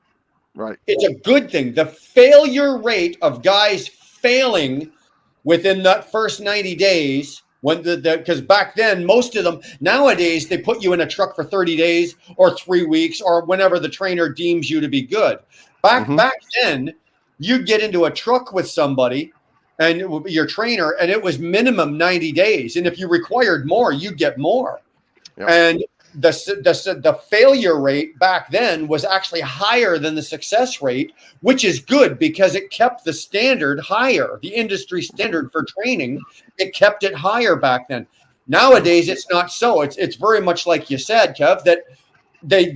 Speaker 11: Right.
Speaker 2: It's a good thing. The failure rate of guys failing within that first 90 days, when because back then, most of them, nowadays, they put you in a truck for 30 days or 3 weeks or whenever the trainer deems you to be good. Back then, you'd get into a truck with somebody and your trainer, and it was minimum 90 days. And if you required more, you'd get more. Yep. And the failure rate back then was actually higher than the success rate, which is good because it kept the standard higher, the industry standard for training. It kept it higher back then. Nowadays, it's not so. It's very much like you said, Kev, that they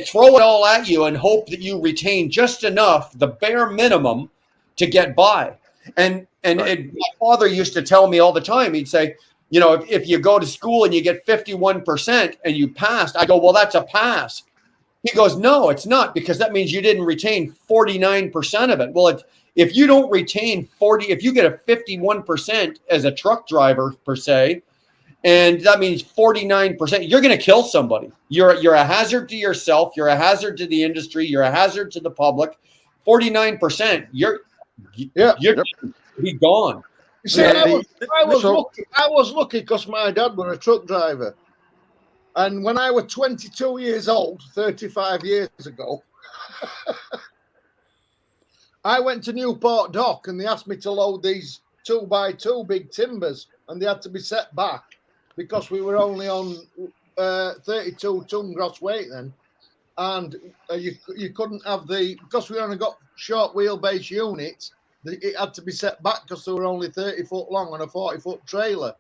Speaker 2: throw it all at you and hope that you retain just enough, the bare minimum, to get by. And my father used to tell me all the time, he'd say, you know, if you go to school and you get 51% and you passed, I go, well, that's a pass. He goes, no, it's not, because that means you didn't retain 49% of it. Well, if you don't retain if you get a 51% as a truck driver per se, and that means 49%, you're going to kill somebody. You're a hazard to yourself. You're a hazard to the industry. You're a hazard to the public. 49%, you're be gone.
Speaker 7: You see, I was lucky because my dad was a truck driver. And when I was 22 years old, 35 years ago, I went to Newport Dock and they asked me to load these 2x2 big timbers, and they had to be set back because we were only on 32 ton gross weight then. And you couldn't have because we only got short wheelbase units, it had to be set back because they were only 30 foot long on a 40-foot trailer.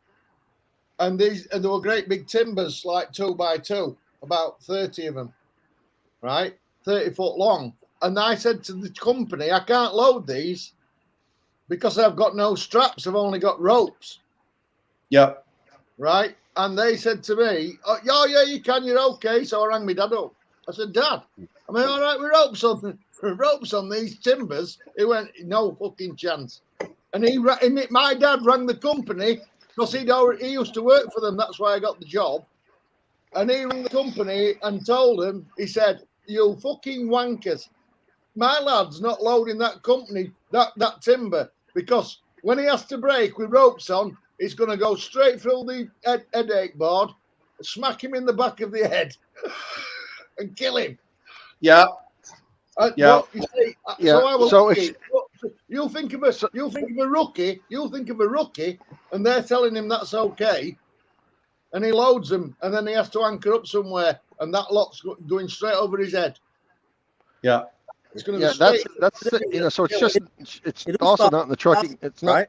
Speaker 7: And there were great big timbers, like 2x2, about 30 of them, right? 30 foot long. And I said to the company, I can't load these because I've got no straps. I've only got ropes.
Speaker 2: Yep.
Speaker 7: Right? And they said to me, oh, yeah, you can, you're okay. So I rang my dad up. I said, Dad, am I all right with ropes on these timbers? He went, no fucking chance. And my dad rang the company because he used to work for them. That's why I got the job. And he rang the company and told them, he said, you fucking wankers, my lad's not loading that company, that timber, because when he has to brake with ropes on, he's going to go straight through the headache board, smack him in the back of the head and kill him.
Speaker 2: Yeah.
Speaker 7: So I was lucky. You'll think of a rookie, and they're telling him that's okay, and he loads them, and then he has to anchor up somewhere, and that lot's going straight over his head.
Speaker 2: Yeah,
Speaker 7: it's going to be
Speaker 11: that's so it's also not in the trucking. It's not. Right?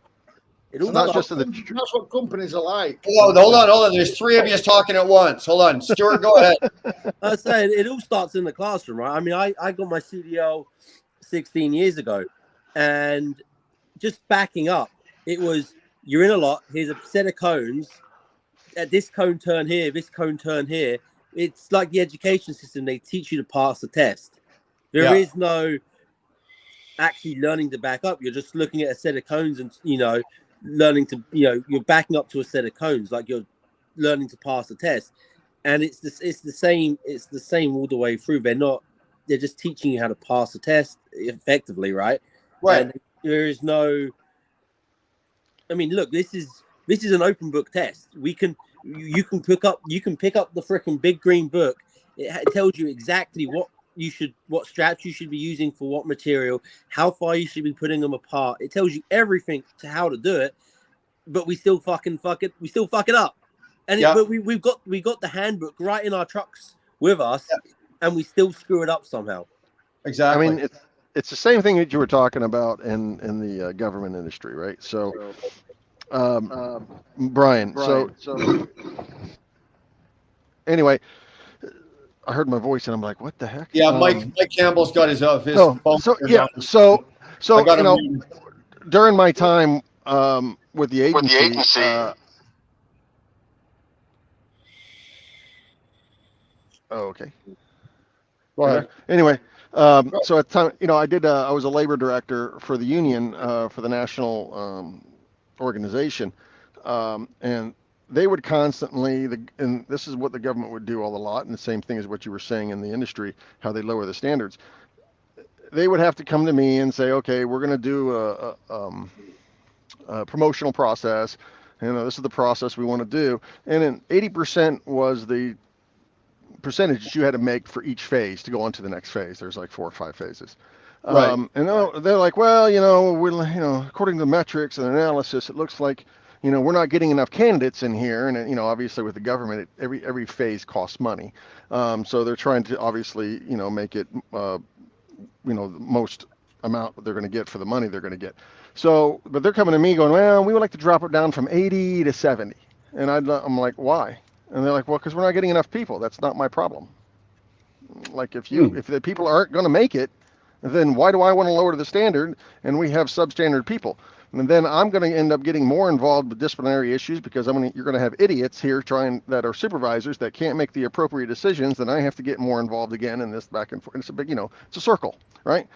Speaker 11: It's not just in the.
Speaker 7: That's what companies are like.
Speaker 2: Hold on. There's three of you talking at once. Hold on, Stuart, go ahead.
Speaker 10: I said it all starts in the classroom, right? I mean, I got my CDL 16 years ago, and just backing up, it was you're in a lot. Here's a set of cones. At this cone turn here, this cone turn here. It's like the education system. They teach you to pass the test. There is no actually learning to back up. You're just looking at a set of cones and, learning to, you're backing up to a set of cones, like you're learning to pass the test. And it's the same all the way through. They're just teaching you how to pass the test effectively, right?
Speaker 2: Right.
Speaker 10: And there is no, I mean, look, this is an open book test. You can pick up the freaking big green book. It tells you exactly what straps you should be using for what material, how far you should be putting them apart. It tells you everything to how to do it, but we still fuck it up. And but we got the handbook right in our trucks with us, and we still screw it up somehow.
Speaker 2: Exactly.
Speaker 11: I mean, it's the same thing that you were talking about in the government industry, right? So, Brian. So anyway, I heard my voice and I'm like, what the heck?
Speaker 2: Yeah, Mike Campbell's got his phone.
Speaker 11: So yeah, so
Speaker 2: I got
Speaker 11: you know,
Speaker 2: him.
Speaker 11: during my time with the agency, okay.
Speaker 2: Go ahead.
Speaker 11: Anyway, so at the time, you know, I was a labor director for the union for the national organization, and they would constantly, and this is what the government would do all a lot, and the same thing as what you were saying in the industry, how they lower the standards. They would have to come to me and say, okay, we're going to do a promotional process. You know, this is the process we want to do. And then 80% was the percentage you had to make for each phase to go on to the next phase. There's like 4 or 5 phases.
Speaker 2: Right.
Speaker 11: And they're like, well, you know, according to the metrics and analysis, it looks like, you know, we're not getting enough candidates in here. And, you know, obviously with the government, every phase costs money. So they're trying to obviously, you know, make it, you know, the most amount they're going to get for the money they're going to get. So, but they're coming to me going, well, we would like to drop it down from 80 to 70. And I'm like, why? And they're like, well, because we're not getting enough people. That's not my problem. Like if the people aren't going to make it, then why do I want to lower the standard? And we have substandard people. And then I'm going to end up getting more involved with disciplinary issues because you're going to have idiots here that are supervisors that can't make the appropriate decisions. Then I have to get more involved again in this back and forth. It's a big, you know, it's a circle, right?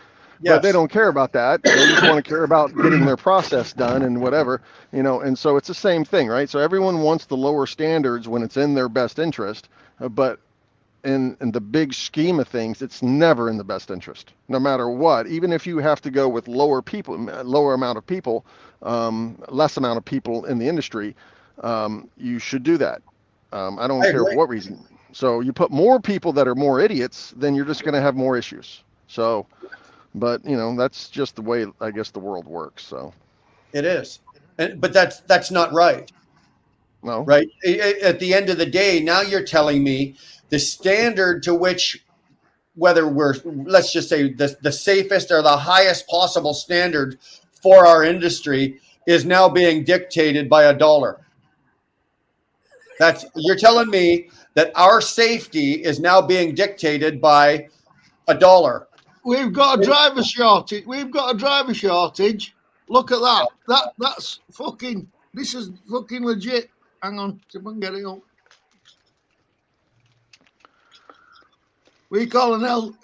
Speaker 11: Yes. But they don't care about that. They just want to care about getting their process done and whatever, you know. And so it's the same thing, right? So everyone wants the lower standards when it's in their best interest, but in the big scheme of things, it's never in the best interest, no matter what. Even if you have to go with lower amount of people, less amount of people in the industry, you should do that. I don't care for what reason. So you put more people that are more idiots, then you're just going to have more issues. So, but you know, that's just the way I guess the world works. So
Speaker 2: it is, but that's not right.
Speaker 11: No.
Speaker 2: Right. At the end of the day, now you're telling me the standard to which, whether we're, let's just say the safest or the highest possible standard for our industry is now being dictated by $1. You're telling me that our safety is now being dictated by $1.
Speaker 7: We've got a driver shortage. Look at that. That's fucking. This is fucking legit. Hang on, see if I can get it up. We call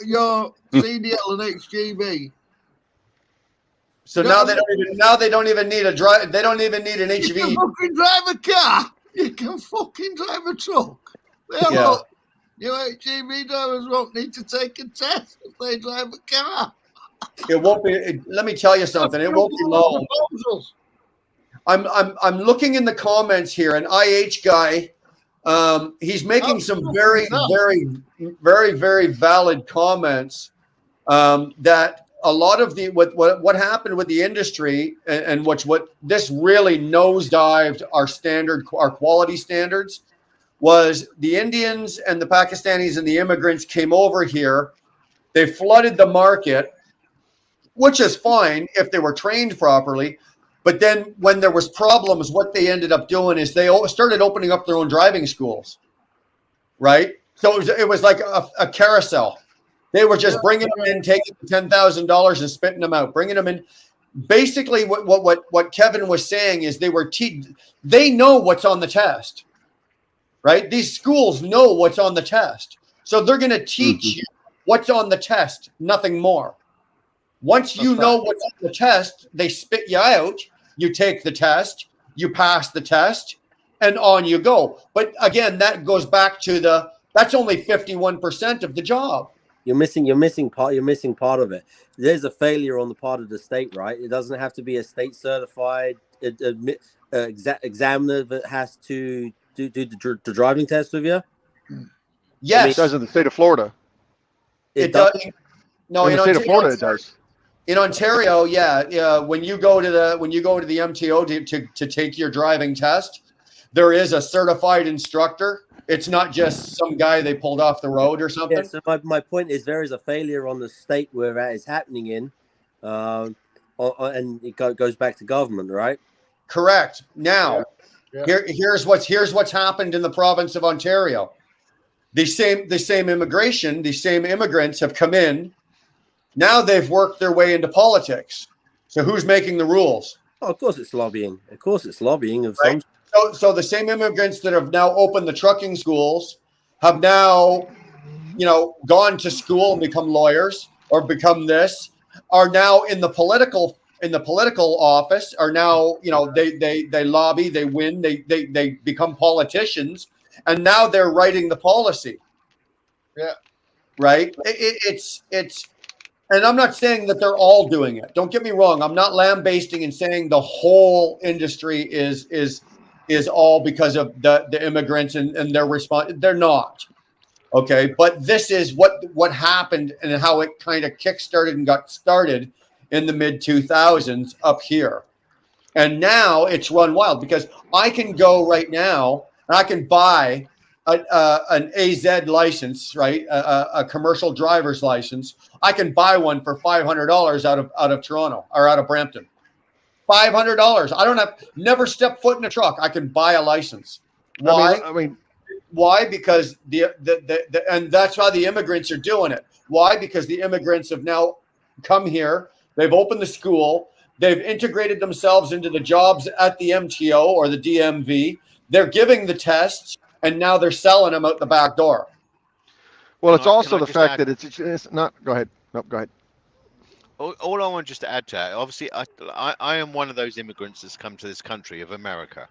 Speaker 7: your CDL an XGB.
Speaker 2: So now they don't even need a drive. They don't even need an HV.
Speaker 7: You can fucking drive a car. You can fucking drive a truck.
Speaker 2: Yeah.
Speaker 7: You HGV drivers won't need to take a test if they drive a car.
Speaker 2: It won't be. Let me tell you something. It won't be long. I'm looking in the comments here. An IH guy. He's making some very, very, very, very valid comments. That a lot of what happened with the industry and what this really nosedived our quality standards was the Indians and the Pakistanis and the immigrants came over here. They flooded the market, which is fine if they were trained properly. But then when there was problems, what they ended up doing is they started opening up their own driving schools, right? So it was like a carousel. They were just bringing them in, taking $10,000 and spitting them out, bringing them in. Basically, what Kevin was saying is they know what's on the test, right? These schools know what's on the test. So they're going to teach you what's on the test, nothing more. Once you know what's on the test, they spit you out. You take the test, you pass the test, and on you go. But again, that goes back to that's only 51% of the job.
Speaker 10: You're missing part of it. There's a failure on the part of the state, right? It doesn't have to be a state certified examiner that has to do the driving test with you.
Speaker 2: Yes,
Speaker 11: I mean, it does in the state of Florida.
Speaker 2: It does. No,
Speaker 11: in the state of Florida, it does.
Speaker 2: In Ontario, yeah. When you go to the MTO to take your driving test, there is a certified instructor. It's not just some guy they pulled off the road or something.
Speaker 10: Yeah, so my point is there is a failure on the state where that is happening in, and it goes back to government, right?
Speaker 2: Correct. Now, here's what's happened in the province of Ontario. the same immigration, the same immigrants have come in. Now they've worked their way into politics. So who's making the rules?
Speaker 10: Oh, of course it's lobbying. Of course it's lobbying of
Speaker 2: Right.
Speaker 10: some.
Speaker 2: So the same immigrants that have now opened the trucking schools have now, gone to school and become lawyers or become this, are now in the political office, are now, they lobby, they win, they become politicians, and now they're writing the policy.
Speaker 7: Yeah.
Speaker 2: Right. It's and I'm not saying that they're all doing it. Don't get me wrong. I'm not lambasting and saying the whole industry is all because of the immigrants and their response. They're not. Okay. But this is what happened and how it kind of kickstarted and got started in the mid 2000s up here. And now it's run wild because I can go right now and I can buy an AZ license, right? A commercial driver's license. I can buy one for $500 out of Toronto or out of Brampton. $500. I don't never step foot in a truck. I can buy a license. Why?
Speaker 11: I mean,
Speaker 2: why? Because and that's why the immigrants are doing it. Why? Because the immigrants have now come here. They've opened the school. They've integrated themselves into the jobs at the MTO or the DMV. They're giving the tests, and now they're selling them out the back door.
Speaker 11: well, it's also the fact that it's not. Go ahead. Nope. Go ahead.
Speaker 9: All I want just to add to that, obviously, I am one of those immigrants that's come to this country of America,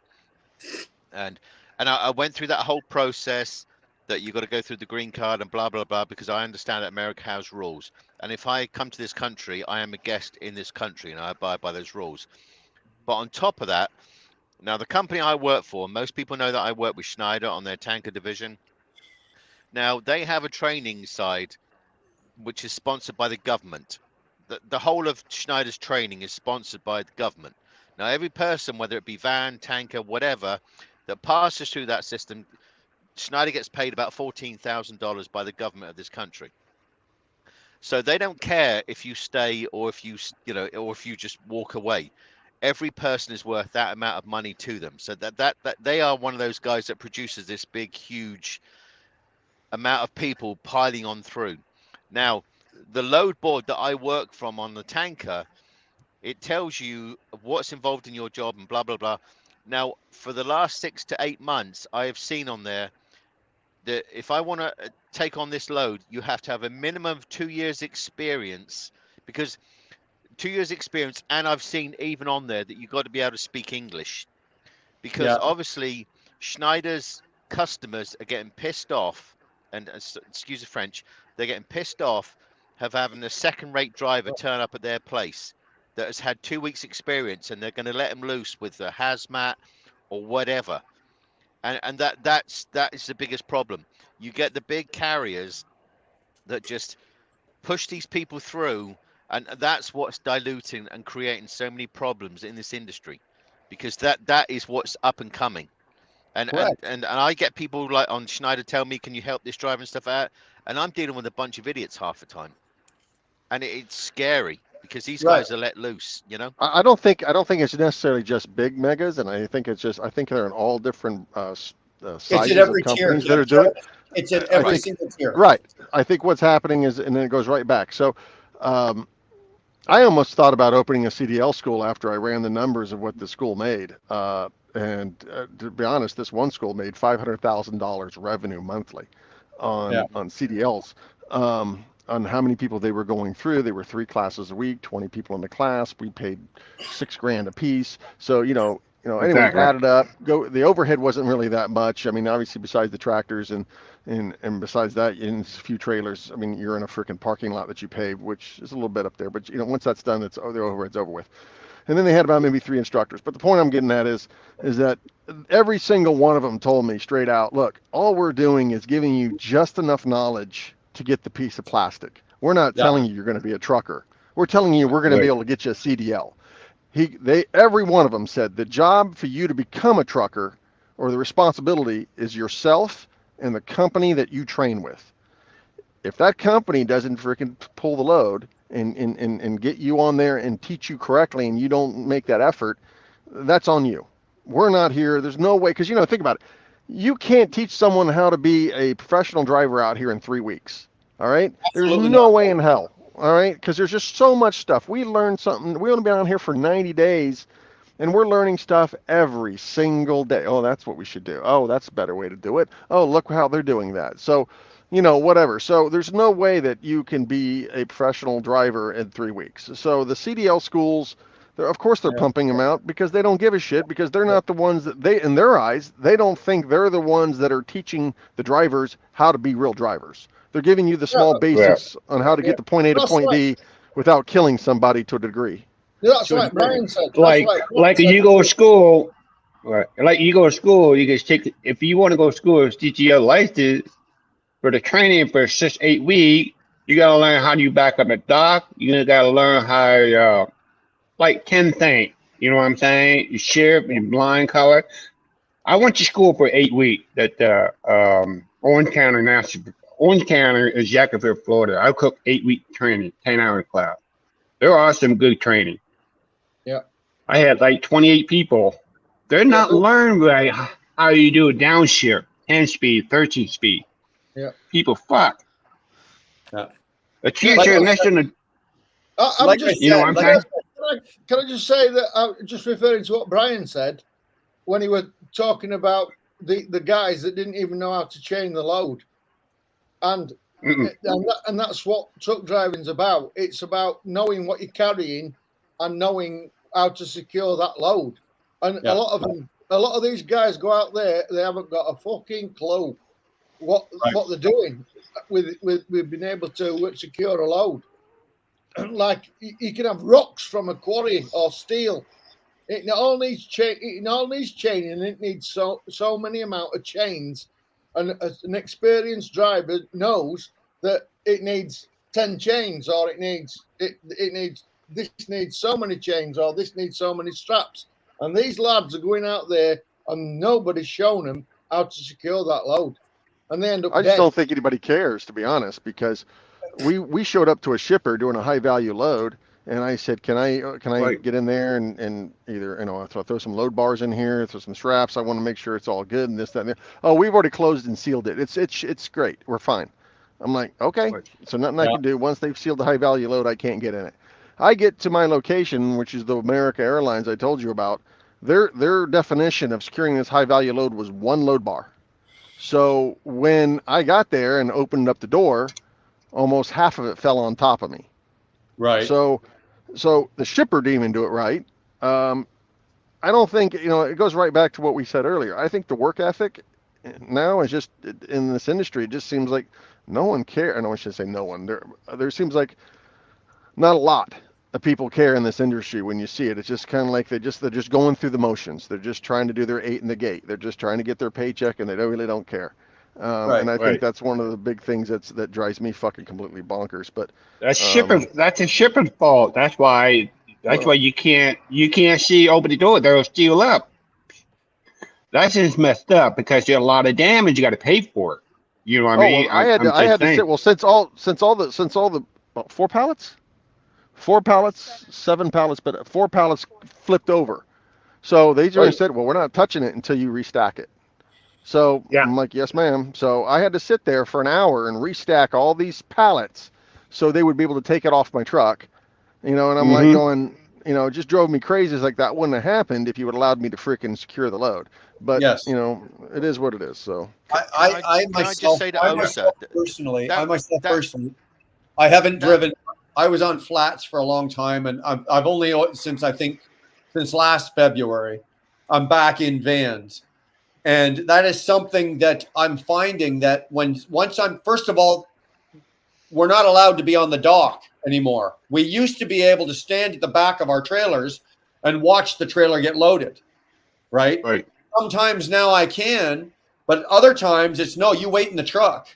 Speaker 9: and I went through that whole process that you got to go through the green card and blah blah blah because I understand that America has rules, and if I come to this country, I am a guest in this country and I abide by those rules. But on top of that, now the company I work for, most people know that I work with Schneider on their tanker division. Now they have a training side which is sponsored by the government. The whole of Schneider's training is sponsored by the government. Now, every person, whether it be van, tanker, whatever, that passes through that system, Schneider gets paid about $14,000 by the government of this country. So they don't care if you stay or if you just walk away. Every person is worth that amount of money to them. So that they are one of those guys that produces this big, huge amount of people piling on through. Now, the load board that I work from on the tanker, it tells you what's involved in your job and blah, blah, blah. Now, for the last 6 to 8 months, I have seen on there that if I want to take on this load, you have to have a minimum of 2 years experience, because 2 years experience, and I've seen even on there that you've got to be able to speak English, because obviously Schneider's customers are getting pissed off, and excuse the French, they're getting pissed off of having a second-rate driver turn up at their place that has had 2 weeks experience, and they're going to let him loose with the hazmat or whatever. And that is the biggest problem. You get the big carriers that just push these people through, and that's what's diluting and creating so many problems in this industry, because that is what's up and coming. And I get people like on Schneider tell me, can you help this driver and stuff out? And I'm dealing with a bunch of idiots half the time. And it's scary because these guys are let loose,
Speaker 11: I don't think it's necessarily just big megas, and I think they're in all different sizes of companies that are doing it.
Speaker 2: It's at every single tier.
Speaker 11: Right. I think what's happening is, and then it goes right back. So, I almost thought about opening a CDL school after I ran the numbers of what the school made. And to be honest, this one school made $500,000 revenue monthly on CDLs. On how many people they were going through. They were 3 classes a week, 20 people in the class. We paid $6,000 a piece. So, anyway, added up. The overhead wasn't really that much. I mean, obviously, besides the tractors and besides that, in a few trailers, I mean, you're in a freaking parking lot that you pave, which is a little bit up there. But, once that's done, the overhead's over with. And then they had about maybe 3 instructors. But the point I'm getting at is that every single one of them told me straight out, look, all we're doing is giving you just enough knowledge to get the piece of plastic. We're not telling you you're going to be a trucker. We're telling you we're going to be able to get you a CDL. Every one of them said the job for you to become a trucker, or the responsibility, is yourself and the company that you train with. If that company doesn't freaking pull the load and get you on there and teach you correctly, and you don't make that effort, that's on you. We're not here. There's no way, because think about it. You can't teach someone how to be a professional driver out here in 3 weeks. All right.
Speaker 2: Absolutely
Speaker 11: There's no
Speaker 2: not.
Speaker 11: way in hell. All right. Because there's just so much stuff. We learned something. We only been out here for 90 days and we're learning stuff every single day. Oh, that's what we should do. Oh, that's a better way to do it. Oh, look how they're doing that. So, whatever. So there's no way that you can be a professional driver in 3 weeks. So the CDL schools, of course they're pumping them out because they don't give a shit, because they're not the ones that in their eyes, they don't think they're the ones that are teaching the drivers how to be real drivers. They're giving you the small basics on how to get to point A to point B without killing somebody to a degree.
Speaker 7: That's like Brian said.
Speaker 6: Like you go to school, right? Like you go to school, you can take, if you want to go to school, CDL license for the training for 6-8 weeks. You gotta learn how do you back up a dock. You gotta learn how like 10 things. You know what I'm saying? You sheriff and blind color. I went to school for 8 weeks at Orange County is Jacksonville, Florida. I took 8-week training, 10-hour class. There are some good training.
Speaker 7: Yeah.
Speaker 6: I had like 28 people. They're not learning right how you do a downshift, 10 speed, 13 speed.
Speaker 7: Yeah.
Speaker 6: People fuck.
Speaker 2: Yeah.
Speaker 6: A teacher next to the,
Speaker 7: I'm just,
Speaker 6: you know what I'm saying?
Speaker 7: Can I just say that I'm just referring to what Brian said when he was talking about the guys that didn't even know how to chain the load, and that's what truck driving's about. It's about knowing what you're carrying and knowing how to secure that load. And a lot of these guys go out there, they haven't got a fucking clue what they're doing with being able to secure a load. Like you can have rocks from a quarry or steel. It all needs chaining. It needs so many amount of chains, and an experienced driver knows that it needs 10 chains, or it needs so many chains, or this needs so many straps. And these lads are going out there, and nobody's shown them how to secure that load, and they end up.
Speaker 11: I just don't think anybody cares, to be honest, because we showed up to a shipper doing a high value load, and I said, can I get in there and either throw some load bars in here, throw some straps. I want to make sure it's all good and this, that, and that. Oh, we've already closed and sealed it. It's great. We're fine. I'm like, okay. So nothing I can do. Once they've sealed the high value load, I can't get in it. I get to my location, which is the America Airlines I told you about. Their definition of securing this high value load was one load bar. So when I got there and opened up the door, almost half of it fell on top of me.
Speaker 2: Right.
Speaker 11: So the shipper didn't even do it right. I don't think, it goes right back to what we said earlier. I think the work ethic now is just, in this industry, it just seems like no one cares. I know I should say no one. There seems like not a lot of people care in this industry when you see it. It's just kind of like they're just going through the motions. They're just trying to do their 8 in the gate. They're just trying to get their paycheck, and they really don't care. And I think that's one of the big things that drives me fucking completely bonkers. But
Speaker 6: that's a shipper's fault. That's why you can't open the door. They'll steal up. That's just messed up because there's a lot of damage. You got to pay for it. You know what I mean?
Speaker 11: Well, I had to sit. Well, since all the 4 pallets, 7 pallets, but 4 pallets flipped over. So they just said, well, we're not touching it until you restack it. So I'm like, yes, ma'am. So I had to sit there for an hour and restack all these pallets so they would be able to take it off my truck, and I'm like going, it just drove me crazy. It's like that wouldn't have happened if you would allowed me to freaking secure the load. But it is what it is. So
Speaker 2: I myself personally, I haven't driven. I was on flats for a long time, and I've only since last February, I'm back in vans. And that is something that I'm finding that first of all, we're not allowed to be on the dock anymore. We used to be able to stand at the back of our trailers and watch the trailer get loaded, right?
Speaker 6: Right.
Speaker 2: Sometimes now I can, but other times it's no, you wait in the truck,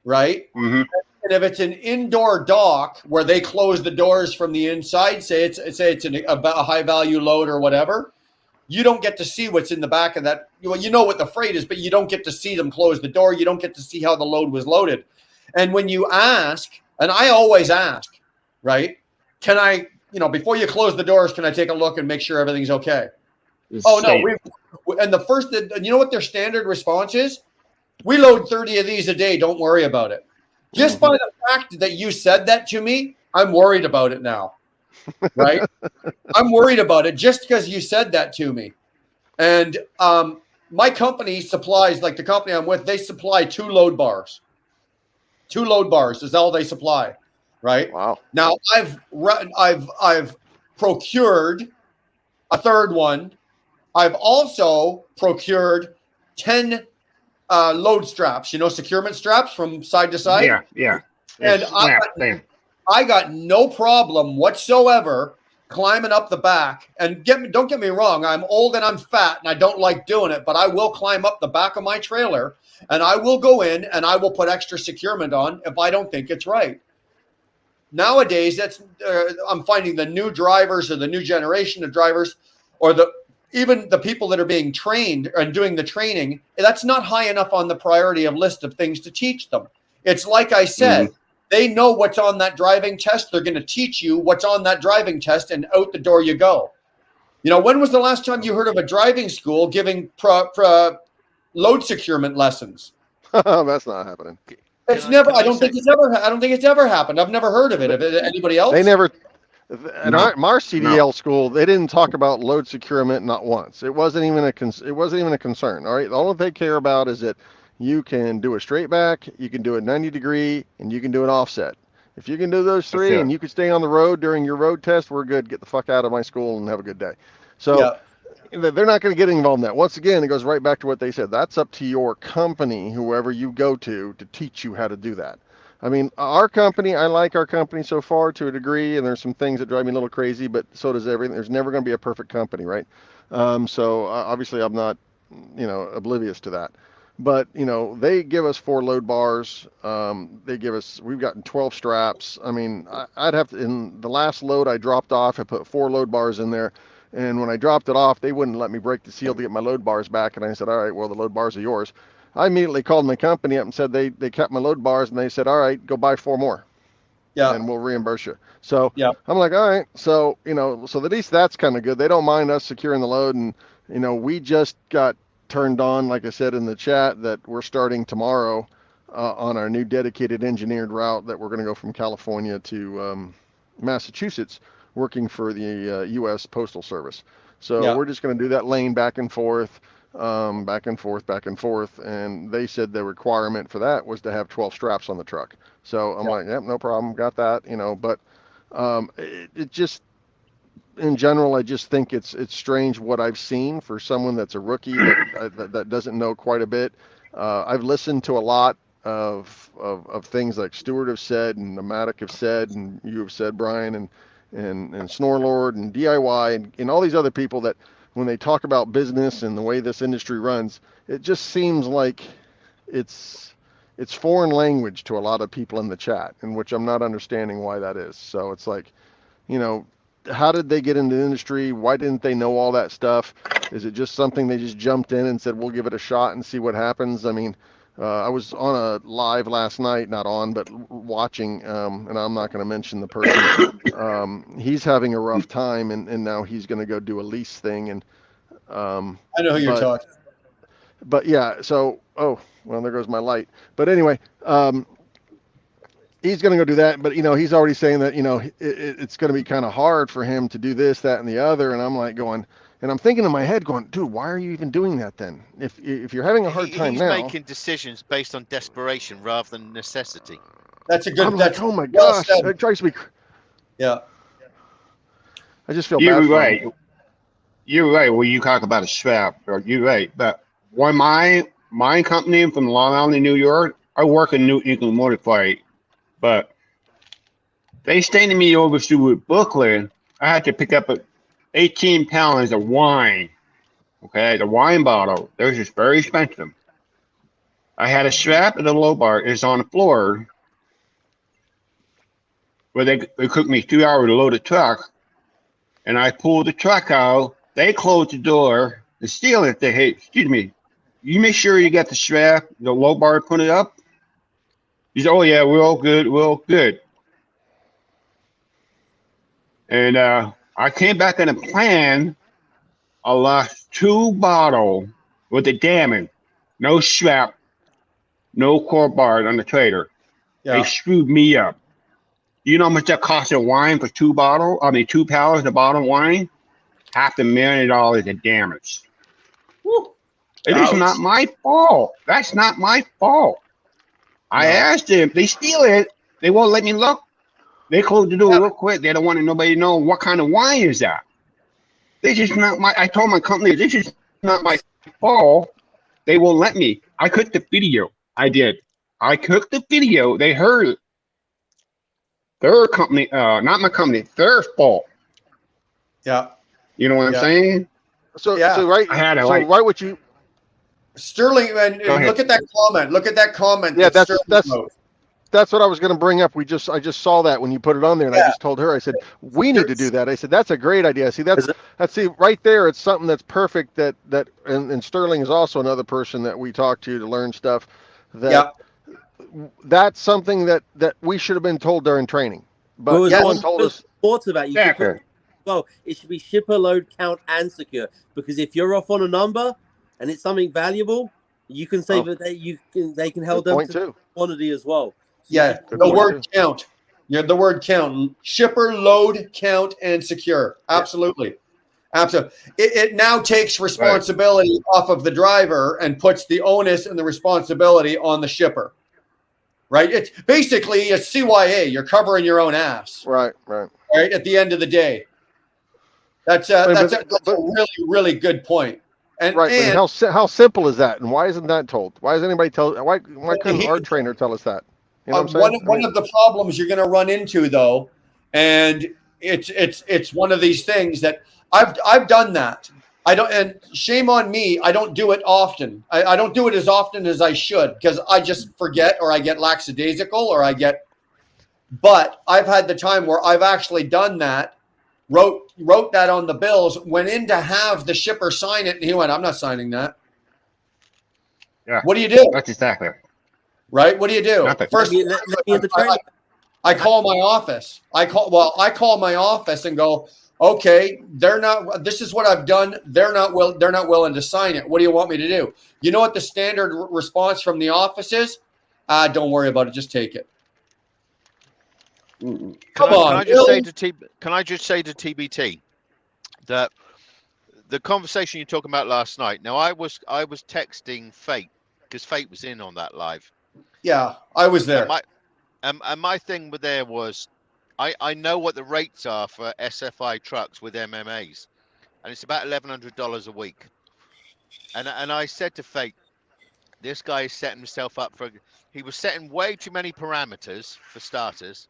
Speaker 2: right?
Speaker 6: Mm-hmm.
Speaker 2: And if it's an indoor dock where they close the doors from the inside, say it's a high value load or whatever, you don't get to see what's in the back of that. You know what the freight is, but you don't get to see them close the door. You don't get to see how the load was loaded. And when you ask, and I always ask, right? Can I, before you close the doors, can I take a look and make sure everything's okay? No, And the first, and you know what their standard response is? We load 30 of these a day. Don't worry about it. Just by the fact that you said that to me, I'm worried about it now. Right? I'm worried about it just because you said that to me. And my company supplies, like the company I'm with, they supply 2 load bars. 2 load bars is all they supply. Right?
Speaker 11: Wow.
Speaker 2: Now I've procured a third one. I've also procured 10 load straps, securement straps from side to side.
Speaker 6: Yeah.
Speaker 2: And I got no problem whatsoever climbing up the back. And don't get me wrong, I'm old and I'm fat and I don't like doing it, but I will climb up the back of my trailer and I will go in and I will put extra securement on if I don't think it's right. Nowadays, I'm finding the new drivers or the new generation of drivers or even the people that are being trained and doing the training, that's not high enough on the priority of list of things to teach them. It's like I said, they know what's on that driving test. They're going to teach you what's on that driving test and out the door you go. When was the last time you heard of a driving school giving load securement lessons?
Speaker 11: That's not happening.
Speaker 2: It's never. I don't think it's ever happened. I've never heard of it. Anybody else?
Speaker 11: They never. At our CDL school, they didn't talk about load securement not once. It wasn't even a concern. All right, all they care about is that you can do a straight back, you can do a 90-degree, and you can do an offset. If you can do those 3 and you can stay on the road during your road test, we're good. Get the fuck out of my school and have a good day. So they're not going to get involved in that. Once again, it goes right back to what they said. That's up to your company, whoever you go to teach you how to do that. I mean, our company, I like our company so far to a degree, and there's some things that drive me a little crazy, but so does everything. There's never going to be a perfect company, right? So obviously I'm not, oblivious to that. But, they give us 4 load bars. We've gotten 12 straps. I mean, I'd have to, in the last load I dropped off, I put 4 load bars in there. And when I dropped it off, they wouldn't let me break the seal to get my load bars back. And I said, all right, well, the load bars are yours. I immediately called my company up and said they kept my load bars, and they said, all right, go buy 4 more. Yeah. And we'll reimburse you. So I'm like, all right. So, so at least that's kind of good. They don't mind us securing the load. And, we just got turned on, like I said in the chat, that we're starting tomorrow on our new dedicated engineered route that we're going to go from California to Massachusetts, working for the U.S. Postal Service. So we're just going to do that lane back and forth. Back and forth, and they said the requirement for that was to have 12 straps on the truck. So I'm like, yep, no problem, got that, but it just, in general, I just think it's strange what I've seen for someone that's a rookie that doesn't know quite a bit. I've listened to a lot of things like Stuart have said and Nomadic have said, and you have said, Brian, and Snorlord and DIY and all these other people that, when they talk about business and the way this industry runs, it just seems like it's foreign language to a lot of people in the chat, in which I'm not understanding why that is. So it's like, how did they get into the industry? Why didn't they know all that stuff? Is it just something they just jumped in and said, we'll give it a shot and see what happens? I mean, I was on a live last night, not on, but watching, and I'm not going to mention the person. He's having a rough time, and now he's going to go do a lease thing. And
Speaker 2: I know who you're talking.
Speaker 11: But yeah, so well, there goes my light. But anyway, he's going to go do that. But he's already saying that it's going to be kind of hard for him to do this, that, and the other. And I'm like going. And I'm thinking in my head going, dude, why are you even doing that then? If you're having a hard time
Speaker 9: he's
Speaker 11: now.
Speaker 9: He's making decisions based on desperation rather than necessity.
Speaker 2: That's a good.
Speaker 11: I'm like, oh my gosh, that drives me.
Speaker 2: Yeah.
Speaker 11: I just feel
Speaker 6: you're
Speaker 11: bad.
Speaker 6: Right. You're right. When you talk about a strap, you're right. But when my company from Long Island, New York, I work in New England Motor Freight, but they stayed me over to Brooklyn. I had to pick up 18 pounds of wine. Okay, the wine bottle. They're just very expensive. I had a strap and a low bar is on the floor where they took me 2 hours to load a truck, and I pulled the truck out. They closed the door. The stealing it. They, hey, excuse me, you make sure you got the strap, the low bar, put it up. He said, oh yeah, we're all good. We're all good. And I came back on a plan I lost 2 bottles with the damage. No strap, no core bar on the trailer. They
Speaker 2: Yeah.
Speaker 6: screwed me up. You know how much that cost of wine for 2 bottles? I mean, 2 pallets of bottle wine? $500,000 of damage.
Speaker 2: Woo.
Speaker 6: It is
Speaker 2: Ouch.
Speaker 6: not my fault. That's not my fault. I
Speaker 2: No.
Speaker 6: asked them. They steal it. They won't let me look. They closed the door real quick. They don't want nobody to know what kind of wine is that. This is not my. I told my company this is not my fault. They won't let me. I cooked the video. I did. I cooked the video. They heard it. Their company, not my company. Their fault.
Speaker 2: Yeah.
Speaker 6: You know what I'm
Speaker 2: Yeah.
Speaker 6: saying?
Speaker 11: So,
Speaker 2: Yeah.
Speaker 11: so right,
Speaker 6: I had to
Speaker 11: so
Speaker 6: like.
Speaker 11: right, what you,
Speaker 2: Sterling, and
Speaker 6: Go ahead.
Speaker 2: look at that comment. Look at that comment.
Speaker 11: yeah,
Speaker 2: that
Speaker 11: that's
Speaker 2: Sterling wrote.
Speaker 11: that's what I was going to bring up. I just saw that when you put it on there, and I
Speaker 2: Yeah.
Speaker 11: just told her, I said, we need to do that. I said, that's a great idea. See,
Speaker 10: Is it-
Speaker 11: see right there. It's something that's perfect. And Sterling is also another person that we talk to learn stuff.
Speaker 2: Yeah.
Speaker 11: That's something that we should have been told during training, but
Speaker 10: Well,
Speaker 11: no
Speaker 10: as
Speaker 11: one
Speaker 10: long
Speaker 11: told
Speaker 10: as
Speaker 11: us.
Speaker 10: thought about it, you should put,
Speaker 6: Exactly.
Speaker 10: well, it should be shipper, load, count, and secure. Because if you're off on a number and it's something valuable, you can say
Speaker 11: Oh.
Speaker 10: that they can hold
Speaker 11: Good
Speaker 10: them
Speaker 11: point
Speaker 10: to
Speaker 11: too.
Speaker 10: quantity as well. So
Speaker 2: Yeah.
Speaker 11: Good
Speaker 2: The
Speaker 11: point,
Speaker 2: word
Speaker 11: too.
Speaker 2: count. Yeah. The word count. Shipper, load, count, and secure. Absolutely. Absolutely. It now takes responsibility off of the driver and puts the onus and the responsibility on the shipper. Right? It's basically a CYA. You're covering your own ass.
Speaker 11: Right.
Speaker 2: Right? At the end of the day. That's
Speaker 11: But-
Speaker 2: a really, really good point. And
Speaker 11: Right,
Speaker 2: and
Speaker 11: but how simple is that, and why isn't that told? Why does anybody tell? Why couldn't our trainer tell us that? You know what I'm saying?
Speaker 2: one of the problems you're going to run into, though, and it's one of these things that I've done that. I don't, and shame on me. I don't do it often. I don't do it as often as I should because I just forget, or I get lackadaisical, or I get. But I've had the time where I've actually done that. Wrote that on the bills, went in to have the shipper sign it, and he went, I'm not signing that.
Speaker 6: Yeah.
Speaker 2: What do you do?
Speaker 6: That's exactly.
Speaker 2: Right? What do you do?
Speaker 6: Nothing.
Speaker 2: First,
Speaker 10: let me in the training.
Speaker 2: I call my office. I call my office and go, okay, they're not, this is what I've done. They're not willing to sign it. What do you want me to do? You know what the standard response from the office is? Don't worry about it. Just take it. Come on.
Speaker 9: Can I just say to TBT that the conversation you're talking about last night. Now I was texting Fate because Fate was in on that live.
Speaker 2: Yeah, I was there.
Speaker 9: And my thing with there was, I know what the rates are for SFI trucks with MMAs, and it's about $1,100 a week. And I said to Fate, this guy is setting himself up for. He was setting way too many parameters for starters.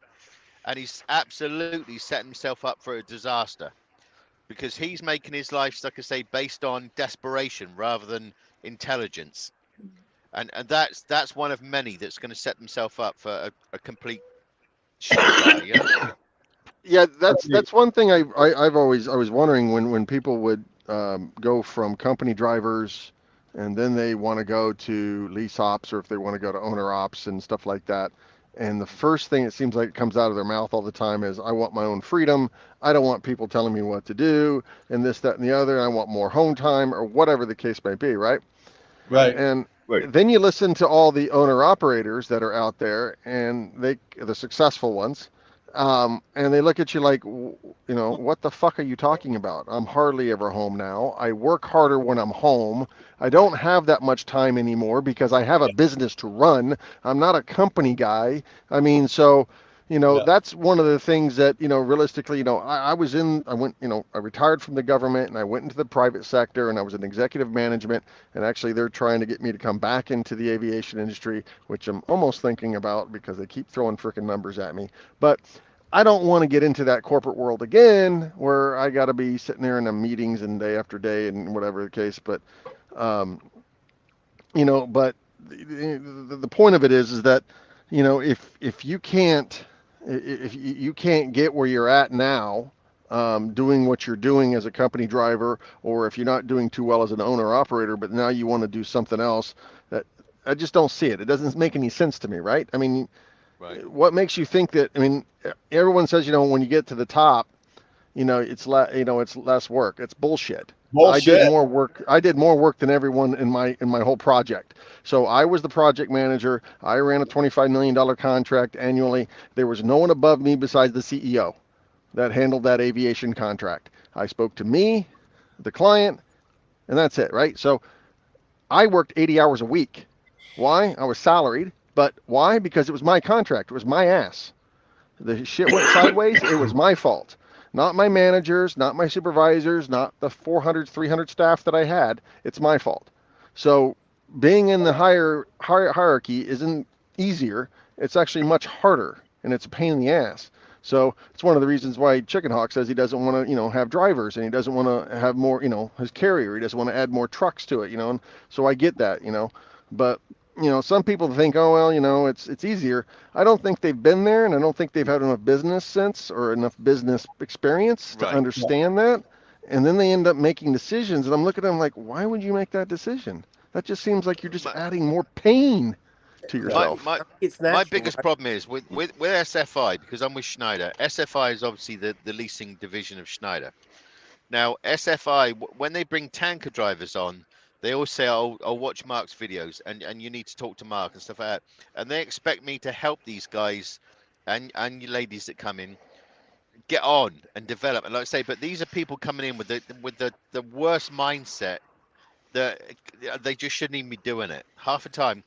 Speaker 9: And he's absolutely setting himself up for a disaster because he's making his life, like I say, based on desperation rather than intelligence. And that's one of many that's going to set themselves up for a complete shit guy, you know?
Speaker 11: Yeah, that's one thing I was wondering when people would go from company drivers and then they want to go to lease ops, or if they want to go to owner ops and stuff like that. And the first thing it seems like comes out of their mouth all the time is, I want my own freedom. I don't want people telling me what to do, and this, that, and the other. I want more home time, or whatever the case may be, right?
Speaker 2: Right.
Speaker 11: And then you listen to all the owner operators that are out there, and the successful ones, and they look at you like, what the fuck are you talking about? I'm hardly ever home now. I work harder when I'm home. I don't have that much time anymore because I have a business to run. I'm not a company guy. I mean, so, that's one of the things that, realistically, I retired from the government and I went into the private sector and I was in executive management, and actually they're trying to get me to come back into the aviation industry, which I'm almost thinking about because they keep throwing freaking numbers at me. But I don't want to get into that corporate world again where I got to be sitting there in the meetings and day after day and whatever the case. But, but the point of it is that, if you can't get where you're at now, doing what you're doing as a company driver, or if you're not doing too well as an owner operator, but now you want to do something else, that I just don't see it. It doesn't make any sense to me, right? I mean,
Speaker 9: right.
Speaker 11: What makes you think that? I mean, everyone says, when you get to the top, it's less work. It's bullshit. I did
Speaker 2: Bullshit.
Speaker 11: more work. I did more work than everyone in my whole project. So I was the project manager. I ran a $25 million contract annually. There was no one above me besides the CEO that handled that aviation contract. I spoke to me, the client, and that's it, right? So I worked 80 hours a week. Why? I was salaried, but why? Because it was my contract. It was my ass. The shit went sideways. It was my fault. Not my managers, not my supervisors, not the 400, 300 staff that I had. It's my fault. So being in the higher hierarchy isn't easier. It's actually much harder, and it's a pain in the ass. So it's one of the reasons why Chicken Hawk says he doesn't want to, have drivers, and he doesn't want to have more, his carrier. He doesn't want to add more trucks to it, And so I get that, But some people think, oh well, it's easier. I don't think they've been there, and I don't think they've had enough business sense or enough business experience to understand that. And then they end up making decisions, and I'm looking at them like, why would you make that decision? That just seems like you're just adding more pain to yourself.
Speaker 9: My biggest problem is with SFI, because I'm with Schneider. SFI is obviously the leasing division of Schneider. Now, SFI, when they bring tanker drivers on, they always say, "Oh, watch Mark's videos, and you need to talk to Mark and stuff like that." And they expect me to help these guys and you ladies that come in get on and develop. And like I say, but these are people coming in with the worst mindset that they just shouldn't even be doing it half the time.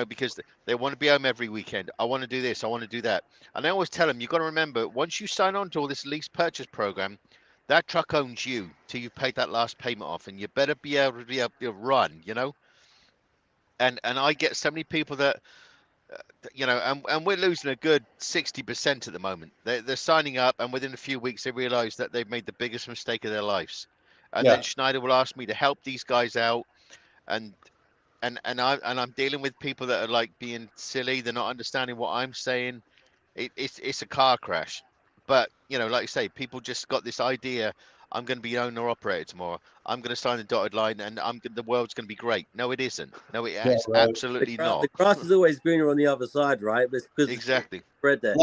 Speaker 9: Because they want to be home every weekend. I want to do this. I want to do that. And I always tell them, you've got to remember, once you sign on to all this lease purchase program, that truck owns you till you've paid that last payment off, and you better be able to run, And I get so many people that, and we're losing a good 60% at the moment. They're signing up, and within a few weeks they realise that they've made the biggest mistake of their lives. And then Schneider will ask me to help these guys out, and I'm dealing with people that are like being silly. They're not understanding what I'm saying. It's a car crash. But, like you say, people just got this idea, I'm going to be owner operator tomorrow. I'm going to sign the dotted line, and the world's going to be great. No, it isn't. No, it's absolutely not.
Speaker 10: The grass is always greener on the other side, right? But it's because
Speaker 9: exactly
Speaker 10: spread there.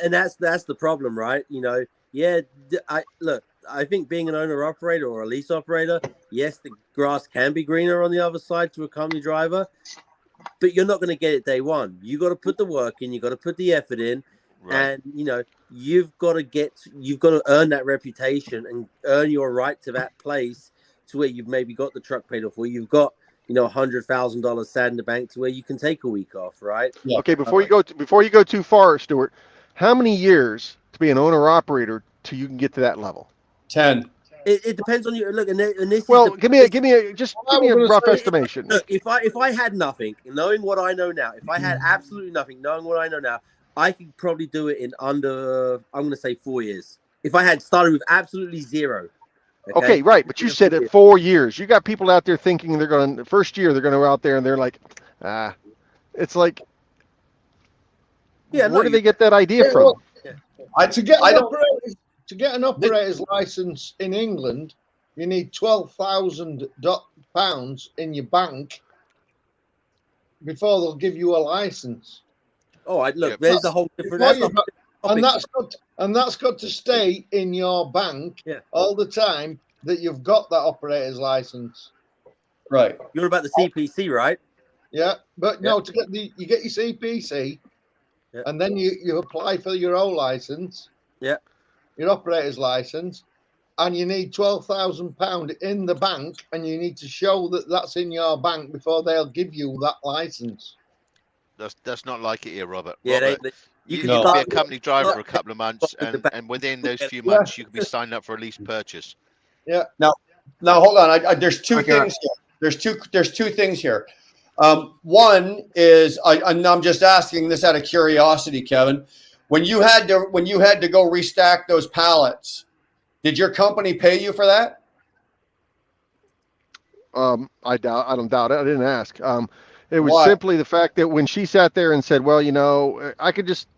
Speaker 10: And that's the problem, right? I think being an owner operator or a lease operator, yes, the grass can be greener on the other side to a company driver, but you're not going to get it day one. You got to put the work in. You got to put the effort in. Right. And you've got to earn that reputation and earn your right to that place to where you've maybe got the truck paid off, where you've got $100,000 sat in the bank to where you can take a week off, right?
Speaker 11: Yeah. Okay, before you go too far, Stuart, how many years to be an owner operator till you can get to that level?
Speaker 2: 10.
Speaker 10: It depends on you. Look, and this.
Speaker 11: Well, give me a rough estimation.
Speaker 10: Look, if I had nothing, knowing what I know now, if I had absolutely nothing, knowing what I know now, I could probably do it in under, I'm going to say 4 years. If I had started with absolutely zero.
Speaker 11: Okay, right. But you said it 4 years. You got people out there thinking they're going to, the first year they're going to go out there and they're like, it's like, where do they get that idea from?
Speaker 7: To get an operator's license in England, you need £12,000 in your bank before they'll give you a license.
Speaker 10: Oh, look, there's a whole different.
Speaker 7: And that's got to stay in your bank all the time that you've got that operator's license.
Speaker 2: Right.
Speaker 10: You're about the CPC, right?
Speaker 7: Yeah, but no, to get you get your CPC, and then you apply for your own license.
Speaker 10: Yeah.
Speaker 7: Your operator's license, and you need £12,000 in the bank, and you need to show that that's in your bank before they'll give you that license.
Speaker 9: That's not like it here, Robert.
Speaker 10: Yeah,
Speaker 9: Robert, you can be a company driver for a couple of months, and within those few months, you can be signed up for a lease purchase.
Speaker 7: Yeah.
Speaker 2: Now hold on. There's two things here. There's two things here. One is, and I'm just asking this out of curiosity, Kevin. When you had to go restack those pallets, did your company pay you for that?
Speaker 11: I don't doubt it. I didn't ask. It was simply the fact that when she sat there and said, "Well, I could just,"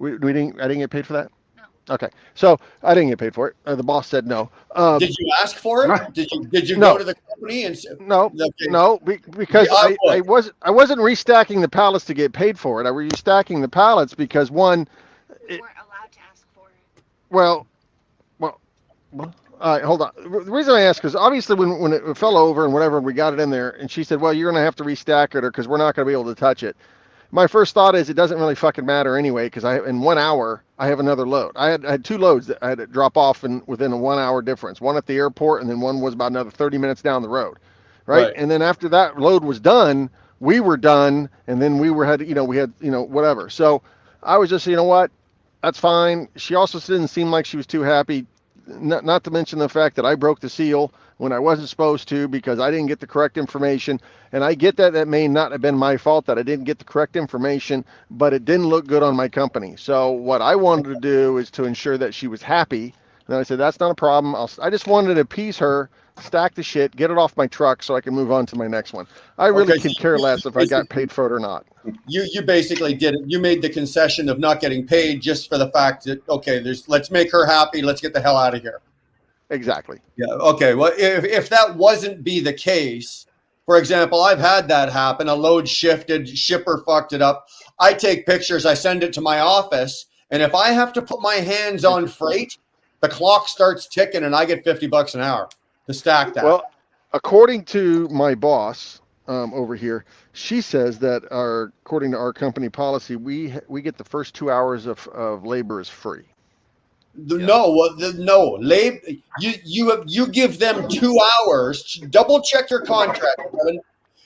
Speaker 11: I didn't get paid for that. No. Okay, so I didn't get paid for it. The boss said no.
Speaker 2: Did you ask for it? Did you go to the company and say,
Speaker 11: no? Because I wasn't restacking the pallets to get paid for it. I was restacking the pallets because one.
Speaker 12: You weren't allowed to ask for it.
Speaker 11: Well, All right, hold on. The reason I asked is obviously when it fell over and whatever, we got it in there, and she said, "Well, you're going to have to restack it, or because we're not going to be able to touch it." My first thought is it doesn't really fucking matter anyway, because in 1 hour I have another load. I had 2 loads that I had to drop off within a 1 hour difference. One at the airport, and then one was about another 30 minutes down the road, right? And then after that load was done, we were done, and then we had whatever. So I was just, you know what, that's fine. She also didn't seem like she was too happy. Not to mention the fact that I broke the seal when I wasn't supposed to because I didn't get the correct information. And I get that may not have been my fault that I didn't get the correct information, but it didn't look good on my company. So what I wanted to do is to ensure that she was happy. And I said, that's not a problem. I just wanted to appease her, stack the shit, get it off my truck so I can move on to my next one. I really could care less if I got paid for it or not.
Speaker 2: You basically did it. You made the concession of not getting paid just for the fact that, okay, let's make her happy. Let's get the hell out of here.
Speaker 11: Exactly.
Speaker 2: Yeah. Okay. Well, if that wasn't be the case, for example, I've had that happen. A load shifted, shipper fucked it up. I take pictures, I send it to my office. And if I have to put my hands on freight, the clock starts ticking and I get $50 an hour to stack that.
Speaker 11: Well, according to my boss over here, she says that according to our company policy, we get the first 2 hours of labor is free.
Speaker 2: No. You give them 2 hours. Double check your contract, Kevin.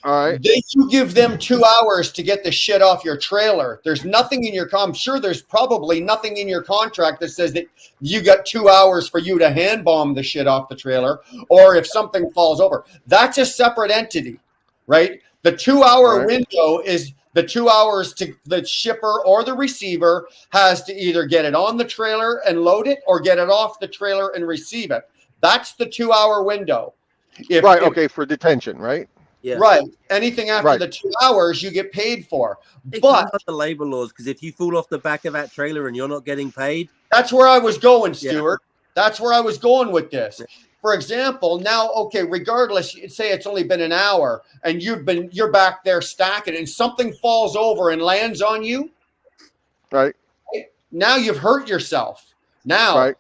Speaker 11: All right.
Speaker 2: You give them 2 hours to get the shit off your trailer. There's nothing in your I'm sure there's probably nothing in your contract that says that you got 2 hours for you to hand bomb the shit off the trailer, or if something falls over. That's a separate entity, right? The 2 hour window is the 2 hours to the shipper or the receiver has to either get it on the trailer and load it or get it off the trailer and receive it. That's the 2 hour window.
Speaker 11: Okay, for detention, right?
Speaker 10: Yeah.
Speaker 2: Right. Anything after the 2 hours you get paid for.
Speaker 10: It
Speaker 2: But
Speaker 10: comes under labor laws, because if you fall off the back of that trailer and you're not getting paid.
Speaker 2: That's where I was going, Stuart. That's where I was going with this. For example, now, okay, regardless, say it's only been an hour and you're back there stacking and something falls over and lands on you.
Speaker 11: Right.
Speaker 2: Now you've hurt yourself. Now,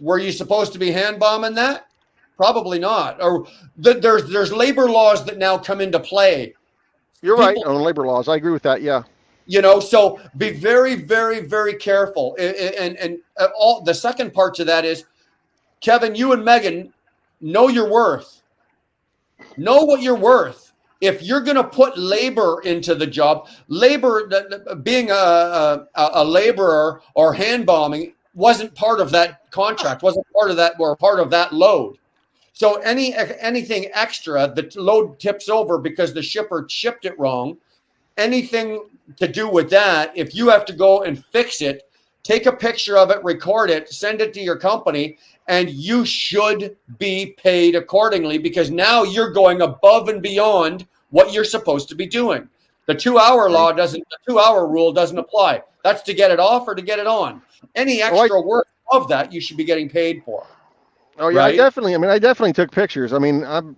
Speaker 2: were you supposed to be hand bombing that? Probably not. Or there's labor laws that now come into play.
Speaker 11: You're right on labor laws. I agree with that. Yeah.
Speaker 2: You know, so be very, very, very careful. And all the second part to that is, Kevin, you and Megan, know your worth. Know what you're worth. If you're going to put labor into the job, being a laborer or hand bombing wasn't part of that contract, wasn't part of that, or part of that load. So anything extra, the load tips over because the shipper shipped it wrong. Anything to do with that, if you have to go and fix it, take a picture of it, record it, send it to your company, and you should be paid accordingly, because now you're going above and beyond what you're supposed to be doing. The 2 hour law the 2 hour rule doesn't apply. That's to get it off or to get it on. Any extra work of that you should be getting paid for.
Speaker 11: Oh yeah, I definitely took pictures. I mean, I'm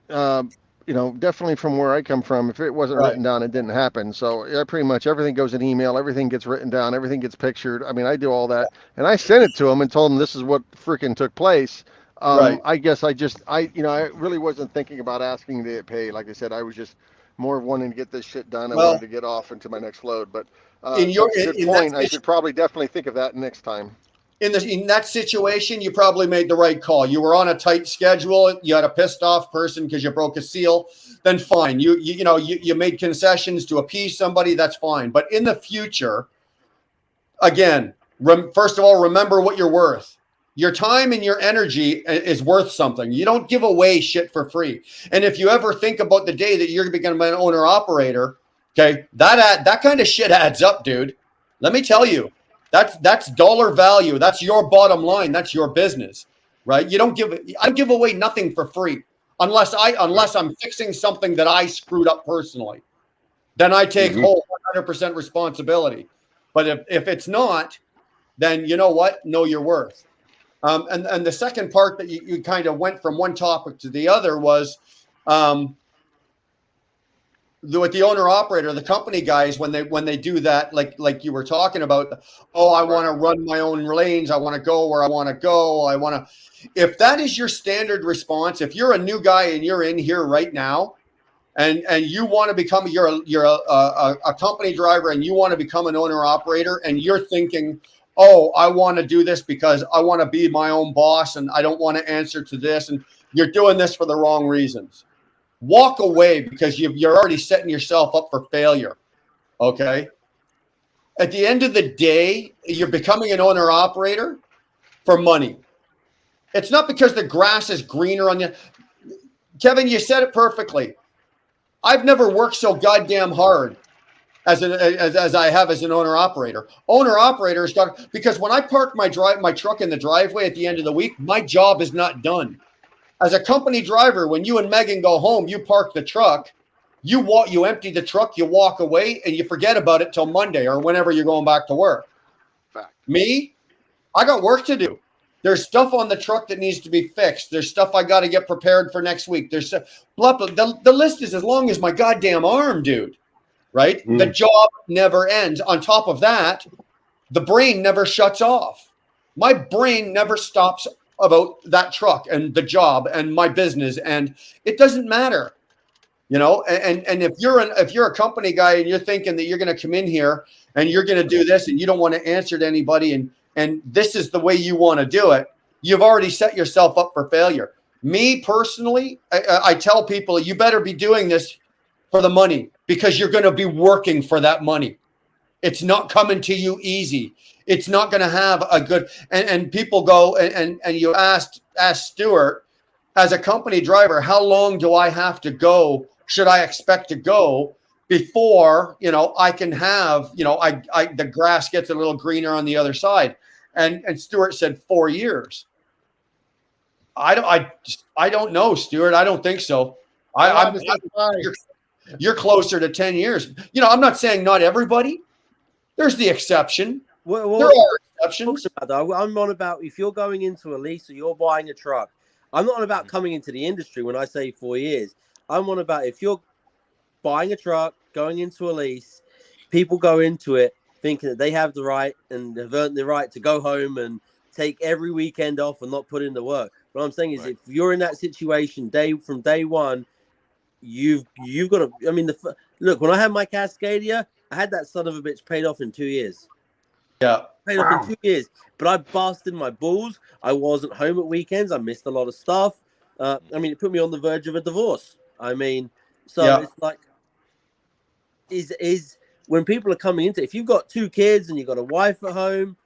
Speaker 11: definitely from where I come from, if it wasn't written down, it didn't happen. So pretty much everything goes in email, everything gets written down, everything gets pictured. I mean, I do all that, and I sent it to them and told them this is what freaking took place. I guess I really wasn't thinking about asking to get paid. Like I said, I was just more wanting to get this shit done. I wanted to get off into my next load. But good point. I should probably definitely think of that next time.
Speaker 2: In that situation, you probably made the right call. You were on a tight schedule. You had a pissed off person because you broke a seal. Then fine. You made concessions to appease somebody. That's fine. But in the future, again, first of all, remember what you're worth. Your time and your energy is worth something. You don't give away shit for free. And if you ever think about the day that you're going to become an owner operator, okay, that kind of shit adds up, dude. Let me tell you. That's dollar value. That's your bottom line. That's your business, right? I don't give away nothing for free unless I'm fixing something that I screwed up personally. Then I take whole 100% responsibility. But if it's not, then you know what? Know your worth. And the second part that you kind of went from one topic to the other was, with the owner operator, the company guys, when they do that, like you were talking about, oh, I want to run my own lanes, I want to go where I want to go, if that is your standard response, if you're a new guy and you're in here right now, and you want to become you're a company driver and you want to become an owner operator, and you're thinking, oh, I want to do this because I want to be my own boss and I don't want to answer to this, and you're doing this for the wrong reasons. Walk away, because you're already setting yourself up for failure. Okay. At the end of the day, you're becoming an owner operator for money. It's not because the grass is greener on you. Kevin, you said it perfectly. I've never worked so goddamn hard as I have as an owner operator. Owner operators because when I park my truck in the driveway at the end of the week, my job is not done. As a company driver, when you and Megan go home, you park the truck, you empty the truck, you walk away, and you forget about it till Monday or whenever you're going back to work.
Speaker 4: Fact.
Speaker 2: Me, I got work to do. There's stuff on the truck that needs to be fixed. There's stuff I got to get prepared for next week. There's blah, blah. The list is as long as my goddamn arm, dude. Right? The job never ends. On top of that, the brain never shuts off. My brain never stops about that truck and the job and my business, and it doesn't matter, and if you're a company guy and you're thinking that you're going to come in here and you're going to do this and you don't want to answer to anybody and this is the way you want to do it, you've already set yourself up for failure. Me personally, I tell people, you better be doing this for the money, because you're going to be working for that money. It's not coming to you easy. It's not going to have a good, and people go and you ask Stuart, as a company driver, how long do I have to go? Should I expect to go before, I can have, the grass gets a little greener on the other side. And Stuart said 4 years. I don't know, Stuart. I don't think so. You're closer to 10 years. I'm not saying not everybody. There's the exception. There are exceptions.
Speaker 10: I'm on about if you're going into a lease or you're buying a truck. I'm not on about coming into the industry when I say 4 years. I'm on about if you're buying a truck, going into a lease, people go into it thinking that they have the right and have earned the right to go home and take every weekend off and not put in the work. What I'm saying is, if you're in that situation from day one, you've got to. I mean, look, when I had my Cascadia, I had that son of a bitch paid off in 2 years.
Speaker 2: Yeah.
Speaker 10: Paid off in 2 years. But I busted my balls. I wasn't home at weekends. I missed a lot of stuff. It put me on the verge of a divorce. It's like, is when people are coming into, if you've got 2 kids and you've got a wife at home,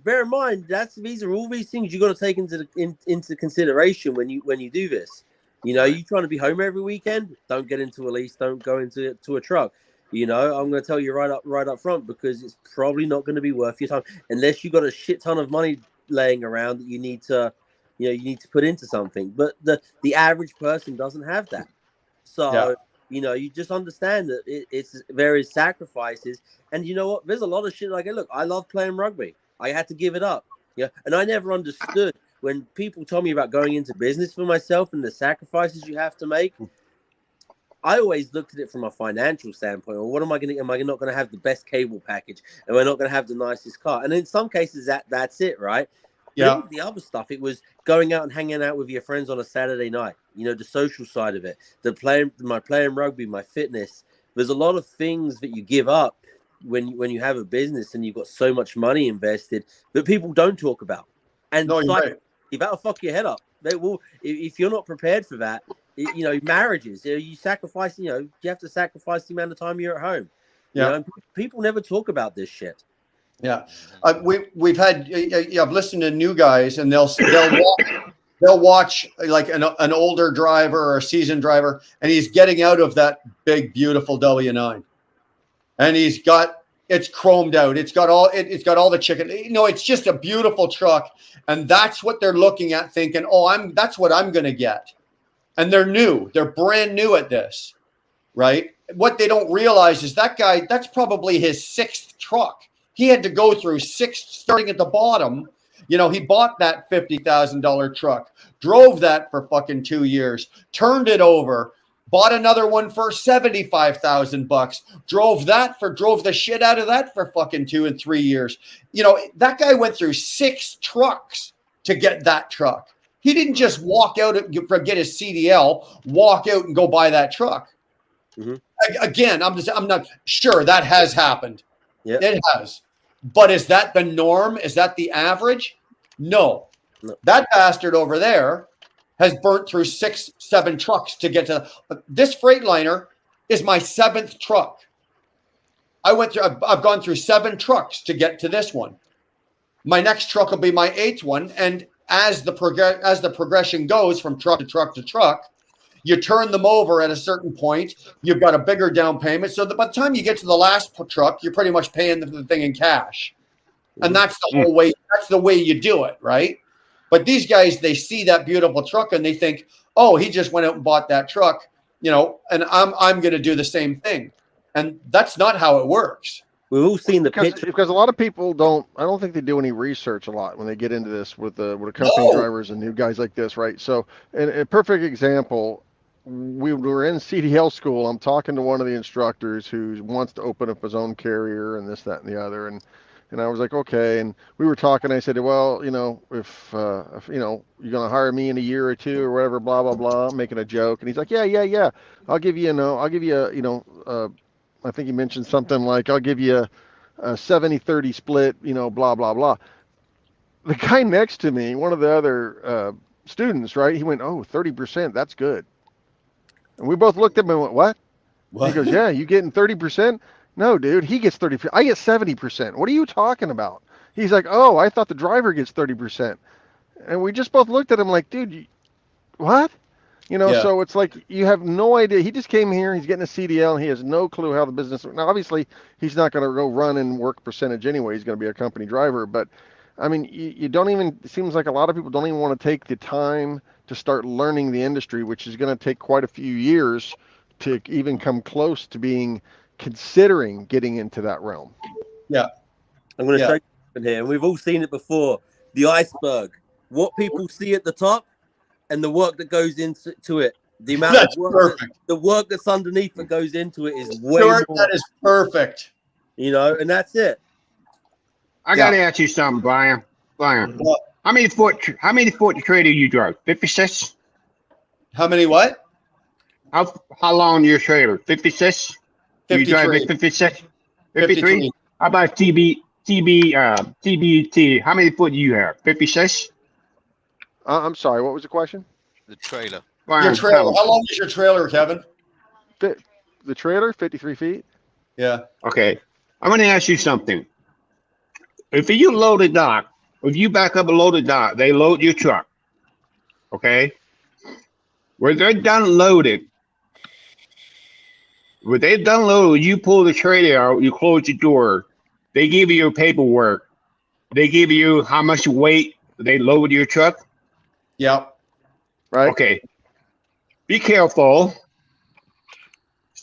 Speaker 10: bear in mind these are all these things you got to take into consideration when you do this. You trying to be home every weekend. Don't get into a lease. Don't go into a truck. I'm going to tell you right up front, because it's probably not going to be worth your time unless you got a shit ton of money laying around that you need to put into something. But the average person doesn't have that. So, you just understand that it's various sacrifices. And you know what? There's a lot of shit. Look, I love playing rugby. I had to give it up. And I never understood when people told me about going into business for myself and the sacrifices you have to make. I always looked at it from a financial standpoint. Well, what am I going to? Am I not going to have the best cable package? Am I not going to have the nicest car? And in some cases, that's it, right? Yeah. The other stuff, it was going out and hanging out with your friends on a Saturday night. The social side of it, my playing rugby, my fitness. There's a lot of things that you give up when you have a business and you've got so much money invested that people don't talk about. And you better fuck your head up. They will, if you're not prepared for that. Marriages, you sacrifice, you have to sacrifice the amount of time you're at home. People never talk about this shit.
Speaker 2: Yeah. We've had, I've listened to new guys and they'll watch like an older driver or a seasoned driver, and he's getting out of that big, beautiful W9 and it's chromed out. It's got all the chicken. It's just a beautiful truck. And that's what they're looking at thinking, that's what I'm going to get. And they're new. They're brand new at this, right? What they don't realize is that guy, that's probably his 6th truck. He had to go through 6, starting at the bottom. He bought that $50,000 truck, drove that for fucking 2 years, turned it over, bought another one for $75,000, drove the shit out of that for fucking 2 and 3 years. You know, that guy went through 6 trucks to get that truck. He didn't just walk out and get his CDL, walk out and go buy that truck.
Speaker 10: Mm-hmm.
Speaker 2: Again, I'm not sure that has happened.
Speaker 10: Yeah,
Speaker 2: it has. But is that the norm? Is that the average? No. That bastard over there has burnt through 6, 7 trucks to get to this Freightliner is my 7th truck. I've gone through 7 trucks to get to this one. My next truck will be my 8th one. And as the progression goes from truck to truck to truck, you turn them over at a certain point. You've got a bigger down payment. So that by the time you get to the last truck, you're pretty much paying the thing in cash. And that's the whole way. That's the way you do it, right? But these guys, they see that beautiful truck and they think, oh, he just went out and bought that truck, you know, and I'm going to do the same thing. And that's not how it works.
Speaker 10: We've all seen the picture.
Speaker 11: Because a lot of people I don't think they do any research a lot when they get into this with the company drivers and new guys like this, right? So, a perfect example, we were in CDL school. I'm talking to one of the instructors who wants to open up his own carrier and this, that, and the other. And I was like, okay. And we were talking. I said, well, you know, if you know, you're going to hire me in a year or 2 or whatever, blah, blah, blah. I'm making a joke. And he's like, yeah. I'll give you, I think he mentioned something like, I'll give you a 70-30 split, you know, blah, blah, blah. The guy next to me, one of the other students, right, he went, oh, 30%, that's good. And we both looked at him and went, what? He goes, yeah, you getting 30%? No, dude, he gets 30%. I get 70%. What are you talking about? He's like, oh, I thought the driver gets 30%. And we just both looked at him like, dude, what? You know, so it's like you have no idea. He just came here. He's getting a CDL, and he has no clue how the business. Now, obviously, he's not going to go run and work percentage anyway. He's going to be a company driver. But, I mean, you don't even – it seems like a lot of people don't even want to take the time to start learning the industry, which is going to take quite a few years to even come close to considering getting into that realm.
Speaker 2: Yeah.
Speaker 10: I'm going to show you something here. And we've all seen it before. The iceberg. What people see at the top, and the work that goes into it, the amount of work, the work that's underneath that goes into it is way more.
Speaker 2: That is perfect.
Speaker 10: You know, and that's it.
Speaker 6: I got to ask you something, Brian. How many foot trailer you drive? 56?
Speaker 2: How many what?
Speaker 6: How long your trailer? 56?
Speaker 2: 53.
Speaker 6: You drive a 56?
Speaker 2: 53.
Speaker 6: How about TBT? How many foot do you have? 56?
Speaker 11: I'm sorry, what was the question?
Speaker 9: The trailer.
Speaker 2: Your trailer. How long is your trailer, Kevin?
Speaker 11: The trailer, 53 feet.
Speaker 2: Yeah.
Speaker 6: Okay. I'm going to ask you something. If you load a dock, if you back up a loaded dock, they load your truck. Okay? When they're done loaded, you pull the trailer out, you close the door, they give you your paperwork, they give you how much weight they load your truck.
Speaker 2: Yep.
Speaker 11: Right.
Speaker 6: Okay. Be careful.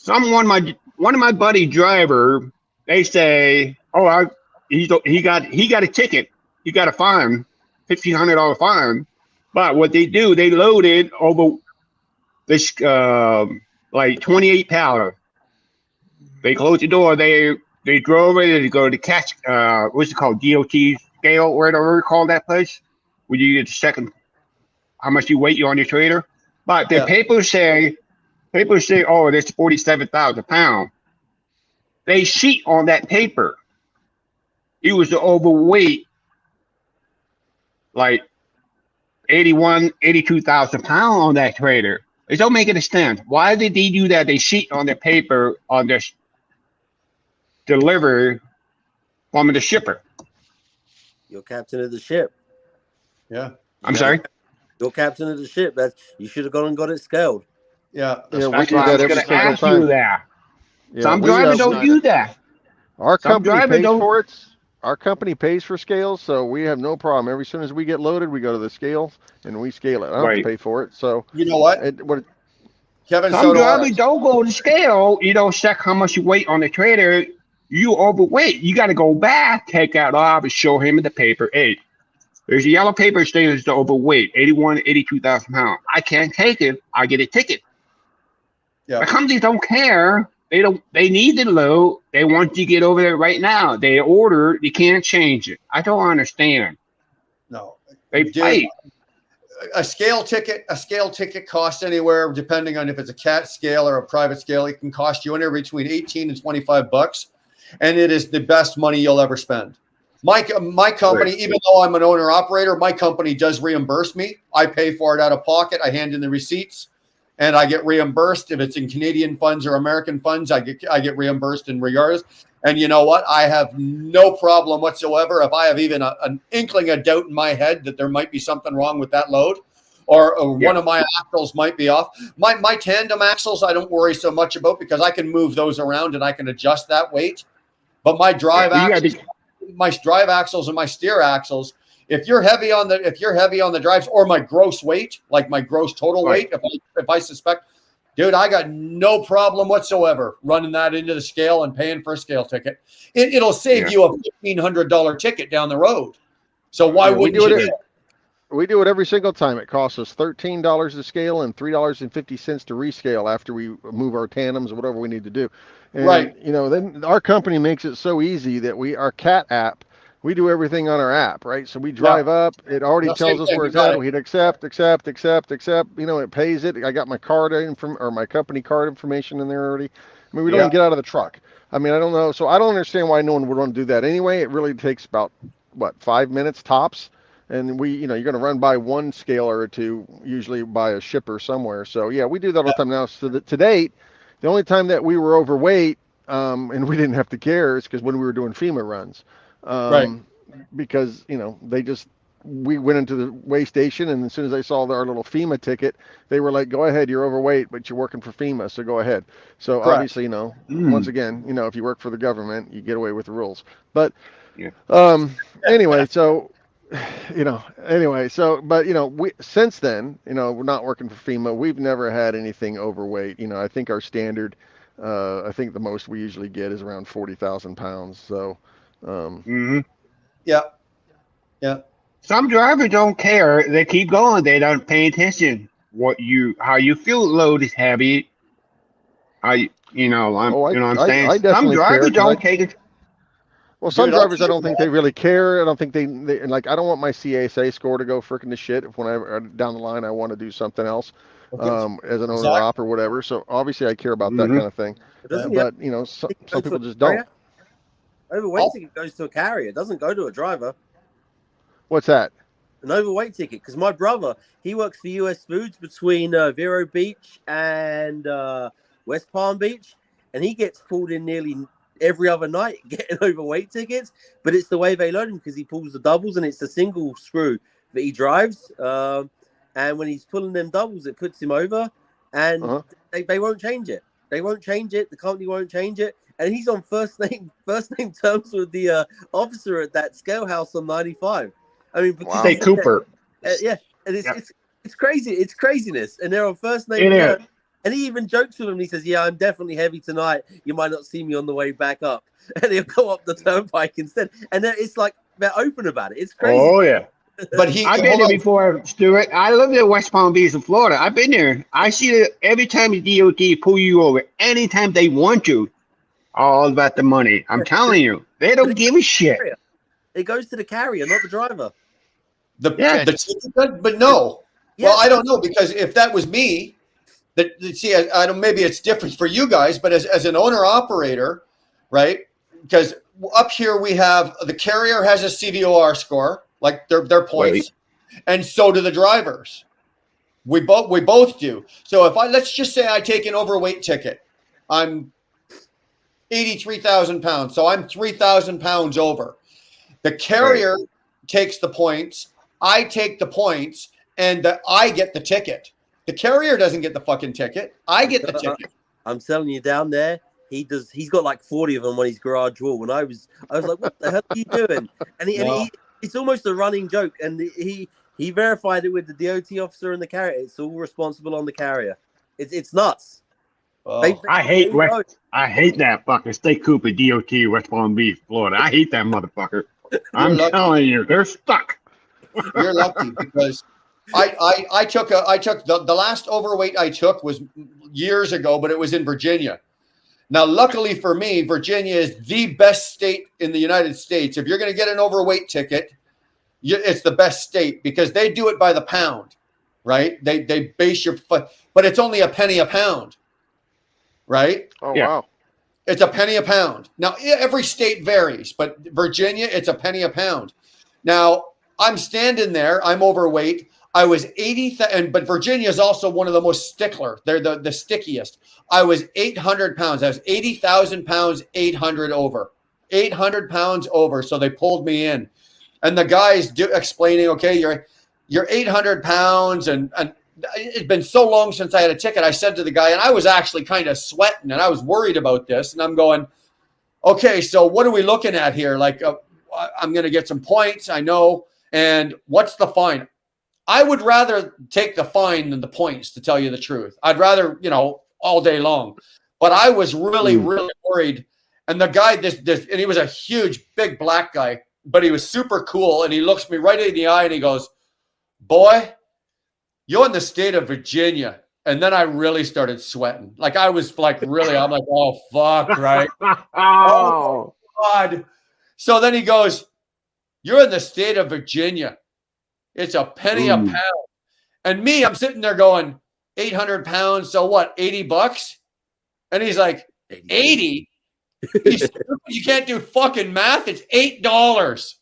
Speaker 6: One of my buddy driver, they say, oh, he got a ticket. He got a fine, $1,500 fine. But what they do, they loaded over this like 28 pounder. They closed the door. They drove it to go to catch what's it called, DOT scale, whatever you call that place, where you get the second how much you weight you on your trailer. But the papers say, oh, that's 47,000 pounds. They sheet on that paper. It was the overweight, like 82,000 pounds on that trailer. It don't make any sense. Why did they do that? They sheet on the paper on their delivery from the shipper.
Speaker 10: You're captain of the ship.
Speaker 2: Yeah.
Speaker 6: I'm sorry?
Speaker 10: You're captain of the ship. You should have gone and got it scaled.
Speaker 2: Yeah.
Speaker 11: We
Speaker 6: That's
Speaker 11: do
Speaker 6: why
Speaker 11: that
Speaker 6: I was
Speaker 11: every
Speaker 6: going to
Speaker 11: single
Speaker 6: ask
Speaker 11: time.
Speaker 6: you that.
Speaker 11: Yeah,
Speaker 6: Some drivers don't do that.
Speaker 11: Our
Speaker 6: Some
Speaker 11: company
Speaker 6: drivers
Speaker 11: pays
Speaker 6: don't-
Speaker 11: for it. Our company pays for scales, so we have no problem. Every soon as we get loaded, we go to the scales and we scale it. I don't have to pay for it. So
Speaker 2: you know what? Kevin,
Speaker 6: Some drivers don't go to scale. You don't check how much you weight on the trailer. You overweight. You got to go back, take out off, and show him in the paper. Hey, there's a yellow paper saying it's the overweight, 82,000 pounds. I can't take it. I get a ticket.
Speaker 2: Yeah.
Speaker 6: The companies don't care. They don't. They need the load. They want you to get over there right now. They order. You can't change it. I don't understand.
Speaker 2: No.
Speaker 6: They
Speaker 2: Dude,
Speaker 6: fight.
Speaker 2: a scale ticket costs anywhere, depending on if it's a cat scale or a private scale, it can cost you anywhere between 18 and 25 bucks. And it is the best money you'll ever spend. My company, even though I'm an owner operator, my company does reimburse me. I pay for it out of pocket. I hand in the receipts and I get reimbursed. If it's in Canadian funds or American funds, I get reimbursed in regardless. And you know what? I have no problem whatsoever. If I have even an inkling of doubt in my head that there might be something wrong with that load, or one of my axles might be off. My tandem axles, I don't worry so much about because I can move those around and I can adjust that weight. But my drive axles and my steer axles, if you're heavy on the drives, or my gross weight, like my gross total weight, if I suspect, dude, I got no problem whatsoever running that into the scale and paying for a scale ticket. It'll save you a $1,500 ticket down the road. So why wouldn't you do it?
Speaker 11: We do it every single time. It costs us $13 to scale and $3.50 to rescale after we move our tandems or whatever we need to do. And,
Speaker 2: right.
Speaker 11: You know, then our company makes it so easy that our CAT app, we do everything on our app, right? So we drive up, it already tells us where it's at. We hit accept. You know, it pays it. I got my card or my company card information in there already. I mean, we don't even get out of the truck. I mean, I don't know. So I don't understand why no one would want to do that anyway. It really takes about 5 minutes tops. And you're going to run by one scaler or two, usually by a shipper somewhere. So yeah, we do that all the time now. So to date, the only time that we were overweight, and we didn't have to care, is because when we were doing FEMA runs.
Speaker 2: Right.
Speaker 11: Because, we went into the weigh station, and as soon as they saw our little FEMA ticket, they were like, go ahead, you're overweight, but you're working for FEMA, so go ahead. So
Speaker 2: Correct.
Speaker 11: Obviously, once again, if you work for the government, you get away with the rules. But anyway, so... we since then, we're not working for FEMA. We've never had anything overweight. I think our standard, I think the most we usually get is around 40,000 pounds. So,
Speaker 2: yeah.
Speaker 6: Some drivers don't care. They keep going. They don't pay attention how you feel. Load is heavy. I'm saying some drivers don't take it.
Speaker 11: Well, some drivers, I don't think they really care. I don't think they like. I don't want my CSA score to go freaking to shit if down the line I want to do something else, as an owner op or whatever. So obviously I care about that kind of thing. But some people just don't.
Speaker 10: Overweight ticket goes to a carrier. It doesn't go to a driver.
Speaker 11: What's that?
Speaker 10: An overweight ticket. Because my brother, he works for US Foods between Vero Beach and West Palm Beach, and he gets pulled in nearly every other night getting overweight tickets, but it's the way they load him because he pulls the doubles and it's the single screw that he drives. And when he's pulling them doubles, it puts him over, and they won't change it. They won't change it. The company won't change it. And he's on first name terms with the officer at that scale house on 95. I mean, because
Speaker 6: State Cooper.
Speaker 10: And it's crazy. It's craziness. And they're on first name terms. And he even jokes with him. He says, "Yeah, I'm definitely heavy tonight. You might not see me on the way back up." And he'll go up the turnpike instead. And then it's like they're open about it. It's crazy.
Speaker 6: Oh yeah.
Speaker 2: But
Speaker 6: I've been there before, Stuart. I live in West Palm Beach in Florida. I've been there. I see it every time the DOT pull you over. Anytime they want you, all about the money. I'm telling you, they don't give a shit.
Speaker 10: It goes to the carrier, not the driver.
Speaker 2: But no. Yeah. Well, I don't know, because if that was me. I don't. Maybe it's different for you guys, but as an owner operator, right? Because up here we have the carrier has a CVOR score, like their points, and so do the drivers. We both do. So if let's just say I take an overweight ticket, I'm 83,000 pounds, so I'm 3,000 pounds over. The carrier takes the points, I take the points, and I get the ticket. The carrier doesn't get the fucking ticket. I get the ticket.
Speaker 10: I'm telling you, down there, he does. He's got like 40 of them on his garage wall. And I was like, "What the hell are you doing?" And it's almost a running joke. And he verified it with the DOT officer and the carrier. It's all responsible on the carrier. It's nuts.
Speaker 2: Oh.
Speaker 6: I hate that fucker State Cooper DOT West Palm Beach, Florida. I hate that motherfucker. I'm telling you, they're stuck.
Speaker 2: You're lucky because. I took the last overweight I took was years ago, but it was in Virginia. Now, luckily for me, Virginia is the best state in the United States. If you're going to get an overweight ticket, it's the best state because they do it by the pound, right? They base your, but it's only a penny a pound, right?
Speaker 11: Oh,
Speaker 6: Yeah.
Speaker 11: wow.
Speaker 2: It's a penny a pound. Now, every state varies, but Virginia, it's a penny a pound. Now, I'm standing there. I'm overweight. I was 80, but Virginia is also one of the most stickler. They're the stickiest. I was 800 pounds. I was 80,000 pounds, 800 over. 800 pounds over. So they pulled me in. And the guy's explaining, okay, you're 800 pounds. And it's been so long since I had a ticket. I said to the guy, and I was actually kind of sweating, and I was worried about this. And I'm going, okay, so what are we looking at here? Like, I'm going to get some points, I know. And what's the fine? I would rather take the fine than the points, to tell you the truth. I'd rather, all day long. But I was really, really worried. And the guy, and he was a huge, big black guy, but he was super cool. And he looks me right in the eye and he goes, boy, you're in the state of Virginia. And then I really started sweating. Like I was like, really, I'm like, oh, fuck, right? Oh, God. So then he goes, you're in the state of Virginia. It's a penny a pound. And me, I'm sitting there going, 800 pounds. So what, $80? And he's like, 80? You can't do fucking math. It's $8.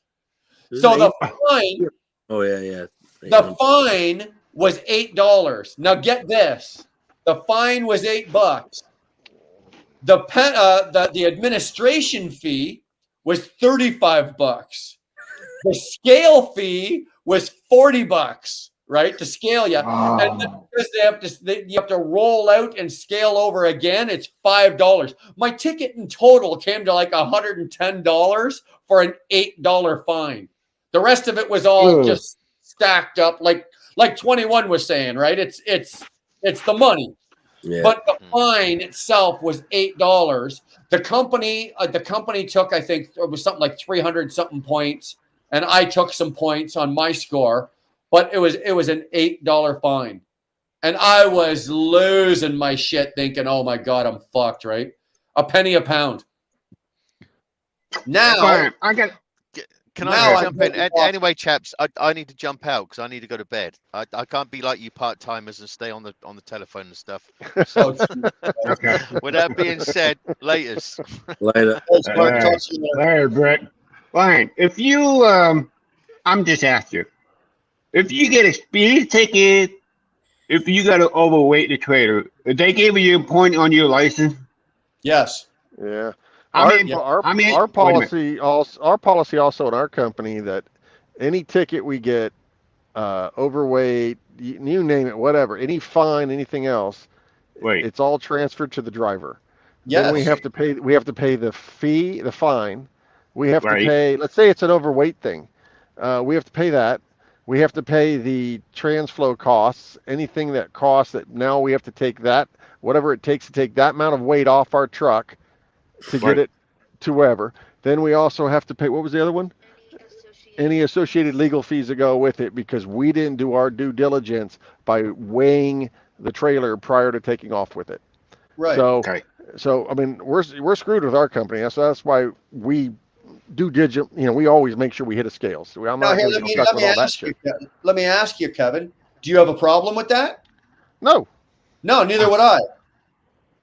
Speaker 2: So the fine.
Speaker 10: Oh, yeah.
Speaker 2: The fine was $8. Now get this. The fine was $8. The administration fee was $35. The scale fee was $40, right? To scale you. And then because you have to roll out and scale over again, it's $5. My ticket in total came to like $110 for an $8 fine. The rest of it was all just stacked up, like 21 was saying, right? It's the money.
Speaker 10: Yeah.
Speaker 2: But the fine itself was $8. The company took, I think it was something like 300 something points, and I took some points on my score, but it was an $8 fine. And I was losing my shit thinking, oh my God, I'm fucked, right? A penny a pound. Now
Speaker 9: Can I jump in? Anyway, chaps, I need to jump out because I need to go to bed. I can't be like you part-timers and stay on the telephone and stuff. So,
Speaker 6: Okay.
Speaker 9: with that being said, laters.
Speaker 10: Later.
Speaker 6: Later, Brett. Fine. If you, I'm just asking, if you get a speed ticket, if you got to overweight the trailer, if they give you a point on your license?
Speaker 2: Yes.
Speaker 11: Yeah.
Speaker 6: Our
Speaker 11: policy also in our company that any ticket we get, overweight, you name it, whatever, any fine, anything else, it's all transferred to the driver.
Speaker 2: Yes.
Speaker 11: Then we have to pay the fee, the fine. We have to pay, let's say it's an overweight thing. We have to pay that. We have to pay the transflow costs, anything that costs that now we have to take that, whatever it takes to take that amount of weight off our truck to get it to wherever. Then we also have to pay, what was the other one? Any associated legal fees that go with it because we didn't do our due diligence by weighing the trailer prior to taking off with it.
Speaker 2: Right.
Speaker 11: So I mean, we're screwed with our company. So that's why we do we always make sure we hit a scale. So I'm not
Speaker 2: let me ask you, Kevin, do you have a problem with that?
Speaker 11: No,
Speaker 2: neither would I.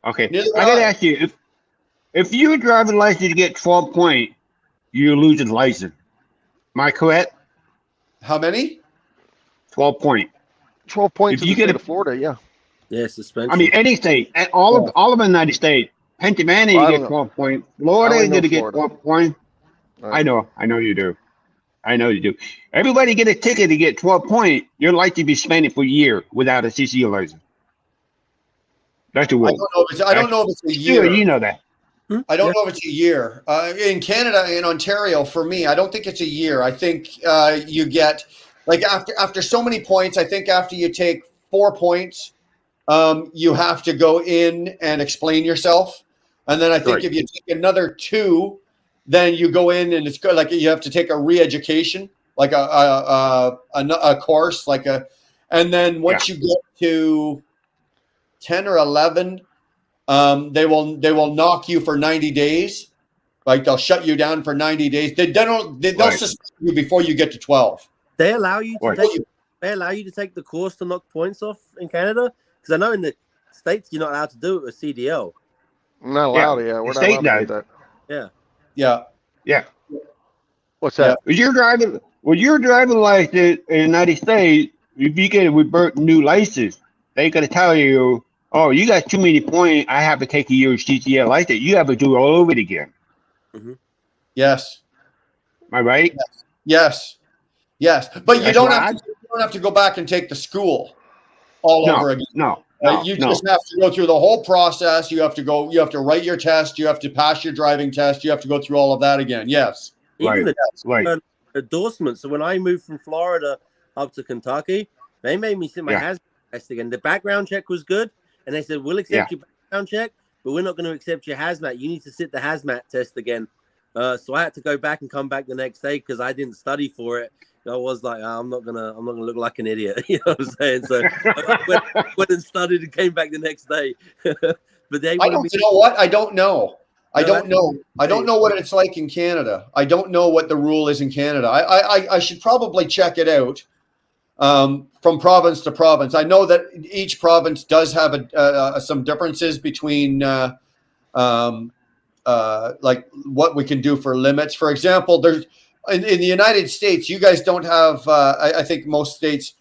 Speaker 6: Okay. I got to ask you, if you drive a license to get 12 points, you lose your license. Am I correct?
Speaker 2: How many?
Speaker 6: 12 points.
Speaker 11: 12 points
Speaker 6: if you get
Speaker 11: to Florida, yeah.
Speaker 10: Yeah, suspension.
Speaker 6: I mean, any state, all of the United States. Pennsylvania, you get 12 points. Florida, you're going to get 12 points. Right. I know you do. Everybody get a ticket to get 12 points. You're likely to be spending for a year without a CCO license. That's the rule.
Speaker 2: I don't know if it's a year.
Speaker 6: You know that.
Speaker 2: I don't know if it's a year. In Canada, in Ontario, for me, I don't think it's a year. I think you get, like after so many points, I think after you take 4 points, you have to go in and explain yourself. And then I think if you take another 2, then you go in and it's good. Like you have to take a re-education, like a course, and then once you get to 10 or 11, they will knock you for 90 days. Like they'll shut you down for 90 days. They'll suspend you before you get to 12.
Speaker 10: They allow you to take the course to knock points off in Canada? Because I know in the States you're not allowed to do it with CDL.
Speaker 11: I'm not allowed to. Yeah, we're not allowed to do that.
Speaker 10: Yeah.
Speaker 2: Yeah.
Speaker 6: Yeah.
Speaker 11: What's that?
Speaker 6: When you're driving like the United States, if you get a new license, they gotta tell you, oh, you got too many points. I have to take a year CDL license. You have to do it all over again.
Speaker 10: Mm-hmm.
Speaker 2: Yes.
Speaker 6: Am I right?
Speaker 2: Yes. But you
Speaker 6: That's
Speaker 2: don't
Speaker 6: right.
Speaker 2: have to go back and take the school all over again.
Speaker 6: No.
Speaker 2: You just have to go through the whole process. You have to write your test. You have to pass your driving test. You have to go through all of that again. Yes.
Speaker 10: Even
Speaker 6: Right.
Speaker 10: Endorsement. So when I moved from Florida up to Kentucky, they made me sit my hazmat test again. The background check was good, and they said, we'll accept your background check, but we're not going to accept your hazmat. You need to sit the hazmat test again. So I had to go back and come back the next day because I didn't study for it. I was like, I'm not gonna look like an idiot. You know what I'm saying? So I went and studied and came back the next day. But they
Speaker 2: I don't. You know what? I don't know. I don't know what it's like in Canada. I don't know what the rule is in Canada. I should probably check it out from province to province. I know that each province does have some differences between like what we can do for limits. For example, there's in the United States, you guys don't have. I think most states,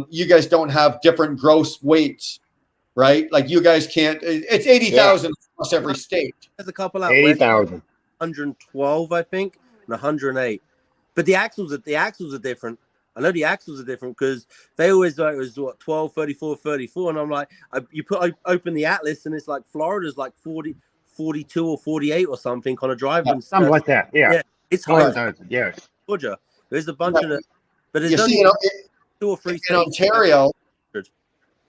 Speaker 2: you guys don't have different gross weights, right? Like you guys can't. It's 80,000 across every state.
Speaker 10: There's a couple out
Speaker 6: 80,000.
Speaker 10: 112, I think, and 108. But the axles are different. I know the axles are different because they always it was what 12, 34, 34, and I'm like, I open the Atlas and it's like Florida's like 40, 42 or 48 or something on a driving.
Speaker 6: Something like that. Yeah.
Speaker 10: It's hard.
Speaker 6: Yes.
Speaker 10: Georgia. There's a bunch of it, but there's
Speaker 2: You
Speaker 10: only
Speaker 2: see,
Speaker 10: 2 or 3
Speaker 2: in Ontario.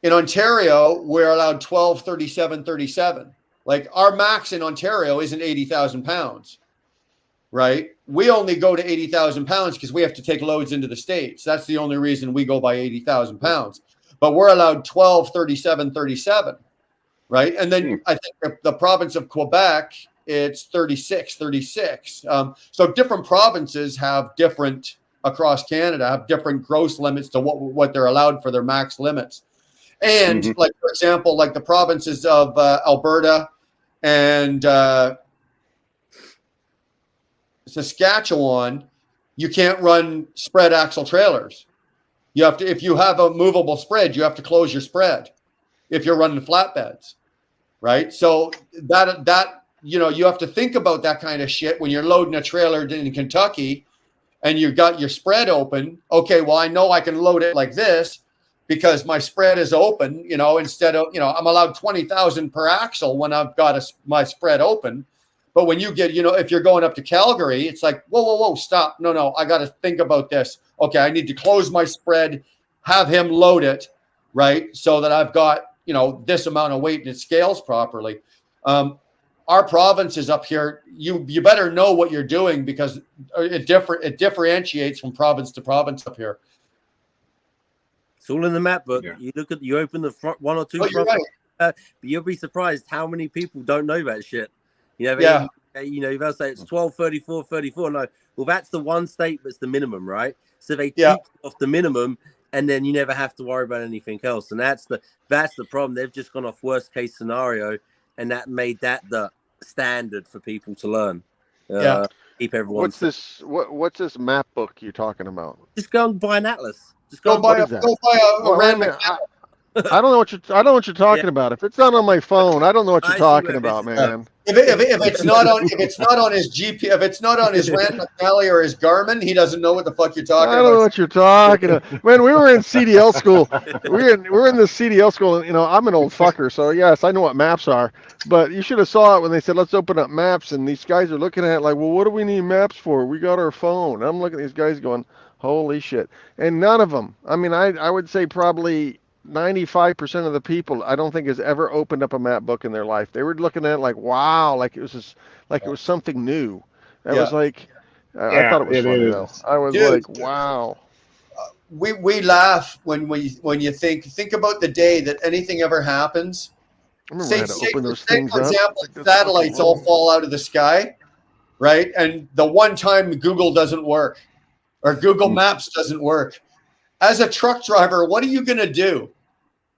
Speaker 2: In Ontario, we're allowed 12, 37, 37. Like our max in Ontario isn't 80,000 pounds, right? We only go to 80,000 pounds because we have to take loads into the States. That's the only reason we go by 80,000 pounds. But we're allowed 12, 37, 37, right? And then I think the province of Quebec, it's 36, 36. So different provinces have different, across Canada, have different gross limits to what they're allowed for their max limits. And like, for example, like the provinces of Alberta and Saskatchewan, you can't run spread axle trailers. You have to, if you have a movable spread, you have to close your spread if you're running flatbeds, right? So that you have to think about that kind of shit when you're loading a trailer in Kentucky and you've got your spread open. Okay, well, I know I can load it like this because my spread is open, instead of, I'm allowed 20,000 per axle when I've got my spread open. But when you get, if you're going up to Calgary, it's like, whoa, stop. No, I got to think about this. Okay, I need to close my spread, have him load it, right? So that I've got, this amount of weight and it scales properly. Our provinces up here, you better know what you're doing because it differentiates from province to province up here.
Speaker 10: It's all in the map book. Yeah. You open the front one or two,
Speaker 2: right.
Speaker 10: But you'll be surprised how many people don't know that shit. They'll say it's 12, 34, 34. No, well, that's the one state that's the minimum, right? So they teach off the minimum, and then you never have to worry about anything else. And that's the problem. They've just gone off worst case scenario, and that made that the standard for people to learn. Keep everyone.
Speaker 11: What's this map book you're talking about?
Speaker 10: Just go and buy an Atlas. Just
Speaker 2: go buy a random.
Speaker 11: I don't know what you're talking about. If it's not on my phone, I don't know what you're talking about, man.
Speaker 2: If it's not on his GP, if it's not on his Rand McNally or his Garmin, he doesn't know what the fuck you're talking about.
Speaker 11: I don't know what you're talking about. Man, we were in CDL school. We're in the CDL school, and I'm an old fucker, so yes, I know what maps are. But you should have saw it when they said, let's open up maps, and these guys are looking at it like, well, what do we need maps for? We got our phone. I'm looking at these guys going, holy shit. And none of them, I would say probably 95% of the people I don't think has ever opened up a map book in their life. They were looking at it like, wow, like it was something new. That was like, I thought it was funny though. I was like, wow.
Speaker 2: we laugh when you think about the day that anything ever happens.
Speaker 11: I remember I had to open those things
Speaker 2: for
Speaker 11: up.
Speaker 2: example,
Speaker 11: Like this
Speaker 2: satellites
Speaker 11: fucking
Speaker 2: all
Speaker 11: roll.
Speaker 2: fall out of the sky, right? And the one time Google doesn't work or Google Maps doesn't work. As a truck driver, what are you going to do?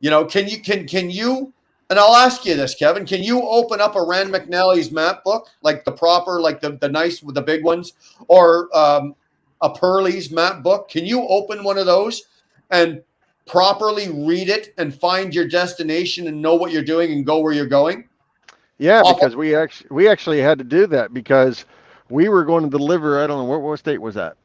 Speaker 2: You know, can you, and I'll ask you this, Kevin, can you open up a Rand McNally's map book, like the proper, like the nice with the big ones, or a Pearlie's map book? Can you open one of those and properly read it and find your destination and know what you're doing and go where you're going?
Speaker 11: Yeah, because we actually had to do that because we were going to deliver. I don't know what state was that.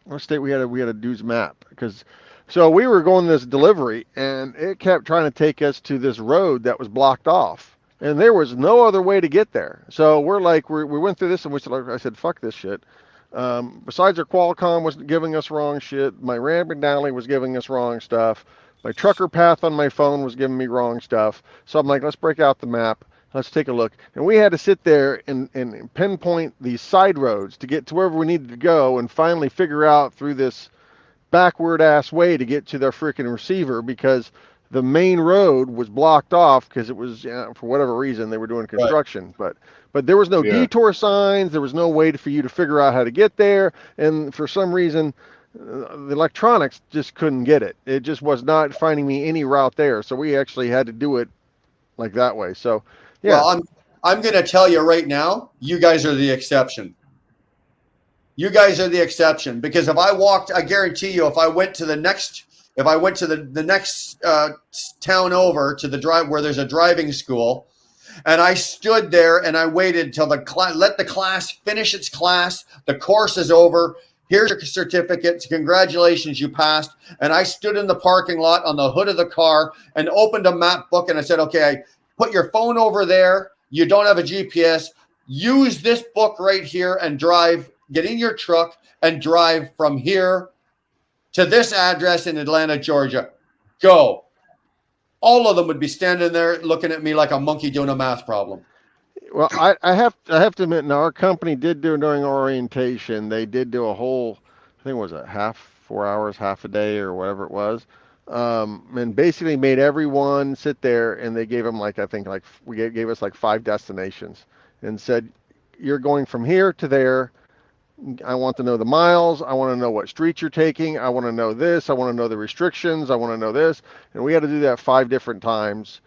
Speaker 11: What state we had to do map because so we were going this delivery and it kept trying to take us to this road that was blocked off and there was no other way to get there. So we're like we went through this and I said fuck this shit. Besides our Qualcomm was giving us wrong shit, my Rand McNally was giving us wrong stuff. My trucker path on my phone was giving me wrong stuff. So I'm like, let's break out the map. Let's take a look. And we had to sit there and pinpoint these side roads to get to wherever we needed to go and finally figure out through this backward ass way to get to their freaking receiver because the main road was blocked off because it was for whatever reason they were doing construction. Right. But there was no detour signs. There was no way for you to figure out how to get there. And for some reason, the electronics just couldn't get it. It just was not finding me any route there. So we actually had to do it like that way. So, yeah.
Speaker 2: Well, I'm going to tell you right now, you guys are the exception. You guys are the exception because if I walked, I guarantee you, if I went to the next town over to the drive where there's a driving school, and I stood there and I waited till let the class finish its class. The course is over. Here's your certificate. Congratulations, you passed. And I stood in the parking lot on the hood of the car and opened a map book and I said, okay, put your phone over there. You don't have a GPS. Use this book right here and drive. Get in your truck and drive from here to this address in Atlanta, Georgia. Go. All of them would be standing there looking at me like a monkey doing a math problem.
Speaker 11: Well, I have to admit, now our company did do during orientation. They did do a whole, I think it was 4 hours, half a day, or whatever it was, and basically made everyone sit there. And they gave them gave us 5 destinations, and said, "You're going from here to there. I want to know the miles. I want to know what streets you're taking. I want to know this. I want to know the restrictions. I want to know this." And we had to do that 5 different times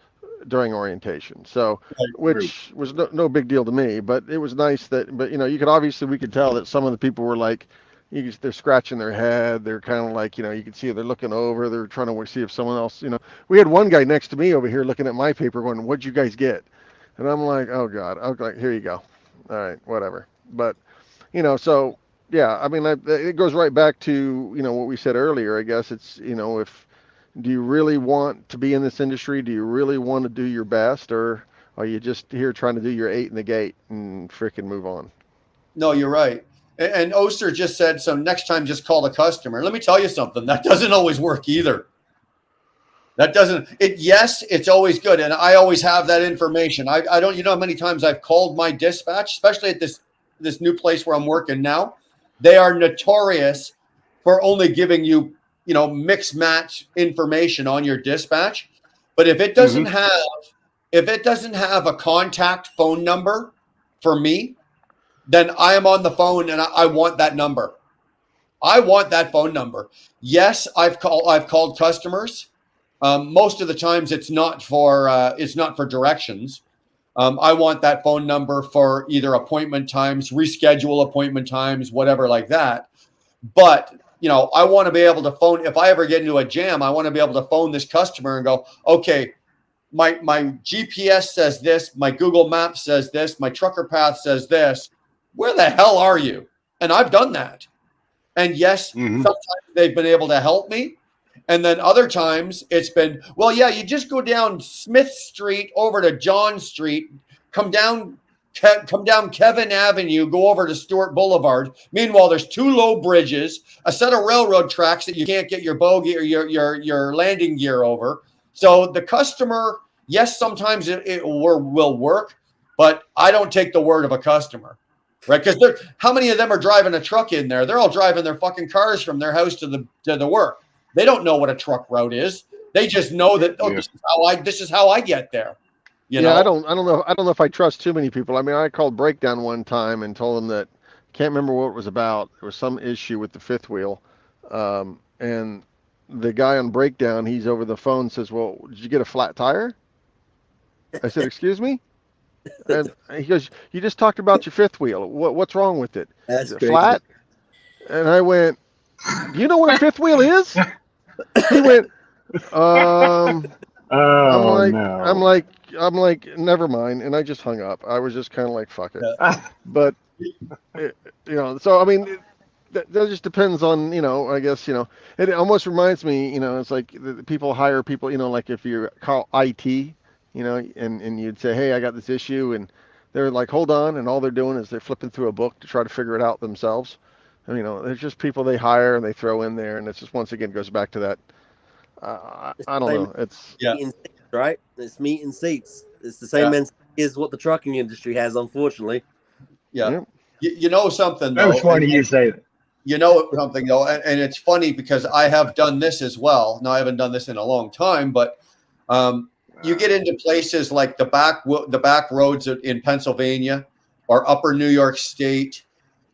Speaker 11: during orientation. So, which was no big deal to me, but it was nice that, but we could tell that some of the people were like, they're scratching their head. They're kind of like, you could see they're looking over. They're trying to see if someone else, we had one guy next to me over here looking at my paper going, "What'd you guys get?" And I'm like, "Oh God." I was like, "Here you go." All right, whatever. But, so yeah, I mean, it goes right back to, what we said earlier. I guess it's, do you really want to be in this industry? Do you really want to do your best, or are you just here trying to do your 8 in the gate and freaking move on?
Speaker 2: No, you're right. And Oster just said, so next time just call the customer. Let me tell you something. That doesn't always work either. Yes, it's always good. And I always have that information. I don't, how many times I've called my dispatch, especially at this new place where I'm working now. They are notorious for only giving you, mix match information on your dispatch. But if it doesn't have a contact phone number for me, then I am on the phone and I want that number. I want that phone number. Yes, I've called customers. Most of the times it's not for directions. I want that phone number for either appointment times, reschedule appointment times, whatever like that. But, I want to be able to phone, if I ever get into a jam, I want to be able to phone this customer and go, okay, my GPS says this, my Google Maps says this, my trucker path says this. Where the hell are you? And I've done that. And yes, sometimes they've been able to help me. And then other times it's been, well, yeah, you just go down Smith Street over to John Street, come down Kevin Avenue, go over to Stewart Boulevard. Meanwhile, there's 2 low bridges, a set of railroad tracks that you can't get your bogey or your landing gear over. So the customer, yes, sometimes it will work, but I don't take the word of a customer. right? Because how many of them are driving a truck in there? They're all driving their fucking cars from their house to the work. They don't know what a truck route is. They just know that this is how I get there. You know?
Speaker 11: I don't know if I trust too many people. I mean, I called Breakdown one time and told them that can't remember what it was about. There was some issue with the fifth wheel, and the guy on Breakdown, he's over the phone, says, "Well, did you get a flat tire?" I said, "Excuse me?" And he goes, "You just talked about your fifth wheel. What's wrong with it? Is it flat?" And I went, "Do you know what a fifth wheel is?" He went, I'm like, never mind. And I just hung up. I was just kind of like, fuck it. But, so, I mean, that just depends on, I guess, it almost reminds me, it's like the people hire people, like if you call IT, and you'd say, hey, I got this issue. And they're like, hold on. And all they're doing is they're flipping through a book to try to figure it out themselves. And, there's just people they hire and they throw in there. And it's just, once again, goes back to that. I don't know. It's
Speaker 10: right. It's meat and seats. It's the same mentality as what the trucking industry has, unfortunately.
Speaker 2: Yeah. You know something, though.
Speaker 6: That was funny you say that.
Speaker 2: You know something, though, and it's funny because I have done this as well. Now, I haven't done this in a long time, but you get into places like the back roads in Pennsylvania or upper New York State.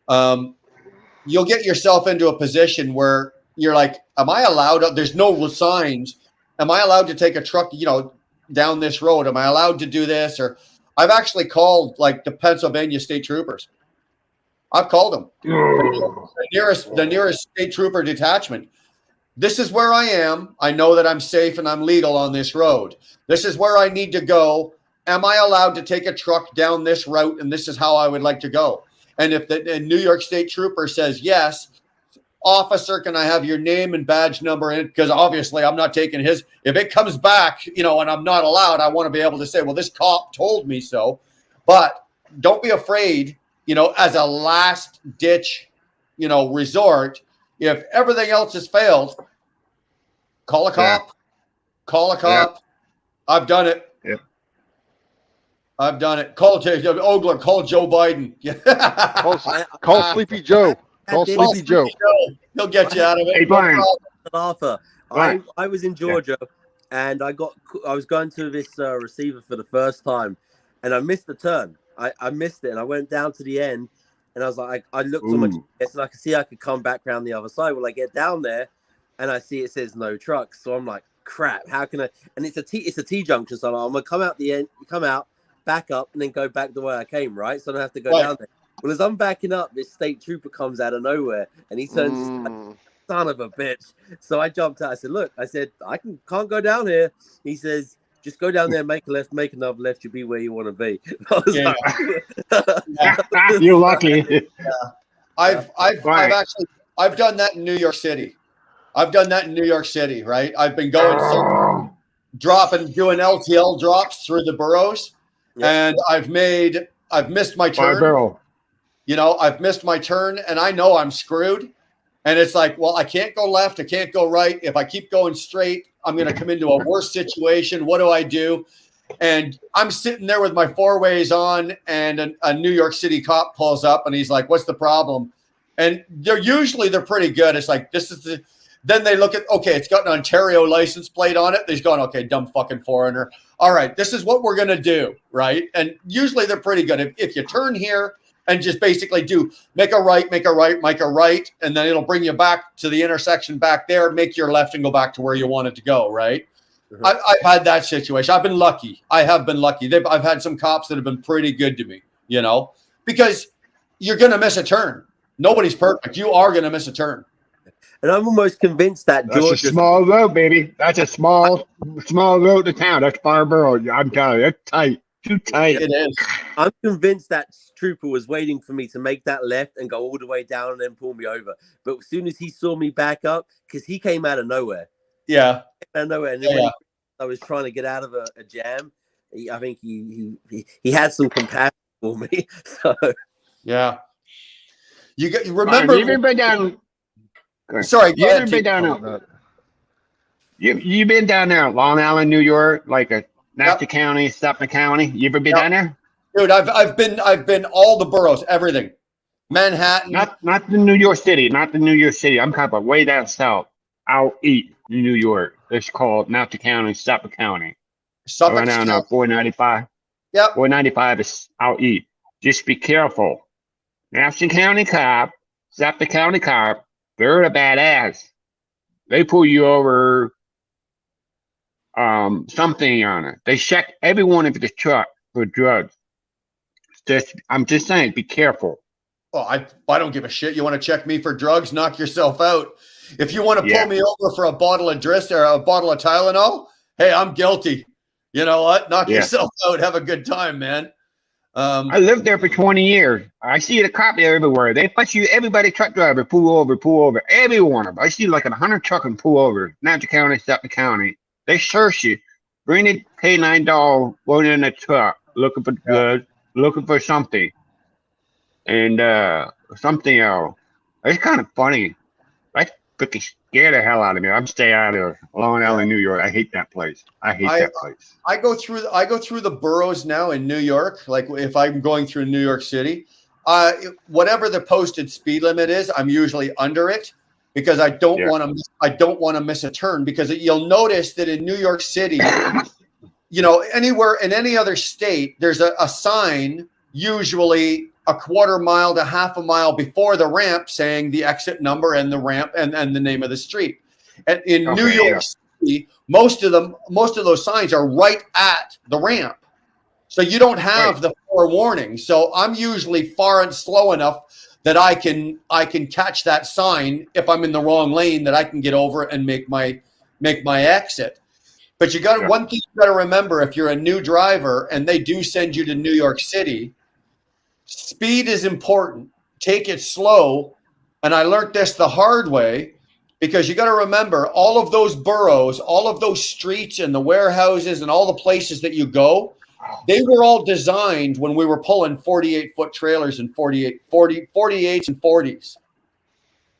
Speaker 2: You'll get yourself into a position where you're like, am I allowed? There's no signs. Am I allowed to take a truck, down this road? Am I allowed to do this? Or I've actually called like the Pennsylvania State Troopers. I've called them. The nearest state trooper detachment. This is where I am. I know that I'm safe and I'm legal on this road. This is where I need to go. Am I allowed to take a truck down this route? And this is how I would like to go. And if the New York State Trooper says yes, officer, can I have your name and badge number? And because obviously I'm not taking his. If it comes back, and I'm not allowed, I want to be able to say, well, this cop told me so. But don't be afraid, as a last ditch, resort. If everything else has failed, call a cop. Call a cop. I've done it.
Speaker 6: Yeah.
Speaker 2: I've done it. Call Ogler. Call Joe Biden.
Speaker 11: Call Sleepy Joe. Call Sleepy Joe.
Speaker 2: He'll get you out of it.
Speaker 6: Hey, Brian.
Speaker 10: Arthur,
Speaker 6: Right.
Speaker 10: I was in Georgia, and I was going to this receiver for the first time, and I missed the turn. I missed it, and I went down to the end, and I was like, I looked on my GPS, and I could see I could come back around the other side. Well, I get down there, and I see it says no trucks, so I'm like, crap, how can I? And it's a T junction, so I'm gonna come out the end, back up, and then go back the way I came, right? So I don't have to go down there. Well, as I'm backing up, this state trooper comes out of nowhere, and he turns, like, son of a bitch. So I jumped out. I said, look, I can't go down here. He says, just go down there, make a left, make another left. You'll be where you want to be. I was like,
Speaker 6: You're lucky.
Speaker 2: I've done that in New York City. Right? I've been going doing LTL drops through the boroughs, and I've missed my turn. I've missed my turn, and I know I'm screwed. And it's like, well, I can't go left. I can't go right. If I keep going straight, I'm going to come into a worse situation. What do I do? And I'm sitting there with my four-ways on, and a New York City cop pulls up, and he's like, what's the problem? And they're pretty good. It's like, then they look at, okay, it's got an Ontario license plate on it. He's going, okay, dumb fucking foreigner. All right, this is what we're going to do, right? And usually they're pretty good. If you turn here and just basically make a right, and then it'll bring you back to the intersection back there, make your left and go back to where you wanted to go, right? Mm-hmm. I've had that situation. I've been lucky. I have been lucky. I've had some cops that have been pretty good to me, because you're going to miss a turn. Nobody's perfect. You are going to miss a turn.
Speaker 10: And I'm almost convinced that
Speaker 6: Georgia. That's a small road, baby. That's a small road to town. That's Barbaro. I'm telling you, it's tight. Too tight.
Speaker 2: It is.
Speaker 10: I'm convinced that trooper was waiting for me to make that left and go all the way down and then pull me over. But as soon as he saw me back up, because he came out of nowhere.
Speaker 2: Yeah.
Speaker 10: Out of nowhere. And then when I was trying to get out of a jam, I think he had some compassion for me. So
Speaker 2: yeah. You remember?
Speaker 6: You've been down.
Speaker 2: Sorry,
Speaker 6: you ever been down there? You've been down there, Long Island, New York, like a County, Suffolk County. You ever been down there?
Speaker 2: Dude, I've been all the boroughs, everything. Manhattan.
Speaker 6: Not the New York City, not the New York City. I'm talking about way down south, out east in New York. It's called Nassau County, Suffolk County.
Speaker 2: Suffolk
Speaker 6: Right down
Speaker 2: County.
Speaker 6: 495.
Speaker 2: Yep.
Speaker 6: 495 is out east. Just be careful. Nassau County cop, Suffolk County cop, they're a badass. They pull you over something on it. They check everyone in the truck for drugs. I'm just saying, be careful.
Speaker 2: Well, I don't give a shit. You want to check me for drugs? Knock yourself out. If you want to pull me over for a bottle of Drist or a bottle of Tylenol, hey, I'm guilty. You know what? Knock yourself out. Have a good time, man.
Speaker 6: I lived there for 20 years. I see the cop there everywhere. They push you, everybody, truck driver, pull over. Every one of them. I see like 100 truck and pull over. Nassau County, Suffolk County. They search you. Bring the K9 dog, go in the truck, looking for goods, looking for something. And something else. It's kind of funny. I freaking scare the hell out of me. I'm stay out of Long Island, New York. I hate that place. I hate that place.
Speaker 2: I go through the boroughs now in New York. Like if I'm going through New York City, whatever the posted speed limit is, I'm usually under it because I don't want to miss a turn. Because you'll notice that in New York City, you know, anywhere in any other state, there's a sign usually a quarter mile to half a mile before the ramp saying the exit number and the ramp and the name of the street. And in New York City, most of those signs are right at the ramp. So you don't have the forewarning. So I'm usually far and slow enough that I can catch that sign if I'm in the wrong lane, that I can get over and make my exit. But you got one thing you got to remember: if you're a new driver and they do send you to New York City, speed is important. Take it slow. And I learned this the hard way, because you got to remember all of those boroughs, all of those streets and the warehouses and all the places that you go, they were all designed when we were pulling 48-foot trailers and 48s and 40s.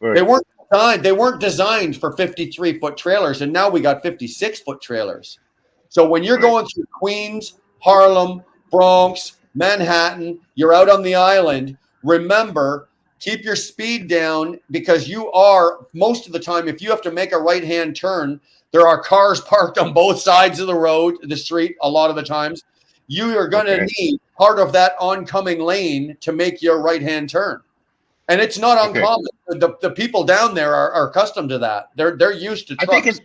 Speaker 2: Right. They weren't designed for 53-foot trailers, and now we got 56-foot trailers. So when you're going through Queens, Harlem, Bronx, Manhattan, you're out on the island, remember, keep your speed down, because you are, most of the time, if you have to make a right-hand turn, there are cars parked on both sides of the road, the street, a lot of the times. You are going to need part of that oncoming lane to make your right-hand turn. And it's not uncommon. The people down there are accustomed to that. They're used to trucks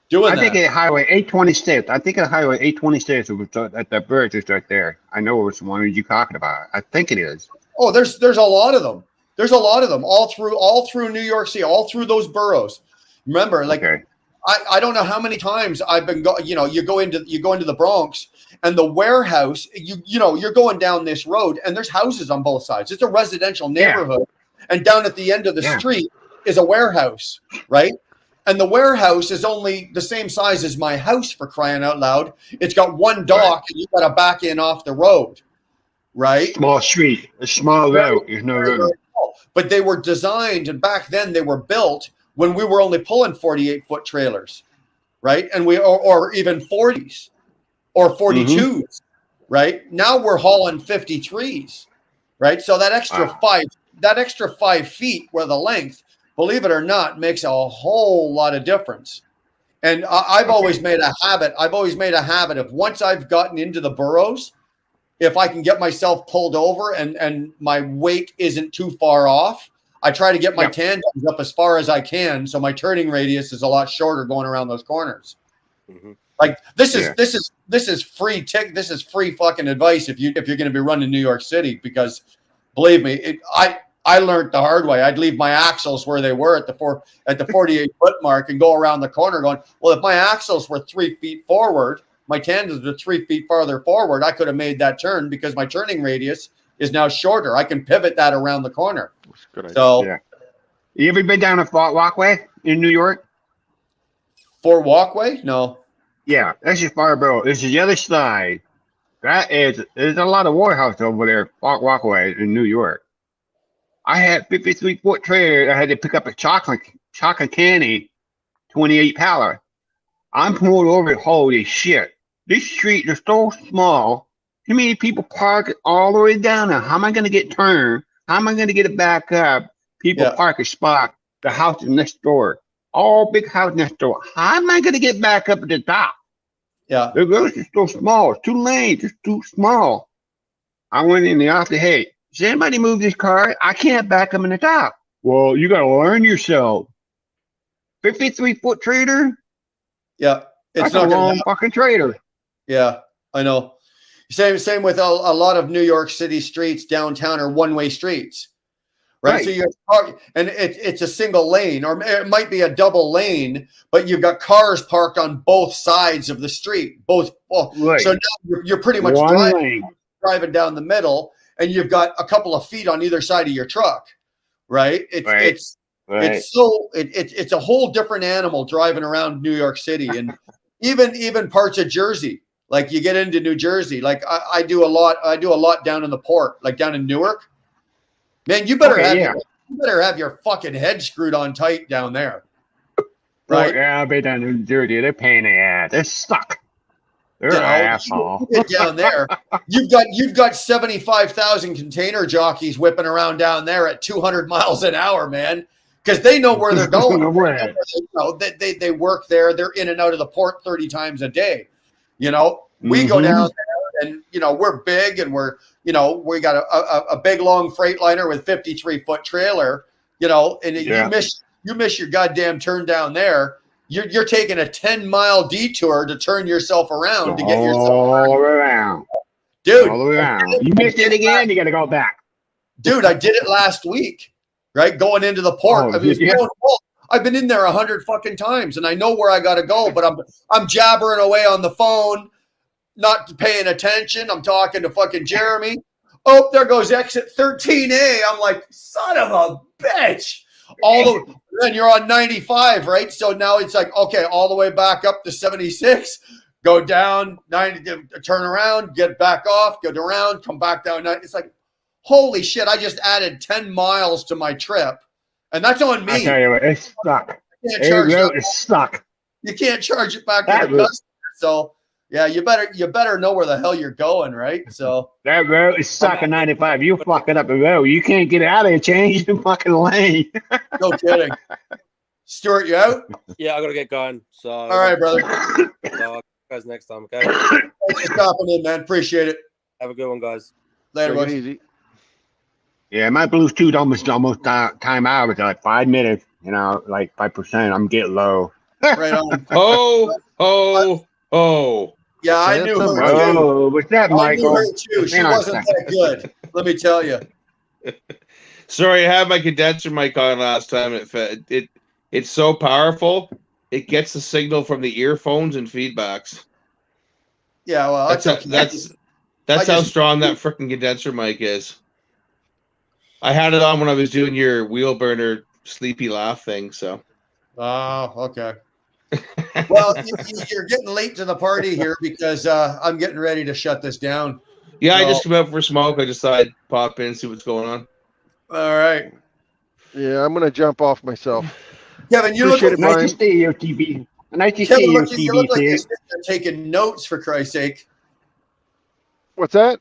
Speaker 2: doing that.
Speaker 6: I think at Highway 826. I think at Highway 826 at the bridge is right there. I know which one you're talking about. I think it is.
Speaker 2: Oh, there's a lot of them. There's a lot of them all through New York City, all through those boroughs. Remember, I don't know how many times I've been you go into the Bronx, and the warehouse, you're going down this road and there's houses on both sides. It's a residential neighborhood. And down at the end of the street is a warehouse, right? And the warehouse is only the same size as my house, for crying out loud. It's got one dock and you got to back in off the road, right?
Speaker 6: Small street, a small road. There's no road.
Speaker 2: But they were designed, and back then they were built when we were only pulling 48-foot trailers, right? And or even 40s or 42s, right? Now we're hauling 53s, right? So that extra 5 feet where the length, believe it or not, makes a whole lot of difference. And I've always made a habit. Of once I've gotten into the boroughs, if I can get myself pulled over and my weight isn't too far off, I try to get my tandems up as far as I can, so my turning radius is a lot shorter going around those corners. Like this is free This is free fucking advice if you're going to be running New York City, because believe me, I learned the hard way. I'd leave my axles where they were at the 48-foot mark and go around the corner going, well, if my axles were 3 feet forward, my tandems were 3 feet farther forward, I could have made that turn, because my turning radius is now shorter. I can pivot that around the corner.
Speaker 6: Good idea. You ever been down a Fort Walkway in New York?
Speaker 2: Fort Walkway? No.
Speaker 6: Yeah, that's just Barbaro. It's the other side. There's a lot of warehouse over there, Fort Walkway in New York. I had 53-foot trailer. I had to pick up a chocolate candy, 28 pallet. I'm pulled over. Holy shit! This street is so small. Too many people park all the way down there. How am I going to get turned How am I going to get it back up? People
Speaker 2: Yeah.
Speaker 6: park a spot. The house is next door. All big house next door. How am I going to get back up at the top?
Speaker 2: Yeah.
Speaker 6: The roads are so small. It's 2 lanes. It's too small. I went in the office. Hey, does anybody move this car? I can't back up in the top. Well, you got to learn yourself. 53-foot trailer?
Speaker 2: Yeah. It's
Speaker 6: That's
Speaker 2: not
Speaker 6: a
Speaker 2: gonna
Speaker 6: long
Speaker 2: happen.
Speaker 6: fucking trailer.
Speaker 2: Yeah, I know. Same with a lot of New York City streets downtown are one-way streets, right? So you're and it's a single lane, or it might be a double lane, but you've got cars parked on both sides of the street. Both.
Speaker 6: Right.
Speaker 2: So now you're pretty much
Speaker 6: One
Speaker 2: driving
Speaker 6: lane.
Speaker 2: down the middle, and you've got a couple of feet on either side of your truck, right? It's it's a whole different animal driving around New York City, and even parts of Jersey. Like you get into New Jersey, like I do a lot down in the port, like down in Newark. Man, you better have your fucking head screwed on tight down there. Right?
Speaker 6: Yeah, I've been down in New Jersey. They're paying the ass. They're stuck. They're asshole.
Speaker 2: You get down there. You've got 75,000 container jockeys whipping around down there at 200 miles an hour, man. Because they know where they're going. They work there. They're in and out of the port 30 times a day. You know, we go down there and, you know, we're big and we got a big long Freightliner with 53-foot trailer, you know, and you miss your goddamn turn down there. You're taking a 10-mile detour to turn yourself around to get yourself
Speaker 6: all around.
Speaker 2: Dude.
Speaker 6: All around. You missed it again, you got to go back.
Speaker 2: Dude, I did it last week, right? Going into the port. I've been in there 100 fucking times, and I know where I got to go, but I'm jabbering away on the phone, not paying attention. I'm talking to fucking Jeremy. Oh, there goes exit 13A. I'm like, son of a bitch. Then you're on 95, right? So now it's like, okay, all the way back up to 76, go down 90, turn around, get back off, go around, come back down 90. It's like, holy shit, I just added 10 miles to my trip. And that's on me.
Speaker 6: I tell you what, it's stuck. It's stuck.
Speaker 2: You can't charge it back to the customer. So yeah, you better know where the hell you're going, right? So
Speaker 6: that road is stuck in 95. You fuck it up the road. You can't get out of there. Change the fucking lane.
Speaker 2: No kidding. Stuart, you out?
Speaker 10: Yeah, I gotta get going. So
Speaker 2: all right, brother.
Speaker 10: So I'll guys next time. Okay.
Speaker 2: Thanks for stopping in, man. Appreciate it.
Speaker 10: Have a good one, guys.
Speaker 2: Later,
Speaker 11: Take it
Speaker 2: buddy.
Speaker 11: easy.
Speaker 6: Yeah, my Bluetooth almost time out was like 5 minutes. You know, like 5%. I'm getting low.
Speaker 2: Right on. Yeah, I knew her too.
Speaker 6: Oh, what's that, Michael?
Speaker 2: I knew her too. She wasn't that good. Let me tell you.
Speaker 5: Sorry, I had my condenser mic on last time. It's so powerful. It gets the signal from the earphones and feedbacks.
Speaker 2: Yeah, well,
Speaker 5: that's how strong that freaking condenser mic is. I had it on when I was doing your wheel burner sleepy laugh thing. So.
Speaker 2: Oh, okay. Well, you're getting late to the party here because I'm getting ready to shut this down.
Speaker 5: Yeah, I just come out for a smoke. I just thought I'd pop in and see what's going on.
Speaker 2: All right.
Speaker 11: Yeah, I'm gonna jump off myself.
Speaker 2: Kevin, you look
Speaker 11: Appreciate it,
Speaker 6: Nice
Speaker 11: Brian.
Speaker 6: to see you, TV. Nice to see
Speaker 2: Kevin,
Speaker 6: you,
Speaker 2: you look like
Speaker 6: TV.
Speaker 2: you're sitting there taking notes, for Christ's sake.
Speaker 11: What's that?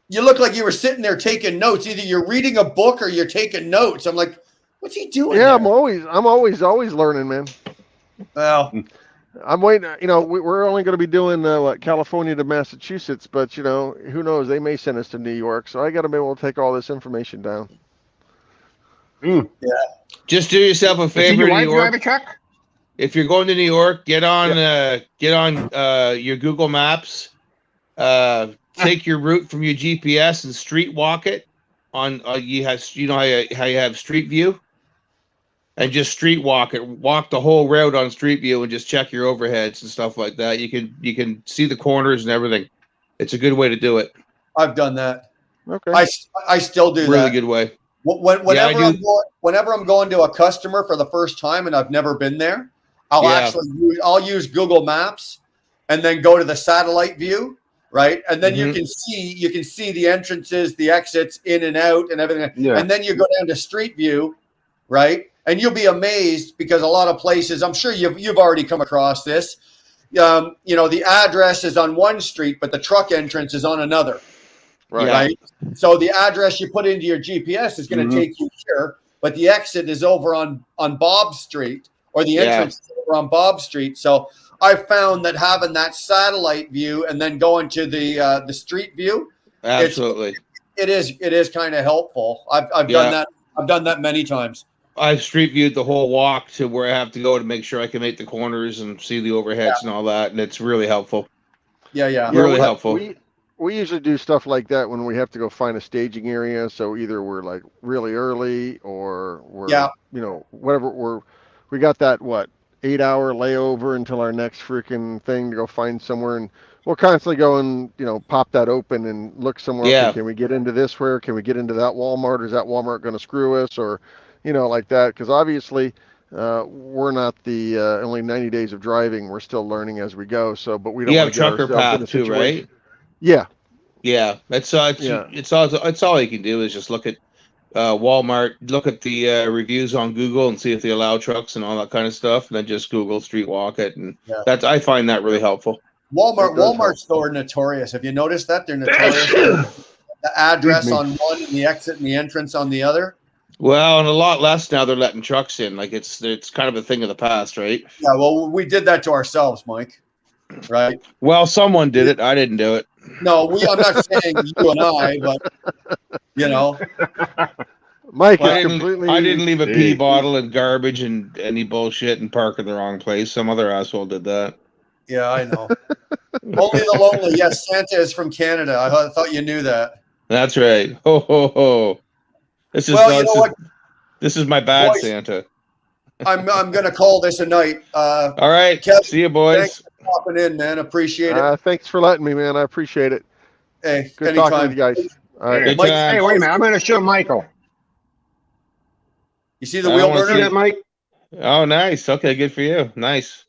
Speaker 2: You look like you were sitting there taking notes. Either you're reading a book or you're taking notes. I'm like, what's he doing?
Speaker 11: Yeah,
Speaker 2: there?
Speaker 11: I'm always learning, man.
Speaker 2: Well,
Speaker 11: I'm waiting. You know, we're only going to be doing California to Massachusetts, but you know, who knows? They may send us to New York, so I got to be able to take all this information down.
Speaker 2: Yeah.
Speaker 5: Just do yourself a favor, New York.
Speaker 6: Drive a truck?
Speaker 5: If you're going to New York, get on your Google Maps. Take your route from your GPS and street walk it on. How you have Street View, and just street walk it. Walk the whole road on Street View and just check your overheads and stuff like that. You can see the corners and everything. It's a good way to do it.
Speaker 2: I've done that.
Speaker 11: Okay.
Speaker 2: I still do
Speaker 5: Really
Speaker 2: that.
Speaker 5: good way.
Speaker 2: Whenever I'm going to a customer for the first time and I've never been there, I'll use Google Maps and then go to the satellite view, right? And then you can see the entrances, the exits in and out and everything.
Speaker 6: Yeah.
Speaker 2: And then you go down to Street View, right? And you'll be amazed because a lot of places, I'm sure you've already come across this. The address is on one street, but the truck entrance is on another. right? So the address you put into your GPS is going to take you here, but the exit is over on Bob Street, or the entrance is over on Bob Street. So I found that having that satellite view and then going to the street view,
Speaker 5: absolutely,
Speaker 2: it is kind of helpful. I've done that. I've done that many times.
Speaker 5: I've street viewed the whole walk to where I have to go to make sure I can make the corners and see the overheads and all that, and it's really helpful.
Speaker 2: Yeah,
Speaker 5: really helpful.
Speaker 11: We usually do stuff like that when we have to go find a staging area. So either we're like really early, or we're whatever. We got that 8-hour layover until our next freaking thing to go find somewhere, and we'll constantly go and pop that open and look somewhere.
Speaker 5: Yeah.
Speaker 11: Okay, can we get into this? Where can we get into that Walmart? Or is that Walmart going to screw us? Or like that, because obviously we're not the only 90 days of driving. We're still learning as we go. So, but we don't.
Speaker 5: You
Speaker 11: want
Speaker 5: have
Speaker 11: to get
Speaker 5: trucker
Speaker 11: ourselves in a
Speaker 5: path too,
Speaker 11: situation.
Speaker 5: right?
Speaker 11: Yeah.
Speaker 5: Yeah, it's all you can do is just look at Walmart, look at the reviews on Google and see if they allow trucks and all that kind of stuff, and then just Google Street Walk it, and I find that really helpful.
Speaker 2: Walmart's store notorious. Have you noticed that they're notorious? The address on one and the exit and the entrance on the other.
Speaker 5: Well, and a lot less now. They're letting trucks in. Like it's kind of a thing of the past, right?
Speaker 2: Yeah. Well, we did that to ourselves, Mike. Right.
Speaker 5: Well, someone did it. I didn't do it.
Speaker 2: No, I'm not saying you and I, but
Speaker 11: Mike,
Speaker 5: I didn't leave a pee bottle and garbage and any bullshit and park in the wrong place. Some other asshole did that.
Speaker 2: Yeah, I know. Only the lonely. Yes, Santa is from Canada. I thought you knew that.
Speaker 5: That's right. Ho ho ho. This is my bad
Speaker 2: boys,
Speaker 5: Santa.
Speaker 2: I'm gonna call this a night.
Speaker 5: All right.
Speaker 2: Kevin,
Speaker 5: see you, boys.
Speaker 2: Thanks for popping in, man. Appreciate it.
Speaker 11: Thanks for letting me, man. I appreciate it.
Speaker 2: Hey,
Speaker 11: good
Speaker 2: anytime.
Speaker 11: talking to you guys. All right.
Speaker 2: Mike,
Speaker 6: Hey, wait a minute. I'm going to show Michael.
Speaker 2: You see the wheel burner?
Speaker 6: See that, Mike?
Speaker 5: Oh, nice. Okay, good for you. Nice.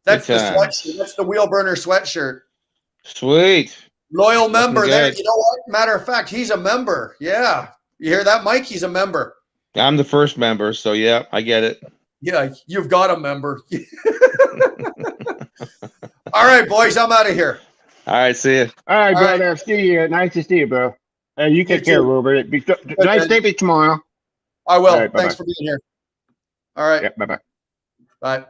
Speaker 2: That's the sweatshirt. That's the wheel burner sweatshirt.
Speaker 5: Sweet.
Speaker 2: Loyal member. There. You know what? Matter of fact, he's a member. Yeah. You hear that, Mike? He's a member.
Speaker 5: I'm the first member, so yeah, I get it.
Speaker 2: Yeah, you've got a member. All right, boys, I'm out of here.
Speaker 5: All right, see you.
Speaker 6: All right, brother. See you. Nice to see you, bro. You take care, Robert. Nice day for tomorrow.
Speaker 2: I will.
Speaker 6: Right,
Speaker 2: thanks for being here. All right.
Speaker 6: Yeah, bye-bye.
Speaker 2: Bye.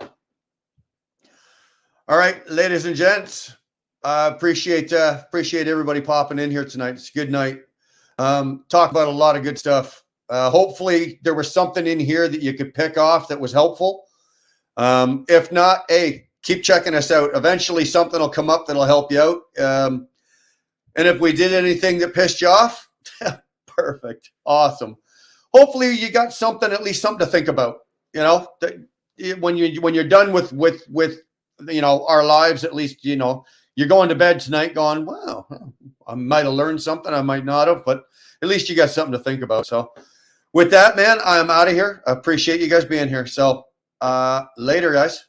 Speaker 2: All right, ladies and gents. Appreciate everybody popping in here tonight. It's a good night. Talk about a lot of good stuff. Hopefully there was something in here that you could pick off that was helpful. If not, hey, keep checking us out. Eventually something will come up that'll help you out. And if we did anything that pissed you off, perfect. Awesome. Hopefully you got something, at least something to think about, when you're done with our lives, at least, you're going to bed tonight going, wow, I might have learned something. I might not have, but at least you got something to think about. So with that, man, I'm out of here. I appreciate you guys being here. So later, guys.